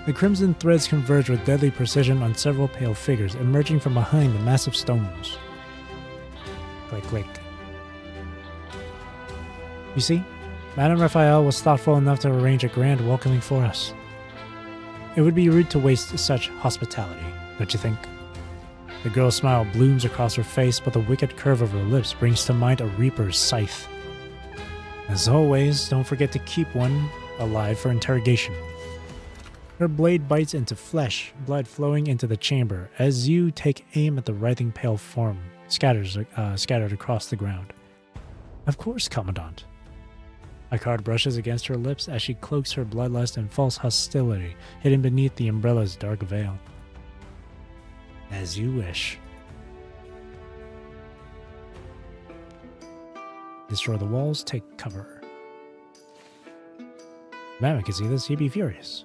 The crimson threads converge with deadly precision on several pale figures emerging from behind the massive stones. Click, click. You see, Madame Raphael was thoughtful enough to arrange a grand welcoming for us. It would be rude to waste such hospitality, don't you think? The girl's smile blooms across her face, but the wicked curve of her lips brings to mind a reaper's scythe. As always, don't forget to keep one alive for interrogation. Her blade bites into flesh, blood flowing into the chamber, as you take aim at the writhing pale form scattered across the ground. Of course, Commandant. A card brushes against her lips as she cloaks her bloodlust and false hostility hidden beneath the umbrella's dark veil. As you wish. Destroy the walls, take cover. If Mammon could see this, he'd be furious.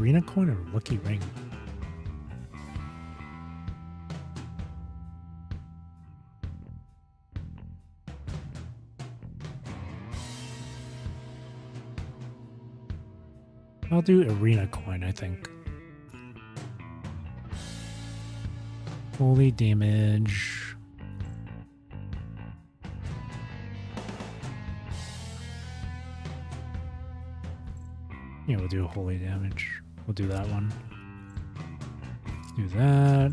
Arena coin or lucky ring? I'll do arena coin, I think. Holy damage. Yeah, we'll do holy damage. We'll do that one. Do that.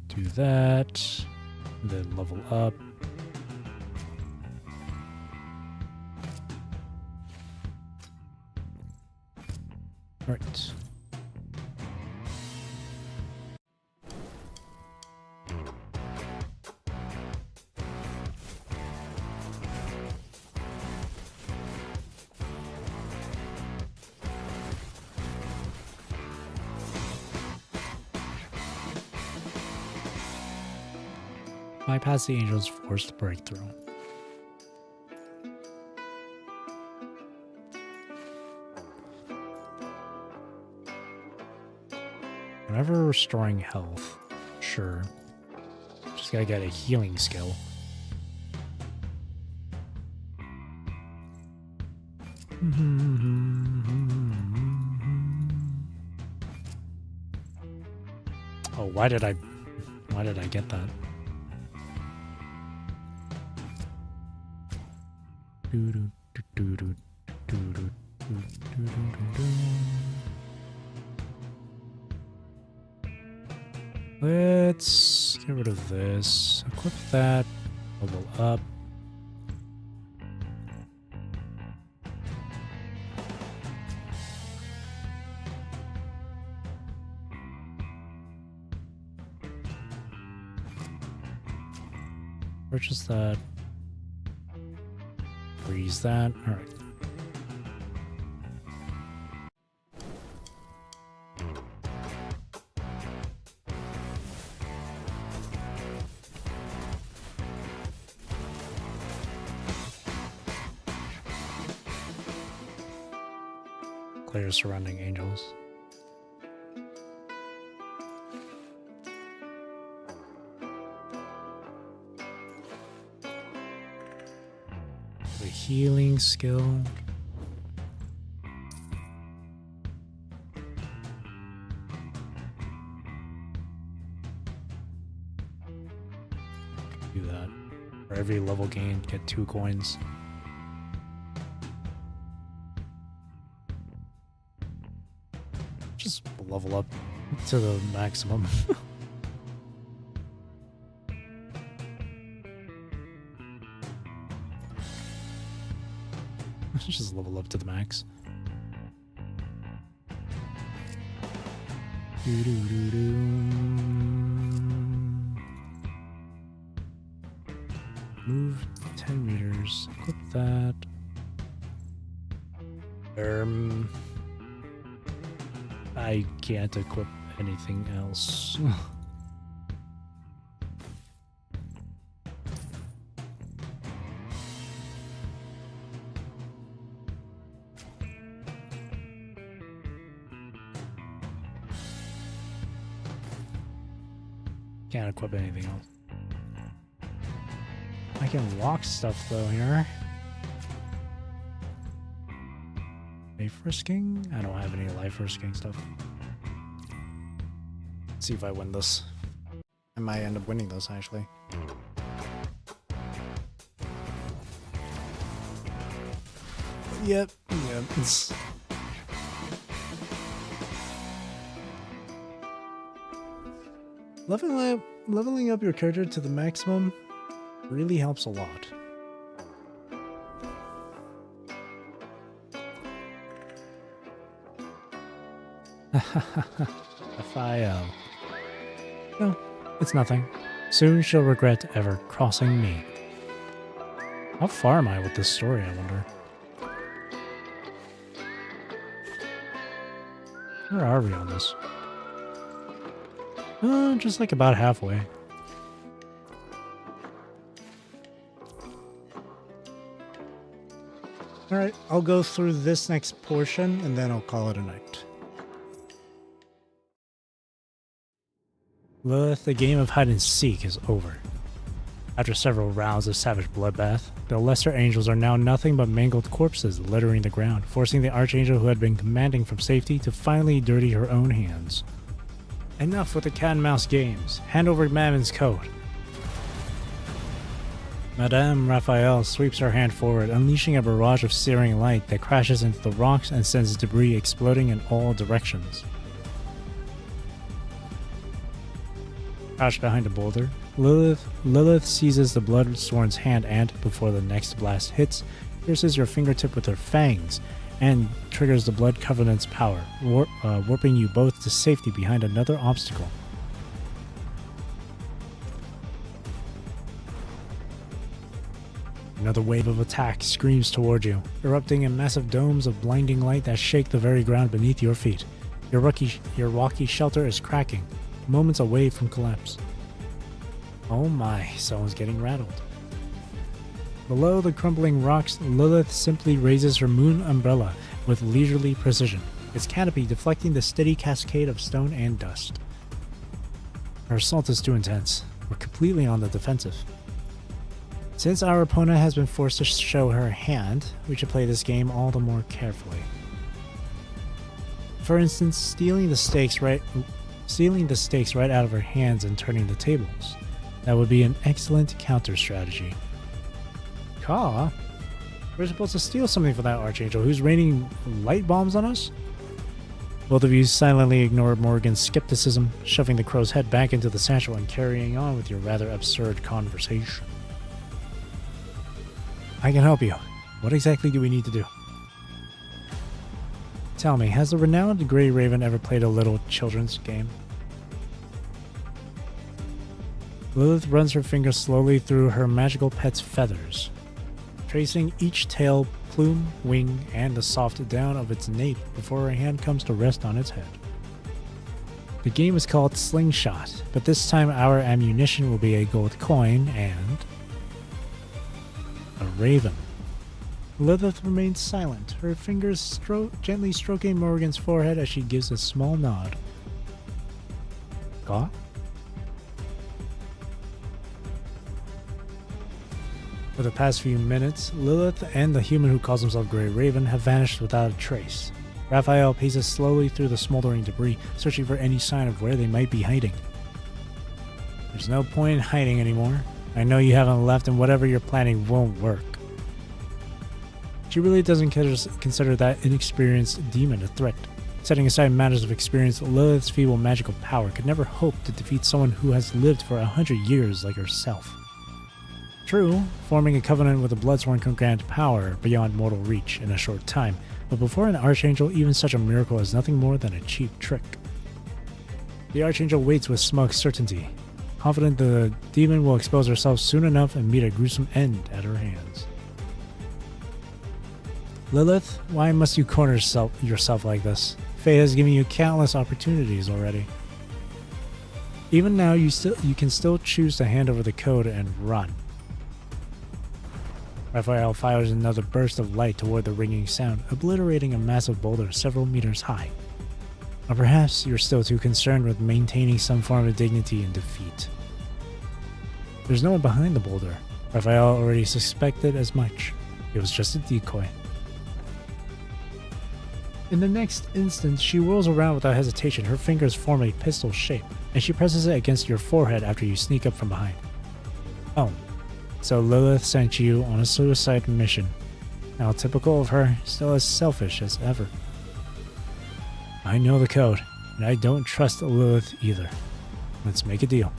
Do that. And then level up. All right. Bypass the angel's forced breakthrough. Whenever restoring health, sure. Just gotta get a healing skill. Oh, why did I get that? Let's get rid of this. Equip that. Level up. Purchase that. Freeze that. All right. Clear surrounding angels. The healing skill. Do that. For every level gained, get 2 coins. Just level up to the maximum. Just level up to the max. Move 10 meters. Equip that. I can't equip anything else. Can't equip anything else. I can walk stuff though here. Life risking? I don't have any life risking stuff. Let's see if I win this. I might end up winning this actually. Yep. It's leveling up your character to the maximum really helps a lot. FIL. No, it's nothing. Soon she'll regret ever crossing me. How far am I with this story, I wonder? Where are we on this? Just like about halfway. Alright, I'll go through this next portion and then I'll call it a night. Lilith, the game of hide and seek is over. After several rounds of savage bloodbath, the lesser angels are now nothing but mangled corpses littering the ground, forcing the archangel who had been commanding from safety to finally dirty her own hands. Enough with the cat and mouse games. Hand over Mammon's coat. Madame Raphael sweeps her hand forward, unleashing a barrage of searing light that crashes into the rocks and sends debris exploding in all directions. Crouched behind a boulder, Lilith seizes the Bloodsworn's hand and, before the next blast hits, pierces your fingertip with her fangs and triggers the Blood Covenant's power, warping you both to safety behind another obstacle. Another wave of attack screams toward you, erupting in massive domes of blinding light that shake the very ground beneath your feet. Your rocky shelter is cracking, moments away from collapse. Oh my, someone's getting rattled. Below the crumbling rocks, Lilith simply raises her moon umbrella with leisurely precision, its canopy deflecting the steady cascade of stone and dust. Her assault is too intense. We're completely on the defensive. Since our opponent has been forced to show her hand, we should play this game all the more carefully. For instance, stealing the stakes right out of her hands and turning the tables. That would be an excellent counter strategy. Ka? We're supposed to steal something from that Archangel who's raining light bombs on us? Both of you silently ignore Morgan's skepticism, shoving the crow's head back into the satchel and carrying on with your rather absurd conversation. I can help you. What exactly do we need to do? Tell me, has the renowned Grey Raven ever played a little children's game? Lilith runs her fingers slowly through her magical pet's feathers, tracing each tail, plume, wing, and the soft down of its nape before her hand comes to rest on its head. The game is called Slingshot, but this time our ammunition will be a gold coin and a raven. Lilith remains silent, her fingers gently stroking Morgan's forehead as she gives a small nod. Caw? For the past few minutes, Lilith and the human who calls himself Grey Raven have vanished without a trace. Raphael paces slowly through the smoldering debris, searching for any sign of where they might be hiding. There's no point in hiding anymore. I know you haven't left, and whatever you're planning won't work. She really doesn't consider that inexperienced demon a threat. Setting aside matters of experience, Lilith's feeble magical power could never hope to defeat someone who has lived for 100 years like herself. True, forming a covenant with the Bloodsworn can grant power beyond mortal reach in a short time, but before an Archangel, even such a miracle is nothing more than a cheap trick. The Archangel waits with smug certainty, confident the demon will expose herself soon enough and meet a gruesome end at her hands. Lilith, why must you corner yourself like this? Fate has given you countless opportunities already. Even now, you can still choose to hand over the code and run. Raphael fires another burst of light toward the ringing sound, obliterating a massive boulder several meters high. Or perhaps you're still too concerned with maintaining some form of dignity in defeat. There's no one behind the boulder. Raphael already suspected as much. It was just a decoy. In the next instant, she whirls around without hesitation. Her fingers form a pistol shape, and she presses it against your forehead after you sneak up from behind. Oh. So Lilith sent you on a suicide mission. How typical of her, still as selfish as ever. I know the code, and I don't trust Lilith either. Let's make a deal.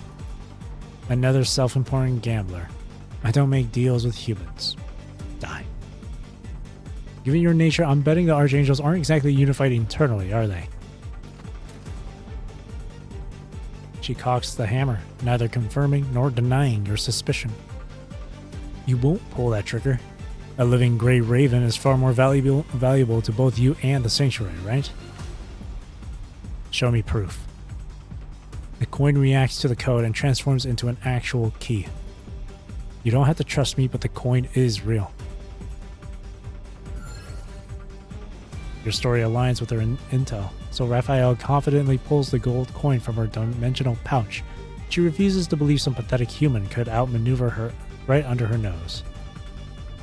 Another self-important gambler. I don't make deals with humans. Die. Given your nature, I'm betting the Archangels aren't exactly unified internally, are they? She cocks the hammer, neither confirming nor denying your suspicion. You won't pull that trigger. A living Grey Raven is far more valuable to both you and the Sanctuary, right? Show me proof. The coin reacts to the code and transforms into an actual key. You don't have to trust me, but the coin is real. Your story aligns with her intel, so Raphael confidently pulls the gold coin from her dimensional pouch. She refuses to believe some pathetic human could outmaneuver her right under her nose.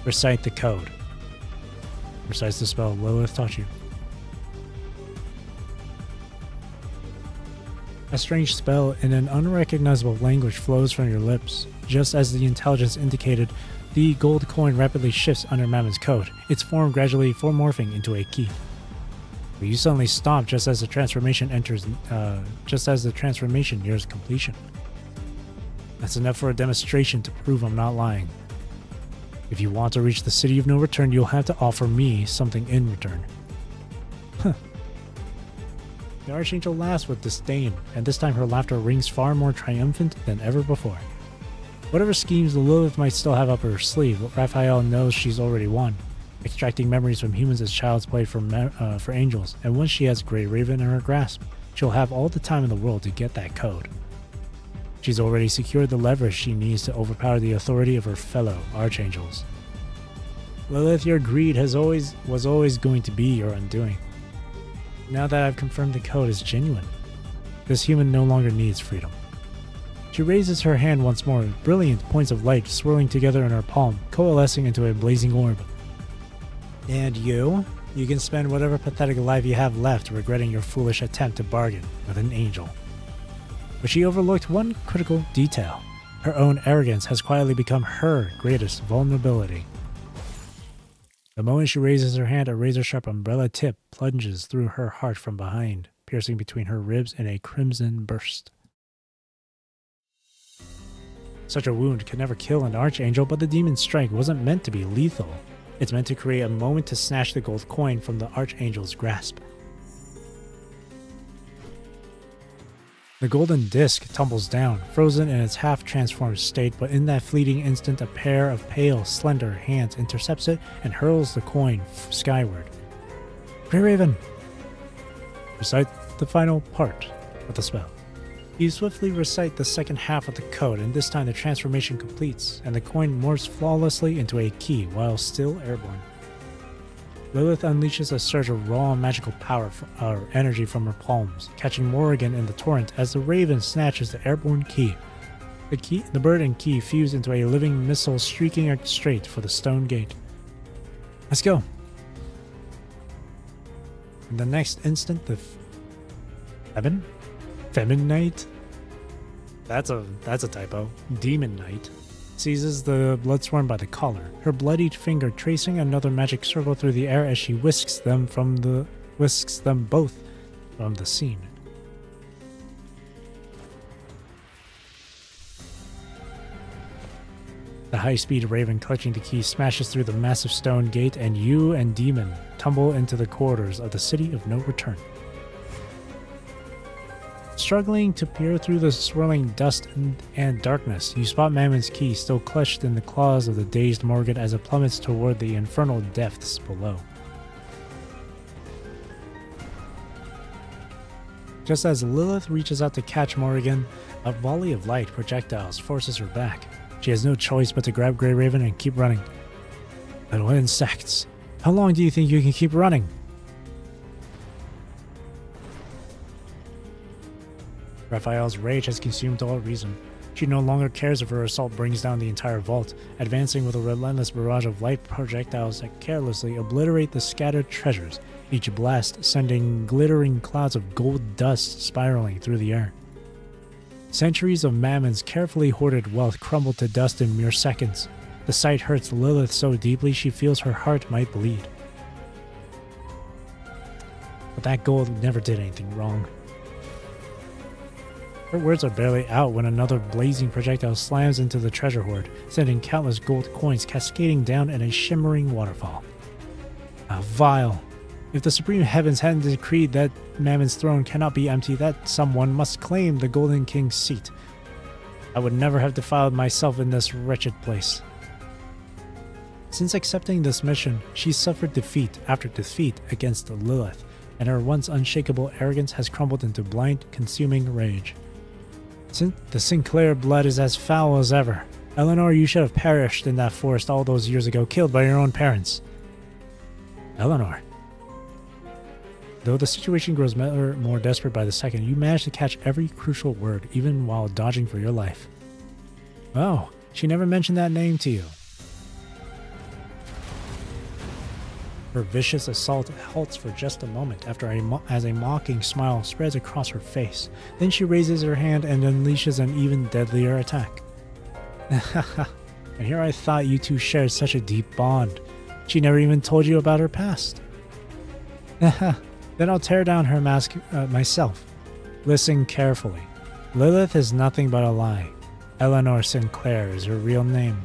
Recite the code. Recites the spell Lilith taught you. A strange spell in an unrecognizable language flows from your lips. Just as the intelligence indicated, the gold coin rapidly shifts under Mammon's code, its form gradually morphing into a key. But you suddenly stop just as the transformation nears completion. That's enough for a demonstration to prove I'm not lying. If you want to reach the City of No Return, you'll have to offer me something in return. Huh. The Archangel laughs with disdain, and this time her laughter rings far more triumphant than ever before. Whatever schemes Lilith might still have up her sleeve, Raphael knows she's already won, extracting memories from humans as child's play for angels, and once she has Grey Raven in her grasp, she'll have all the time in the world to get that code. She's already secured the leverage she needs to overpower the authority of her fellow Archangels. Lilith, your greed was always going to be your undoing. Now that I've confirmed the code is genuine, this human no longer needs freedom. She raises her hand once more, brilliant points of light swirling together in her palm, coalescing into a blazing orb. And you? You can spend whatever pathetic life you have left regretting your foolish attempt to bargain with an angel. But she overlooked one critical detail. Her own arrogance has quietly become her greatest vulnerability. The moment she raises her hand, a razor-sharp umbrella tip plunges through her heart from behind, piercing between her ribs in a crimson burst. Such a wound could never kill an archangel, but the demon's strike wasn't meant to be lethal. It's meant to create a moment to snatch the gold coin from the archangel's grasp. The golden disc tumbles down, frozen in its half-transformed state, but in that fleeting instant a pair of pale, slender hands intercepts it and hurls the coin skyward. Grey Raven! Recite the final part of the spell. You swiftly recite the second half of the code, and this time the transformation completes, and the coin morphs flawlessly into a key while still airborne. Lilith unleashes a surge of raw magical power or energy from her palms, catching Morrigan in the torrent as the raven snatches the airborne key. The bird and key fuse into a living missile streaking straight for the stone gate. Let's go. In the next instant, the Femin Knight? That's a typo. Demon Knight seizes the Bloodsworn by the collar, her bloodied finger tracing another magic circle through the air as she whisks them both from the scene. The high-speed raven clutching the key smashes through the massive stone gate, and you and Demon tumble into the corridors of the City of No Return. Struggling to peer through the swirling dust and darkness, you spot Mammon's key still clutched in the claws of the dazed Morgan as it plummets toward the infernal depths below. Just as Lilith reaches out to catch Morrigan, a volley of light projectiles forces her back. She has no choice but to grab Grey Raven and keep running. Little insects, how long do you think you can keep running? Raphael's rage has consumed all reason. She no longer cares if her assault brings down the entire vault, advancing with a relentless barrage of light projectiles that carelessly obliterate the scattered treasures, each blast sending glittering clouds of gold dust spiraling through the air. Centuries of Mammon's carefully hoarded wealth crumbled to dust in mere seconds. The sight hurts Lilith so deeply she feels her heart might bleed. But that gold never did anything wrong. Her words are barely out when another blazing projectile slams into the treasure hoard, sending countless gold coins cascading down in a shimmering waterfall. Ah, vile! If the Supreme Heavens hadn't decreed that Mammon's throne cannot be empty, that someone must claim the Golden King's seat, I would never have defiled myself in this wretched place. Since accepting this mission, she's suffered defeat after defeat against Lilith, and her once unshakable arrogance has crumbled into blind, consuming rage. The Sinclair blood is as foul as ever. Eleanor, you should have perished in that forest all those years ago, killed by your own parents. Eleanor. Though the situation grows more desperate by the second, you manage to catch every crucial word, even while dodging for your life. Oh, she never mentioned that name to you. Her vicious assault halts for just a moment as a mocking smile spreads across her face. Then she raises her hand and unleashes an even deadlier attack. And here I thought you two shared such a deep bond. She never even told you about her past. Then I'll tear down her mask myself. Listen carefully. Lilith is nothing but a lie. Eleanor Sinclair is her real name.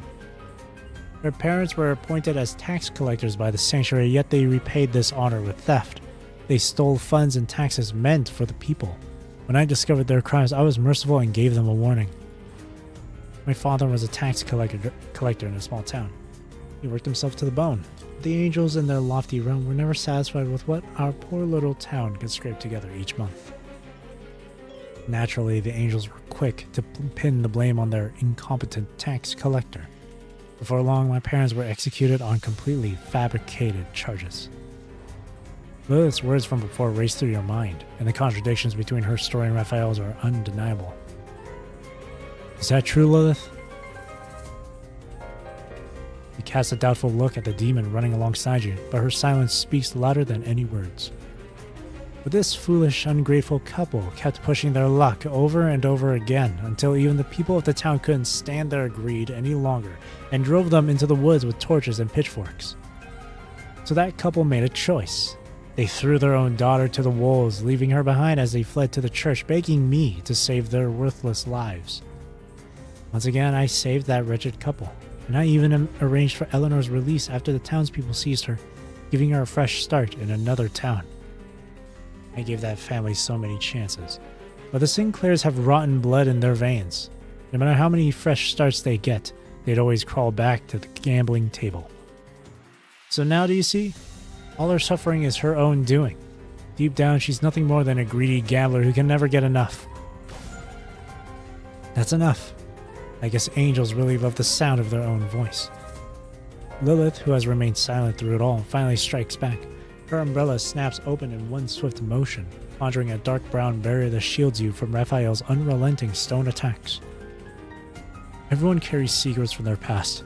Her parents were appointed as tax collectors by the sanctuary, yet they repaid this honor with theft. They stole funds and taxes meant for the people. When I discovered their crimes, I was merciful and gave them a warning. My father was a tax collector in a small town. He worked himself to the bone. The angels in their lofty realm were never satisfied with what our poor little town could scrape together each month. Naturally, the angels were quick to pin the blame on their incompetent tax collector. Before long, my parents were executed on completely fabricated charges. Lilith's words from before race through your mind, and the contradictions between her story and Raphael's are undeniable. Is that true, Lilith? You cast a doubtful look at the demon running alongside you, but her silence speaks louder than any words. But this foolish, ungrateful couple kept pushing their luck over and over again until even the people of the town couldn't stand their greed any longer and drove them into the woods with torches and pitchforks. So that couple made a choice. They threw their own daughter to the wolves, leaving her behind as they fled to the church, begging me to save their worthless lives. Once again, I saved that wretched couple, and I even arranged for Eleanor's release after the townspeople seized her, giving her a fresh start in another town. I gave that family so many chances, but the Sinclairs have rotten blood in their veins. No matter how many fresh starts they get, they'd always crawl back to the gambling table. So now do you see? All her suffering is her own doing. Deep down, she's nothing more than a greedy gambler who can never get enough. That's enough. I guess angels really love the sound of their own voice. Lilith, who has remained silent through it all, finally strikes back. Her umbrella snaps open in one swift motion, conjuring a dark brown barrier that shields you from Raphael's unrelenting stone attacks. Everyone carries secrets from their past.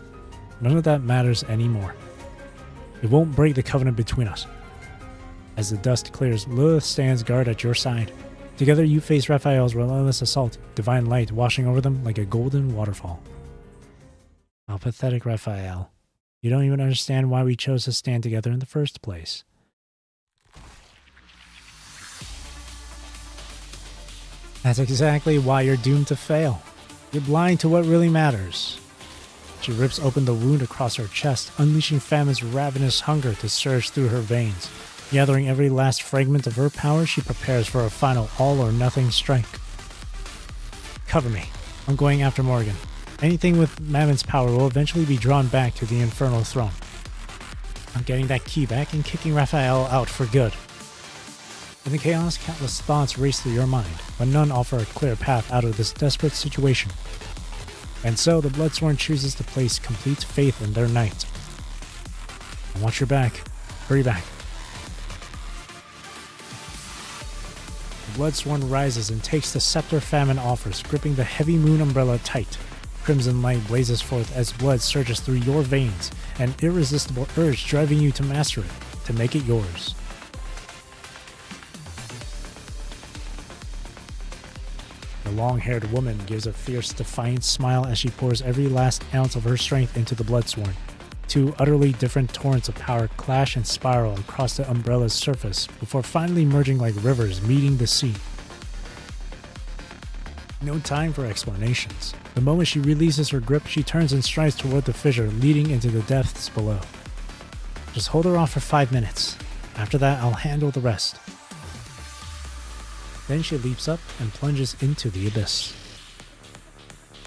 None of that matters anymore. It won't break the covenant between us. As the dust clears, Lilith stands guard at your side. Together you face Raphael's relentless assault, divine light washing over them like a golden waterfall. How pathetic, Raphael. You don't even understand why we chose to stand together in the first place. That's exactly why you're doomed to fail. You're blind to what really matters. She rips open the wound across her chest, unleashing Famine's ravenous hunger to surge through her veins. Gathering every last fragment of her power, she prepares for a final all-or-nothing strike. Cover me. I'm going after Morgan. Anything with Mammon's power will eventually be drawn back to the Infernal Throne. I'm getting that key back and kicking Raphael out for good. In the chaos, countless thoughts race through your mind, but none offer a clear path out of this desperate situation. And so, the Bloodsworn chooses to place complete faith in their knight. I want your back. Hurry back. The Bloodsworn rises and takes the scepter Famine offers, gripping the heavy moon umbrella tight. Crimson light blazes forth as blood surges through your veins, an irresistible urge driving you to master it, to make it yours. The long-haired woman gives a fierce, defiant smile as she pours every last ounce of her strength into the Bloodsworn. Two utterly different torrents of power clash and spiral across the umbrella's surface before finally merging like rivers meeting the sea. No time for explanations. The moment she releases her grip, she turns and strides toward the fissure leading into the depths below. Just hold her off for 5 minutes. After that, I'll handle the rest. Then she leaps up and plunges into the abyss.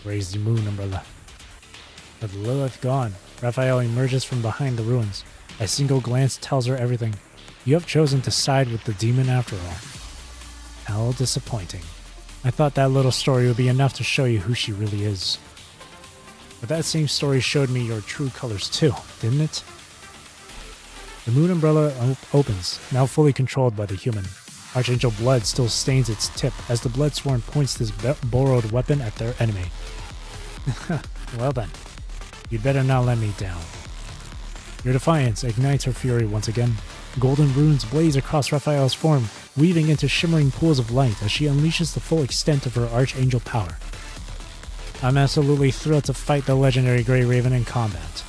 Raise the moon umbrella. With Lilith gone, Raphael emerges from behind the ruins. A single glance tells her everything. You have chosen to side with the demon after all. How disappointing. I thought that little story would be enough to show you who she really is. But that same story showed me your true colors too, didn't it? The moon umbrella opens, now fully controlled by the human. Archangel blood still stains its tip as the Bloodsworn points this borrowed weapon at their enemy. Well then, you'd better not let me down. Your defiance ignites her fury once again. Golden runes blaze across Raphael's form, weaving into shimmering pools of light as she unleashes the full extent of her Archangel power. I'm absolutely thrilled to fight the legendary Grey Raven in combat.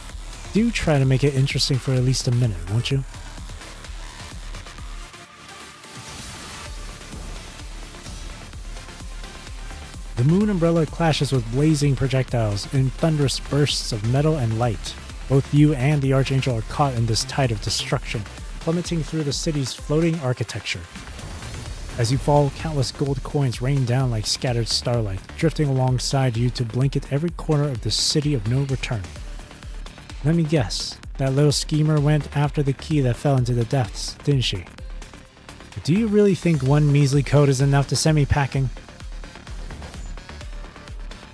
Do try to make it interesting for at least a minute, won't you? The moon umbrella clashes with blazing projectiles in thunderous bursts of metal and light. Both you and the Archangel are caught in this tide of destruction, plummeting through the city's floating architecture. As you fall, countless gold coins rain down like scattered starlight, drifting alongside you to blanket every corner of the city of no return. Let me guess, that little schemer went after the key that fell into the depths, didn't she? Do you really think one measly code is enough to send me packing?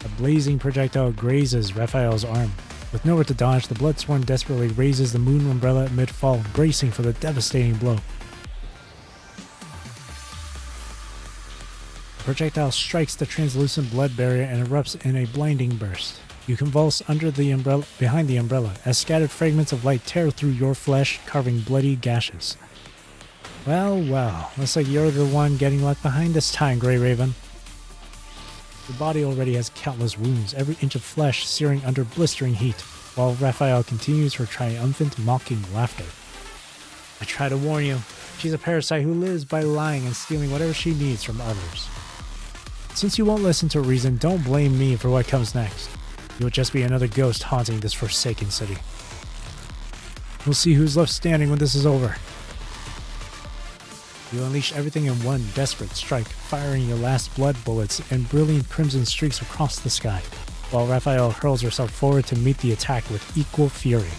A blazing projectile grazes Raphael's arm. With nowhere to dodge, the Bloodsworn desperately raises the moon umbrella mid-fall, bracing for the devastating blow. The projectile strikes the translucent blood barrier and erupts in a blinding burst. You convulse behind the umbrella as scattered fragments of light tear through your flesh, carving bloody gashes. Well, looks like you're the one getting left behind this time, Grey Raven. Your body already has countless wounds, every inch of flesh searing under blistering heat, while Raphael continues her triumphant, mocking laughter. I try to warn you. She's a parasite who lives by lying and stealing whatever she needs from others. Since you won't listen to reason, don't blame me for what comes next. You'll just be another ghost haunting this forsaken city. We'll see who's left standing when this is over. You unleash everything in one desperate strike, firing your last blood bullets and brilliant crimson streaks across the sky, while Raphael hurls herself forward to meet the attack with equal fury.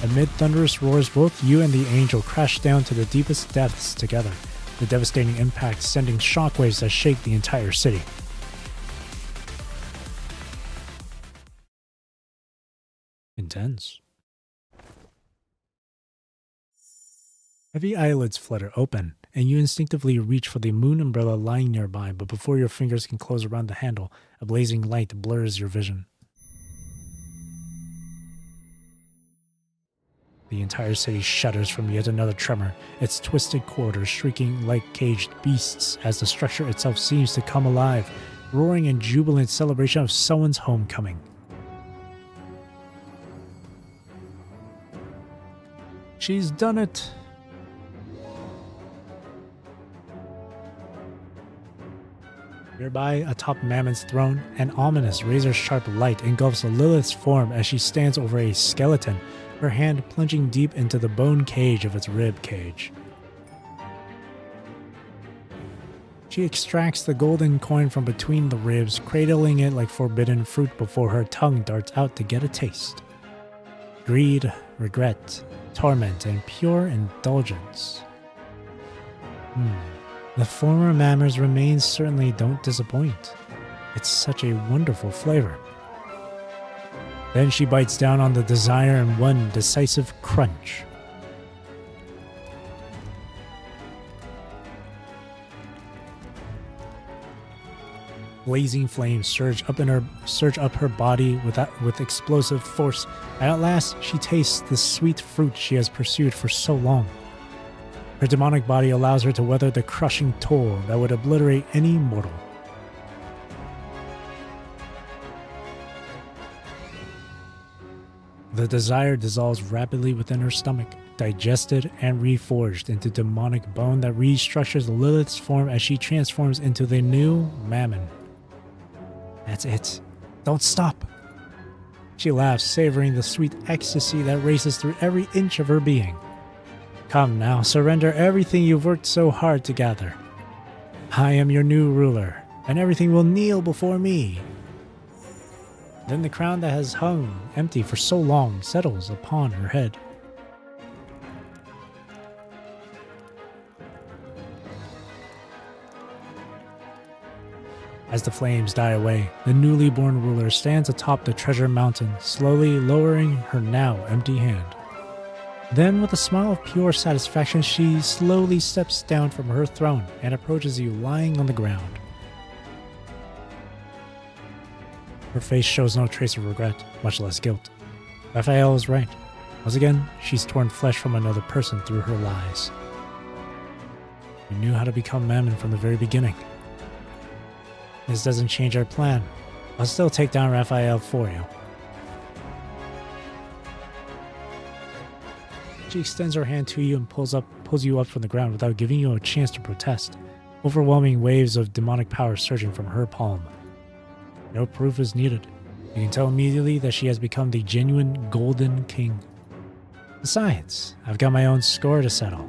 Amid thunderous roars, both you and the angel crash down to the deepest depths together, the devastating impact sending shockwaves that shake the entire city. Intense. Heavy eyelids flutter open, and you instinctively reach for the moon umbrella lying nearby, but before your fingers can close around the handle, a blazing light blurs your vision. The entire city shudders from yet another tremor, its twisted corridors shrieking like caged beasts as the structure itself seems to come alive, roaring in jubilant celebration of someone's homecoming. She's done it! Nearby, atop Mammon's throne, an ominous razor-sharp light engulfs Lilith's form as she stands over a skeleton, her hand plunging deep into the bone cage of its rib cage. She extracts the golden coin from between the ribs, cradling it like forbidden fruit before her tongue darts out to get a taste. Greed, regret, torment, and pure indulgence. The former Mammer's remains certainly don't disappoint. It's such a wonderful flavor. Then she bites down on the desire in one decisive crunch. Blazing flames surge up her body with explosive force, and at last she tastes the sweet fruit she has pursued for so long. Her demonic body allows her to weather the crushing toll that would obliterate any mortal. The desire dissolves rapidly within her stomach, digested and reforged into demonic bone that restructures Lilith's form as she transforms into the new Mammon. That's it. Don't stop. She laughs, savoring the sweet ecstasy that races through every inch of her being. Come now, surrender everything you've worked so hard to gather. I am your new ruler, and everything will kneel before me. Then the crown that has hung empty for so long settles upon her head. As the flames die away, the newly born ruler stands atop the treasure mountain, slowly lowering her now empty hand. Then, with a smile of pure satisfaction, she slowly steps down from her throne and approaches you lying on the ground. Her face shows no trace of regret, much less guilt. Raphael is right. Once again, she's torn flesh from another person through her lies. You knew how to become Mammon from the very beginning. This doesn't change our plan. I'll still take down Raphael for you. She extends her hand to you and pulls you up from the ground without giving you a chance to protest. Overwhelming waves of demonic power surging from her palm. No proof is needed. You can tell immediately that she has become the genuine Golden King. Besides, I've got my own score to settle.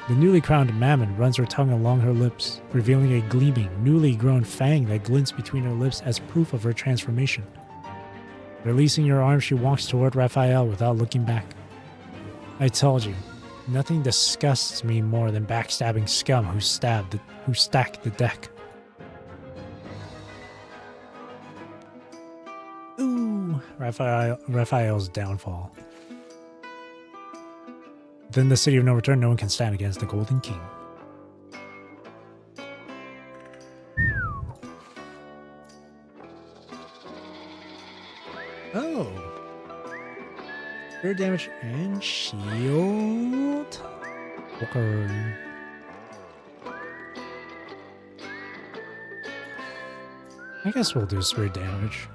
The newly crowned Mammon runs her tongue along her lips, revealing a gleaming, newly grown fang that glints between her lips as proof of her transformation. Releasing your arm, she walks toward Raphael without looking back. I told you, nothing disgusts me more than backstabbing scum who stack the deck. Ooh, Raphael's downfall. Then the city of no return, no one can stand against the Golden King. Oh. Air damage and shield. Okay. I guess we'll do spirit damage.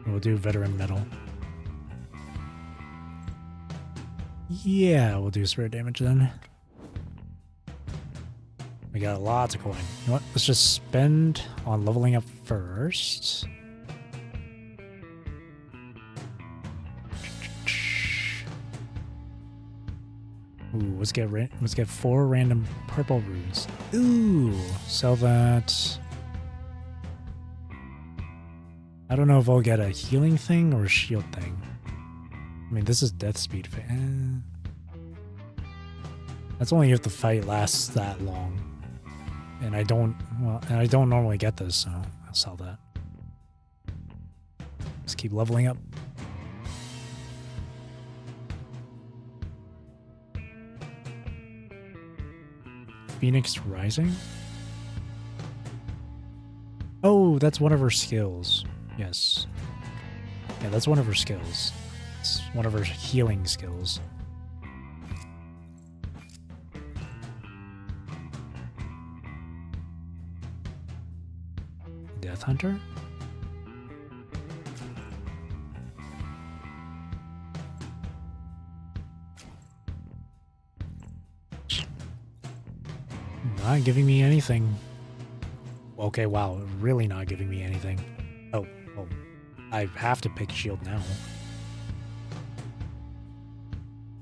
We'll do veteran metal. Yeah, we'll do spirit damage then. We got lots of coin. You know what? Let's just spend on leveling up first. Ooh, let's get 4 random purple runes. Ooh, sell that. I don't know if I'll get a healing thing or a shield thing. I mean, this is death speed. That's only if the fight lasts that long. And I don't normally get this, so I'll sell that. Just keep leveling up. Phoenix Rising? Oh, that's one of her skills. Yes. Yeah, that's one of her skills. It's one of her healing skills. Death Hunter? Not giving me anything. Okay, wow, really not giving me anything. Oh, well, I have to pick shield now.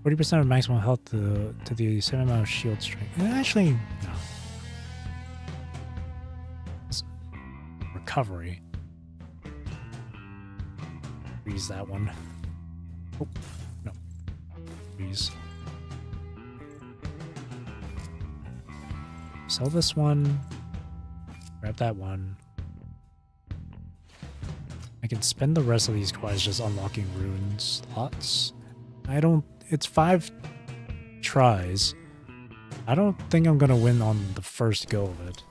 40% of maximum health to the same amount of shield strength. Actually, no. It's recovery. Freeze that one. Oh, no. Freeze. Sell this one. Grab that one. I can spend the rest of these coins just unlocking rune slots. It's 5 tries. I don't think I'm gonna win on the first go of it.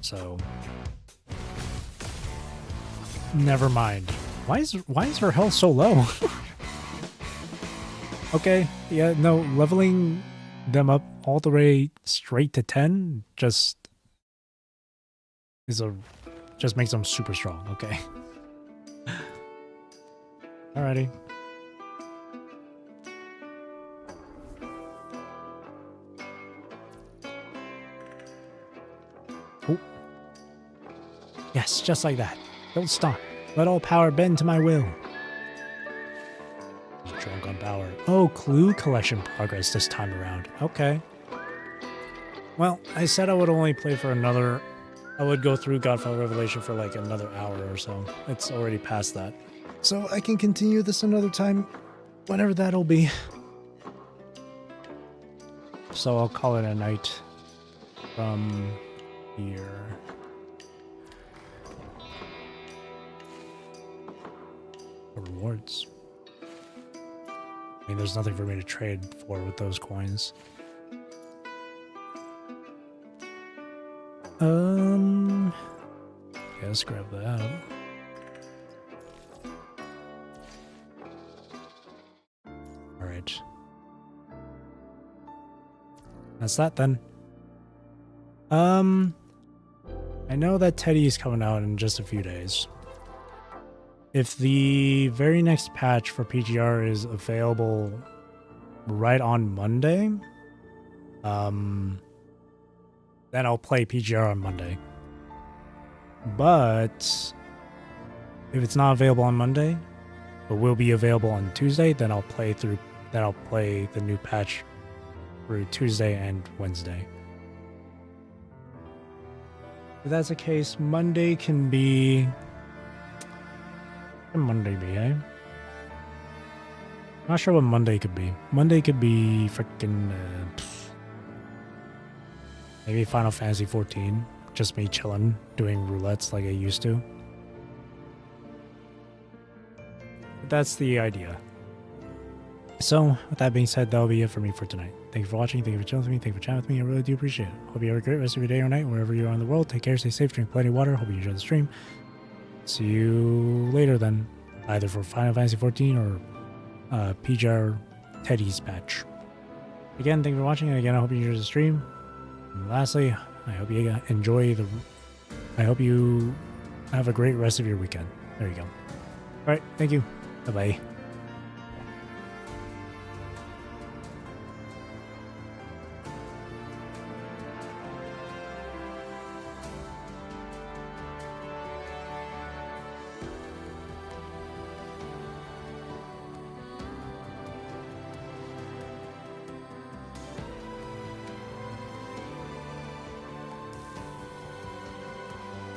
So never mind. Why is her health so low? Okay, yeah, no, leveling them up all the way straight to 10 just makes them super strong. Okay. Alrighty. Oh. Yes, just like that. Don't stop. Let all power bend to my will. Drunk on power. Oh, clue collection progress this time around. Okay. Well, I said I would only play for another... I would go through Godfall Revelation for like another hour or so. It's already past that. So I can continue this another time, whenever that'll be. So I'll call it a night from here. Rewards. I mean, there's nothing for me to trade for with those coins. Yeah, let's grab that. Alright. That's that then. I know that Teddy is coming out in just a few days. If the very next patch for PGR is available right on Monday, then I'll play PGR on Monday. But if it's not available on Monday, but will be available on Tuesday, then I'll play the new patch through Tuesday and Wednesday. If that's the case, Monday can be... What can Monday be, eh? Not sure what Monday could be. Monday could be freaking... maybe Final Fantasy 14. Just me chilling, doing roulettes like I used to. But that's the idea. So, with that being said, that'll be it for me for tonight. Thank you for watching, thank you for chilling with me, thank you for chatting with me, I really do appreciate it. Hope you have a great rest of your day or night, wherever you are in the world. Take care, stay safe, drink plenty of water, hope you enjoy the stream. See you later then, either for Final Fantasy 14 or PGR Teddy's patch. Again, thank you for watching, and again, I hope you enjoyed the stream. And lastly, I hope you enjoy I hope you have a great rest of your weekend. There you go. All right, thank you. Bye bye.